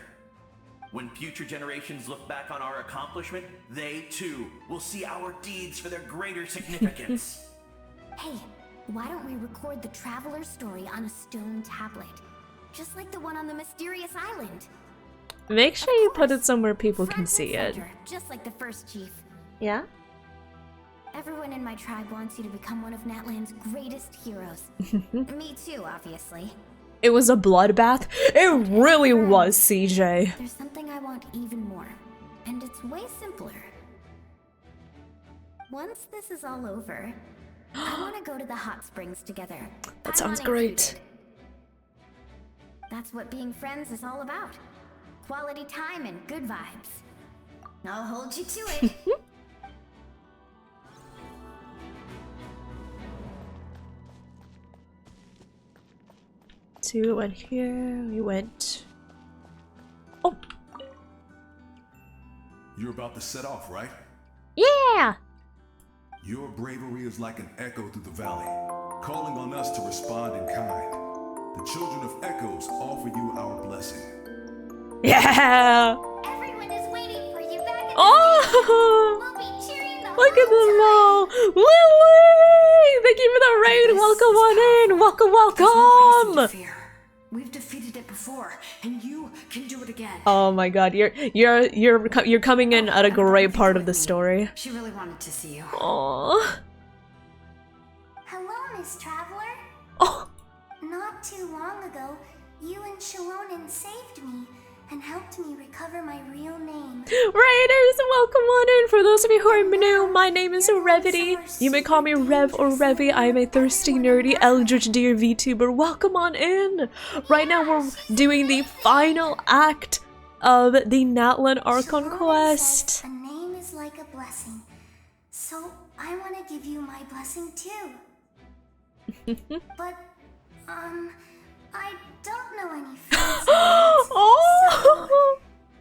When future generations look back on our accomplishment, they too will see our deeds for their greater significance. Hey, why don't we record the traveler's story on a stone tablet? Just like the one on the mysterious island. Make sure you put it somewhere people can see it. Just like the first chief. Yeah? Everyone in my tribe wants you to become one of NATLAN's greatest heroes. Me too, obviously. It was a bloodbath? It really was, CJ. There's something I want even more, and it's way simpler. Once this is all over, I want to go to the hot springs together. That sounds great. That's what being friends is all about. Quality time and good vibes. I'll hold you to it. So we went here, we went... Oh! You're about to set off, right? Yeah! Your bravery is like an echo through the valley, calling on us to respond in kind. The children of Echoes offer you our blessing. Yeah! Everyone is waiting for you back at Oh! We'll be cheering the Look at them all! Lily! Thank you for the raid! Welcome on in! Welcome, welcome! We've defeated it before, and you can do it again. Oh my god, you're coming in at a great part of the story. She really wanted to see you. Aww. Hello, Miss Traveler. Oh. Not too long ago, you and Shalonen saved me, and helped me recover my real name. Raiders, welcome on in. For those of you who are new, my name is Revity. You may call me Rev or Revy. I am a thirsty, nerdy, eldritch deer VTuber. Welcome on in. Right now we're doing the final act of the NATLAN Archon quest. A name is like a blessing, so I want to give you my blessing too. But, I don't know any friends. Oh!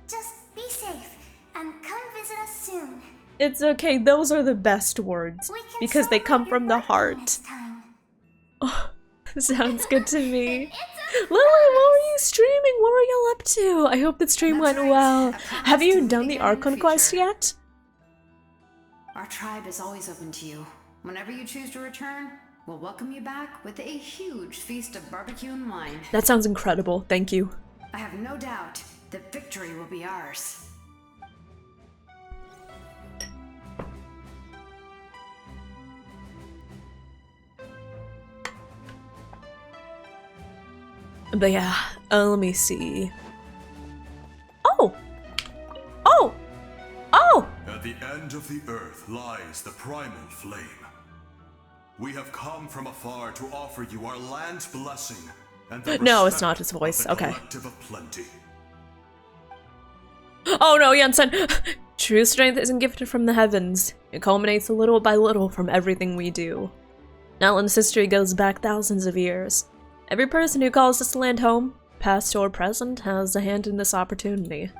So just be safe and come visit us soon. It's okay, those are the best words because they come from the heart. Oh, sounds good to me. Lily, what were you streaming? What were you up to? I hope the stream went well. Have you done the Archon quest yet? Our tribe is always open to you. Whenever you choose to return, we'll welcome you back with a huge feast of barbecue and wine. That sounds incredible. Thank you. I have no doubt that victory will be ours. But yeah, let me see. Oh! Oh! Oh! At the end of the earth lies the primal flame. We have come from afar to offer you our land's blessing and the No, it's not his voice. Okay. collective of plenty. Oh no, Jensen! True strength isn't gifted from the heavens. It culminates little by little from everything we do. NATLAN's history goes back thousands of years. Every person who calls this land home, past or present, has a hand in this opportunity.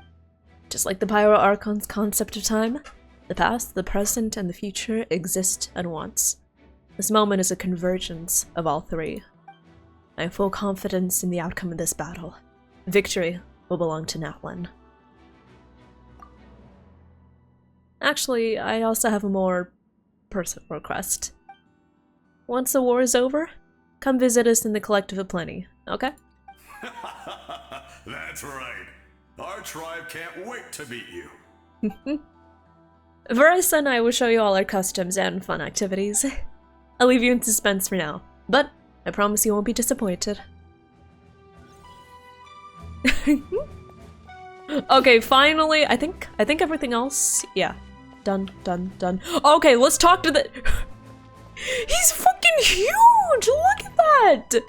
Just like the Pyro Archon's concept of time, the past, the present, and the future exist at once. This moment is a convergence of all three. I have full confidence in the outcome of this battle. Victory will belong to NATLAN. Actually, I also have a more personal request. Once the war is over, come visit us in the Collective of Plenty, okay? That's right. Our tribe can't wait to meet you. Verissa and I will show you all our customs and fun activities. I'll leave you in suspense for now, but I promise you won't be disappointed. Okay, finally, I think everything else, yeah. Done. Okay, let's talk to the... He's fucking huge! Look at that!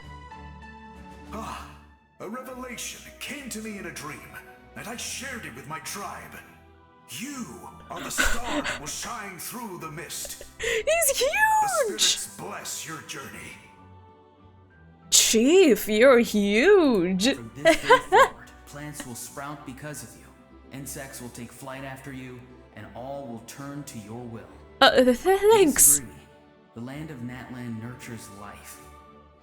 Ah, a revelation came to me in a dream, and I shared it with my tribe. You are the star that will shine through the mist. He's huge! The spirits bless your journey. Chief, you're huge! From this day forward, plants will sprout because of you, insects will take flight after you, and all will turn to your will. Thanks. Disagree. The land of NATLAN nurtures life,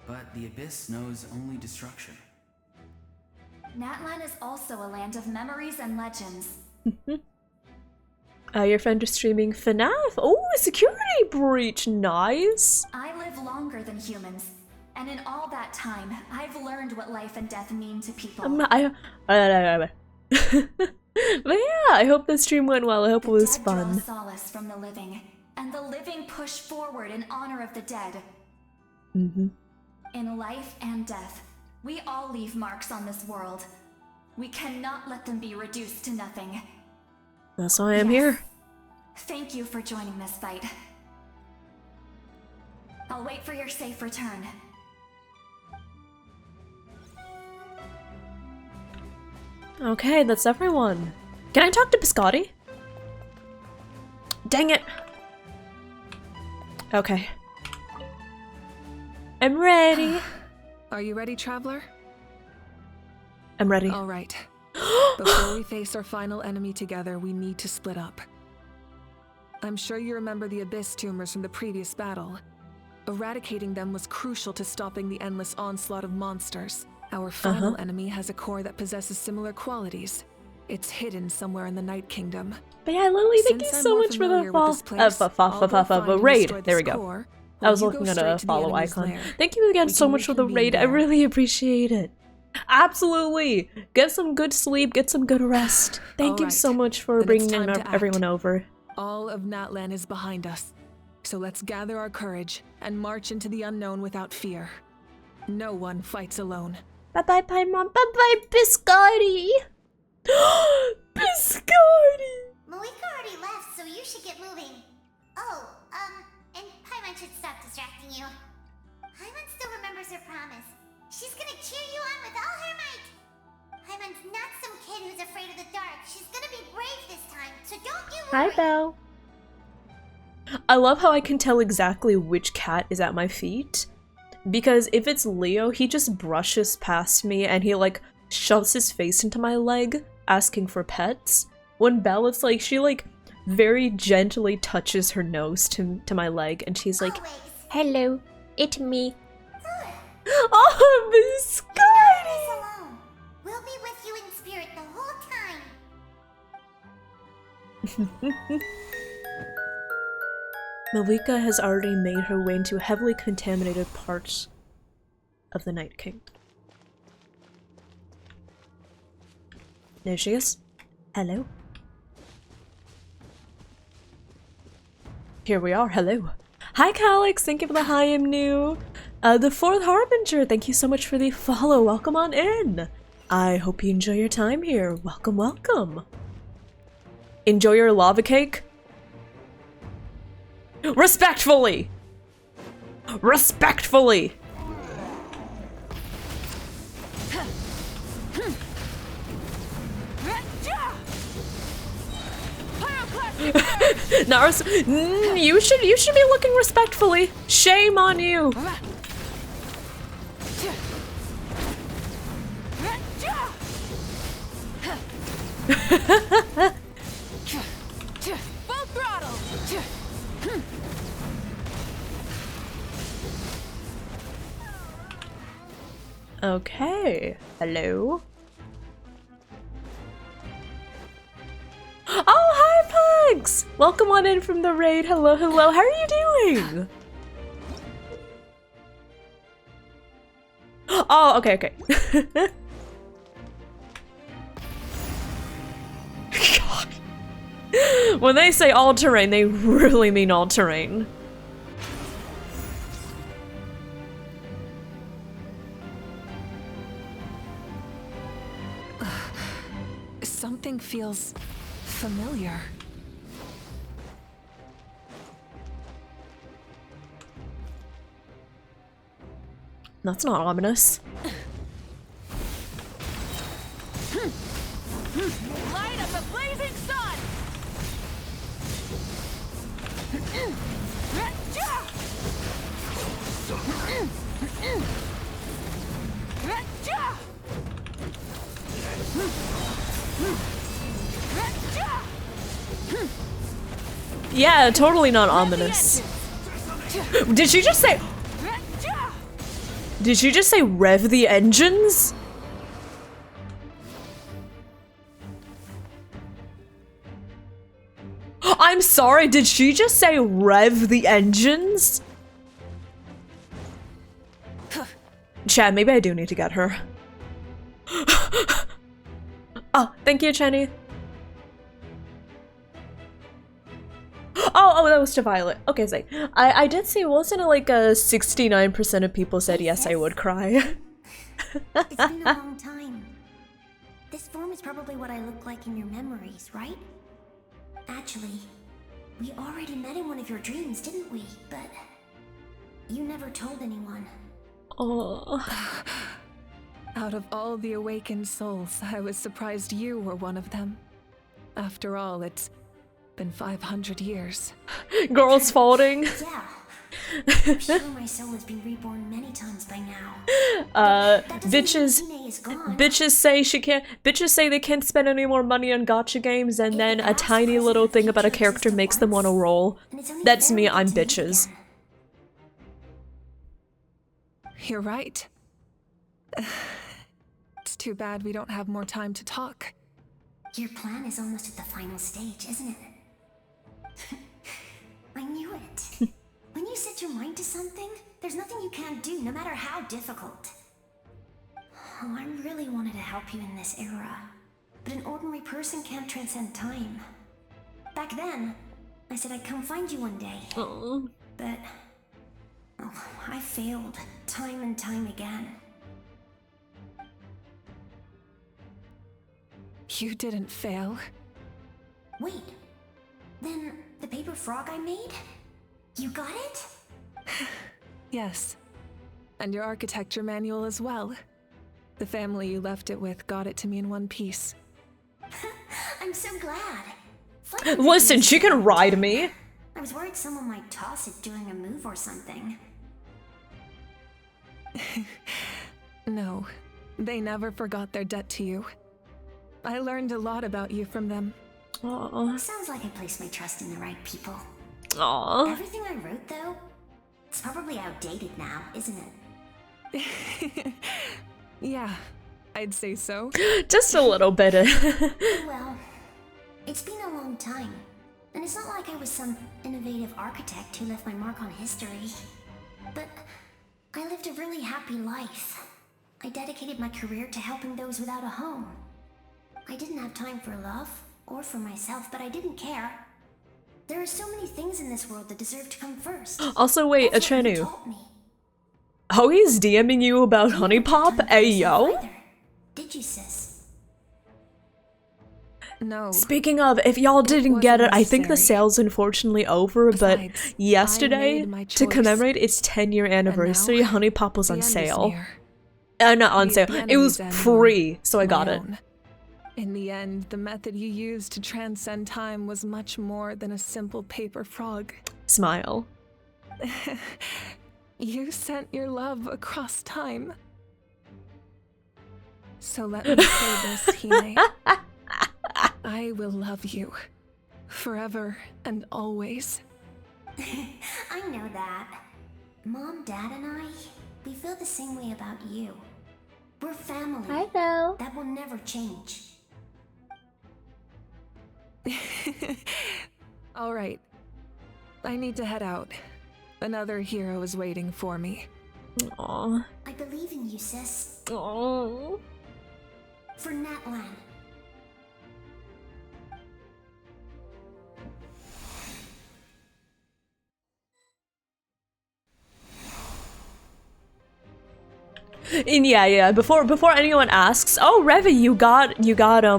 but the Abyss knows only destruction. NATLAN is also a land of memories and legends. Your friend is streaming FNAF? Oh, security breach, nice! I live longer than humans, and in all that time, I've learned what life and death mean to people. But yeah, I hope the stream went well. I hope it was fun. Draw solace from the living, and the living push forward in honor of the dead. In life and death, we all leave marks on this world. We cannot let them be reduced to nothing. That's why I'm here. Thank you for joining this fight. I'll wait for your safe return. Okay, that's everyone. Can I talk to Biscotti? Dang it. Okay. I'm ready. Are you ready, Traveler? I'm ready. All right. Before we face our final enemy together, we need to split up. I'm sure you remember the Abyss tumors from the previous battle. Eradicating them was crucial to stopping the endless onslaught of monsters. Our final enemy has a core that possesses similar qualities. It's hidden somewhere in the Night Kingdom. But yeah, Lily, thank you so much for the raid. There we go. I was looking at a follow icon. Thank you again so much for the raid. I really appreciate it. Absolutely. Get some good sleep. Get some good rest. Thank you so much for bringing everyone over. All of NATLAN is behind us. So let's gather our courage and march into the unknown without fear. No one fights alone. Bye-bye, Pie Mom. Bye-bye, Biscotti. Biscotti! Malika already left, so you should get moving. Oh, and Paimon should stop distracting you. Paimon still remembers her promise. She's gonna cheer you on with all her might. Paimon's not some kid who's afraid of the dark. She's gonna be brave this time, so don't you worry. Hi, Belle. I love how I can tell exactly which cat is at my feet. Because if it's Leo, he just brushes past me and he like shoves his face into my leg, asking for pets. When Belle, it's like she like very gently touches her nose to my leg and she's like, "Hello, it's me." Oh, Biscotti! We'll be with you in spirit the whole time. Malika has already made her way into heavily contaminated parts of the Night King. There she is. Hello. Here we are. Hello. Hi, Calix. Thank you for the hi, I'm new. The Fourth Harbinger. Thank you so much for the follow. Welcome on in. I hope you enjoy your time here. Welcome, welcome. Enjoy your lava cake. Respectfully! Respectfully! You should be looking respectfully. Shame on you. Full throttle. Okay. Hello. Oh, hi, Pugs! Welcome on in from the raid. Hello, hello. How are you doing? Oh, okay, okay. God. When they say all-terrain, they really mean all-terrain. Something feels familiar. That's not ominous. Light up the blazing sun! Yeah, totally not ominous. Did she just say... Did she just say rev the engines? I'm sorry, did she just say rev the engines? Chad, maybe I do need to get her. Oh, thank you, Chenny. Oh, that was to Violet. Okay, so I did see, wasn't it like 69% of people said yes, I would cry. It's been a long time. This form is probably what I look like in your memories, right? Actually, we already met in one of your dreams, didn't we? But you never told anyone. Oh. Out of all the awakened souls, I was surprised you were one of them. After all, it's been 500 years. Girls folding. Yeah. I'm sure my soul has been reborn many times by now. Bitches say they can't spend any more money on gacha games, and then a tiny little thing about a character makes them want to roll. That's me, I'm bitches. You're right. It's too bad we don't have more time to talk. Your plan is almost at the final stage, isn't it? I knew it. When you set your mind to something, there's nothing you can't do, no matter how difficult. Oh, I really wanted to help you in this era, but an ordinary person can't transcend time. Back then, I said I'd come find you one day. Oh. But I failed time and time again. You didn't fail. Wait, then the paper frog I made? You got it? Yes. And your architecture manual as well. The family you left it with got it to me in one piece. I'm so glad. Listen, she can ride me. I was worried someone might toss it during a move or something. No, they never forgot their debt to you. I learned a lot about you from them. Aww. Sounds like I placed my trust in the right people. Aww. Everything I wrote, though, it's probably outdated now, isn't it? Yeah, I'd say so. Just a little bit. Well, it's been a long time. And it's not like I was some innovative architect who left my mark on history. But I lived a really happy life. I dedicated my career to helping those without a home. I didn't have time for love, or for myself, but I didn't care. There are so many things in this world that deserve to come first. Also, wait, Achenu. Oh, he's DMing you about Honey Pop? Ayo. Did you, sis? No. Speaking of, if y'all didn't get it, I think the sale's unfortunately over, but yesterday, to commemorate its 10-year anniversary, Honey Pop was on sale. Not on sale, it was free, so I got it. In the end, the method you used to transcend time was much more than a simple paper frog. Smile. You sent your love across time. So let me say this, Hime. I will love you. Forever and always. I know that. Mom, Dad, and I, we feel the same way about you. We're family. I know. That will never change. All right. I need to head out. Another hero is waiting for me. Aww. I believe in you, sis. Aww. For NATLAN. And yeah, before anyone asks, oh Revi, you got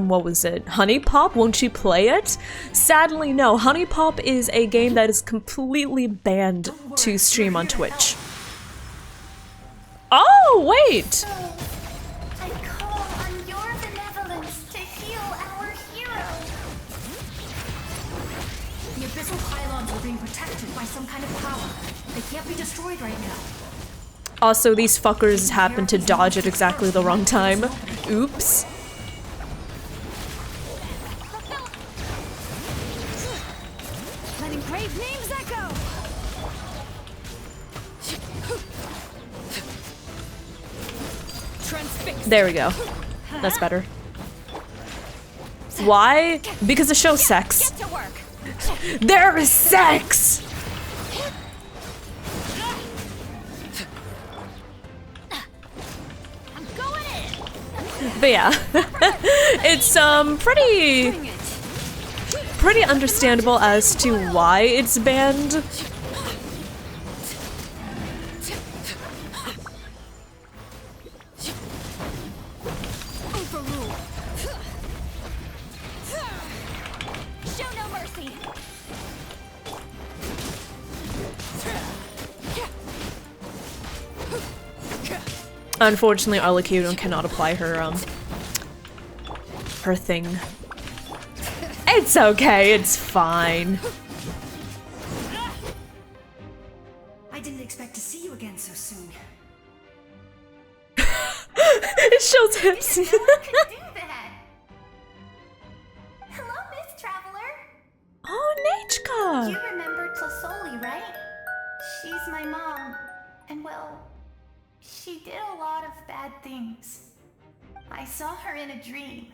what was it? Honey Pop? Won't you play it? Sadly, no. Honey Pop is a game that is completely banned to stream on Twitch. Oh, wait! I call on your benevolence to heal our hero. The abyssal pylons are being protected by some kind of power. They can't be destroyed right now. Also, these fuckers happen to dodge at exactly the wrong time. Oops. Letting brave names echo. There we go. That's better. Why? Because the show sex. There is sex! But yeah, it's pretty understandable as to why it's banned. Show no mercy. Unfortunately, Arlecchino cannot apply her thing. It's okay, it's fine. I didn't expect to see you again so soon. It shows hips. Hello, Miss Traveler. Oh, Nechka. You remember Tlasoli, right? She's my mom, and well, she did a lot of bad things. I saw her in a dream,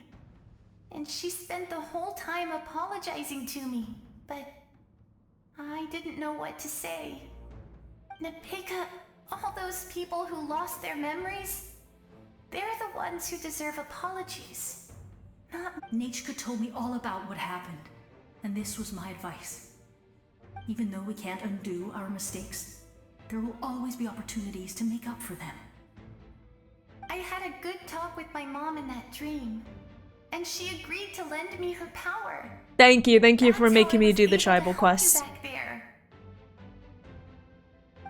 and she spent the whole time apologizing to me, but I didn't know what to say. Napika, all those people who lost their memories, they're the ones who deserve apologies. Not Nechka told me all about what happened, and this was my advice. Even though we can't undo our mistakes, there will always be opportunities to make up for them. I had a good talk with my mom in that dream. and she agreed to lend me her power. Thank you for making me do the tribal quest. Back there.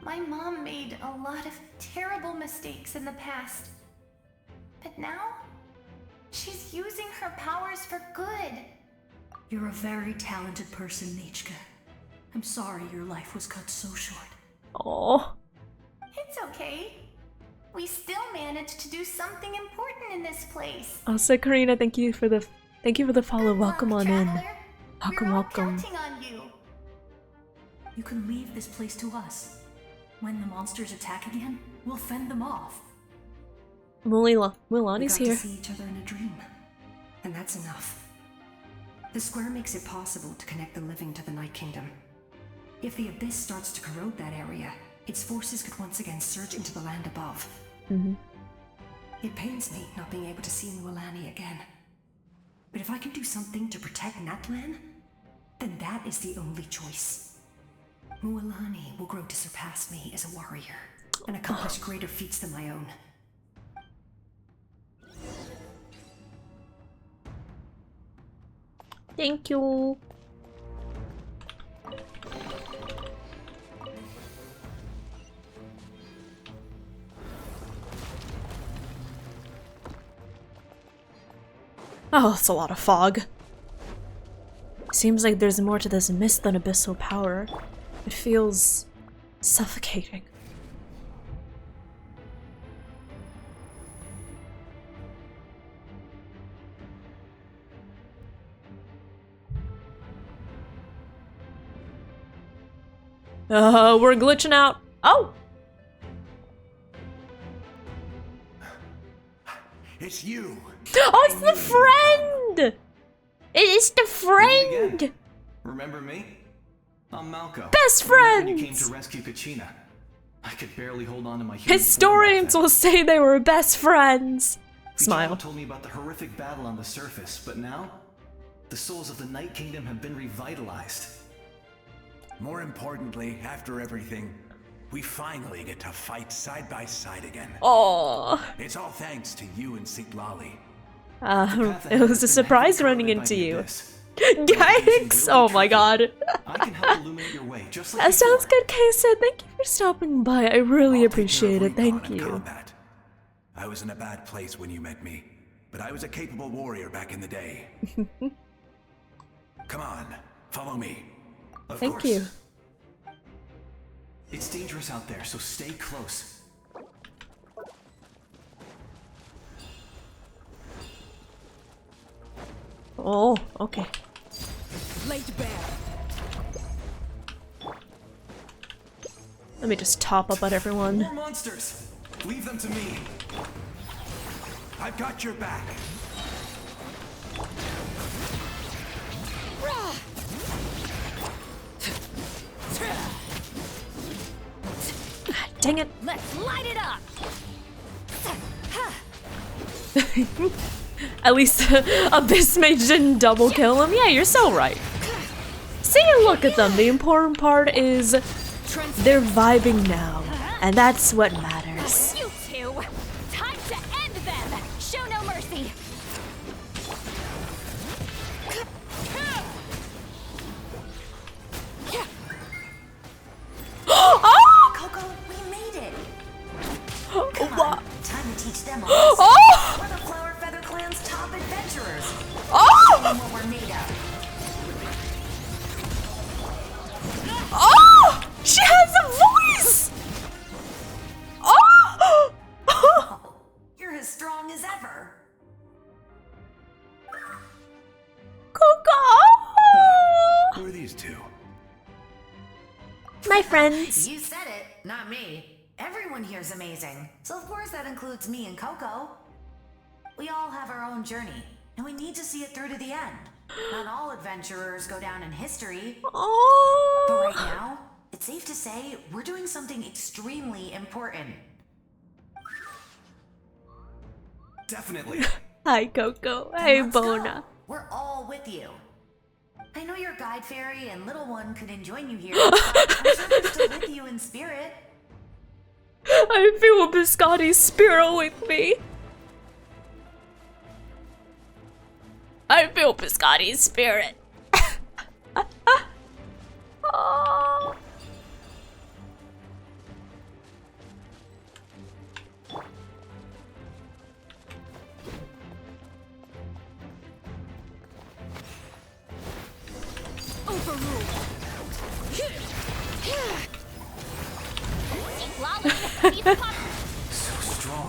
My mom made a lot of terrible mistakes in the past, but now she's using her powers for good. You're a very talented person, Nichka. I'm sorry your life was cut so short. Oh. It's okay. We still managed to do something important in this place. Also, Karina, thank you for the follow. Welcome on in. Welcome. Counting on you. You can leave this place to us. When the monsters attack again, we'll fend them off. Mulani's here. We got to see each other in a dream, and that's enough. The square makes it possible to connect the living to the Night Kingdom. If the abyss starts to corrode that area, its forces could once again surge into the land above. It pains me not being able to see Mualani again. But if I can do something to protect NATLAN, then that is the only choice. Mualani will grow to surpass me as a warrior and accomplish greater feats than my own. Thank you. Oh, it's a lot of fog. Seems like there's more to this mist than abyssal power. It feels suffocating. We're glitching out. Oh! It's you! Oh, it's the friend! It is the friend! Remember me? I'm Malco. Best friends! When you came to rescue Kachina, I could barely hold on to my Historians will say they were best friends. Smile. told me about the horrific battle on the surface, but now, the souls of the Night Kingdom have been revitalized. More importantly, after everything, we finally get to fight side by side again. Oh. It's all thanks to you and Sitlali. It was a surprise running into you. Yikes! Oh my god. That sounds good, Kaysa. Thank you for stopping by. I really appreciate it. Thank you. I was in a bad place when you met me, but I was a capable warrior back in the day. Come on, follow me. Thank you. It's dangerous out there, so stay close. Oh, okay. Laid bare. Let me just top up on everyone. More monsters! Leave them to me. I've got your back. Dang it. Let's light it up. At least Abyss Mage didn't double kill him. Yeah, you're so right. See, look at them. The important part is they're vibing now, and that's what matters. You two, time to end them. Show no mercy. Oh! Coco, we made it. Come on, time to teach them all. Oh! We're the Flower Feather Clan's top adventurers. Oh! Show them what we're made of. Oh! She has a voice! Oh! Oh, you're as strong as ever. Coco! Who are these two? My friends. You said it, not me. Everyone here's amazing. So of course that includes me and Coco. We all have our own journey, and we need to see it through to the end. Not all adventurers go down in history. Oh. But right now, it's safe to say we're doing something extremely important. Definitely. Hi, Coco. Hey, Bona. We're all with you. I know your guide fairy and little one couldn't join you here, but I'm sure they're still with you in spirit. I feel Biscotti's spirit with me. I feel Biscotti's spirit. Oh.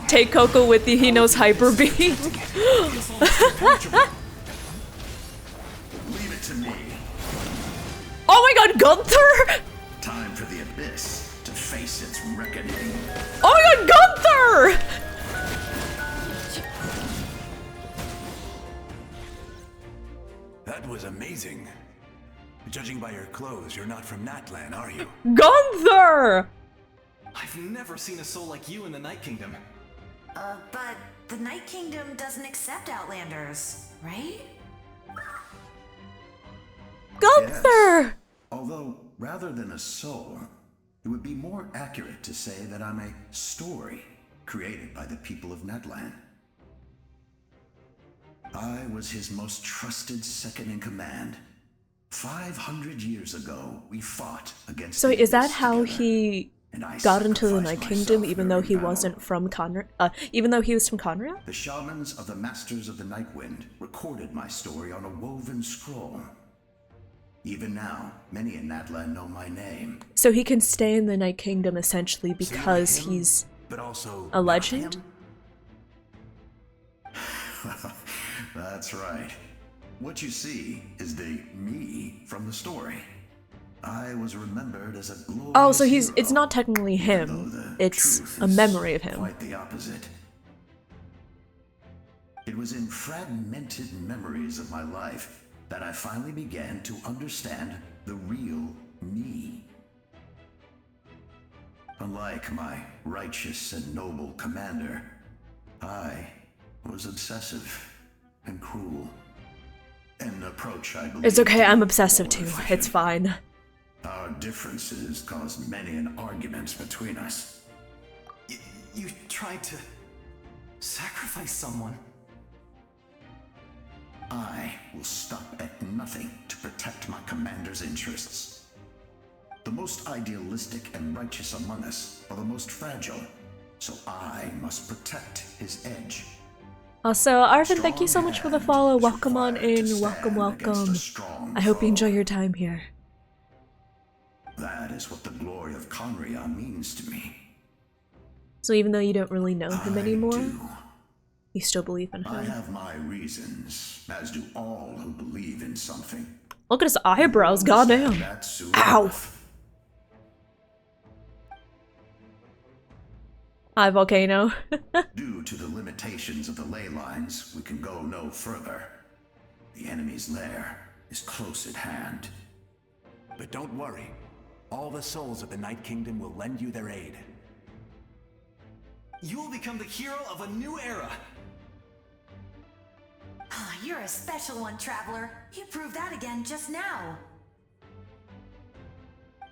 Take Coco with you, he knows Hyper Beam. Leave it to me. Oh my god, Gunther! Time for the Abyss to face its reckoning. Oh my god, Gunther! That was amazing. Judging by your clothes, you're not from NATLAN, are you? Gunther! I've never seen a soul like you in the Night Kingdom. But the Night Kingdom doesn't accept Outlanders, right? Gunther! Yes. Although, rather than a soul, it would be more accurate to say that I'm a story created by the people of NATLAN. I was his most trusted second-in-command. 500 years ago, we fought against. So the is that Abyss how together, he and I got into the Night sacrificed Kingdom, myself even though he very wasn't from Conria? Even though he was from Conria? The shamans of the Masters of the Nightwind recorded my story on a woven scroll. Even now, many in NATLAN know my name. So he can stay in the Night Kingdom essentially because him, he's but also a legend? That's right. What you see is the me from the story. I was remembered as a glorious Oh, so hero, it's not technically him. It's a memory of him. Quite the opposite. It was in fragmented memories of my life that I finally began to understand the real me. Unlike my righteous and noble commander, I was obsessive and cruel. An approach I believe. It's okay, I'm obsessive too. It's fine. Our differences caused many an arguments between us. You tried to sacrifice someone. I will stop at nothing to protect my commander's interests. The most idealistic and righteous among us are the most fragile, so I must protect his edge. Also, Arvin, thank you so much for the follow. Welcome on in. Welcome, welcome. I hope you enjoy your time here. That is what the glory of Conria means to me. So even though you don't really know him anymore, you still believe in him. I have my reasons, as do all who believe in something. Look at his eyebrows, goddamn. Ow! Hi, Volcano. Due to the limitations of the ley lines, we can go no further. The enemy's lair is close at hand. But don't worry. All the souls of the Night Kingdom will lend you their aid. You will become the hero of a new era. You're a special one, Traveler. You proved that again just now.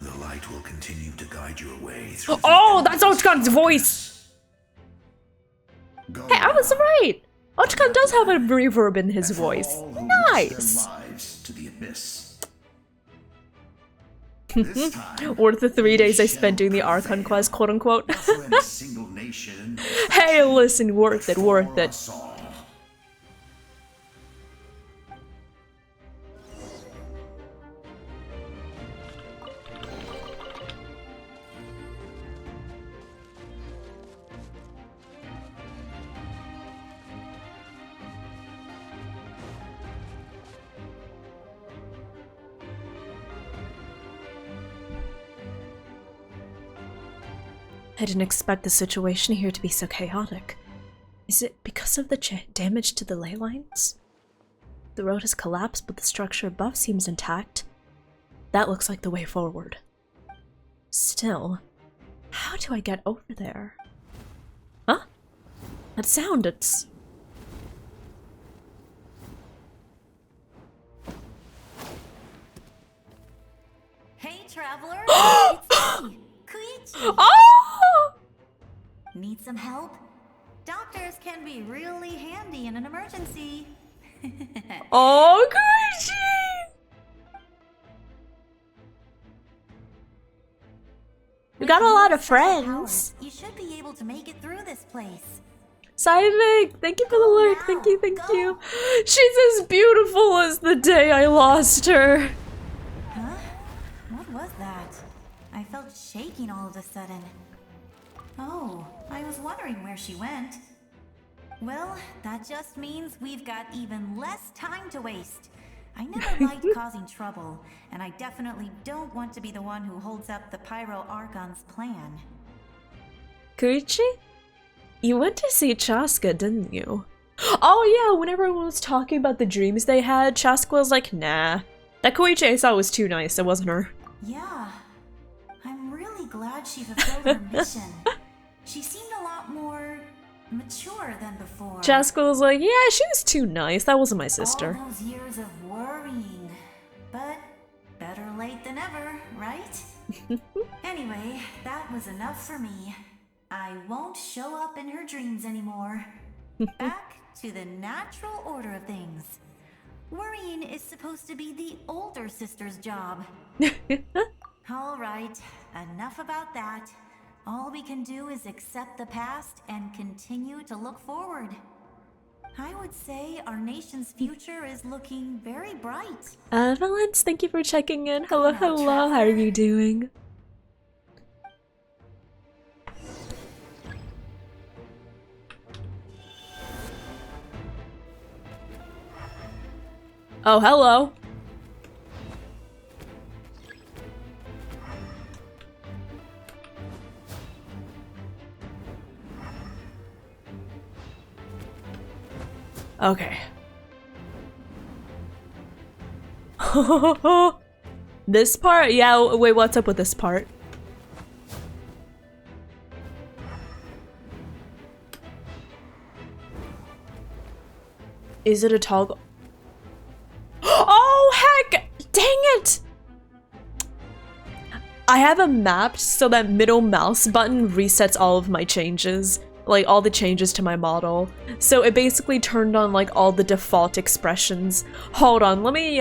The light will continue to guide your way through. Oh, that's Ochkan's voice! Hey, I was right! Ochkan does have a reverb in his voice. Nice! To the abyss. Worth the 3 days I spent doing the Archon quest, quote unquote. Hey, listen, worth it, worth it. I didn't expect the situation here to be so chaotic. Is it because of the damage to the ley lines? The road has collapsed, but the structure above seems intact. That looks like the way forward. Still, how do I get over there? Huh? That sound, it's... Hey, Traveler! It's me, Koichi! Oh! Need some help? Doctors can be really handy in an emergency. Oh, Koichi! You got a lot of friends. You should be able to make it through this place. Simon, thank you for the lurk. Thank you, thank you. She's as beautiful as the day I lost her. Huh? What was that? I felt shaking all of a sudden. Oh, I was wondering where she went. Well, that just means we've got even less time to waste. I never liked causing trouble, and I definitely don't want to be the one who holds up the Pyro Archon's plan. Koichi? You went to see Chaska, didn't you? Oh yeah, when everyone was talking about the dreams they had, Chaska was like, nah. That Koichi I saw was too nice, it wasn't her. Yeah, I'm really glad she fulfilled her mission. She seemed a lot more mature than before. Chaska was like, yeah, she was too nice, that wasn't my sister. All those years of worrying, but better late than ever, right? Anyway, that was enough for me. I won't show up in her dreams anymore. Back to the natural order of things. Worrying is supposed to be the older sister's job. All right, enough about that. All we can do is accept the past and continue to look forward. I would say our nation's future is looking very bright. Valence, thank you for checking in. Hello, hello, how are you doing? Oh, hello. Okay. This part? Yeah, wait, what's up with this part? Is it a toggle? Oh, heck! Dang it! I have it mapped so that middle mouse button resets all of my changes. Like, all the changes to my model. So it basically turned on, like, all the default expressions. Hold on, let me,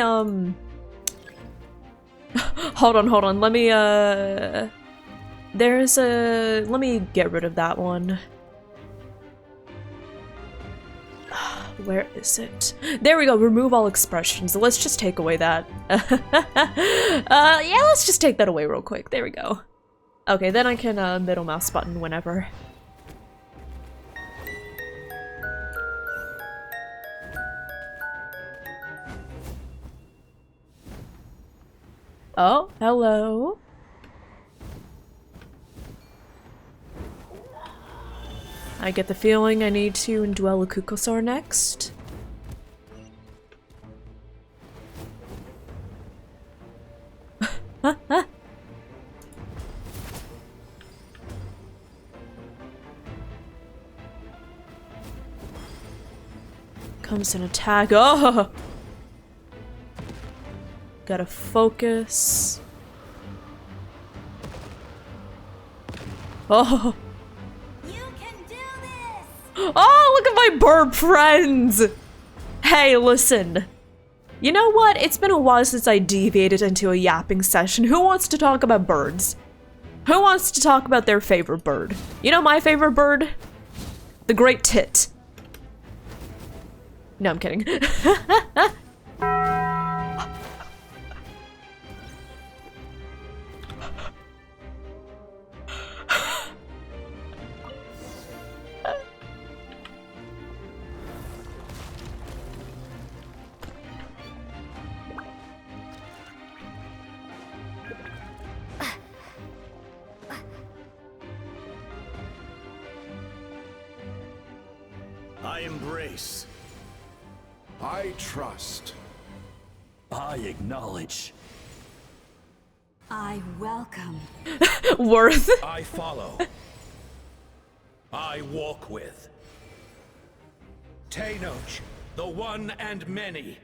Hold on, let me, There's a... Let me get rid of that one. Where is it? There we go, remove all expressions. Let's just take away that. Yeah, let's just take that away real quick. There we go. Okay, then I can, middle mouse button whenever. Oh, hello. I get the feeling I need to indwell a Kukosar next. Comes an attack. Oh! Gotta focus. Oh! Oh, look at my bird friends! Hey, listen. You know what? It's been a while since I deviated into a yapping session. Who wants to talk about birds? Who wants to talk about their favorite bird? You know my favorite bird? The great tit. No, I'm kidding. I embrace. I trust. I acknowledge. I welcome. Worth. I follow. I walk with. Tenoch, the one and many.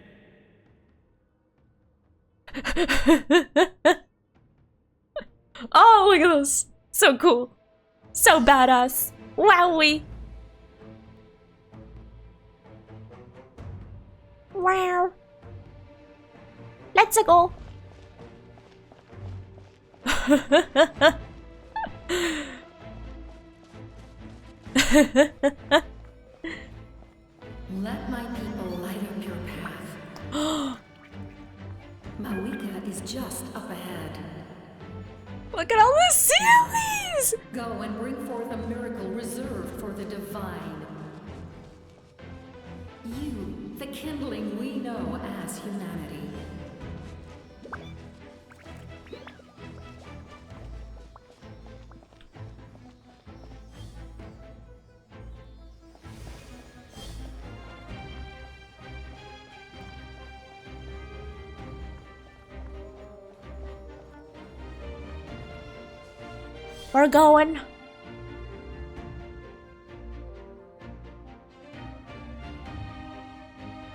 Oh, look at this. So cool. So badass. Wowie. Wow. Let's go. Let my people light up your path. Mawika is just up ahead. Look at all the ceilings! Go and bring forth a miracle reserved for the divine. You, the kindling we know as humanity. We're going.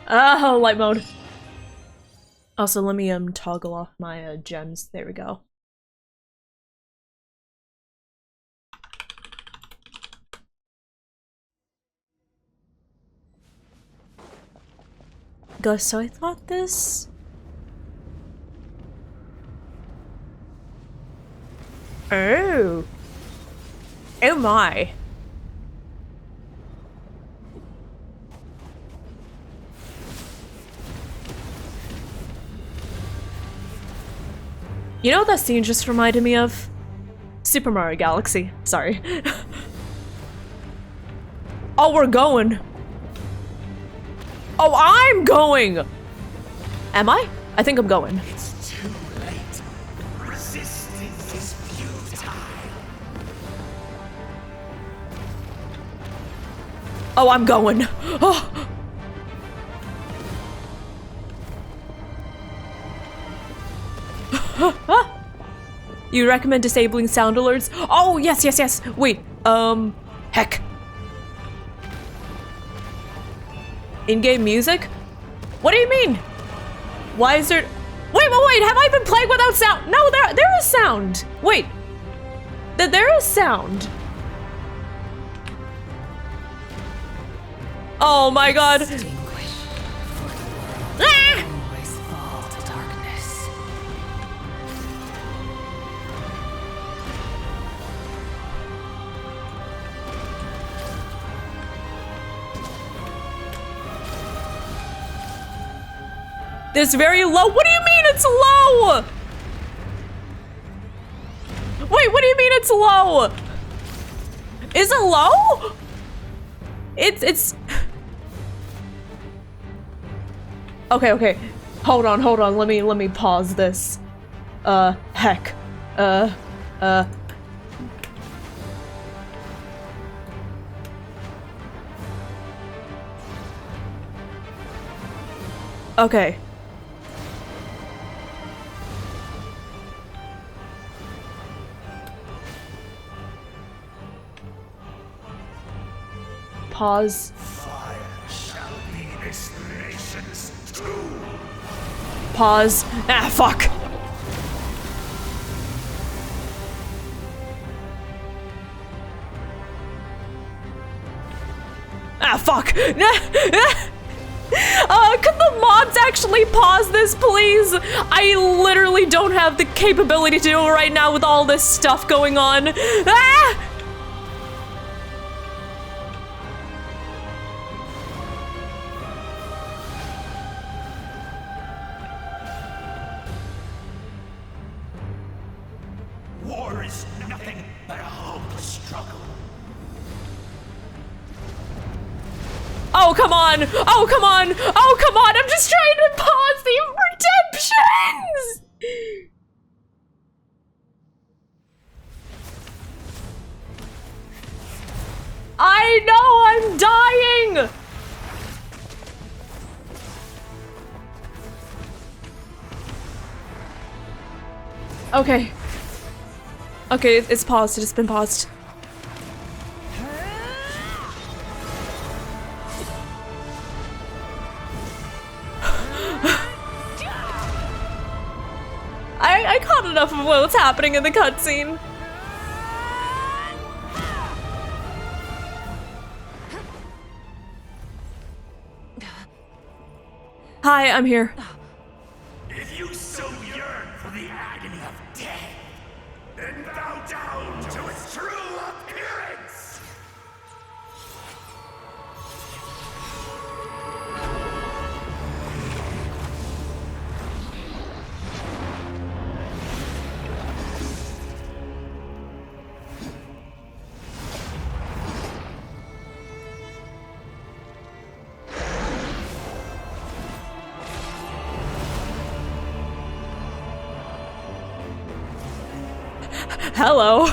Oh, light mode. Also, let me toggle off my gems. There we go. Guys, so I thought this. Oh. Oh my. You know what that scene just reminded me of? Super Mario Galaxy. Sorry. Oh, we're going. Oh, I'm going. Am I? I think I'm going. It's too late. Resistance is futile. Oh, I'm going. Oh. You recommend disabling sound alerts? Oh, yes, yes, yes. Wait, heck. In-game music? What do you mean? Why is there... Wait, have I been playing without sound? No, there is sound. Wait. There is sound. Oh my god. Ah! It's very low. What do you mean it's low? Wait, what do you mean it's low? Is it low? It's Okay. Hold on. Let me pause this. Heck. Okay. Pause. Fire shall be this nation's tomb. Pause. Ah, fuck. Ah, fuck. Could the mods actually pause this, please? I literally don't have the capability to do it right now with all this stuff going on. Ah! War is nothing but a hopeless struggle. Oh, come on! Oh, come on! Oh, come on! I'm just trying to pause the redemptions! I know I'm dying! Okay. Okay, it's paused. It's been paused. I caught enough of what's happening in the cutscene. Hi, I'm here. If you so yearn for the agony of death, then bow down to its true appearance! Hello.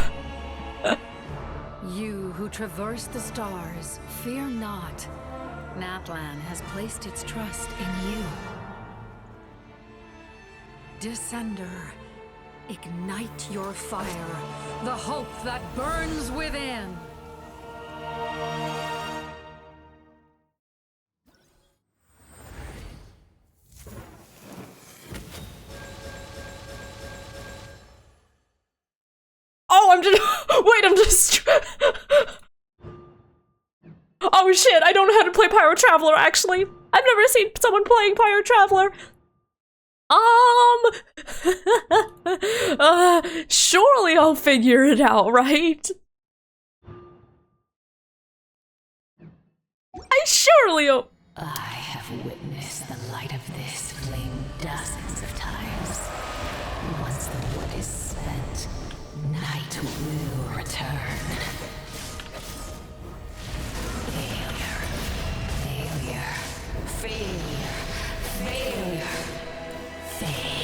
You who traverse the stars, fear not. NATLAN has placed its trust in you. Descender, ignite your fire, the hope that burns within. Oh, I'm just- wait, I'm just- oh shit, I don't know how to play Pyro Traveler, actually. I've never seen someone playing Pyro Traveler. Surely I'll figure it out, right? I have witnessed the light of this flame dozens of times. Once the wood is spent, night will return. Failure. Failure. Failure. Failure.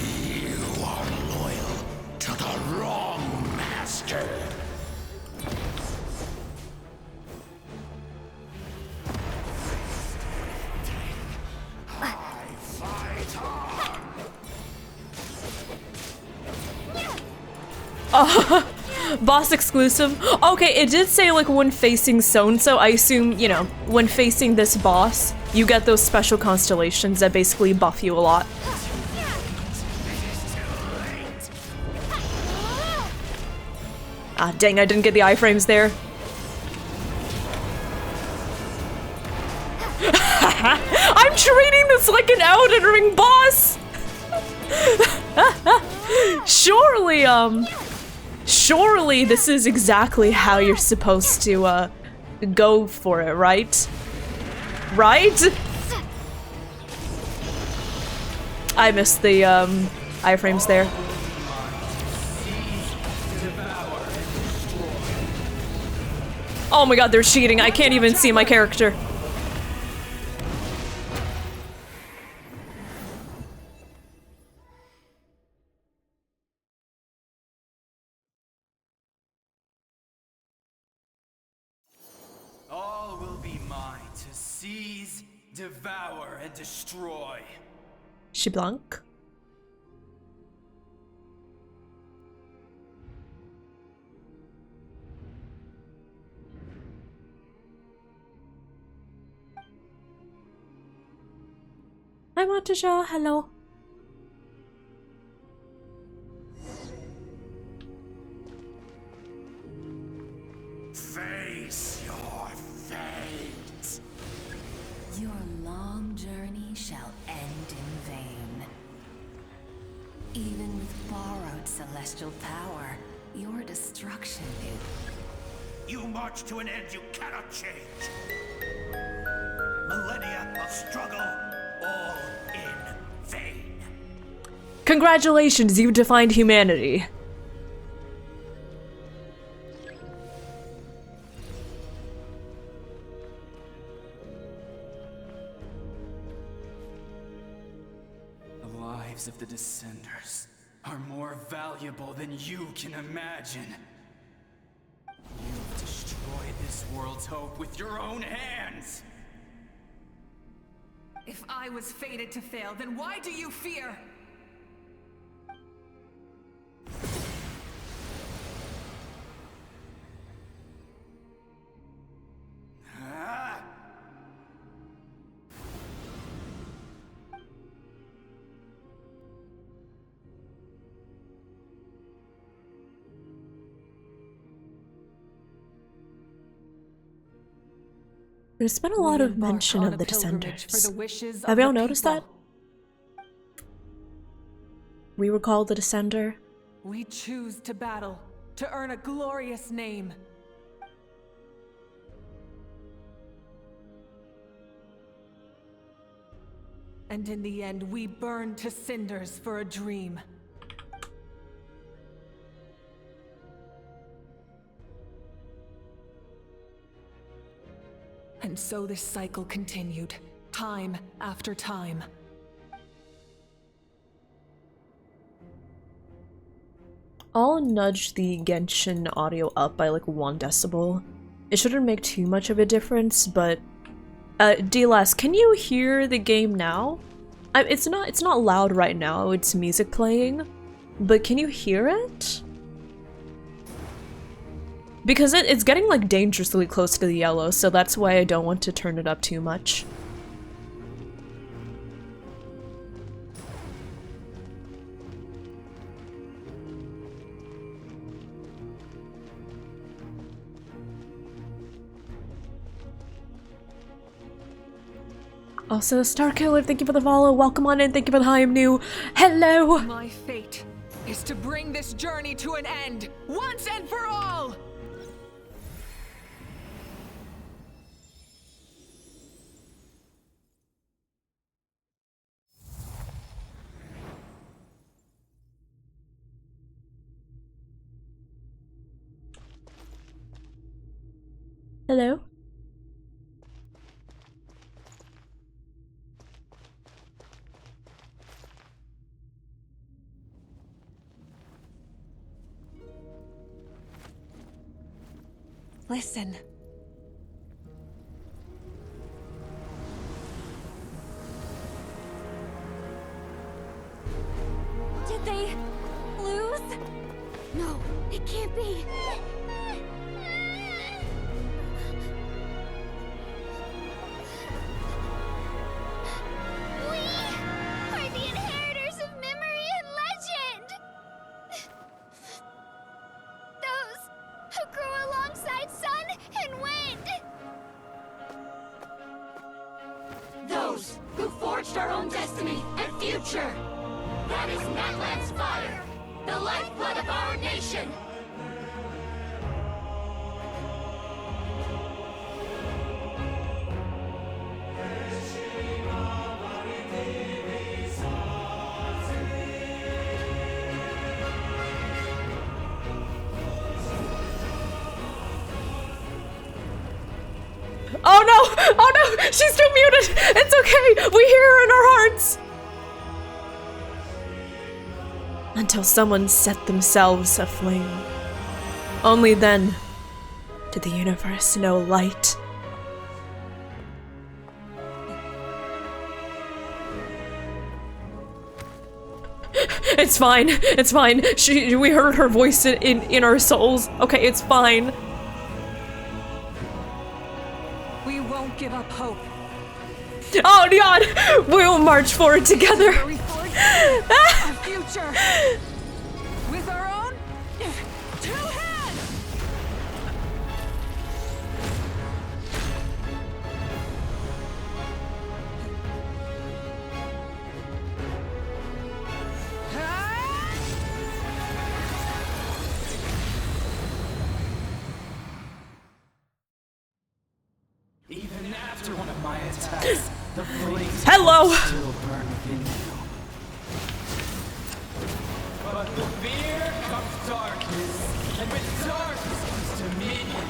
You are loyal to the wrong master. I fight on. Boss exclusive. Okay, it did say like when facing so-and-so. I assume, you know, when facing this boss, you get those special constellations that basically buff you a lot. Ah, dang, I didn't get the iframes there. I'm treating this like an Elden Ring boss! Surely this is exactly how you're supposed to, go for it, right? Right? I missed the, iframes there. Oh my god, they're cheating. I can't even see my character. All will be mine to seize, devour, and destroy. She blank? Hi Montaja, hello. Face your fate. Your long journey shall end in vain. Even with borrowed celestial power, your destruction is... You march to an end you cannot change. Millennia of struggle, all in vain. Congratulations, you defined humanity. The lives of the Descenders are more valuable than you can imagine. You've destroyed this world's hope with your own hands! If I was fated to fail, then why do you fear? There's been a lot of mention of the Descenders. Have y'all noticed that? We were called the Descender. We choose to battle, to earn a glorious name. And in the end, we burn to cinders for a dream. And so this cycle continued, time after time. I'll nudge the Genshin audio up by like 1 decibel. It shouldn't make too much of a difference, but DLS, can you hear the game now? It's not loud right now, it's music playing, but can you hear it? Because it's getting like dangerously close to the yellow, so that's why I don't want to turn it up too much. Also, Starkiller, thank you for the follow. Welcome on in. Thank you for the hi, I'm new. Hello! My fate is to bring this journey to an end, once and for all! Hello? Listen. Did they lose? No, it can't be. We are the inheritors of memory and legend! Those who grew alongside sun and wind! Those who forged our own destiny and future! That is NATLAN's fire, the lifeblood of our nation! Oh no! Oh no! She's still muted! It's okay! We hear her in our hearts! Until someone set themselves aflame. Only then did the universe know light. It's fine. It's fine. We heard her voice in our souls. Okay, it's fine. We won't give up hope. Oh God! We'll march forward together. Our future with our own 2 hands. Even after one of my attacks, the flames Hello! still burn within you. But with fear comes darkness, and with darkness comes dominion.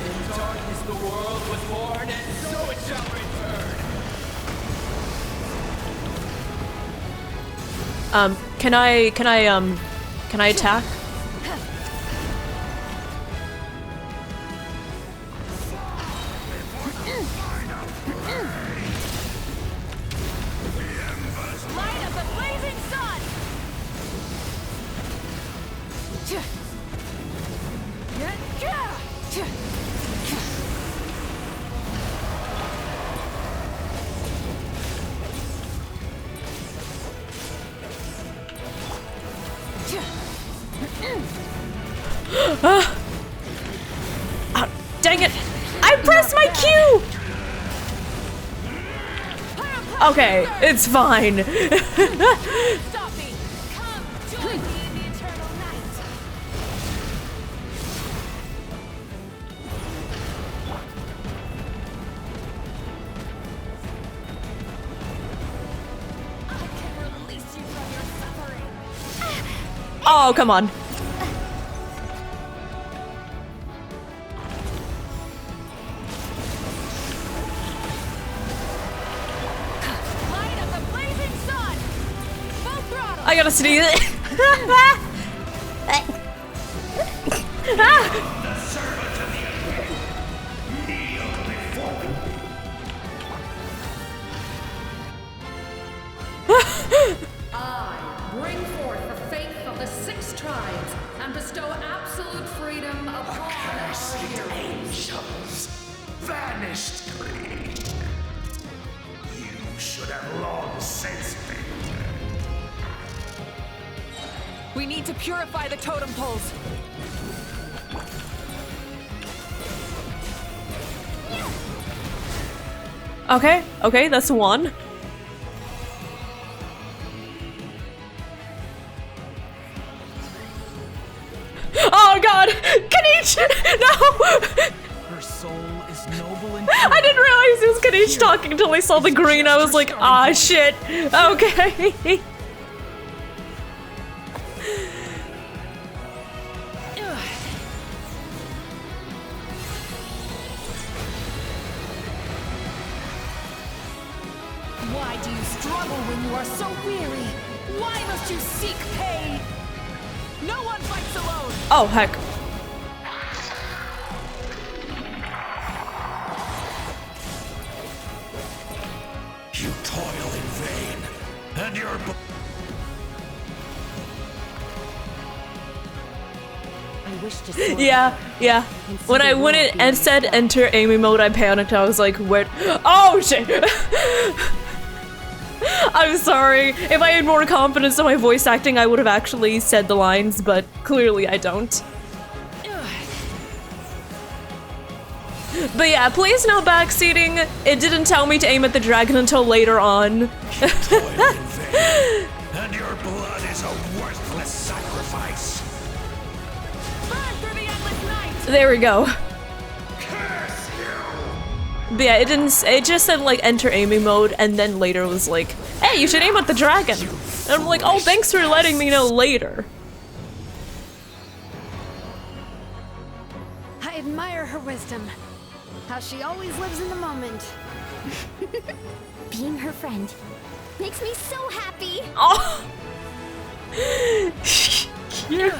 In darkness the world was born, and so it shall return. Can I attack? Light of the blazing sun. Ah, dang it! I pressed my Q! Okay, it's fine. Stop me! Come, join me in the eternal night! I can release you from your suffering! Oh, come on. Light of the blazing sun! Full throttle! I gotta sneeze it. The servant of the kneel before me. I bring forth the faith of the 6 tribes and bestow absolute freedom upon our heroes. Angels, vanished. You should have long since been. We need to purify the totem poles. Okay, okay, that's one. Oh god! Kanich! No! Her soul is noble and I didn't realize it was Kanich talking until I saw the green. I was like, ah, shit. Okay. Why do you struggle when you are so weary? Why must you seek pain? No one fights alone! Oh, heck. You toil in vain, and your I wish to soar. Yeah. When I went it and said enter Amy mode, I panicked. I was like, where? Oh shit! I'm sorry. If I had more confidence in my voice acting, I would have actually said the lines, but clearly I don't. But yeah, please no backseating. It didn't tell me to aim at the dragon until later on. You toil in vain, and your blood is a worthless sacrifice. Burn through the endless night! There we go. Curse you! But yeah, it didn't. It just said like enter aiming mode, and then later was like, hey, you should aim at the dragon. And I'm like, oh, thanks for letting me know later. I admire her wisdom. How she always lives in the moment. Being her friend makes me so happy. Oh, cute.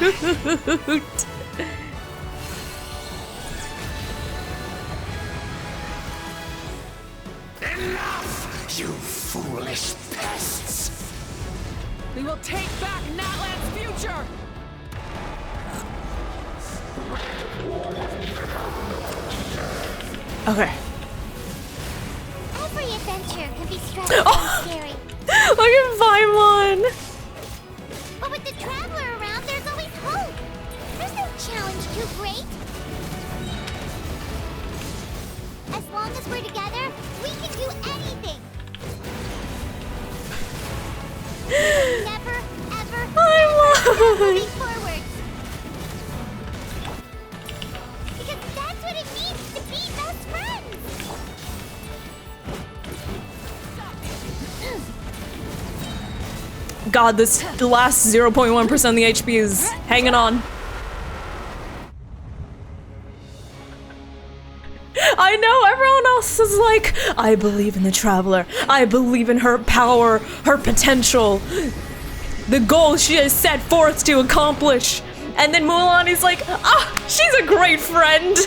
Enough, you foolish pests! We will take back Natlan's future! Okay. Every adventure can be stressful and scary. Look at Paimon. But with the Traveler around, there's always hope. There's no challenge too great. As long as we're together, we can do anything. Never, ever moving forward. Because that's what it means to be best friends. God, the last 0.1% of the HP is hanging on. I know, everyone else is like, I believe in the Traveler. I believe in her power, her potential, the goal she has set forth to accomplish. And then Mulan is like, ah, she's a great friend.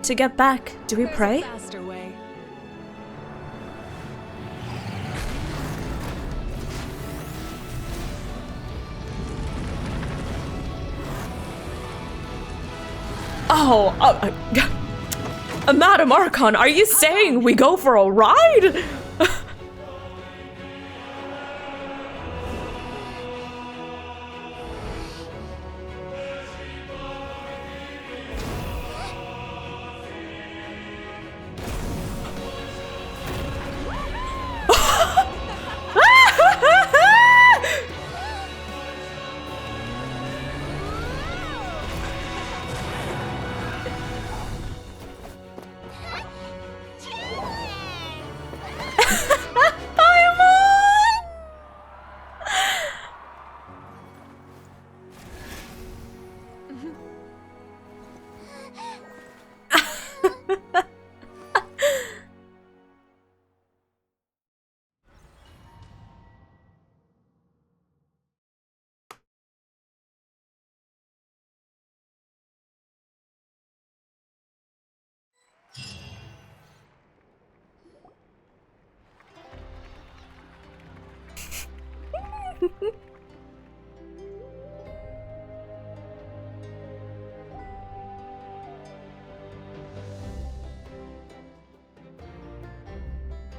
To get back, do we pray? Faster way. Madam Archon, are you saying we go for a ride?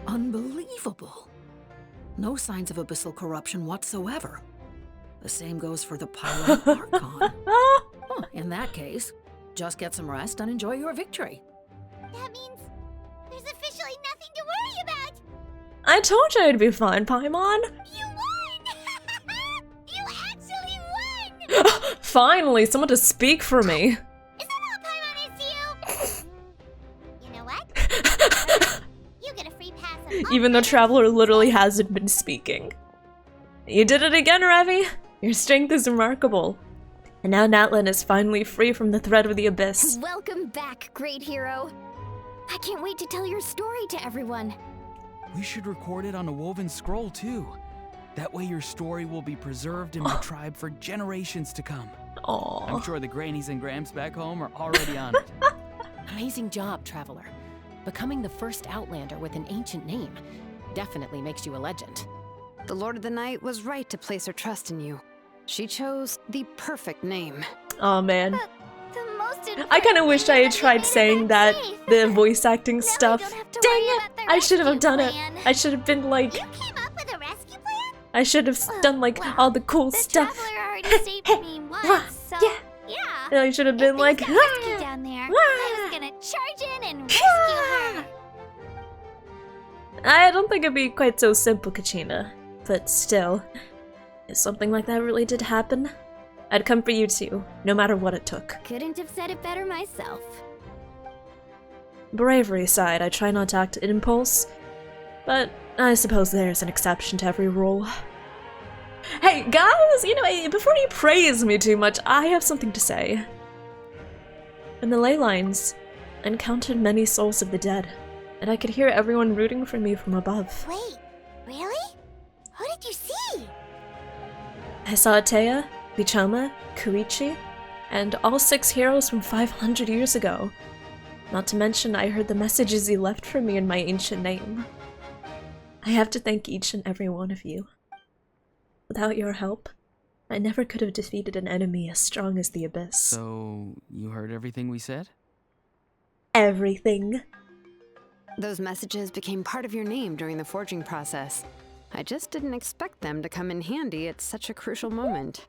Unbelievable. No signs of abyssal corruption whatsoever. The same goes for the Pylon Archon. Oh, in that case, just get some rest and enjoy your victory. That means there's officially nothing to worry about. I told you I'd be fine, Paimon. You won! You actually won! Finally, someone to speak for me. Is that all Paimon is to you? You know what? You get a free pass on Even though Traveler literally hasn't been speaking. You did it again, Revi. Your strength is remarkable. And now NATLAN is finally free from the threat of the Abyss. Welcome back, great hero. I can't wait to tell your story to everyone. We should record it on a woven scroll, too. That way your story will be preserved in my tribe for generations to come. Aww. I'm sure the grannies and grams back home are already on it. Amazing job, Traveler. Becoming the first Outlander with an ancient name definitely makes you a legend. The Lord of the Night was right to place her trust in you. She chose the perfect name. Oh man. I kind of wish I had tried saying that, the voice acting stuff. Dang it! I should have done it. I should have been like... You came up with a rescue plan? I should have done like all the cool stuff. Traveler already saved me once, so yeah. I should have been like... Rescue down there. I was gonna charge in and rescue her. I don't think it'd be quite so simple, Kachina. But still, if something like that really did happen, I'd come for you too, no matter what it took. Couldn't have said it better myself. Bravery aside, I try not to act in impulse, but I suppose there's an exception to every rule. Hey guys, you know, before you praise me too much, I have something to say. In the ley lines, I encountered many souls of the dead, and I could hear everyone rooting for me from above. Wait, really? Who did you see? I saw Atea, Bichama, Koichi, and all 6 heroes from 500 years ago. Not to mention, I heard the messages he left for me in my ancient name. I have to thank each and every one of you. Without your help, I never could have defeated an enemy as strong as the Abyss. So, you heard everything we said? Everything. Those messages became part of your name during the forging process. I just didn't expect them to come in handy at such a crucial moment.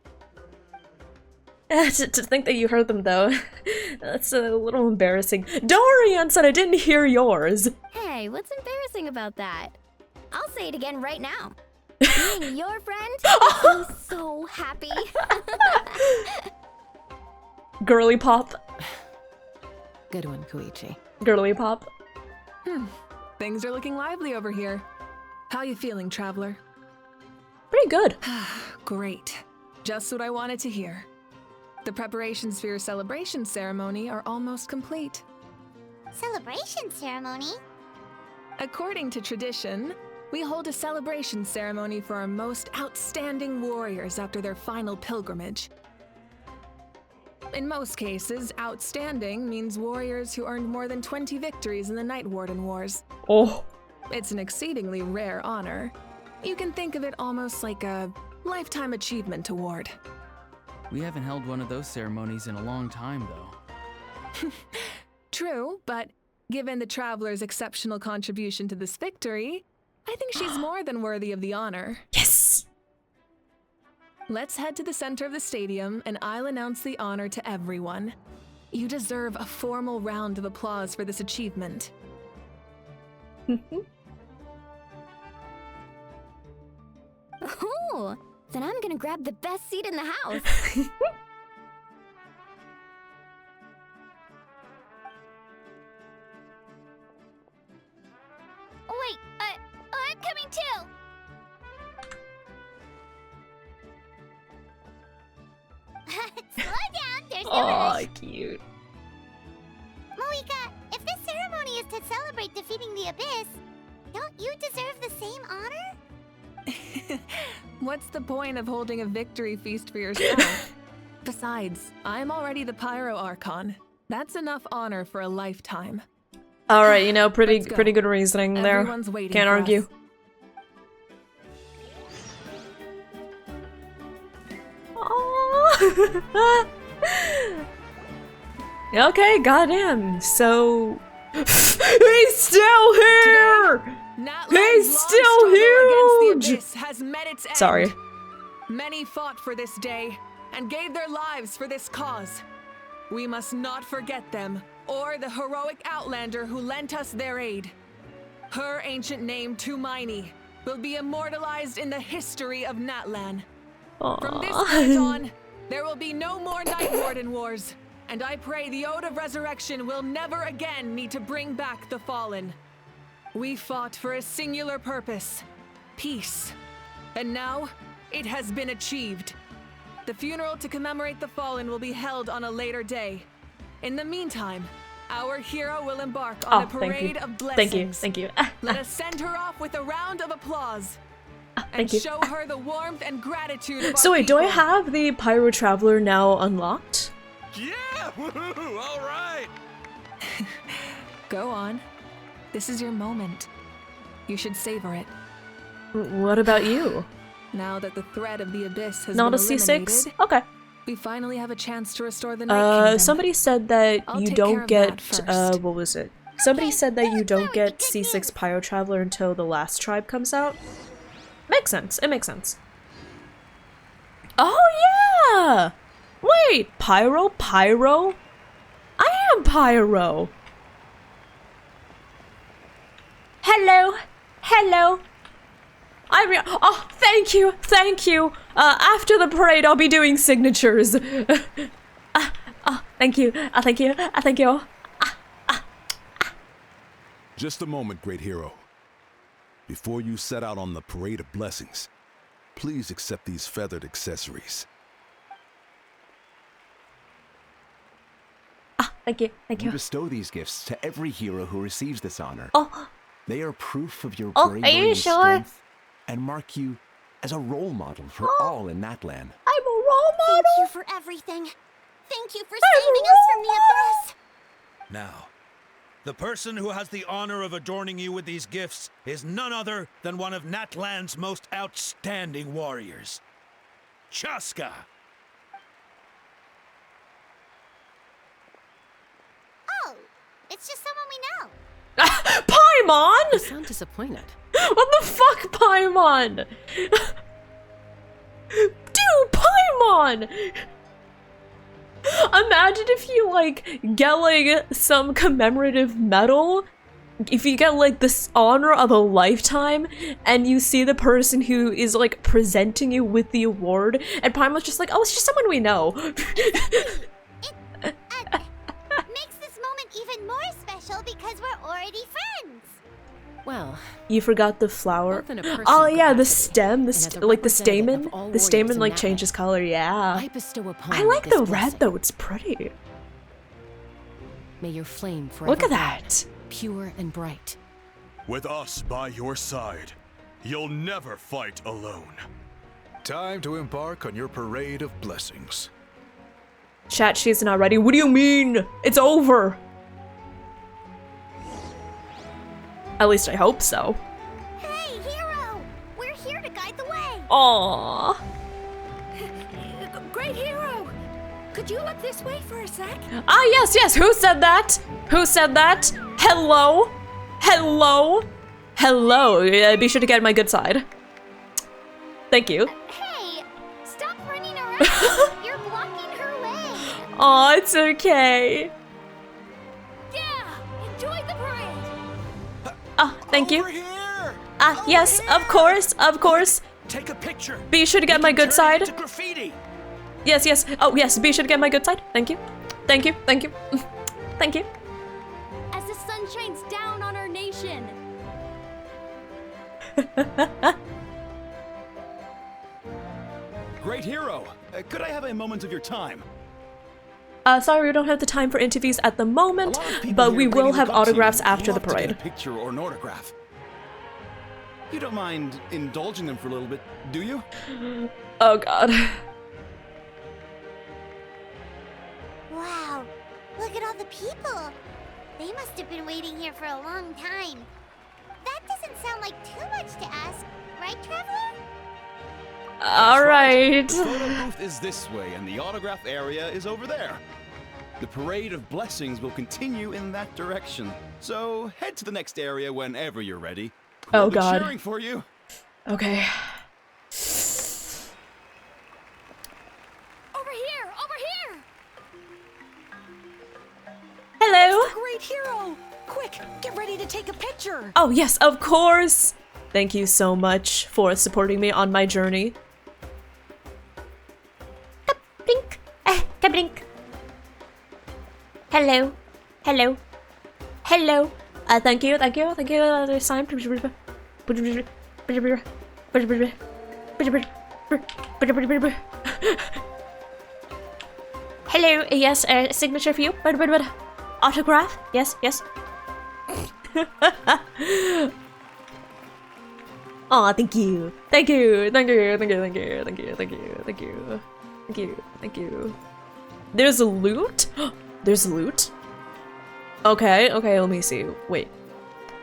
To think that you heard them, though, that's a little embarrassing. Dorian said I didn't hear yours. Hey, what's embarrassing about that? I'll say it again right now. Being your friend, I'm so happy. Girly pop. Good one, Koichi. Girly pop. Things are looking lively over here. How you feeling, Traveler? Pretty good. Great. Just what I wanted to hear. The preparations for your celebration ceremony are almost complete. Celebration ceremony? According to tradition, we hold a celebration ceremony for our most outstanding warriors after their final pilgrimage. In most cases, outstanding means warriors who earned more than 20 victories in the Night Warden Wars. Oh. It's an exceedingly rare honor. You can think of it almost like a lifetime achievement award. We haven't held one of those ceremonies in a long time, though. True, but given the Traveler's exceptional contribution to this victory, I think she's more than worthy of the honor. Yes! Let's head to the center of the stadium, and I'll announce the honor to everyone. You deserve a formal round of applause for this achievement. Oh, then I'm gonna grab the best seat in the house. Wait, I'm coming too! Slow down, there's no rush. Cute. Moika, if this ceremony is to celebrate defeating the Abyss, don't you deserve the same honor? What's the point of holding a victory feast for yourself? Besides, I'm already the Pyro Archon. That's enough honor for a lifetime. Alright, you know, pretty good reasoning there. Everyone's waiting Can't for argue. us. Okay, goddamn. So he's still here. He's still huge. Has met its end. Sorry. Many fought for this day and gave their lives for this cause. We must not forget them or the heroic Outlander who lent us their aid. Her ancient name, Tumaini, will be immortalized in the history of Natlan. From this point on, there will be no more Night Warden wars, and I pray the Ode of Resurrection will never again need to bring back the Fallen. We fought for a singular purpose, peace, and now it has been achieved. The funeral to commemorate the Fallen will be held on a later day. In the meantime, our hero will embark on a parade of blessings. Thank you. Let us send her off with a round of applause. Thank and you. show her the warmth and gratitude of So our wait, do I people. have the Pyro Traveler now unlocked? Yeah! Woohoo! All right! Go on. This is your moment. You should savor it. What about you? Now that the threat of the Abyss has Not been a C6? eliminated, Okay. we finally have a chance to restore the Night Kingdom. Somebody said that I'll you take care don't of get, that first. what was it? Somebody said that you don't get C6 Pyro Traveler until the last tribe comes out. Makes sense. It makes sense. Oh, yeah! Wait, Pyro? I am Pyro! Hello! Oh, thank you! After the parade, I'll be doing signatures. Thank you. Just a moment, great hero. Before you set out on the parade of blessings, please accept these feathered accessories. Thank you. You bestow these gifts to every hero who receives this honor. Oh. They are proof of your Oh, bravery are you and sure? strength, and mark you as a role model for all in Natlan. I'm a role model. Thank you for everything. Thank you for saving us from the Abyss. Now, the person who has the honor of adorning you with these gifts is none other than one of Natlan's most outstanding warriors, Chaska. Oh, it's just someone we know. Paimon! You sound disappointed. What the fuck, Paimon? Dude, Paimon! Imagine if you, like, get, like, some commemorative medal. If you get, like, this honor of a lifetime, and you see the person who is, like, presenting you with the award, and Paimon's just like, oh, it's just someone we know. Makes this moment even more special because we're already friends. Well, You forgot the flower. both in a personal Oh yeah, the capacity stem, and as a like the representative stamen. of all The warriors stamen in like Natlan, changes color. Yeah. I bestow upon I like this the blessing. red though. It's pretty. May your flame forever Look at burn, that. pure and bright. With us by your side, you'll never fight alone. Time to embark on your parade of blessings. Chat, she's not ready. What do you mean? It's over. At least I hope so. Hey, hero! We're here to guide the way. Aww. Great hero! Could you look this way for a sec? Ah, yes, yes. Who said that? Who said that? Hello? Hello? Hello. Be sure to get my good side. Thank you. Hey, stop running around. You're blocking her way. Aw, it's okay. Yeah, enjoy the parade. Ah, thank you. Ah, yes, of course, of course. Take a picture. Be sure to get my good side. Into graffiti. Yes, yes. Oh, yes, be sure to get my good side. Thank you. Thank you, thank you. Thank you. As the sun shines down on our nation. Great hero. Could I have a moment of your time? Sorry, we don't have the time for interviews at the moment, but we will have autographs after the parade. A picture or an autograph. You don't mind indulging them for a little bit, do you? Oh god. Wow, look at all the people. They must have been waiting here for a long time. That doesn't sound like too much to ask, right, Traveler? Alright. The photo booth is this way, and the autograph area is over there. The Parade of Blessings will continue in that direction. So head to the next area whenever you're ready. Oh We'll be god. cheering for you. Okay. Over here, over here. Hello. It's the great hero. Quick, get ready to take a picture. Oh yes, of course. Thank you so much for supporting me on my journey. Blink, blink. Hello, hello, hello. Thank you, thank you, thank you. There's time. Hello, yes, signature for you. Autograph, yes, yes. Aw, thank you. Thank you, thank you, thank you, thank you, thank you, thank you, thank you, thank you, thank you. There's a loot? There's loot? Okay, okay, let me see. Wait.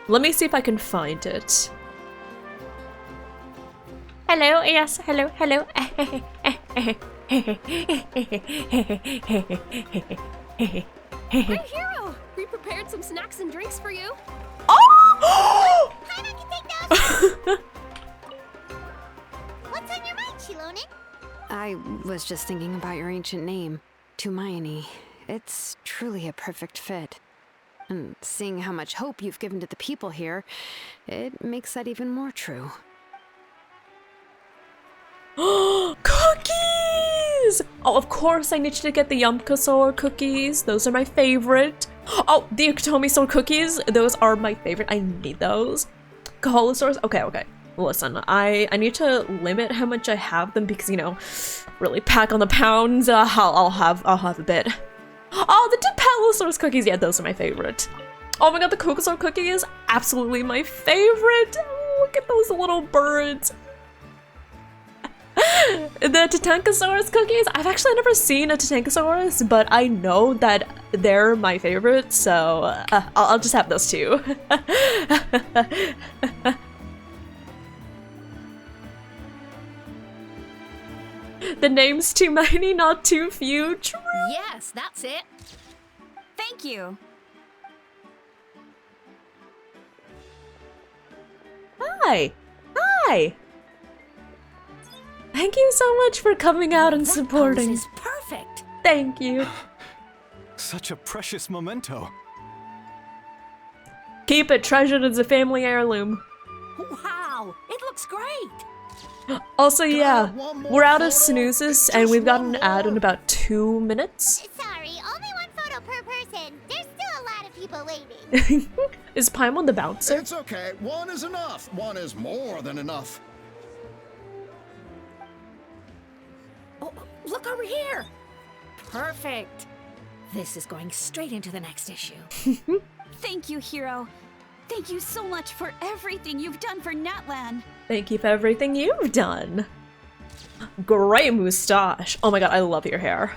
Let me see if I can find it. Hello, yes, hello, hello. Great hero. We prepared some snacks and drinks for you. Oh! Paimon can take those. What's on your mind, Shilonen? I was just thinking about your ancient name, Tumayani. It's truly a perfect fit. And seeing how much hope you've given to the people here, it makes that even more true. Cookies! Oh, of course I need you to get the Yamkasor cookies. Those are my favorite. Oh, the Uktomi cookies. Those are my favorite. I need those. Kaholosaurs. Okay, okay. Listen, I need to limit how much I have them because, you know, really pack on the pounds. I'll have a bit. Oh, the Dipalosaurus cookies. Yeah, those are my favorite. Oh my god, the Kokosaur cookies. Absolutely my favorite. Look at those little birds. The Titankosaurus cookies. I've actually never seen a Titankosaurus, but I know that they're my favorite, so I'll just have those two. The name's too many, not too few. True. Yes, that's it. Thank you. Hi. Hi. Thank you so much for coming out and supporting. This is perfect. Thank you. Such a precious memento. Keep it treasured as a family heirloom. Wow, it looks great. Also, yeah, we're out of snoozes and we've got an ad in about 2 minutes. Sorry, only one photo per person. There's still a lot of people waiting. Is Paimon the bouncer? It's okay. One is enough. One is more than enough. Oh, look over here. Perfect. This is going straight into the next issue. Thank you, hero. Thank you so much for everything you've done for NATLAN. Thank you for everything you've done. Great moustache. Oh my god, I love your hair.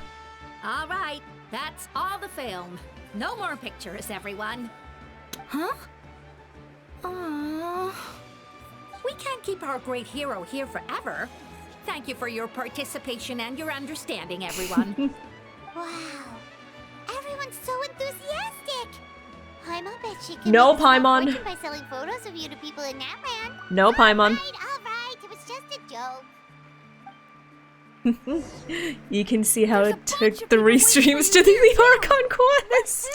All right, that's all the film. No more pictures, everyone. Huh? Aww. We can't keep our great hero here forever. Thank you for your participation and your understanding, everyone. Wow. Everyone's so enthusiastic. Paimon bet she can No, make a small Paimon. fortune by selling photos of you to people in NATLAN. No, Paimon. All right, it was just a joke. You can see how it took 3 streams to do the Archon quest.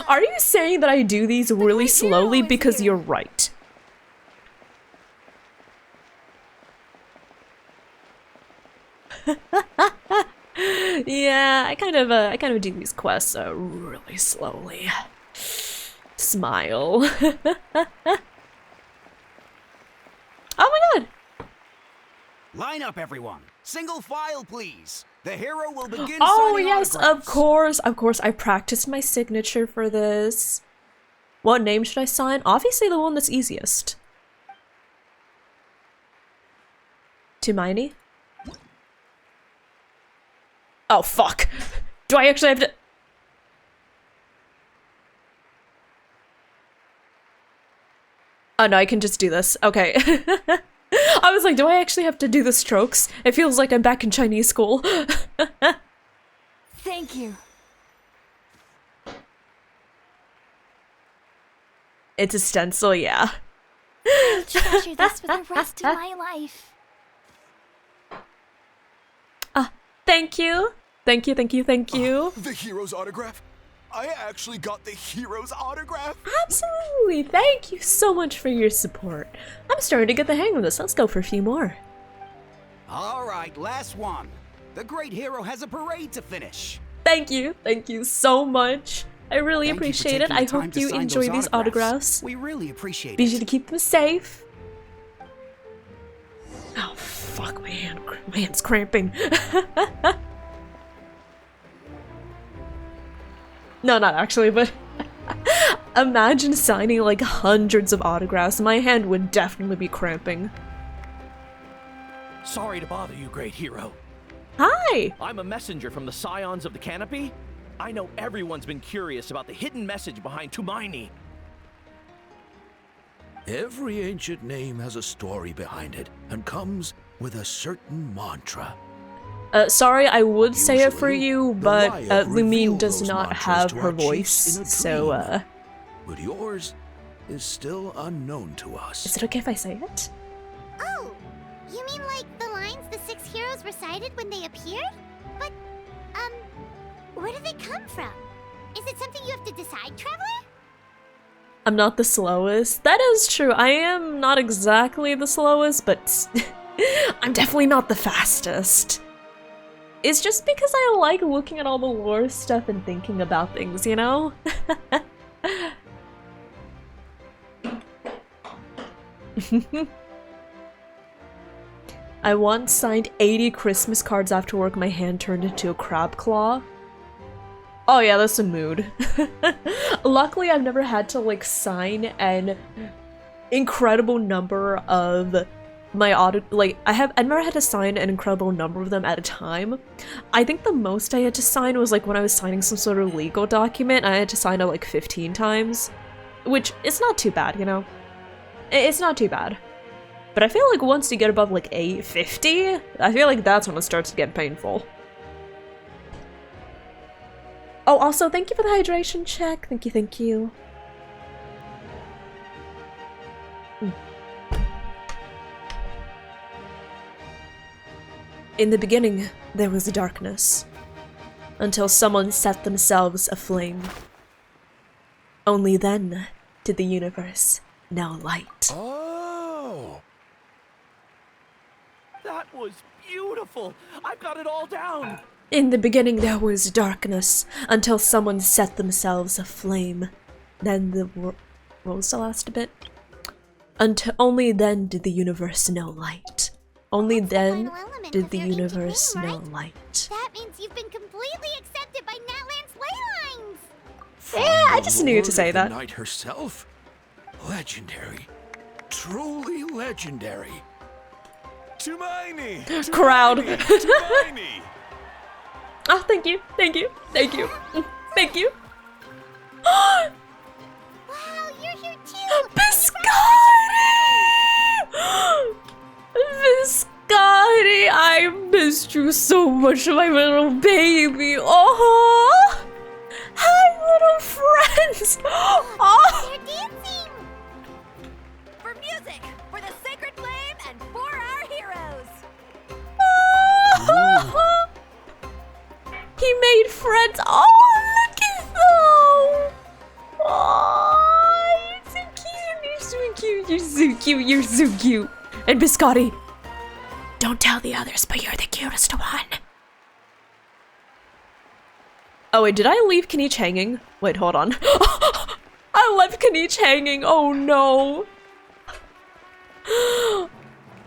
Are you saying that I do these really slowly because you're right? Yeah, I kind of do these quests really slowly. Smile. Oh my god! Line up, everyone. Single file, please. The hero will begin. Oh signing yes, autographs. of course. I practiced my signature for this. What name should I sign? Obviously the one that's easiest. Hermione? Oh fuck. Do I actually have to? Oh no, I can just do this. Okay. I was like, do I actually have to do the strokes? It feels like I'm back in Chinese school. Thank you. It's a stencil, yeah. I'll treasure this for the rest of my life. Thank you. Thank you, thank you, thank you. The hero's autograph? I actually got the hero's autograph? Absolutely. Thank you so much for your support. I'm starting to get the hang of this. Let's go for a few more. All right, last one. The great hero has a parade to finish. Thank you so much. I really Thank you for appreciate it. taking I the time hope to you sign enjoy those these autographs. We really appreciate Be it. sure to keep them safe. Oh fuck, my hand's cramping. No, not actually, but imagine signing like hundreds of autographs. My hand would definitely be cramping. Sorry to bother you, great hero. Hi! I'm a messenger from the Scions of the Canopy. I know everyone's been curious about the hidden message behind Hermione. Every ancient name has a story behind it and comes with a certain mantra. Sorry, I would say it for you, but Wyatt Lumine revealed does those not mantras have to her our chiefs voice, in a so dream. But yours is still unknown to us. is it okay if I say it? Oh, you mean like the lines the 6 heroes recited when they appeared? But, where do they come from? Is it something you have to decide, Traveler? I'm not the slowest. That is true. I am not exactly the slowest, but I'm definitely not the fastest. It's just because I like looking at all the lore stuff and thinking about things, you know? I once signed 80 Christmas cards after work. My hand turned into a crab claw. Oh yeah, that's a mood. Luckily, I've never had to like sign an incredible number of my I've never had to sign an incredible number of them at a time. I think the most I had to sign was like when I was signing some sort of legal document. I had to sign it like 15 times, which it's not too bad, you know? It's not too bad. But I feel like once you get above like 850, I feel like that's when it starts to get painful. Oh, also, thank you for the hydration check. Thank you, thank you. In the beginning, there was darkness, until someone set themselves aflame. Only then did the universe know light. Oh! That was beautiful! I've got it all down! In the beginning there was darkness, until someone set themselves aflame. Then the what was the last bit? Only then did the universe know light. Only then did the universe know light. That means you've been completely accepted by NATLAN's ley lines! Yeah, I just knew to say that. The Knight herself? Legendary. Truly legendary. Hermione! Crowd. Hermione! Oh, thank you, thank you, thank you, thank you. Wow, you're here too! Biscotti! Biscotti, I missed you you so much, my little baby. Oh, hi, little friends. Oh, they're dancing. For music, for the sacred flame, and for our heroes. He made friends. Oh, look at them. Oh, you're so cute. You're so cute. You're so cute. And Biscotti, don't tell the others, but you're the cutest one. Oh wait, did I leave Kaniche hanging? Wait, hold on. I left Kaniche hanging. Oh no.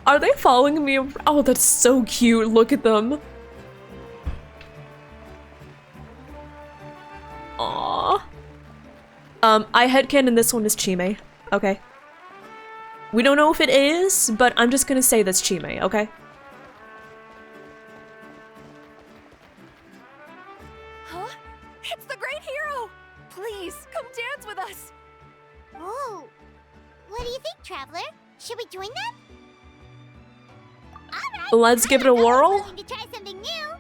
Are they following me? Oh, that's so cute. Look at them. Aww. I headcanon this one is Chime. Okay. We don't know if it is, but I'm just gonna say that's Chime, okay? Huh? It's the great hero! Please, come dance with us! Oh, what do you think, Traveler? Should we join them? Alright, let's give it a whirl. willing to try something new.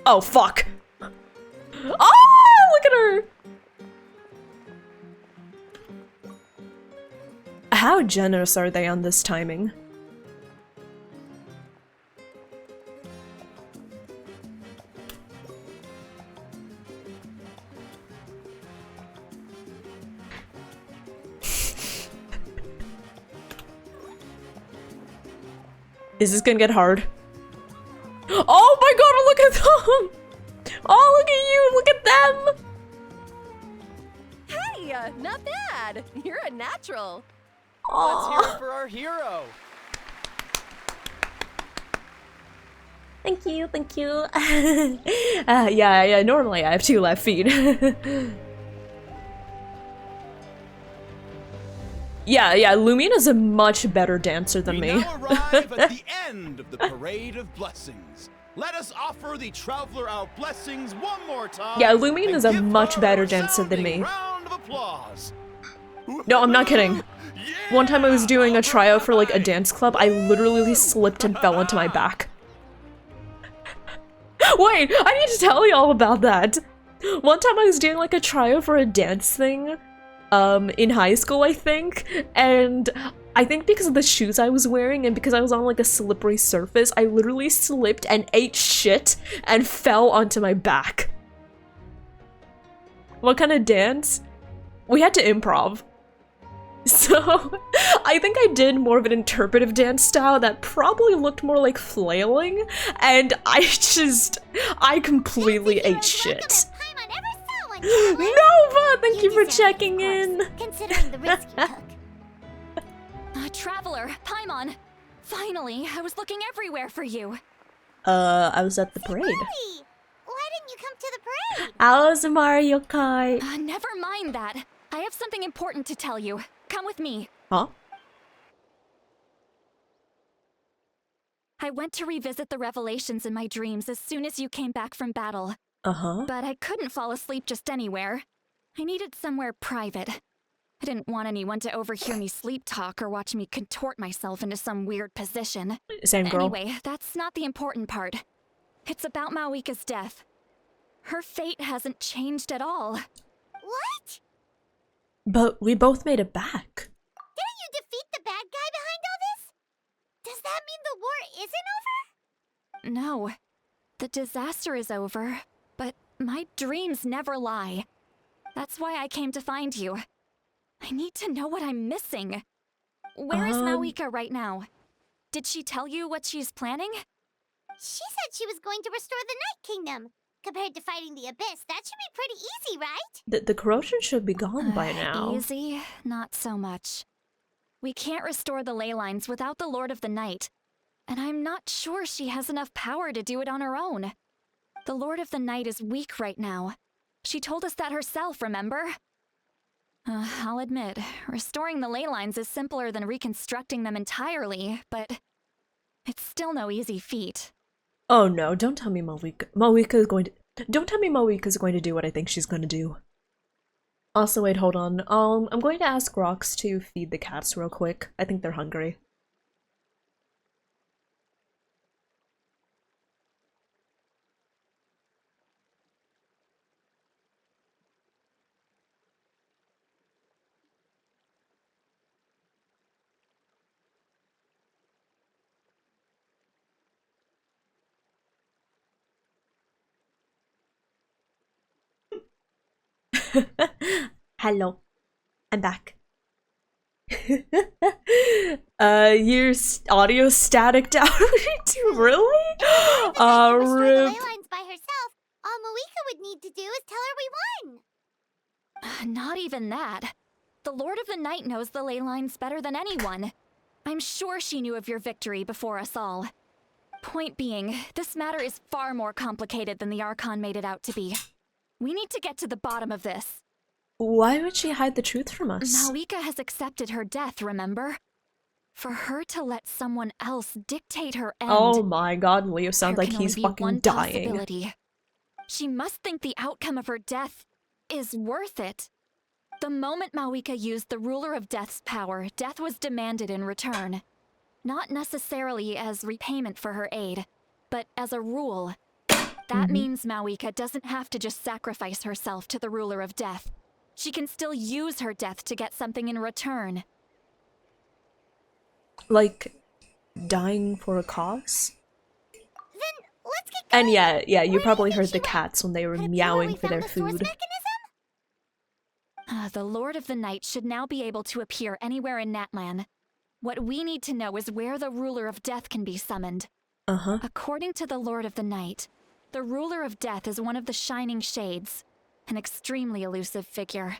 Oh, fuck. Oh, look at her. How generous are they on this timing? Is this gonna get hard? Oh my god, look at them! Oh, look at you, look at them! Hey, not bad. You're a natural. Let's hear it for our hero. Thank you, thank you. Yeah, normally I have 2 left feet. Yeah, Lumina's a much better dancer than me. We now arrive at the end of the Parade of Blessings. Let us offer the traveler our blessings one more time. Yeah, Lumina's a much better dancer than me. Round of applause. No, I'm not kidding. One time I was doing a tryout for like a dance club, I literally slipped and fell onto my back. Wait, I need to tell you all about that. One time I was doing like a tryout for a dance thing, in high school, I think, and I think because of the shoes I was wearing and because I was on like a slippery surface, I literally slipped and ate shit and fell onto my back. What kind of dance? We had to improv. So, I think I did more of an interpretive dance style that probably looked more like flailing, and I completely ate shit. Nova, thank you for checking in. Considering the risk you took. Traveler, Paimon. Finally, I was looking everywhere for you. I was at the parade. Why didn't you come to the parade? I was Mario Kart. Never mind that. I have something important to tell you. Come with me. Huh? I went to revisit the revelations in my dreams as soon as you came back from battle. Uh-huh. But I couldn't fall asleep just anywhere. I needed somewhere private. I didn't want anyone to overhear me sleep talk or watch me contort myself into some weird position. Same girl. Anyway, that's not the important part. It's about Mawika's death. Her fate hasn't changed at all. What? But we both made it back. Didn't you defeat the bad guy behind all this? Does that mean the war isn't over? No. The disaster is over, but my dreams never lie. That's why I came to find you. I need to know what I'm missing. Where is Mawika right now? Did she tell you what she's planning? She said she was going to restore the Night Kingdom. Compared to fighting the Abyss, that should be pretty easy, right? The corrosion should be gone by now. Easy? Not so much. We can't restore the ley lines without the Lord of the Night. And I'm not sure she has enough power to do it on her own. The Lord of the Night is weak right now. She told us that herself, remember? I'll admit, restoring the ley lines is simpler than reconstructing them entirely, but it's still no easy feat. Oh no, don't tell me Mawika is going to- Don't tell me Mawika's going to do what I think she's going to do. Also, wait, hold on. I'm going to ask Rox to feed the cats real quick. I think they're hungry. Hello. I'm back. Your audio staticed out. Really? Destroy the ley Rip. lines by herself. All Moeka would need to do is tell her we won. Not even that. The Lord of the Night knows the ley lines better than anyone. I'm sure she knew of your victory before us all. Point being, this matter is far more complicated than the Archon made it out to be. We need to get to the bottom of this. Why would she hide the truth from us? Malika has accepted her death, remember? For her to let someone else dictate her end. Oh my god, Leo sounds there like can he's only be fucking one dying. possibility. She must think the outcome of her death is worth it. The moment Malika used the Ruler of Death's power, death was demanded in return. Not necessarily as repayment for her aid, but as a rule. That means Malika doesn't have to just sacrifice herself to the Ruler of Death. She can still use her death to get something in return. Like, dying for a cause? Then let's get going. And yeah, you probably heard the cats when they were meowing for their food. The Lord of the Night should now be able to appear anywhere in NATLAN. What we need to know is where the Ruler of Death can be summoned. According to the Lord of the Night, the Ruler of Death is one of the Shining Shades, an extremely elusive figure.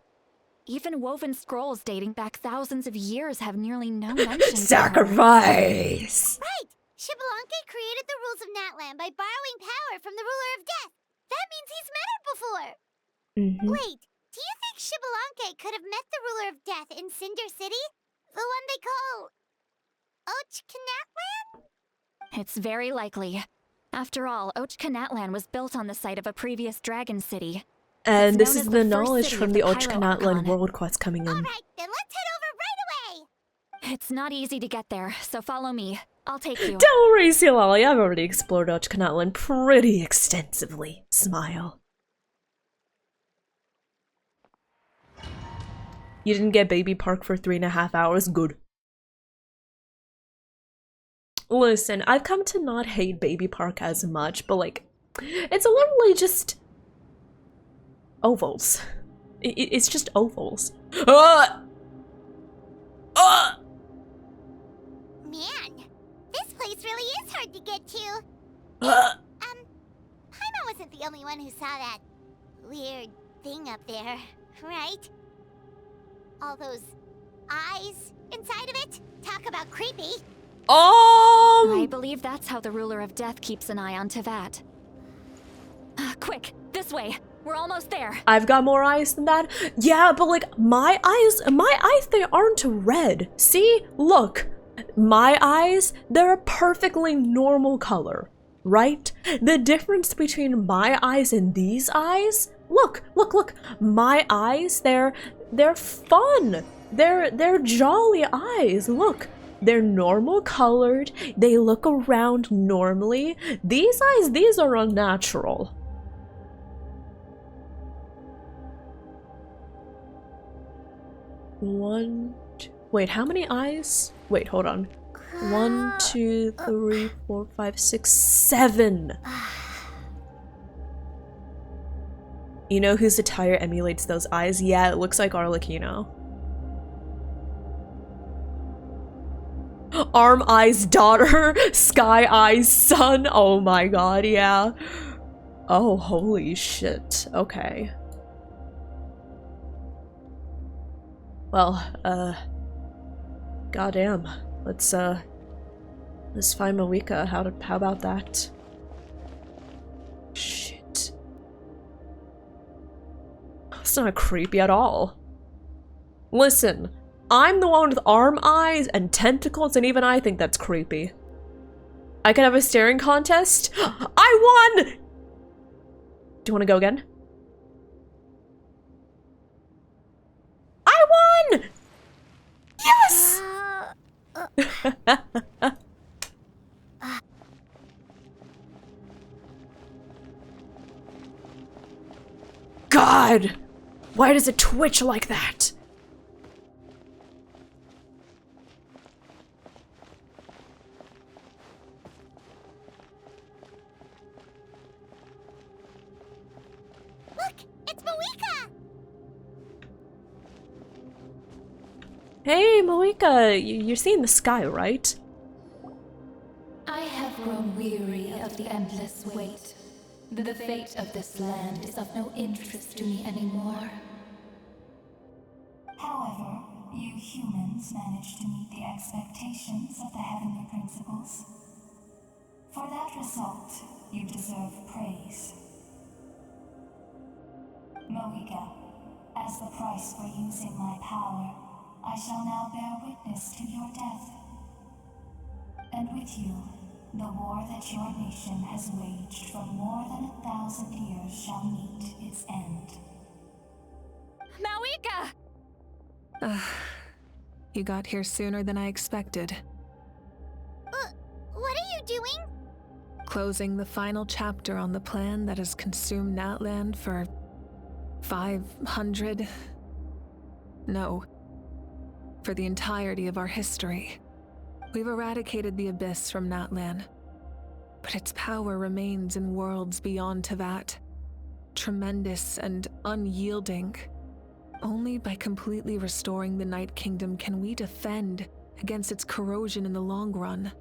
Even woven scrolls dating back thousands of years have nearly no mention. Sacrifice! Right! Xbalanque created the rules of NATLAN by borrowing power from the Ruler of Death. That means he's met her before. Wait, do you think Xbalanque could have met the Ruler of Death in Cinder City? The one they call... NATLAN? It's very likely. After all, NATLAN was built on the site of a previous dragon city. And It's this known is as the first knowledge city from of the Pyro NATLAN Archon. world quest coming in. Alright, then let's head over right away! It's not easy to get there, so follow me. I'll take you. Don't worry, Silali, I've already explored NATLAN pretty extensively. Smile. You didn't get Baby Park for 3.5 hours? Good. Listen, I've come to not hate Baby Park as much, but like, it's literally just ovals. It's just ovals. Man, this place really is hard to get to. Paimon wasn't the only one who saw that weird thing up there, right? All those eyes inside of it? Talk about creepy. I believe that's how the Ruler of Death keeps an eye on Tevat. Quick, this way. We're almost there. I've got more eyes than that. Yeah, but like my eyes, they aren't red. See? Look. My eyes, they're a perfectly normal color, right? The difference between my eyes and these eyes, look. My eyes, they're fun. They're jolly eyes. Look. They're normal colored. They look around normally. These eyes, these are unnatural. Wait, how many eyes? Wait, hold on. 1, 2, 3, 4, 5, 6, 7. You know whose attire emulates those eyes? Yeah, it looks like Arlecchino. Arm Eye's daughter, Sky Eye's son. Oh my god, yeah. Oh, holy shit. Okay. Well, goddamn. Let's find Malika. How about that? Shit. That's not creepy at all. Listen, I'm the one with arm eyes and tentacles, and even I think that's creepy. I could have a staring contest? I won! Do you want to go again? win! Yes! God! Why does it twitch like that? Look, it's Moika! Hey, Moika, you're seeing the sky, right? I have grown weary of the endless wait. The fate of this land is of no interest to me anymore. However, you humans managed to meet the expectations of the Heavenly Principles. For that result, you deserve praise. Moika, as the price for using my power, I shall now bear witness to your death. And with you, the war that your nation has waged for more than 1,000 years shall meet its end. Mawika! You got here sooner than I expected. What are you doing? Closing the final chapter on the plan that has consumed NATLAN for 500... No. For the entirety of our history. We've eradicated the Abyss from NATLAN, but its power remains in worlds beyond Teyvat. Tremendous and unyielding. Only by completely restoring the Night Kingdom can we defend against its corrosion in the long run.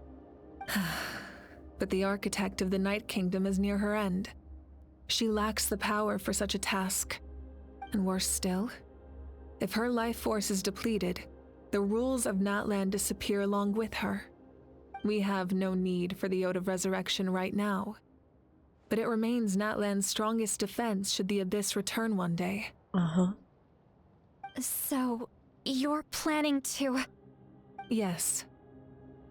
But the architect of the Night Kingdom is near her end. She lacks the power for such a task. And worse still, if her life force is depleted, the rules of NATLAN disappear along with her. We have no need for the Ode of Resurrection right now, but it remains NATLAN's strongest defense should the Abyss return one day. So, you're planning to... Yes.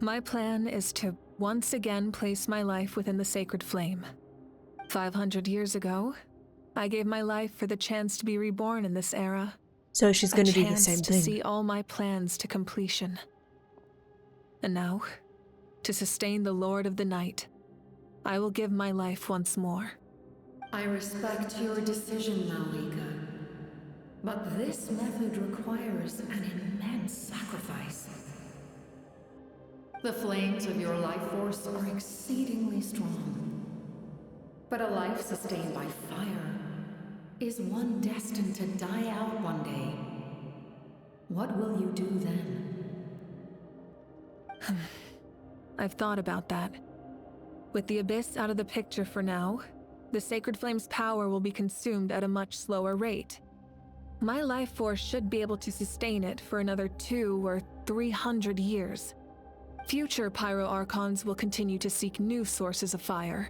My plan is to once again place my life within the sacred flame. 500 years ago, I gave my life for the chance to be reborn in this era. So she's gonna do the same to thing. See all my plans to completion. And now, to sustain the Lord of the Night, I will give my life once more. I respect your decision, Mawika. But this method requires an immense sacrifice. The flames of your life force are exceedingly strong. But a life sustained by fire is one destined to die out one day. What will you do then? I've thought about that. With the Abyss out of the picture for now, the Sacred Flame's power will be consumed at a much slower rate. My life force should be able to sustain it for another 200 or 300 years. Future Pyro Archons will continue to seek new sources of fire.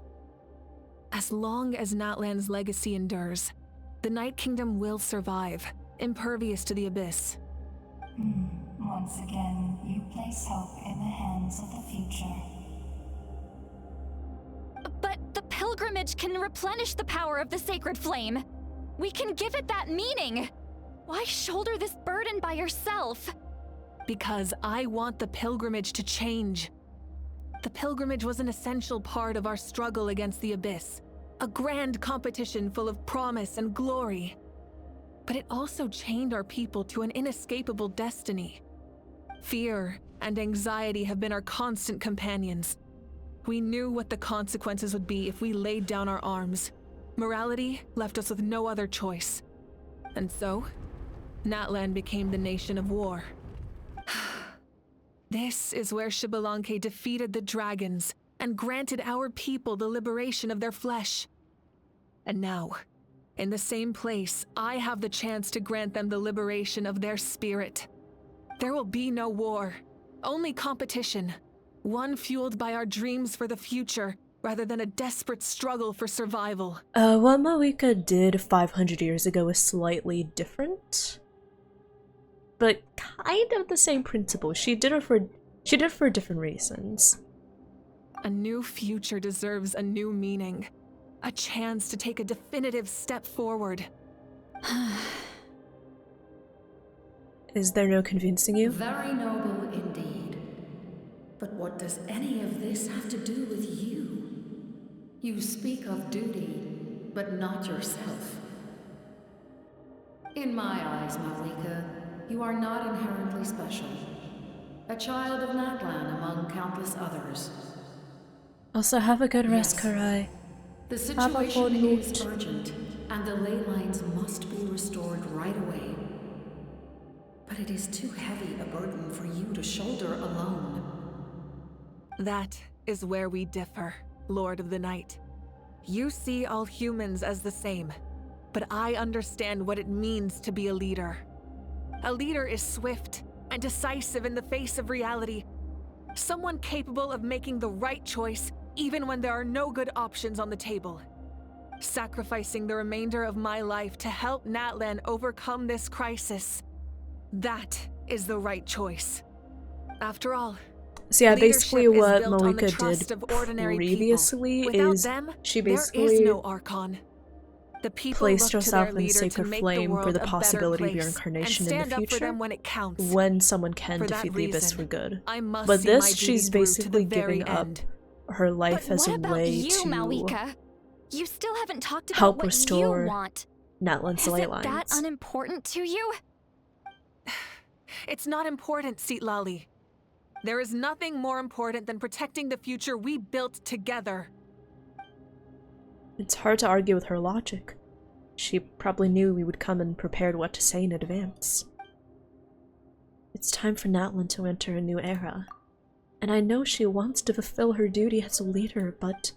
As long as NATLAN's legacy endures, the Night Kingdom will survive, impervious to the Abyss. Once again, you place hope in the hands of the future. But the pilgrimage can replenish the power of the sacred flame. We can give it that meaning. Why shoulder this burden by yourself? Because I want the pilgrimage to change. The pilgrimage was an essential part of our struggle against the Abyss. A grand competition full of promise and glory. But it also chained our people to an inescapable destiny. Fear and anxiety have been our constant companions. We knew what the consequences would be if we laid down our arms. Morality left us with no other choice. And so, NATLAN became the nation of war. This is where Xbalanque defeated the dragons and granted our people the liberation of their flesh. And now, in the same place, I have the chance to grant them the liberation of their spirit. There will be no war, only competition. One fueled by our dreams for the future, rather than a desperate struggle for survival. What Moika did 500 years ago is slightly different, but kind of the same principle. She did it for different reasons. A new future deserves a new meaning. A chance to take a definitive step forward. Is there no convincing you? Very noble indeed. But what does any of this have to do with you? You speak of duty, but not yourself. In my eyes, Malika, you are not inherently special. A child of NATLAN among countless others. Also, have a good rest, Yes. Karai. The Have a situation good is night. urgent, and the ley lines must be restored right away. But it is too heavy a burden for you to shoulder alone. That is where we differ, Lord of the Night. You see all humans as the same, but I understand what it means to be a leader. A leader is swift and decisive in the face of reality. Someone capable of making the right choice even when there are no good options on the table. Sacrificing the remainder of my life to help NATLAN overcome this crisis. That is the right choice. After all, so yeah, basically leadership is what built on the Malika trust did of ordinary previously people. Without is them, she there is basically no Archon. The people placed look to their herself in leader to sacred make the flame for world the a better possibility of place reincarnation and in the stand up for future them when it counts. when someone can For that defeat the abyss reason, for good. I must But see my this, duty she's through to basically the very giving up end. her life But as a what about way you, to Malika? You still haven't talked about help what restore you want. NATLAN's Is ley it that lines. unimportant to you? It's not important, Citlali. There is nothing more important than protecting the future we built together. It's hard to argue with her logic. She probably knew we would come and prepared what to say in advance. It's time for NATLAN to enter a new era. And I know she wants to fulfill her duty as a leader, but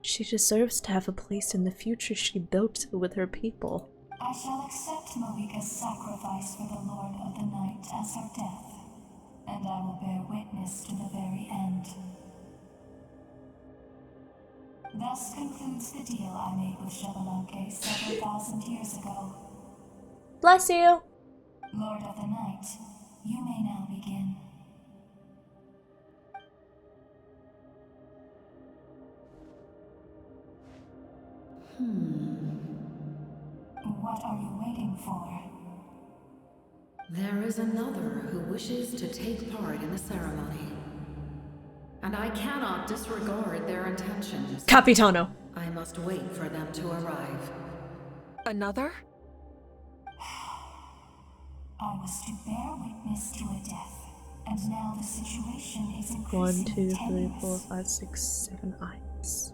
she deserves to have a place in the future she built with her people. I shall accept Malika's sacrifice for the Lord of the Night as her death, and I will bear witness to the very end. Thus concludes the deal I made with Xbalanque several thousand years ago. Bless you! Lord of the Night, you may now begin. What are you waiting for? There is another who wishes to take part in the ceremony. And I cannot disregard their intentions. Capitano! I must wait for them to arrive. Another? I was to bear witness to a death, and now the situation is 1, increasingly 2, 3, 4, tenuous. 5, 6, 7 eyes.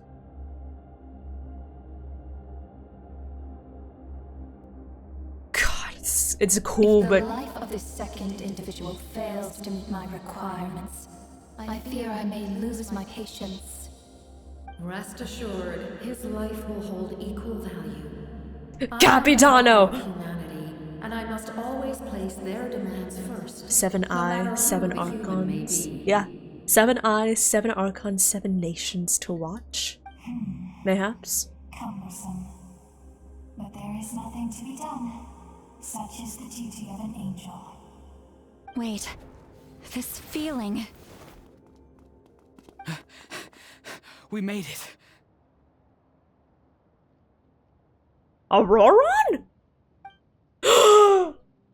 God, it's cool, If the but life of this second individual fails to meet my requirements, I fear I may lose my patience. Rest assured, his life will hold equal value. Capitano! Humanity, and I must always place their demands first. 7 no matter eyes, who 7 the human may archons. be. Yeah. 7 eyes, 7 archons, 7 nations to watch. Mayhaps. Cumbersome. But there is nothing to be done. Such is the duty of an angel. Wait, this feeling. We made it. Auroron?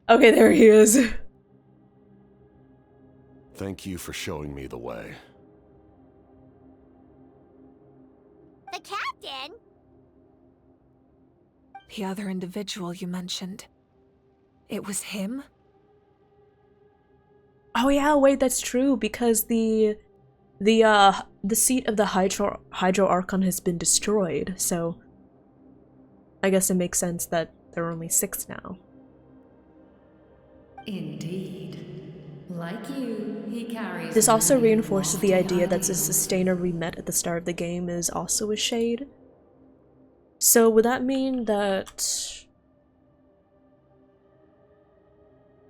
Okay, there he is. Thank you for showing me the way. The captain? The other individual you mentioned. It was him? Oh yeah, wait, that's true, because the seat of the Hydro Archon has been destroyed, so I guess it makes sense that there are only 6 now. Indeed. Like you, he carries. This also many reinforces the lofty idea that the ideals. sustainer we met at the start of the game is also a shade. So would that mean that...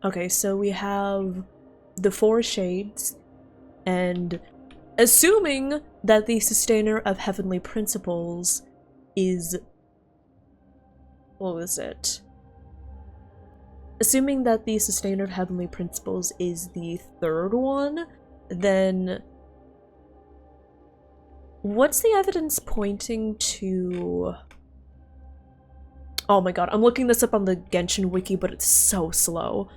Okay, so we have the 4 shades, and assuming that the sustainer of heavenly principles is... What was it? Assuming that the sustainer of heavenly principles is the 3rd one, then what's the evidence pointing to Oh my god, I'm looking this up on the Genshin wiki, but it's so slow.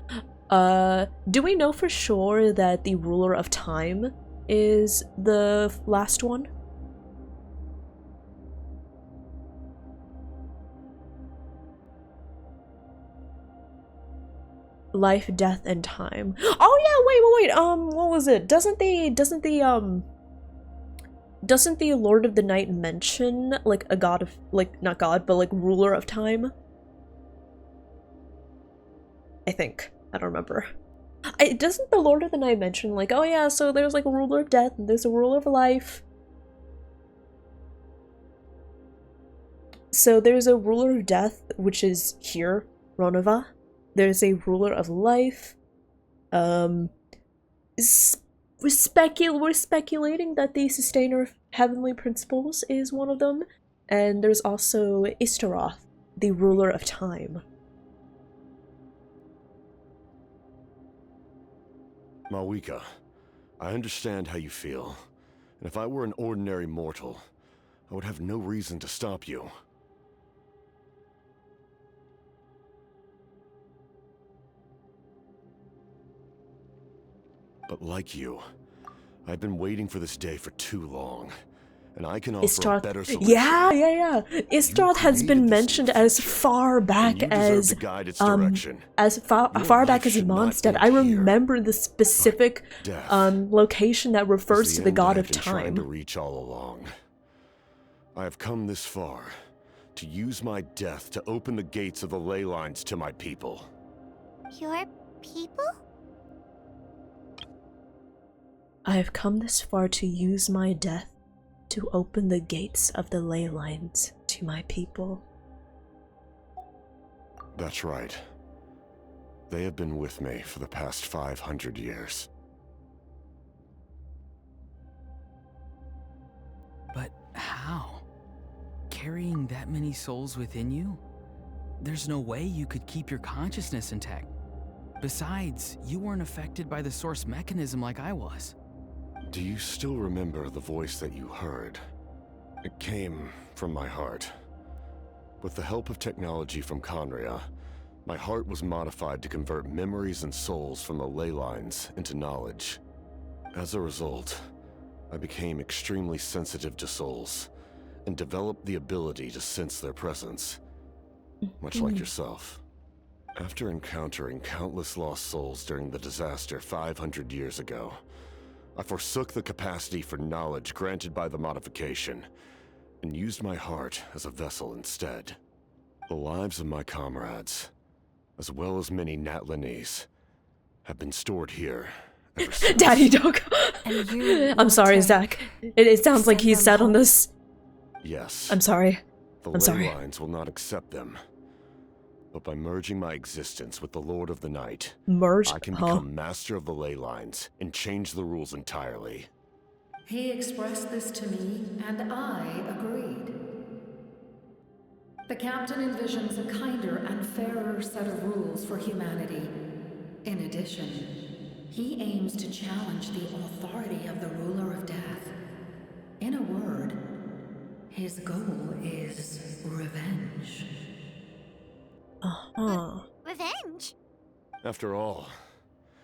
Do we know for sure that the ruler of time is the last one? Life, death, and time. Oh yeah, wait, what was it? Doesn't the Lord of the Night mention, like, a god of, like, not god, but, like, ruler of time? I think. I don't remember. Doesn't the Lord of the Night mention, like, oh yeah, so there's, like, a ruler of death, and there's a ruler of life. So there's a ruler of death, which is here, Ronova. There's a ruler of life. We're speculating that the Sustainer of Heavenly Principles is one of them. And there's also Istaroth, the ruler of time. Malwika, I understand how you feel. And if I were an ordinary mortal, I would have no reason to stop you. But like you, I've been waiting for this day for too long, and I can offer a better solution. Yeah. Istaroth has been mentioned as far back as back as Mondstadt. I remember the specific location that refers to the god of time. Trying to reach all along. I have come this far to use my death to open the gates of the ley lines to my people. Your people? I have come this far to use my death to open the gates of the ley lines to my people. That's right. They have been with me for the past 500 years. But how? Carrying that many souls within you? There's no way you could keep your consciousness intact. Besides, you weren't affected by the source mechanism like I was. Do you still remember the voice that you heard? It came from my heart. With the help of technology from Conria, my heart was modified to convert memories and souls from the ley lines into knowledge. As a result, I became extremely sensitive to souls, and developed the ability to sense their presence, much like yourself. After encountering countless lost souls during the disaster 500 years ago, I forsook the capacity for knowledge granted by the modification, and used my heart as a vessel instead. The lives of my comrades, as well as many Natlanese, have been stored here ever since. Daddy dog. I'm sorry, Zach. It sounds like he's sat on this. Yes. I'm sorry. The I'm sorry. ley lines will not accept them. But by merging my existence with the Lord of the Night, I can become master of the ley lines and change the rules entirely. He expressed this to me, and I agreed. The captain envisions a kinder and fairer set of rules for humanity. In addition, he aims to challenge the authority of the ruler of death. In a word, his goal is revenge. Revenge? After all,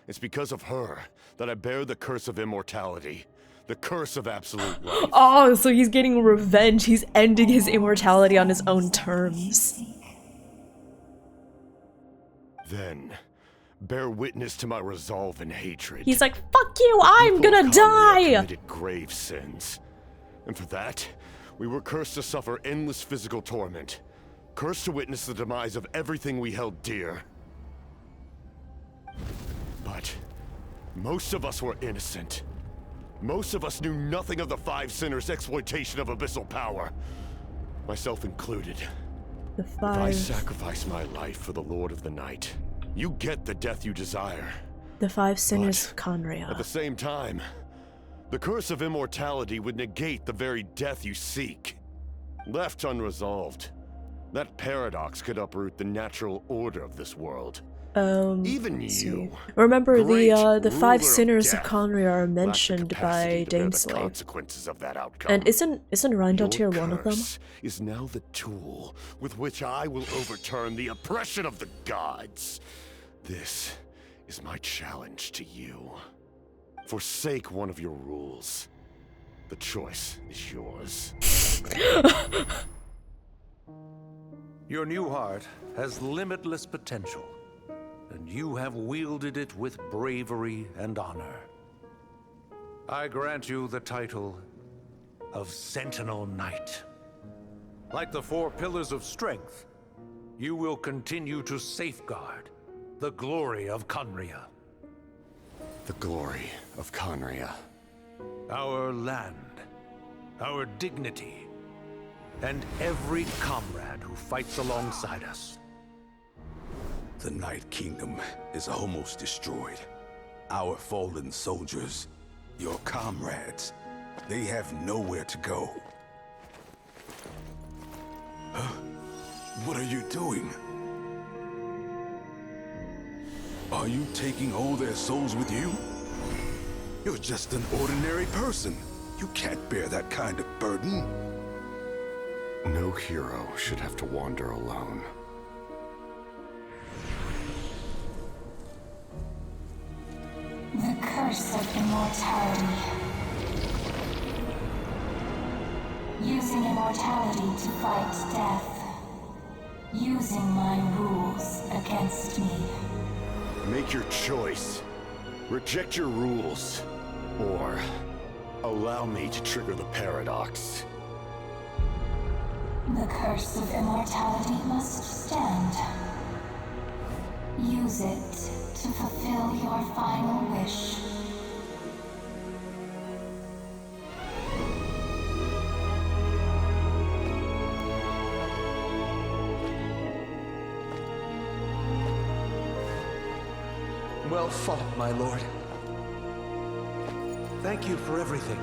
it's because of her that I bear the curse of immortality. The curse of absolute life. Oh, so he's getting revenge. He's ending his immortality on his own terms. Then, bear witness to my resolve and hatred. He's like, fuck you, I'm gonna die! Committed grave sins. And for that, we were cursed to suffer endless physical torment. Cursed to witness the demise of everything we held dear. But most of us were innocent. Most of us knew nothing of the Five Sinners' exploitation of abyssal power. Myself included. If I sacrifice my life for the Lord of the Night, you get the death you desire. The Five Sinners of Conria. At the same time, the curse of immortality would negate the very death you seek. Left unresolved, that paradox could uproot the natural order of this world. Even let's see. you, Remember the great 5 ruler of sinners of death, Conria are lack the mentioned capacity by to bear the Danesley. consequences of that outcome. And isn't Rindot Your one of them? curse is now the tool with which I will overturn the oppression of the gods. This is my challenge to you. Forsake one of your rules. The choice is yours. Your new heart has limitless potential, and you have wielded it with bravery and honor. I grant you the title of Sentinel Knight. Like the 4 pillars of strength, you will continue to safeguard the glory of Conria. The glory of Conria. Our land, our dignity, and every comrade who fights alongside us. The Night Kingdom is almost destroyed. Our fallen soldiers, your comrades, they have nowhere to go. Huh? What are you doing? Are you taking all their souls with you? You're just an ordinary person. You can't bear that kind of burden. No hero should have to wander alone. The curse of immortality. Using immortality to fight death. Using my rules against me. Make your choice. Reject your rules. Or allow me to trigger the paradox. The curse of immortality must stand. Use it to fulfill your final wish. Well fought, my lord. Thank you for everything.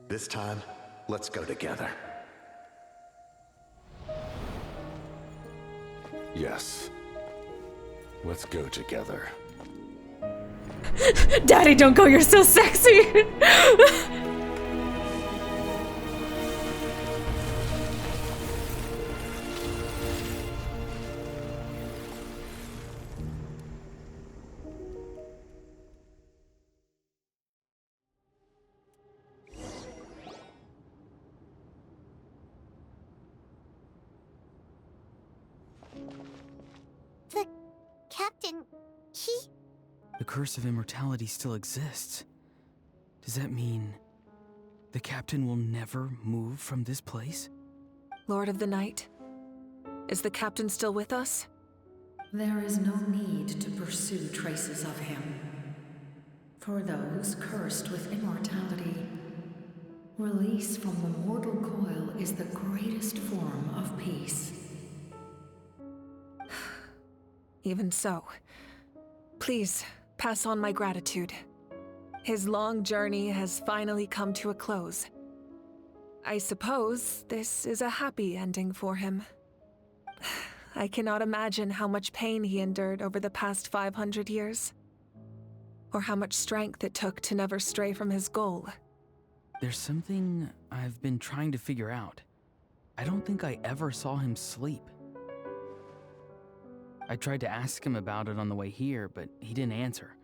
This time, let's go together. Yes. Let's go together. Daddy, don't go, you're so sexy! The captain, he... The curse of immortality still exists. Does that mean the captain will never move from this place? Lord of the Night, is the captain still with us? There is no need to pursue traces of him. For those cursed with immortality, release from the mortal coil is the greatest form of peace. Even so, please pass on my gratitude. His long journey has finally come to a close. I suppose this is a happy ending for him. I cannot imagine how much pain he endured over the past 500 years, or how much strength it took to never stray from his goal. There's something I've been trying to figure out. I don't think I ever saw him sleep. I tried to ask him about it on the way here, but he didn't answer.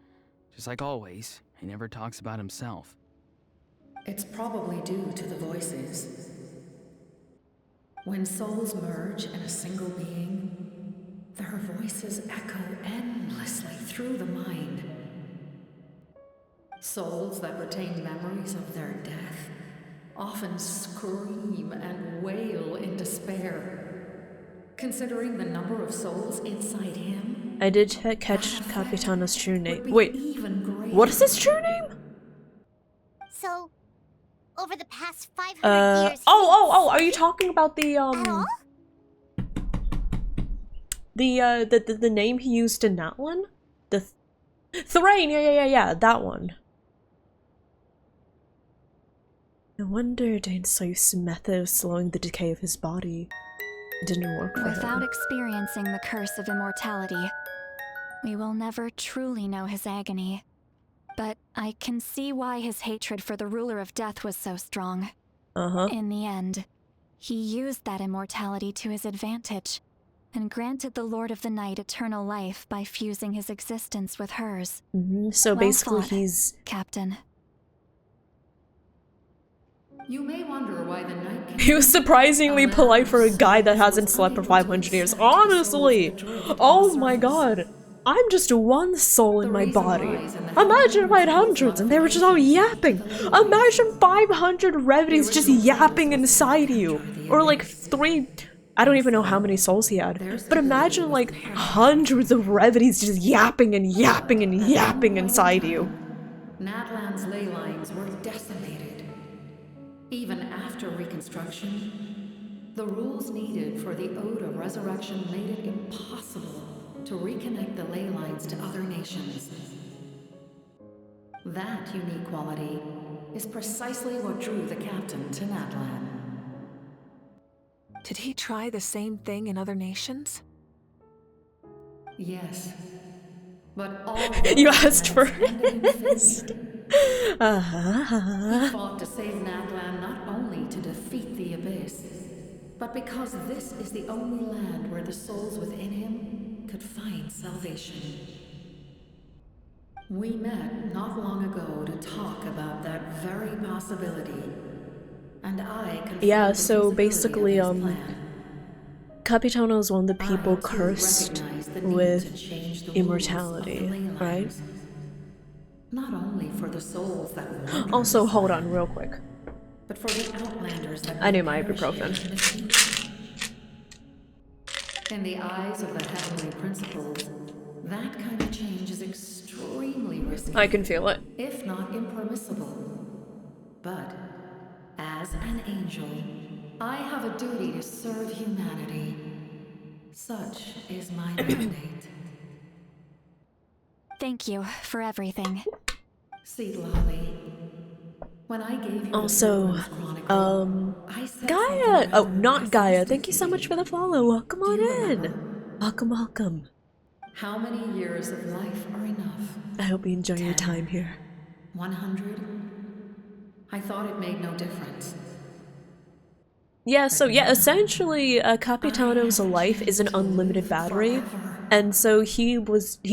Just like always, he never talks about himself. It's probably due to the voices. When souls merge in a single being, their voices echo endlessly through the mind. Souls that retain memories of their death often scream and wail in despair. Considering the number of souls inside him, I did catch Capitano's true name. Wait, what is his true name? So, over the past 500 years... Oh, are you talking about the the name he used in NATLAN? The Thrain, yeah, that one. No wonder Dane's method of slowing the decay of his body didn't work for Without him. experiencing the curse of immortality, we will never truly know his agony. But I can see why his hatred for the ruler of death was so strong. In the end, he used that immortality to his advantage, and granted the Lord of the Night eternal life by fusing his existence with hers. So Well basically fought, he's... Captain. You may wonder why the Night King He was surprisingly polite for a guy that hasn't slept for 500 years. Honestly! Oh my god! I'm just one soul in my body. Imagine if I had hundreds and they were just all yapping. Imagine 500 revities just yapping inside you. Or like 3... I don't even know how many souls he had. But imagine like hundreds of revities just yapping and yapping and yapping inside you. NATLAN's ley lines were decimated. Even after reconstruction, the rules needed for the Ode of Resurrection made it impossible to reconnect the ley lines to other nations. That unique quality is precisely what drew the captain to NATLAN. Did he try the same thing in other nations? Yes. But all You asked for ended in failure. He Uh-huh. fought to save NATLAN not only to defeat the Abyss, but because this is the only land where the souls within him could find salvation. We met not long ago to talk about that very possibility, and I confirmed Yeah, the so feasibility basically, of his plan. Capitano is one of the people I, too, cursed recognize the need with to change the rules of the immortality, ley right? lines. Not only for the souls that wander Also, this hold land, on real quick. but for the outlanders that I may need my perish here ibuprofen. in the future. In the eyes of the heavenly principles, that kind of change is extremely risky. I can feel it. If not impermissible. But, as an angel, I have a duty to serve humanity. Such is my mandate. Thank you for everything. See, Lolly, when I gave you Also, the Pilgrim's Chronicle, I said something Gaia! Oh, rather not Gaia. Thank you so pessimistic. much for the follow. Welcome Do you on in. remember? Welcome, welcome. How many years of life are enough? I hope you enjoy your 10? time here. 100? I thought it made no difference. Yeah, so yeah, essentially, Capitano's life is an unlimited battery, and so he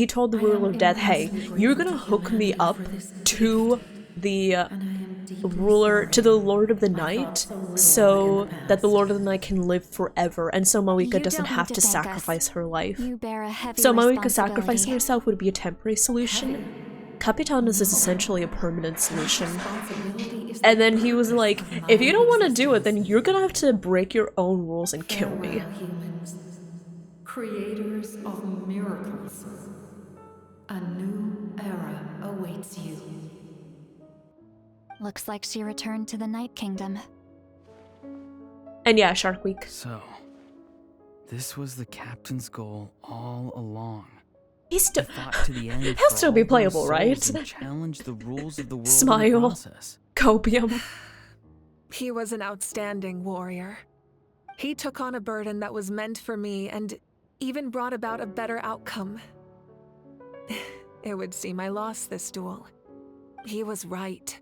told the ruler of death, hey, you're gonna hook me up to the to the Lord of the Night, so that the Lord of the Night can live forever, and so Moika doesn't have to sacrifice her life. You bear a heavy So Moika responsibility. sacrificing herself would be a temporary solution. Capitano's is essentially a permanent solution. And then he was like, if you don't want to do it, then you're gonna have to break your own rules and kill me. Farewell, humans. Creators of miracles. A new era awaits you. Looks like she returned to the Night Kingdom. And yeah, Shark Week. So, this was the captain's goal all along. He's still to the end he'll still be playable, right? Challenge the rules of the world. Smile. Copium. He was an outstanding warrior. He took on a burden that was meant for me and even brought about a better outcome. It would seem I lost this duel. He was right.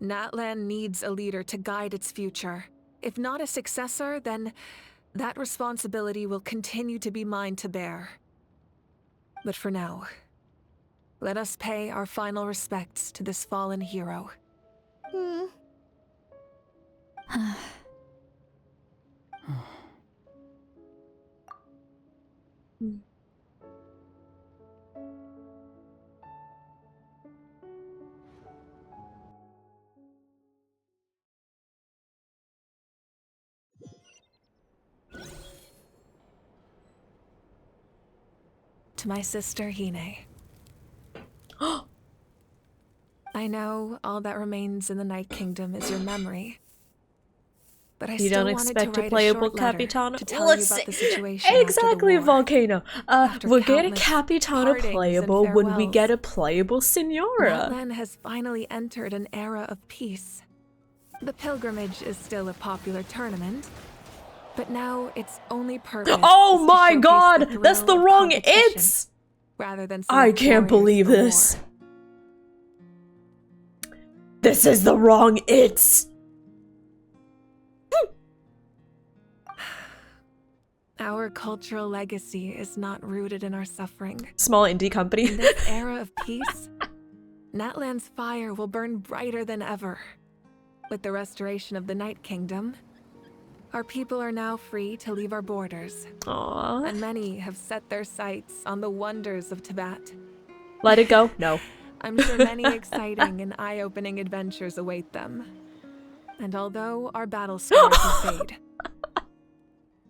NATLAN needs a leader to guide its future. If not a successor, then that responsibility will continue to be mine to bear. But for now, let us pay our final respects to this fallen hero. To my sister, Hine. I know all that remains in the Night Kingdom is your memory. But I You still don't wanted expect to a write playable a short letter Capitano? to tell you about the situation Exactly, after the war. Volcano. We'll get a countless Capitano partings and playable when we farewells, get a playable Senora. NATLAN has finally entered an era of peace. The pilgrimage is still a popular tournament, but now its only purpose Oh is to my showcase god! the That's thrill the of wrong competition, it's! rather than I select can't warriors believe for this. war. This is the wrong it's! Our cultural legacy is not rooted in our suffering. Small indie company. In this era of peace, NATLAN's fire will burn brighter than ever. With the restoration of the Night Kingdom, our people are now free to leave our borders. Aww. And many have set their sights on the wonders of Tibet. Let it go? No. I'm sure many exciting and eye-opening adventures await them. And although our battle scars will fade,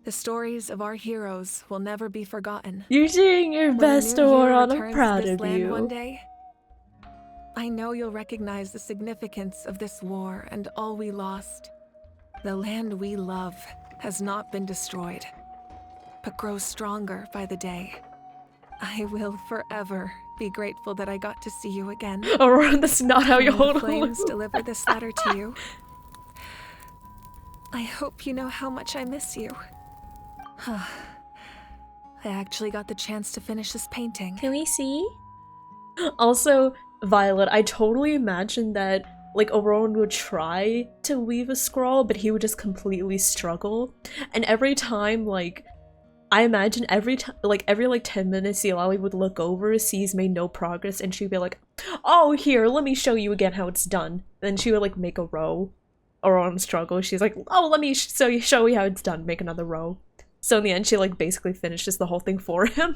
the stories of our heroes will never be forgotten. You're doing your best, Aurora. I'm proud of you. One day, I know you'll recognize the significance of this war and all we lost. The land we love has not been destroyed, but grows stronger by the day. I will forever be grateful that I got to see you again. Aurora, that's not how you hold the flames deliver this letter to you. I hope you know how much I miss you. I actually got the chance to finish this painting. Can we see? Also, Violet, I totally imagined that, like, Aurora would try to weave a scroll, but he would just completely struggle. And every time, like, I imagine every time, like, every 10 minutes, Yalali would look over, see he's made no progress, and she'd be like, oh, here, let me show you again how it's done. Then she would, like, make a row. Aurora struggle. She's like, oh, let me show you how it's done, make another row. So in the end, she, like, basically finishes the whole thing for him.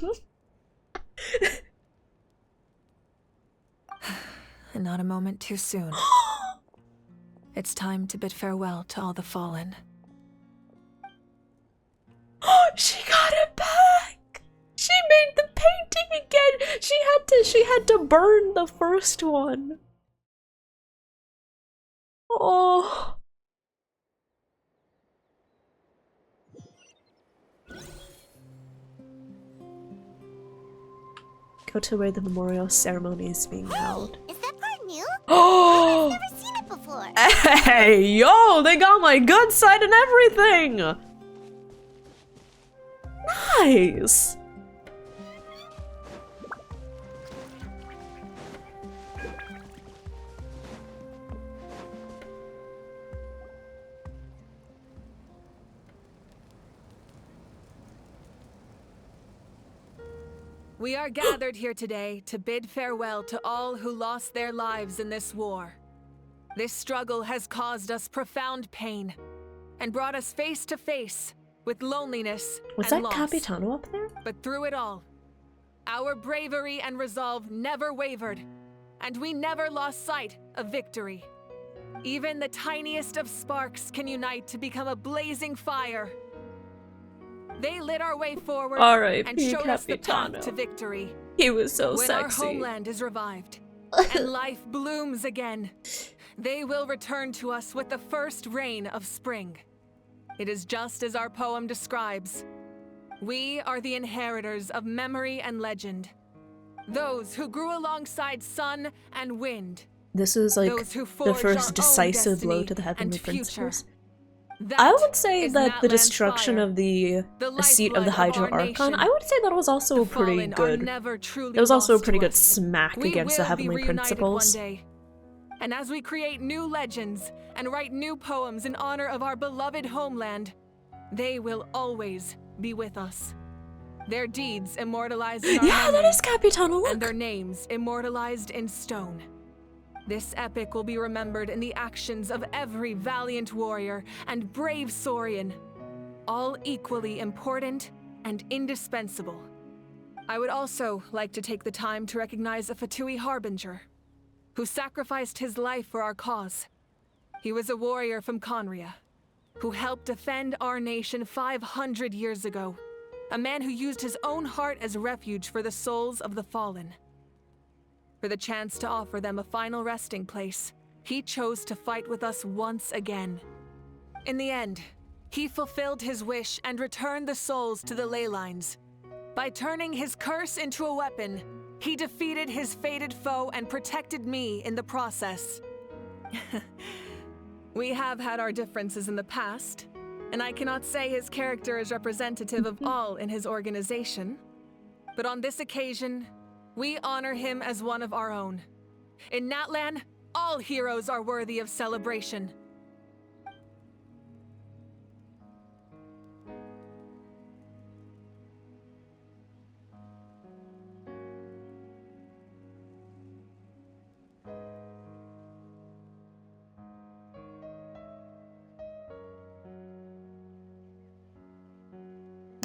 And not a moment too soon. It's time to bid farewell to all the fallen. She got it back! She made the painting again! She had to burn the first one. Oh. Go to where the memorial ceremony is being held. Is that part new? Oh! I've never seen it before. Hey, yo! They got my good side and everything! Nice! We are gathered here today to bid farewell to all who lost their lives in this war. This struggle has caused us profound pain and brought us face to face with loneliness Was and that loss. Capitano up there? But through it all, our bravery and resolve never wavered, and we never lost sight of victory. Even the tiniest of sparks can unite to become a blazing fire. They lit our way forward and showed us the path to victory. He was so when sexy. Our homeland is revived and life blooms again, they will return to us with the first rain of spring. It is just as our poem describes. We are the inheritors of memory and legend. Those who grew alongside sun and wind. This is like the first decisive blow to the Heavenly Principles. I would say that the destruction of the seat of the Hydra Archon, I would say that was also a pretty good. It was also a pretty good smack against the Heavenly Principles. And as we create new legends and write new poems in honor of our beloved homeland, they will always be with us. Their deeds immortalized in our memory, that is Capitano, look. And their names immortalized in stone. This epic will be remembered in the actions of every valiant warrior and brave Saurian, all equally important and indispensable. I would also like to take the time to recognize a Fatui Harbinger, who sacrificed his life for our cause. He was a warrior from Conria, who helped defend our nation 500 years ago, a man who used his own heart as refuge for the souls of the fallen. For the chance to offer them a final resting place, he chose to fight with us once again. In the end, he fulfilled his wish and returned the souls to the ley lines. By turning his curse into a weapon, he defeated his fated foe and protected me in the process. We have had our differences in the past, and I cannot say his character is representative of all in his organization. But on this occasion, we honor him as one of our own. In NATLAN, all heroes are worthy of celebration.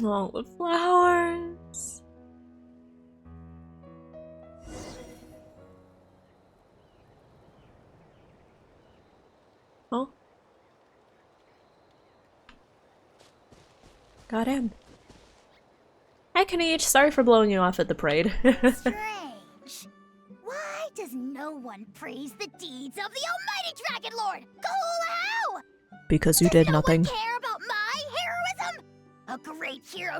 All the flowers. Oh. Got him. Hi, Kaniche. Sorry for blowing you off at the parade. Strange. Why does no one praise the deeds of the almighty Dragon Lord? How? Because you did nothing. Care about my heroism? A great hero.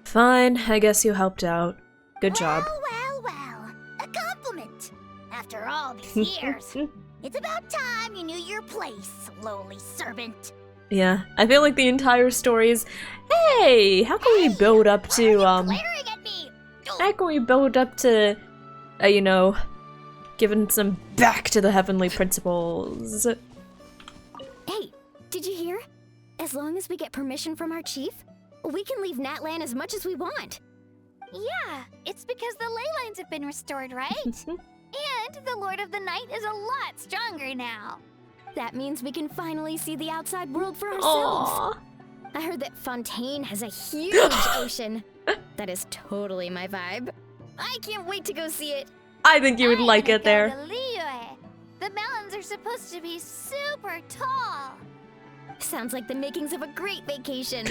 Fine, I guess you helped out. Good job. Well. A compliment. After all these years, it's about time you knew your place, lowly servant. Yeah, I feel like the entire story is, hey, how can we build up to, how can we build up to, you know, giving some back to the heavenly principles? Hey, did you hear? As long as we get permission from our chief, we can leave NATLAN as much as we want. Yeah, it's because the ley lines have been restored, right? And the Lord of the Night is a lot stronger now. That means we can finally see the outside world for ourselves. Aww. I heard that Fontaine has a huge ocean. That is totally my vibe. I can't wait to go see it. I think you would like it there. The mountains are supposed to be super tall. Sounds like the makings of a great vacation.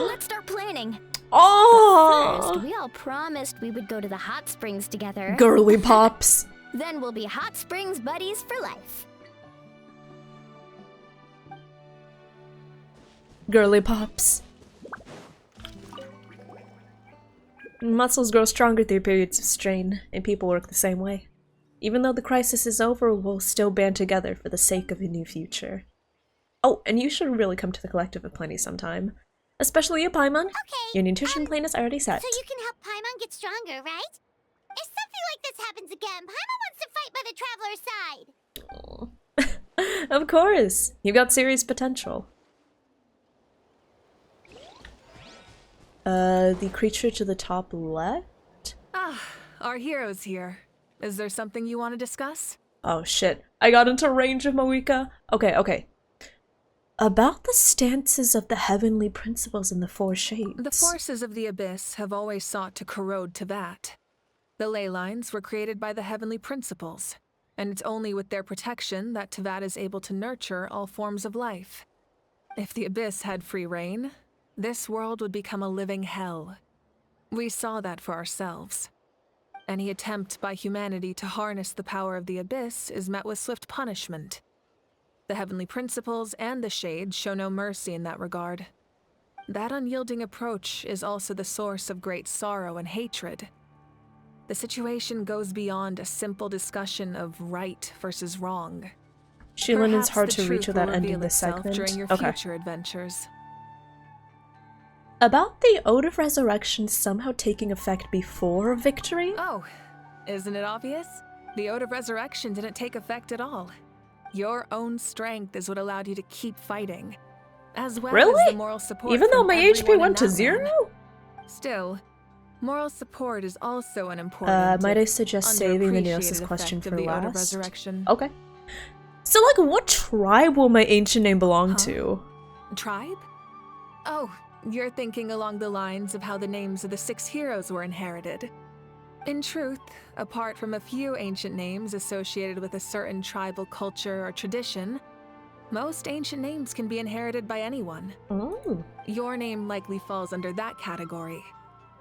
Let's start planning. Oh! But first, we all promised we would go to the hot springs together. Girly pops. Then we'll be hot springs buddies for life. Girly pops. Muscles grow stronger through periods of strain, and people work the same way. Even though the crisis is over, we'll still band together for the sake of a new future. Oh, and you should really come to the Collective of Plenty sometime. Especially you, Paimon. Okay. Your nutrition plan is already set. So you can help Paimon get stronger, right? If something like this happens again, Paimon wants to fight by the Traveler's side. Of course. You've got serious potential. The creature to the top left? Ah, our hero's here. Is there something you want to discuss? Oh shit. I got into range of Moika. Okay. About the stances of the heavenly principles in the Four Shades. The forces of the Abyss have always sought to corrode Teyvat. The ley lines were created by the heavenly principles, and it's only with their protection that Teyvat is able to nurture all forms of life. If the Abyss had free reign, this world would become a living hell. We saw that for ourselves. Any attempt by humanity to harness the power of the Abyss is met with swift punishment. The heavenly principles and the Shades show no mercy in that regard. That unyielding approach is also the source of great sorrow and hatred. The situation goes beyond a simple discussion of right versus wrong. Sheilin is hard to reach without ending this segment. During your future adventures. About the Ode of Resurrection somehow taking effect before victory? Oh, isn't it obvious? The Ode of Resurrection didn't take effect at all. Your own strength is what allowed you to keep fighting, as well as the moral support. Even though my HP went to 0? Still, moral support is also an important. Might I suggest saving the Neosis question for last? Ode of Resurrection. Okay. So, like, what tribe will my ancient name belong to? Tribe? Oh, you're thinking along the lines of how the names of the 6 heroes were inherited. In truth, apart from a few ancient names associated with a certain tribal culture or tradition, most ancient names can be inherited by anyone. Oh. Your name likely falls under that category.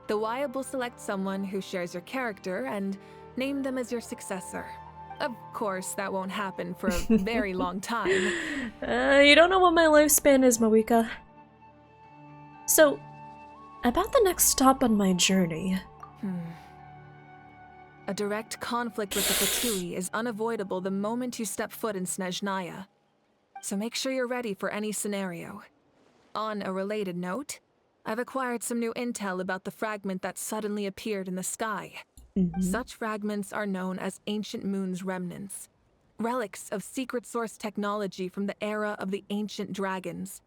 The Wyab will select someone who shares your character and name them as your successor. Of course, that won't happen for a very long time. You don't know what my lifespan is, Moika. So, about the next stop on my journey. A direct conflict with the Fatui is unavoidable the moment you step foot in Snezhnaya. so make sure you're ready for any scenario. On a related note, I've acquired some new intel about the fragment that suddenly appeared in the sky. Such fragments are known as Ancient Moon's remnants, relics of secret source technology from the era of the ancient dragons.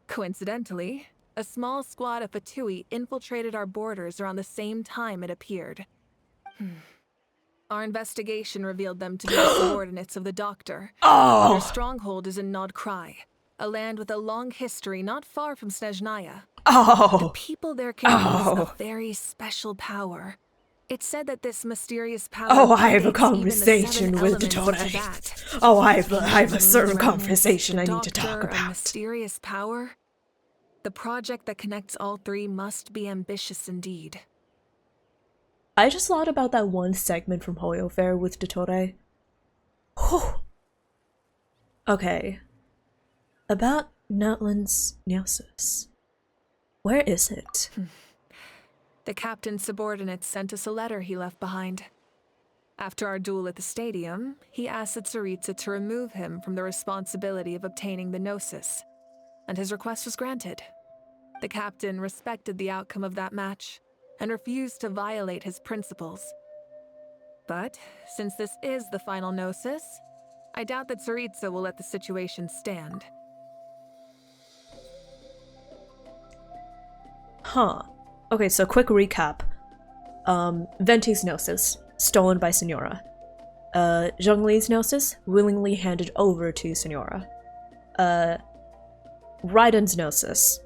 Coincidentally, a small squad of Fatui infiltrated our borders around the same time it appeared. Our investigation revealed them to be the subordinates of the Doctor. Their stronghold is in Nodkrai, a land with a long history not far from Snezhnaya. The people there can use a very special power. It's said that this mysterious power. I have a conversation with Dottore. I have a certain conversation I need to talk about. A mysterious power? The project that connects all three must be ambitious indeed. I just thought about that one segment from Hoyo Fair with Dottore. Okay. About NATLAN's Gnosis. Where is it? The captain's subordinates sent us a letter he left behind. After our duel at the stadium, he asked Tsaritsa to remove him from the responsibility of obtaining the Gnosis, and his request was granted. The captain respected the outcome of that match and refused to violate his principles. But since this is the final Gnosis, I doubt that Tsaritsa will let the situation stand. Okay, so quick recap. Venti's Gnosis, stolen by Senora. Zhongli's Gnosis, willingly handed over to Senora. Raiden's Gnosis.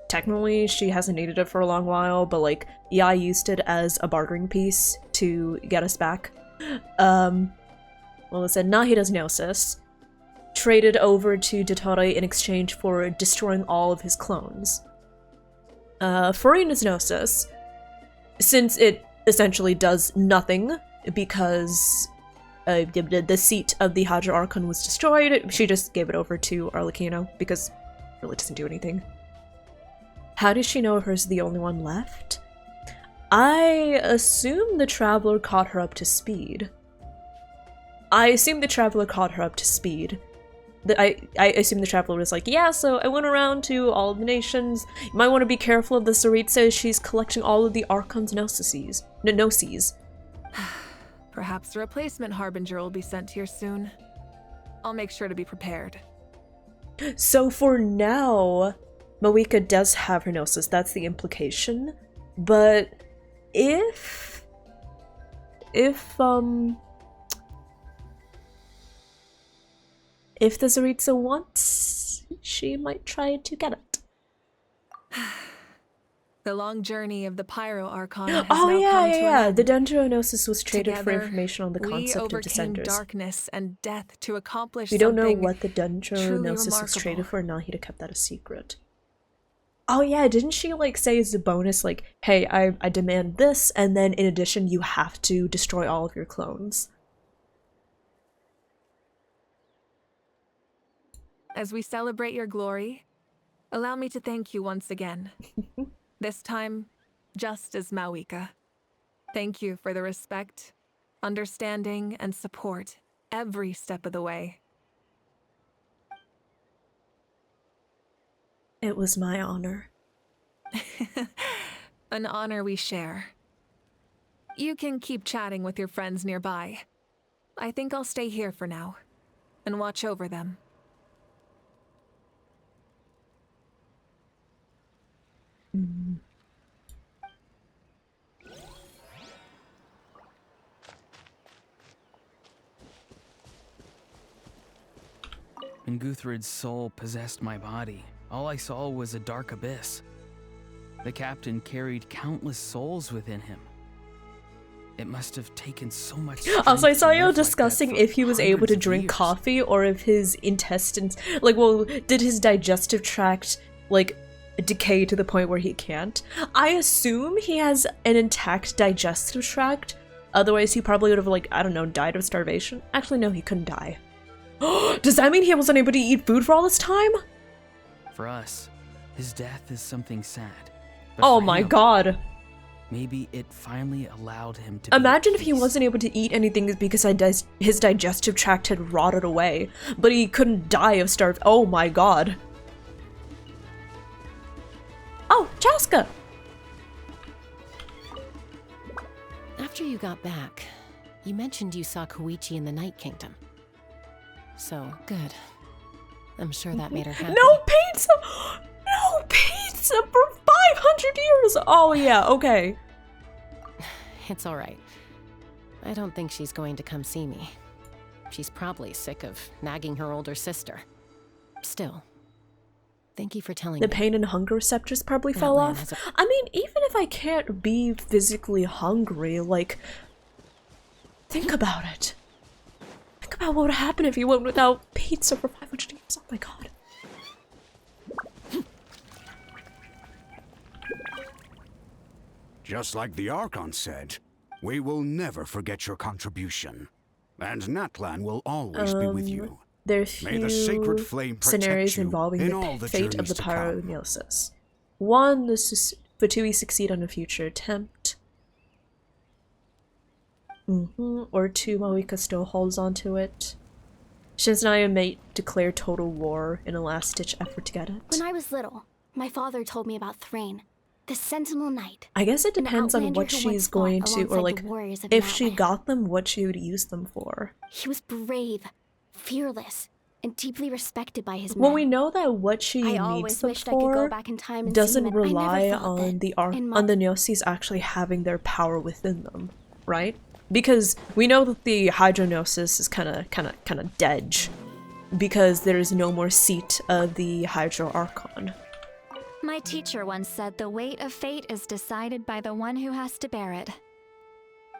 Technically, she hasn't needed it for a long while, but like, Yai used it as a bartering piece to get us back. Well, it said Nahida's Gnosis, traded over to Dottore in exchange for destroying all of his clones. Furina's Gnosis, since it essentially does nothing because the seat of the Hadra Archon was destroyed, she just gave it over to Arlecchino because it really doesn't do anything. How does she know hers is the only one left? I assume the Traveler caught her up to speed. I assume the Traveler was like, yeah, so I went around to all of the nations. You might want to be careful of the Tsaritsa. She's collecting all of the Archon's Gnosis. Perhaps a replacement Harbinger will be sent here soon. I'll make sure to be prepared. So for now, Moeka does have her Gnosis. That's the implication. But if the Tsaritsa wants, she might try to get it. The long journey of the Pyro Archon has now come to an end. The Dendrognosis was traded for Together, information on the concept of we Descenders. overcame darkness and death to accomplish We don't know something what the Dendrognosis was remarkable. traded for, Nahida kept that a secret. Oh yeah, didn't she like say as a bonus, like, hey, I demand this, and then in addition you have to destroy all of your clones? As we celebrate your glory, allow me to thank you once again. This time, just as Mawika. Thank you for the respect, understanding, and support every step of the way. It was my honor. An honor we share. You can keep chatting with your friends nearby. I think I'll stay here for now and watch over them. When Guthred's soul possessed my body, all I saw was a dark abyss. The captain carried countless souls within him. It must have taken so much strength. Also, I saw to you live discussing like that if he was able to for drink hundreds of coffee or if his intestines, like, well, did his digestive tract, like, decay to the point where he can't? I assume he has an intact digestive tract, otherwise he probably would have, like, I don't know, died of starvation. Actually, no, he couldn't die. Does that mean he wasn't able to eat food for all this time? For us, his death is something sad. But Oh for my him, god. Maybe it finally allowed him to Imagine if he wasn't able to eat anything because his digestive tract had rotted away, but he couldn't die of starvation. Oh my god. Oh, Chaska! After you got back, you mentioned you saw Koichi in the Night Kingdom. So, good. I'm sure that made her happy. No pizza! No pizza for 500 years! Oh yeah, okay. It's alright. I don't think she's going to come see me. She's probably sick of nagging her older sister. Still, thank you for telling me. The pain and hunger receptors probably fell off. I mean, even if I can't be physically hungry, like, think about it. Think about what would happen if you went without pizza for 500 years. Oh my god. Just like the Archon said, we will never forget your contribution. And NATLAN will always be with you. There are May the sacred few flame protect scenarios you involving in all the the fate of journeys the to come. Pyrognosis. 1, Fatui succeed on a future attempt. Or 2, Moika still holds on to it. Shinsnaya may declare total war in a last-ditch effort to get it. When I was little, my father told me about Thrain, the Sentinel Knight. I guess it depends on what she's going to, or like, if she Natlan. got them, what she would use them for. He was brave, fearless, and deeply respected by his men. Well, we know that what she I needs always them wished I could go for back in time and doesn't see him, and I rely never thought on that on the Gnosis actually having their power within them, right? Because we know that the Hydrognosis is kind of dead, because there is no more seat of the Hydro Archon. My teacher once said the weight of fate is decided by the one who has to bear it.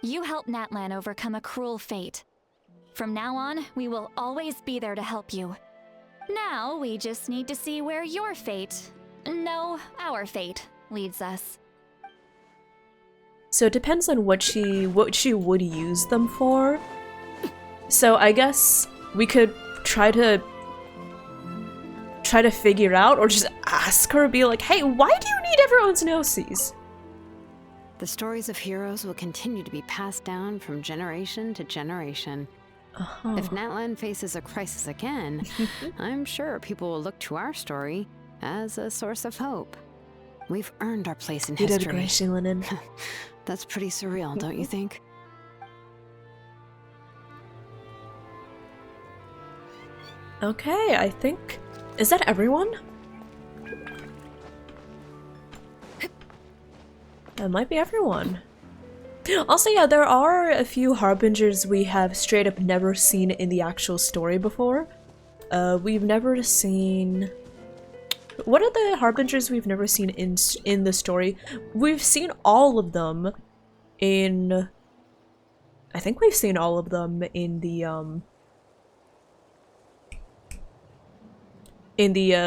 You helped NATLAN overcome a cruel fate. From now on, we will always be there to help you. Now, we just need to see where your fate, no, our fate, leads us. So it depends on what she would use them for. So I guess we could try to figure out, or just ask her, be like, hey, why do you need everyone's Gnosis? The stories of heroes will continue to be passed down from generation to generation. If NATLAN faces a crisis again, I'm sure people will look to our story as a source of hope. We've earned our place in history. You did great, Shilinen. That's pretty surreal, don't you think? Okay, I think... Is that everyone? That might be everyone. Also, yeah, there are a few Harbingers we have straight up never seen in the actual story before. We've never seen... What are the Harbingers we've never seen in the story? We've seen all of them in... I think we've seen all of them in the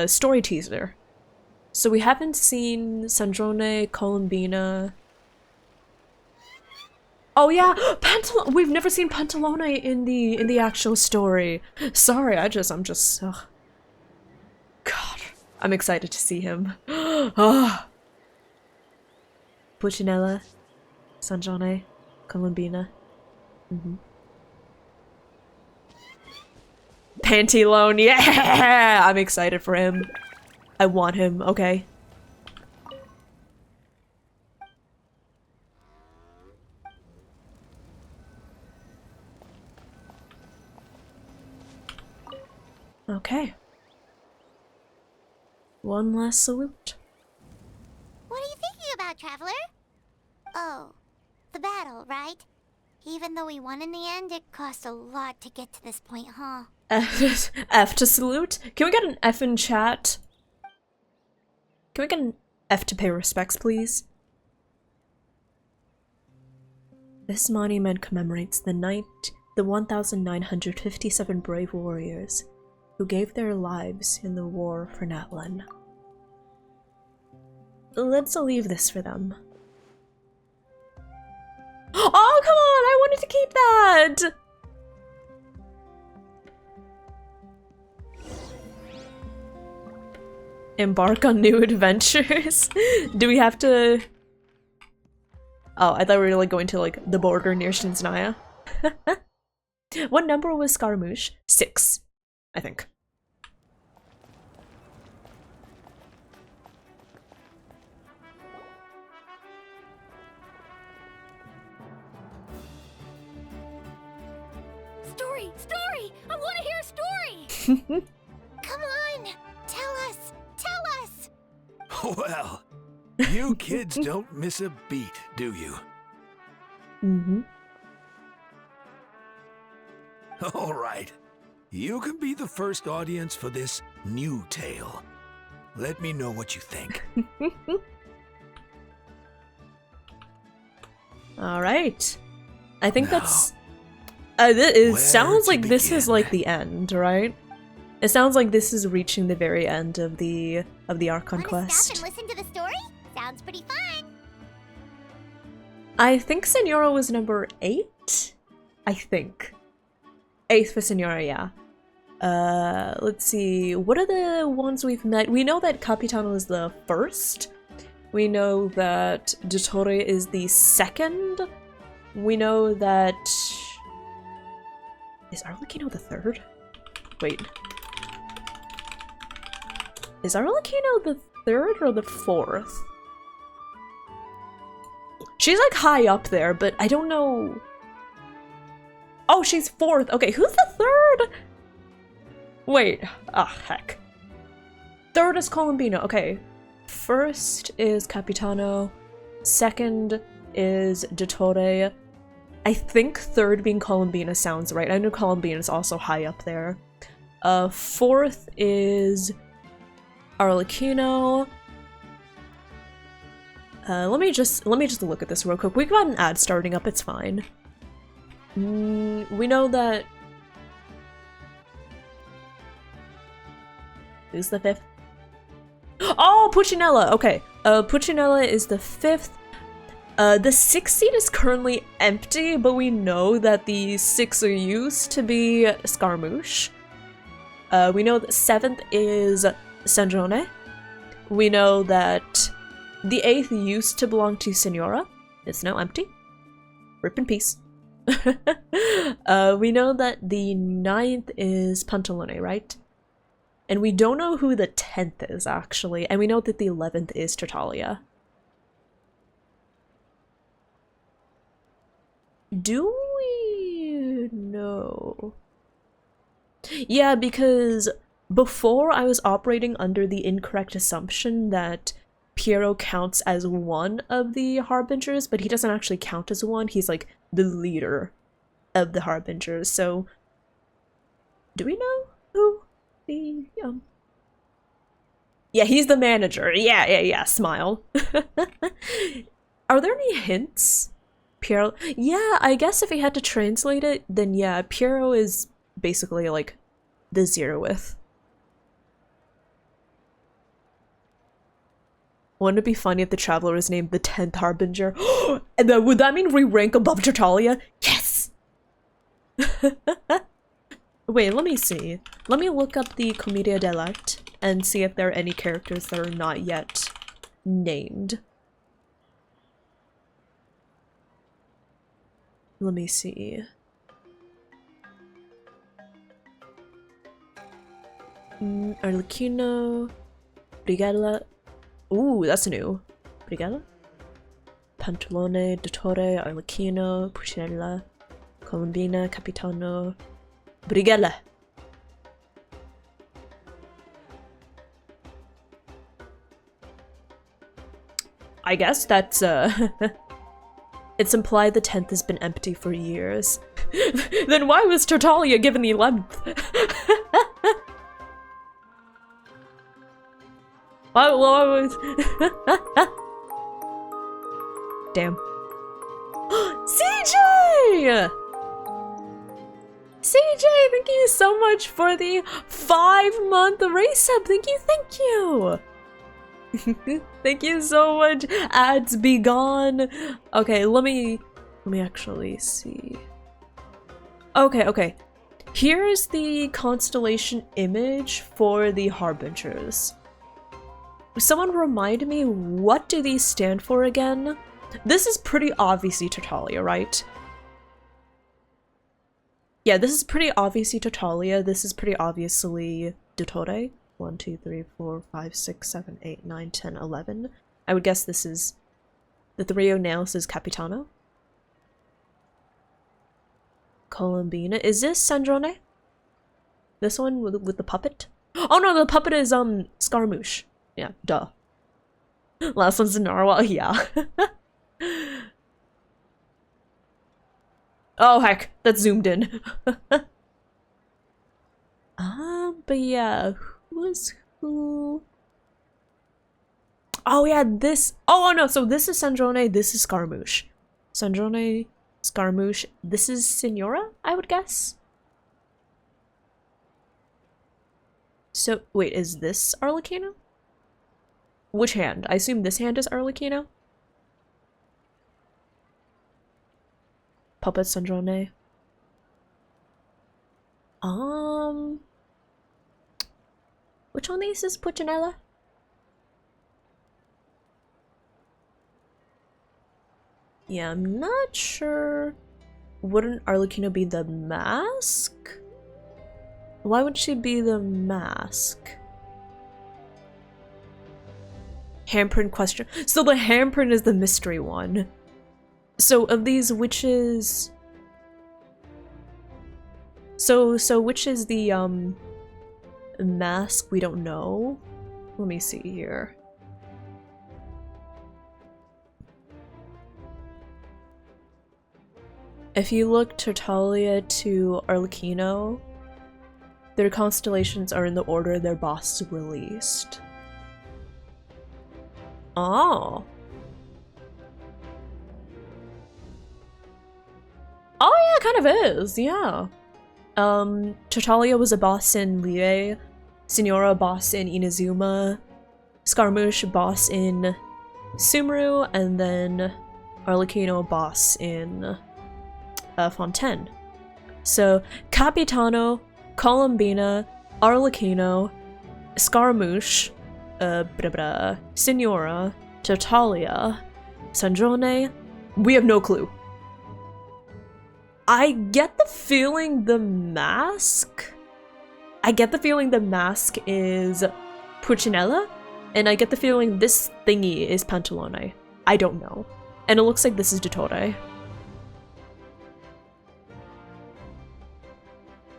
story teaser. So we haven't seen Sandrone, Columbina... Oh yeah, we've never seen Pantalone in the actual story. Sorry, I'm just God, I'm excited to see him. Ah. Puccinella, Sanjone, Columbina. Pantalone, yeah! I'm excited for him. I want him, okay. Okay. One last salute. What are you thinking about, Traveler? Oh, the battle, right? Even though we won in the end, it cost a lot to get to this point, huh? F to salute? Can we get an F in chat? Can we get an F to pay respects, please? This monument commemorates the 1,957 brave warriors who gave their lives in the war for NATLAN. Let's leave this for them. Oh, come on! I wanted to keep that! Embark on new adventures? Do we have to... Oh, I thought we were like going to like the border near Shinsnaya. What number was Scaramouche? 6, I think. Story! Story! I want to hear a story! Come on! Tell us! Tell us! Well, you kids don't miss a beat, do you? Mm-hmm. All right. You can be the first audience for this new tale. Let me know what you think. All right. I think that's... it sounds like this is like the end, right? It sounds like this is reaching the very end of the Archon quest. Stop and listen to the story? Sounds pretty fun. I think Senora was number 8? I think. 8th for Senora, yeah. Let's see. What are the ones we've met? We know that Capitano is the 1st. We know that Dottore is the 2nd. We know that... Is Arlecchino the 3rd? Wait. Is Arlecchino the 3rd or the 4th? She's like high up there, but I don't know... Oh, she's 4th. Okay, who's the 3rd? Wait. Ah, heck. 3rd is Colombino. Okay. 1st is Capitano. 2nd is Dottore. I think 3rd being Colombina sounds right. I know Colombina is also high up there. 4th is Arlecchino. Let me just look at this real quick. We got an ad starting up. It's fine. We know that... Who's the 5th? Oh, Puccinella! Okay. Puccinella is the 5th. The 6th seat is currently empty, but we know that the 6th used to be Scaramouche. We know that 7th is Sandrone. We know that the 8th used to belong to Senora. It's now empty. Rip in peace. We know that the 9th is Pantalone, right? And we don't know who the 10th is, actually. And we know that the 11th is Tertalia. Do we know? Yeah, because before I was operating under the incorrect assumption that Piero counts as one of the Harbingers, but he doesn't actually count as one. He's like the leader of the Harbingers. So, do we know who the Yeah, he's the manager. Yeah. Smile. Are there any hints? Piero. Yeah, I guess if he had to translate it, then yeah, Piero is basically like the 0th. Wouldn't it be funny if the Traveler was named the 10th Harbinger? And then would that mean we rank above Tertalia? Yes! Wait, let me see. Let me look up the Commedia dell'arte and see if there are any characters that are not yet named. Let me see. Arlecchino, Brigella. Ooh, that's new. Brigella? Pantalone, Dottore, Arlecchino, Puccinella, Colombina, Capitano, Brigella. I guess that's, it's implied the 10th has been empty for years. Then why was Tertalia given the 11th? Why was... Damn. CJ! CJ, thank you so much for the 5-month race up. Thank you. Thank you so much. Ads be gone. Okay, let me actually see. Okay. Here's the constellation image for the Harbingers. Someone remind me, what do these stand for again? this is pretty obviously Tartaglia, right? Yeah, this is pretty obviously Tartaglia. This is pretty obviously Dottore. 1, 2, 3, 4, 5, 6, 7, 8, 9, 10, 11. I would guess this is the Trio Nails is Capitano. Colombina. Is this Sandrone? This one with the puppet? Oh no, the puppet is Scaramouche. Yeah, duh. Last one's a Narwhal, yeah. Oh heck, that's zoomed in. But yeah, who is who? Oh yeah, this. Oh no, so this is Sandrone, this is Scaramouche. Sandrone, Scaramouche. This is Signora, I would guess. So wait, is this Arlecchino? Which hand? I assume this hand is Arlecchino. Puppet Sandrone. Which one of these is Puccinella? Yeah, I'm not sure. Wouldn't Arlecchino be the mask? Why would she be the mask? Handprint question. So the handprint is the mystery one. So of these witches... So which is the mask? We don't know. Let me see here. If you look Tartaglia to Arlecchino, their constellations are in the order their boss released. Oh. Oh yeah, kind of is, yeah. Tartaglia was a boss in Lie, Signora boss in Inazuma, Scaramouche boss in Sumeru, and then Arlecchino boss in Fontaine. So Capitano, Colombina, Arlecchino, Scaramouche, Signora, Tartaglia, Sandrone. We have no clue. I get the feeling the mask. I get the feeling the mask is Puccinella, and I get the feeling this thingy is Pantalone. I don't know. And it looks like this is Dottore.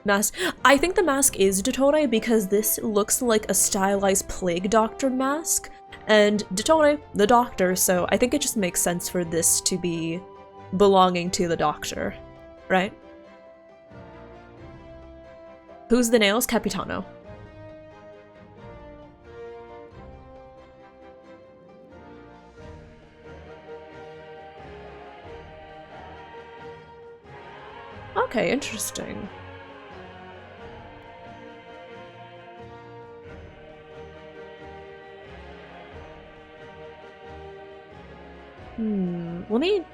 Mask. I think the mask is Dottore because this looks like a stylized plague doctor mask, and Dottore, the doctor, so I think it just makes sense for this to be belonging to the doctor, right? Who's the nails? Capitano. Okay, interesting. Let me...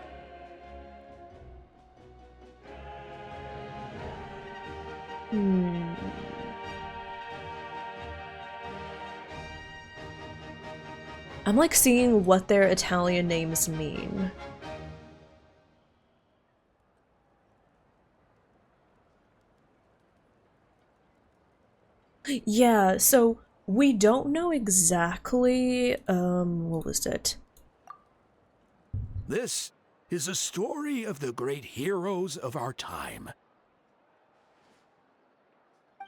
I'm like seeing what their Italian names mean. Yeah, so we don't know exactly, what was it? This is a story of the great heroes of our time.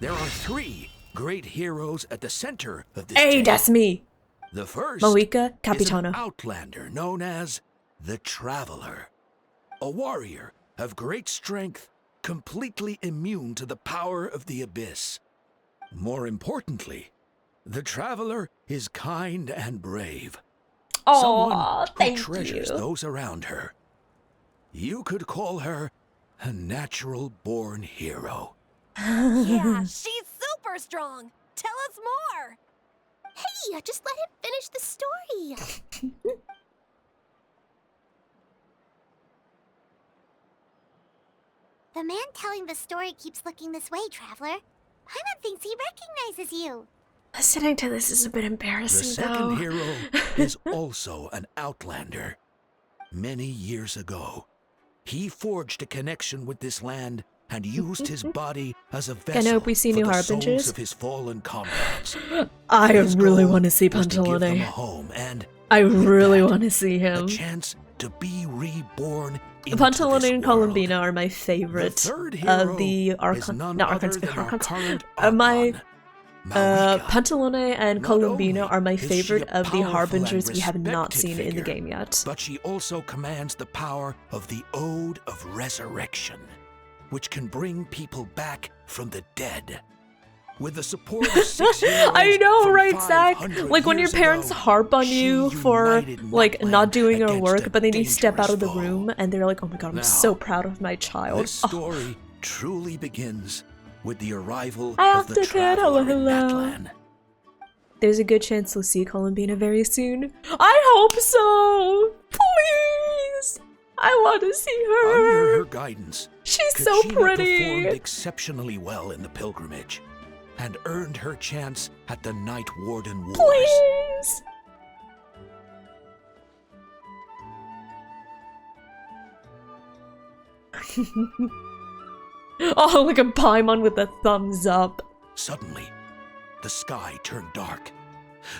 There are 3 great heroes at the center of this Hey, tale. that's me! The first Moika is an Capitano. outlander known as the Traveler. A warrior of great strength, completely immune to the power of the Abyss. More importantly, the Traveler is kind and brave. Someone who treasures those around her. You could call her a natural-born hero. Yeah, she's super strong. Tell us more. Hey, just let him finish the story. The man telling the story keeps looking this way, Traveler. Paimon thinks he recognizes you. Listening to this is a bit The embarrassing, second though. hero is also an outlander. many years ago. He forged a connection with this land and used his body as a vessel I hope we see for new the harbingers. souls of his fallen comrades. I His really goal want to see was to give them a Pantalone. home and, I with really that, want to see him. a chance to be reborn into Pantalone this and world. Columbina are my favorite third of hero the is Archon. none Not other Archons, than our Archons. current My Malika. Pantalone and Not Columbina only are my is she favorite a of the powerful Harbingers and we have not respected seen in the figure, game yet. But she also commands the power of the Ode of Resurrection, which can bring people back from the dead. With the support of 6 heroes I know, from right, Zach? 500 Like when your years parents ago, harp on she you for united like Natlan not doing your against work, a but then you step out of the dangerous foe. room and they're like, "Oh my god, I'm Now, so proud of my child." This story truly begins with the arrival I of have the to get hello, traveler in hello. Natlan. There's a good chance we'll see Columbina very soon. I hope so! Please! I want to see her! Under her guidance, She's so Kachina pretty! performed exceptionally well in the pilgrimage and earned her chance at the Night Warden Wars. Please! Oh, look at Paimon with the thumbs up. Suddenly, the sky turned dark.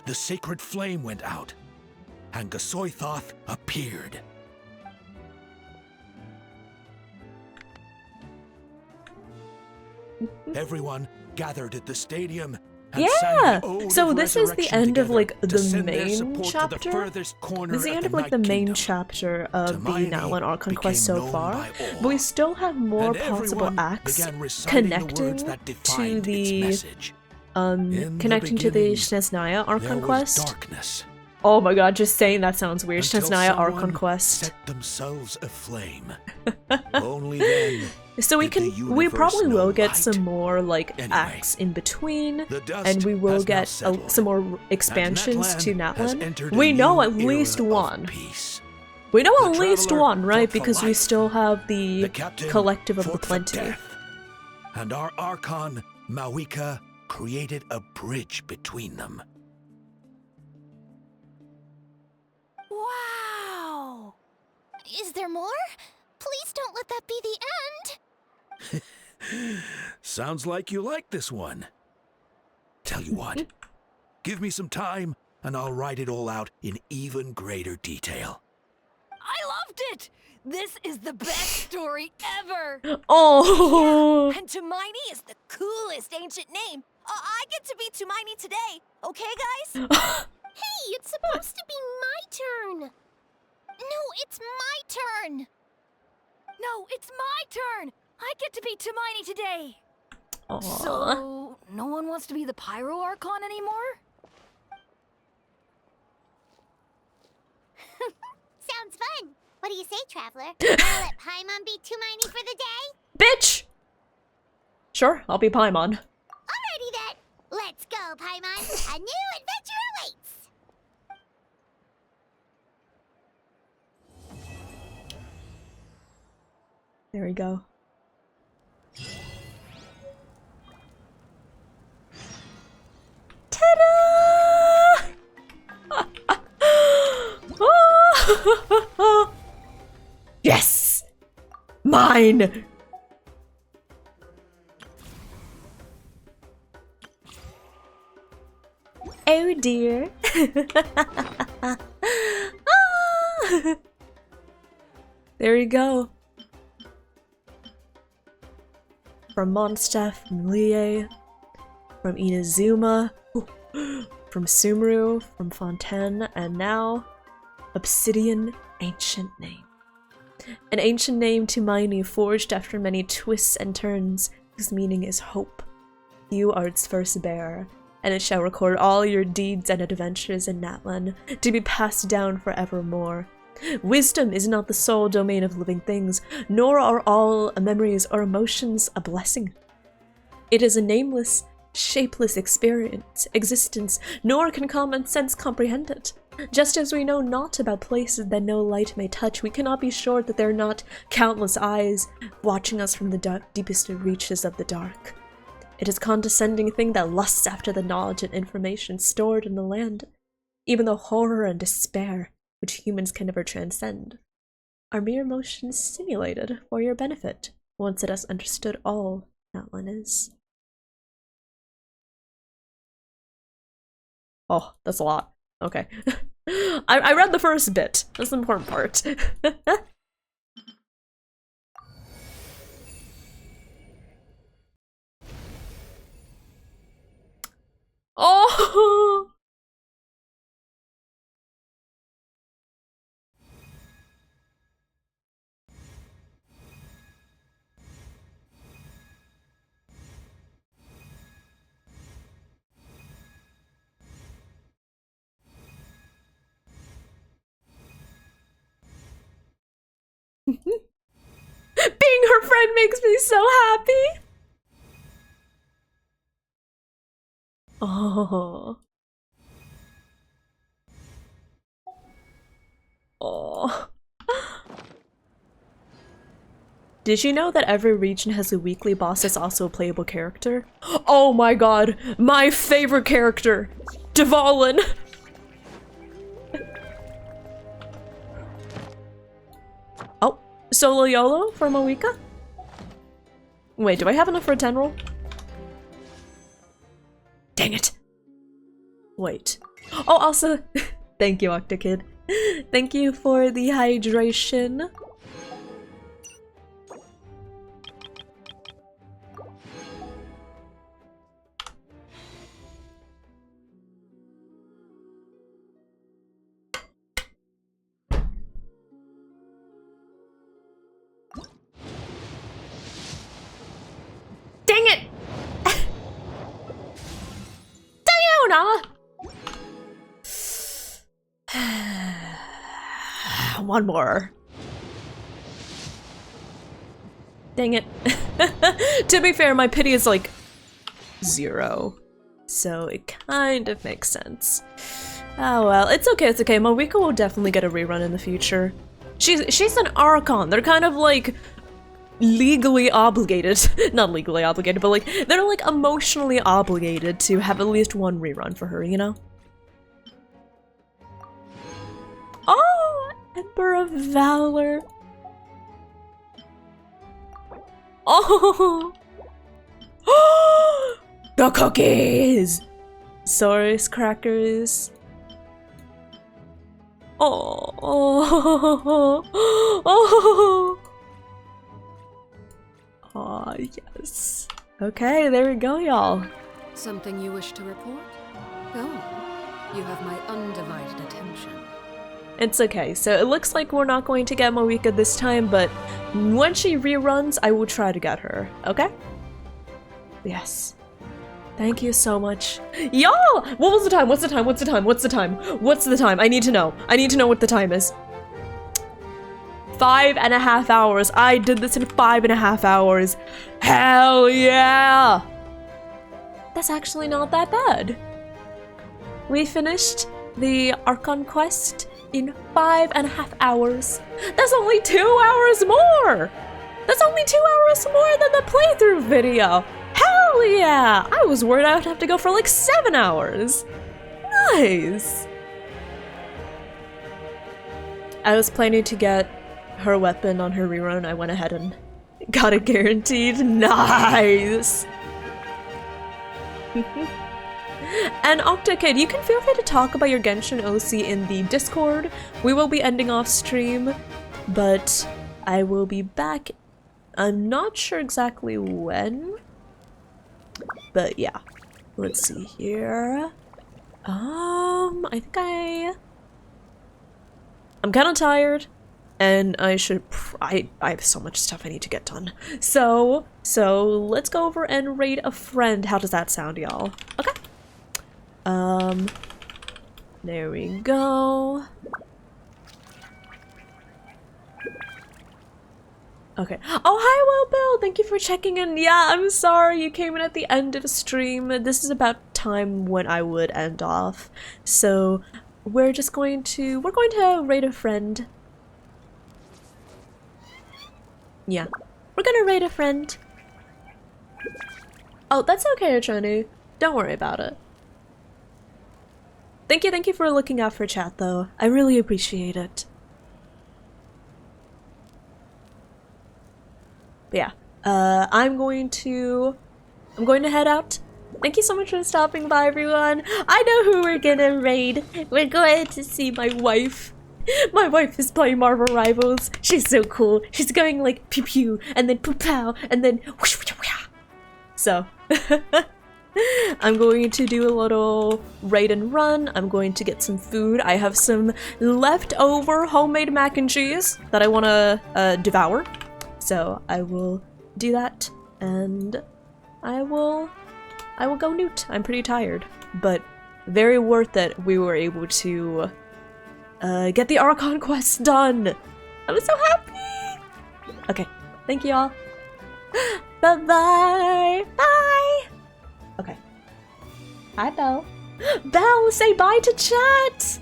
The sacred flame went out, and Gasoithoth appeared. Everyone gathered at the stadium and sang Yeah! the Ode So of this is the Resurrection end of together like to the send their main support to the chapter. furthest corner This is the of end the of like the Night main Kingdom. chapter of the Hermione Natlan Archon quest became so known far, by all, but we still have more and possible everyone acts began reciting the connecting words that to defined its the message. In connecting to the beginning, Snezhnaya there Archon was quest. darkness, Oh my god, just saying that sounds weird. until Snezhnaya Archon someone quest. set themselves aflame. Only then So we did the we universe probably know will get light. some more like Anyway, acts in between, the dust and we will has now get settled, some more expansions to Natlan has Natlan. entered We a know new at least era of one. peace. We know The at least Traveler one, right? fought for Because we life. still have the Captain collective of the fought for plenty. death, and our Archon, Mawika, created a bridge between them. Wow! Is there more? Please don't let that be the end! Sounds like you like this one. Tell you what, give me some time and I'll write it all out in even greater detail. I loved it! This is the best story ever! Oh! Yeah, and Tumaini is the coolest ancient name. I get to be Tumaini today, okay, guys? Hey, it's supposed to be my turn! No, it's my turn! No, it's my turn! I get to be Tumaini today! Aww. So, no one wants to be the Pyro Archon anymore? Sounds fun! What do you say, Traveler? Wanna let Paimon be Tumaini for the day? Bitch! Sure, I'll be Paimon. Alrighty then! Let's go, Paimon! A new adventure awaits! There we go. Ta-da! Yes! Mine! Oh dear. Ah! There you go. From Mondstadt, from Lie, from Inazuma, from Sumru, from Fontaine, and now Obsidian Ancient Name. An ancient name to Tumaini, forged after many twists and turns, whose meaning is hope. You are its first bearer, and it shall record all your deeds and adventures in Natlan, to be passed down forevermore. Wisdom is not the sole domain of living things, nor are all memories or emotions a blessing. It is a nameless, shapeless existence, nor can common sense comprehend it. Just as we know not about places that no light may touch, we cannot be sure that there are not countless eyes watching us from the deepest reaches of the dark. It is a condescending thing that lusts after the knowledge and information stored in the land, even the horror and despair which humans can never transcend. are mere motions simulated for your benefit, once it has understood all NATLAN is. Oh, that's a lot. Okay. I read the first bit. That's the important part. Oh! Being her friend makes me so happy. Oh. Oh. Did you know that every region has a weekly boss that's also a playable character? Oh my god, my favorite character, Dvalin. Oh, solo YOLO for Moika? Wait, do I have enough for a 10 roll? Dang it. Wait. Oh, also, thank you, Octokid. Thank you for the hydration. Dang it! Diona! One more. Dang it. To be fair, my pity is like 0. So it kind of makes sense. Oh well, it's okay, it's okay. Moika will definitely get a rerun in the future. She's an Archon. They're kind of like legally obligated. Not legally obligated, but like they're like emotionally obligated to have at least one rerun for her, you know? Oh, Emperor of Valor. Oh, the cookies. Source crackers. Oh, oh, oh, oh, yes. Okay, there we go, y'all. Something you wish to report? Go. You have my undivided attention. It's okay, so it looks like we're not going to get Moika this time, but when she reruns, I will try to get her, okay? Yes. Thank you so much. Y'all! What was the time? What's the time? What's the time? What's the time? What's the time? I need to know. I need to know what the time is. 5.5 hours. I did this in 5.5 hours. Hell yeah! That's actually not that bad. We finished the Archon quest in 5.5 hours. That's only 2 hours more! That's only 2 hours more than the playthrough video! Hell yeah! I was worried I would have to go for like 7 hours. Nice! I was planning to get her weapon on her rerun. I went ahead and got it guaranteed. Nice! And Octokid, you can feel free to talk about your Genshin OC in the Discord. We will be ending off stream, but I will be back. I'm not sure exactly when, but yeah. Let's see here. I think I'm kind of tired, and I have so much stuff I need to get done. So let's go over and raid a friend. How does that sound, y'all? Okay. There we go. Okay. Oh, hi, Will Bill! Thank you for checking in. Yeah, I'm sorry you came in at the end of the stream. This is about time when I would end off. So, we're going to raid a friend. Yeah. We're gonna raid a friend. Oh, that's okay, Ochani. Don't worry about it. Thank you for looking out for chat, though. I really appreciate it. But yeah, I'm going to head out. Thank you so much for stopping by, everyone. I know who we're gonna raid. We're going to see my wife. My wife is playing Marvel Rivals. She's so cool. She's going like pew pew and then poo pow and then whoosh whoosh whoosh. So I'm going to do a little raid and run. I'm going to get some food. I have some leftover homemade mac and cheese that I want to devour. So I will do that and I will go Newt. I'm pretty tired, but very worth it. We were able to get the Archon quest done. I'm so happy. Okay, thank you all. Bye-bye. Bye. Okay. Hi, Belle. Belle, say bye to chat.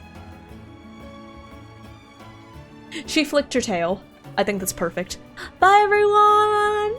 She flicked her tail. I think that's perfect. Bye, everyone.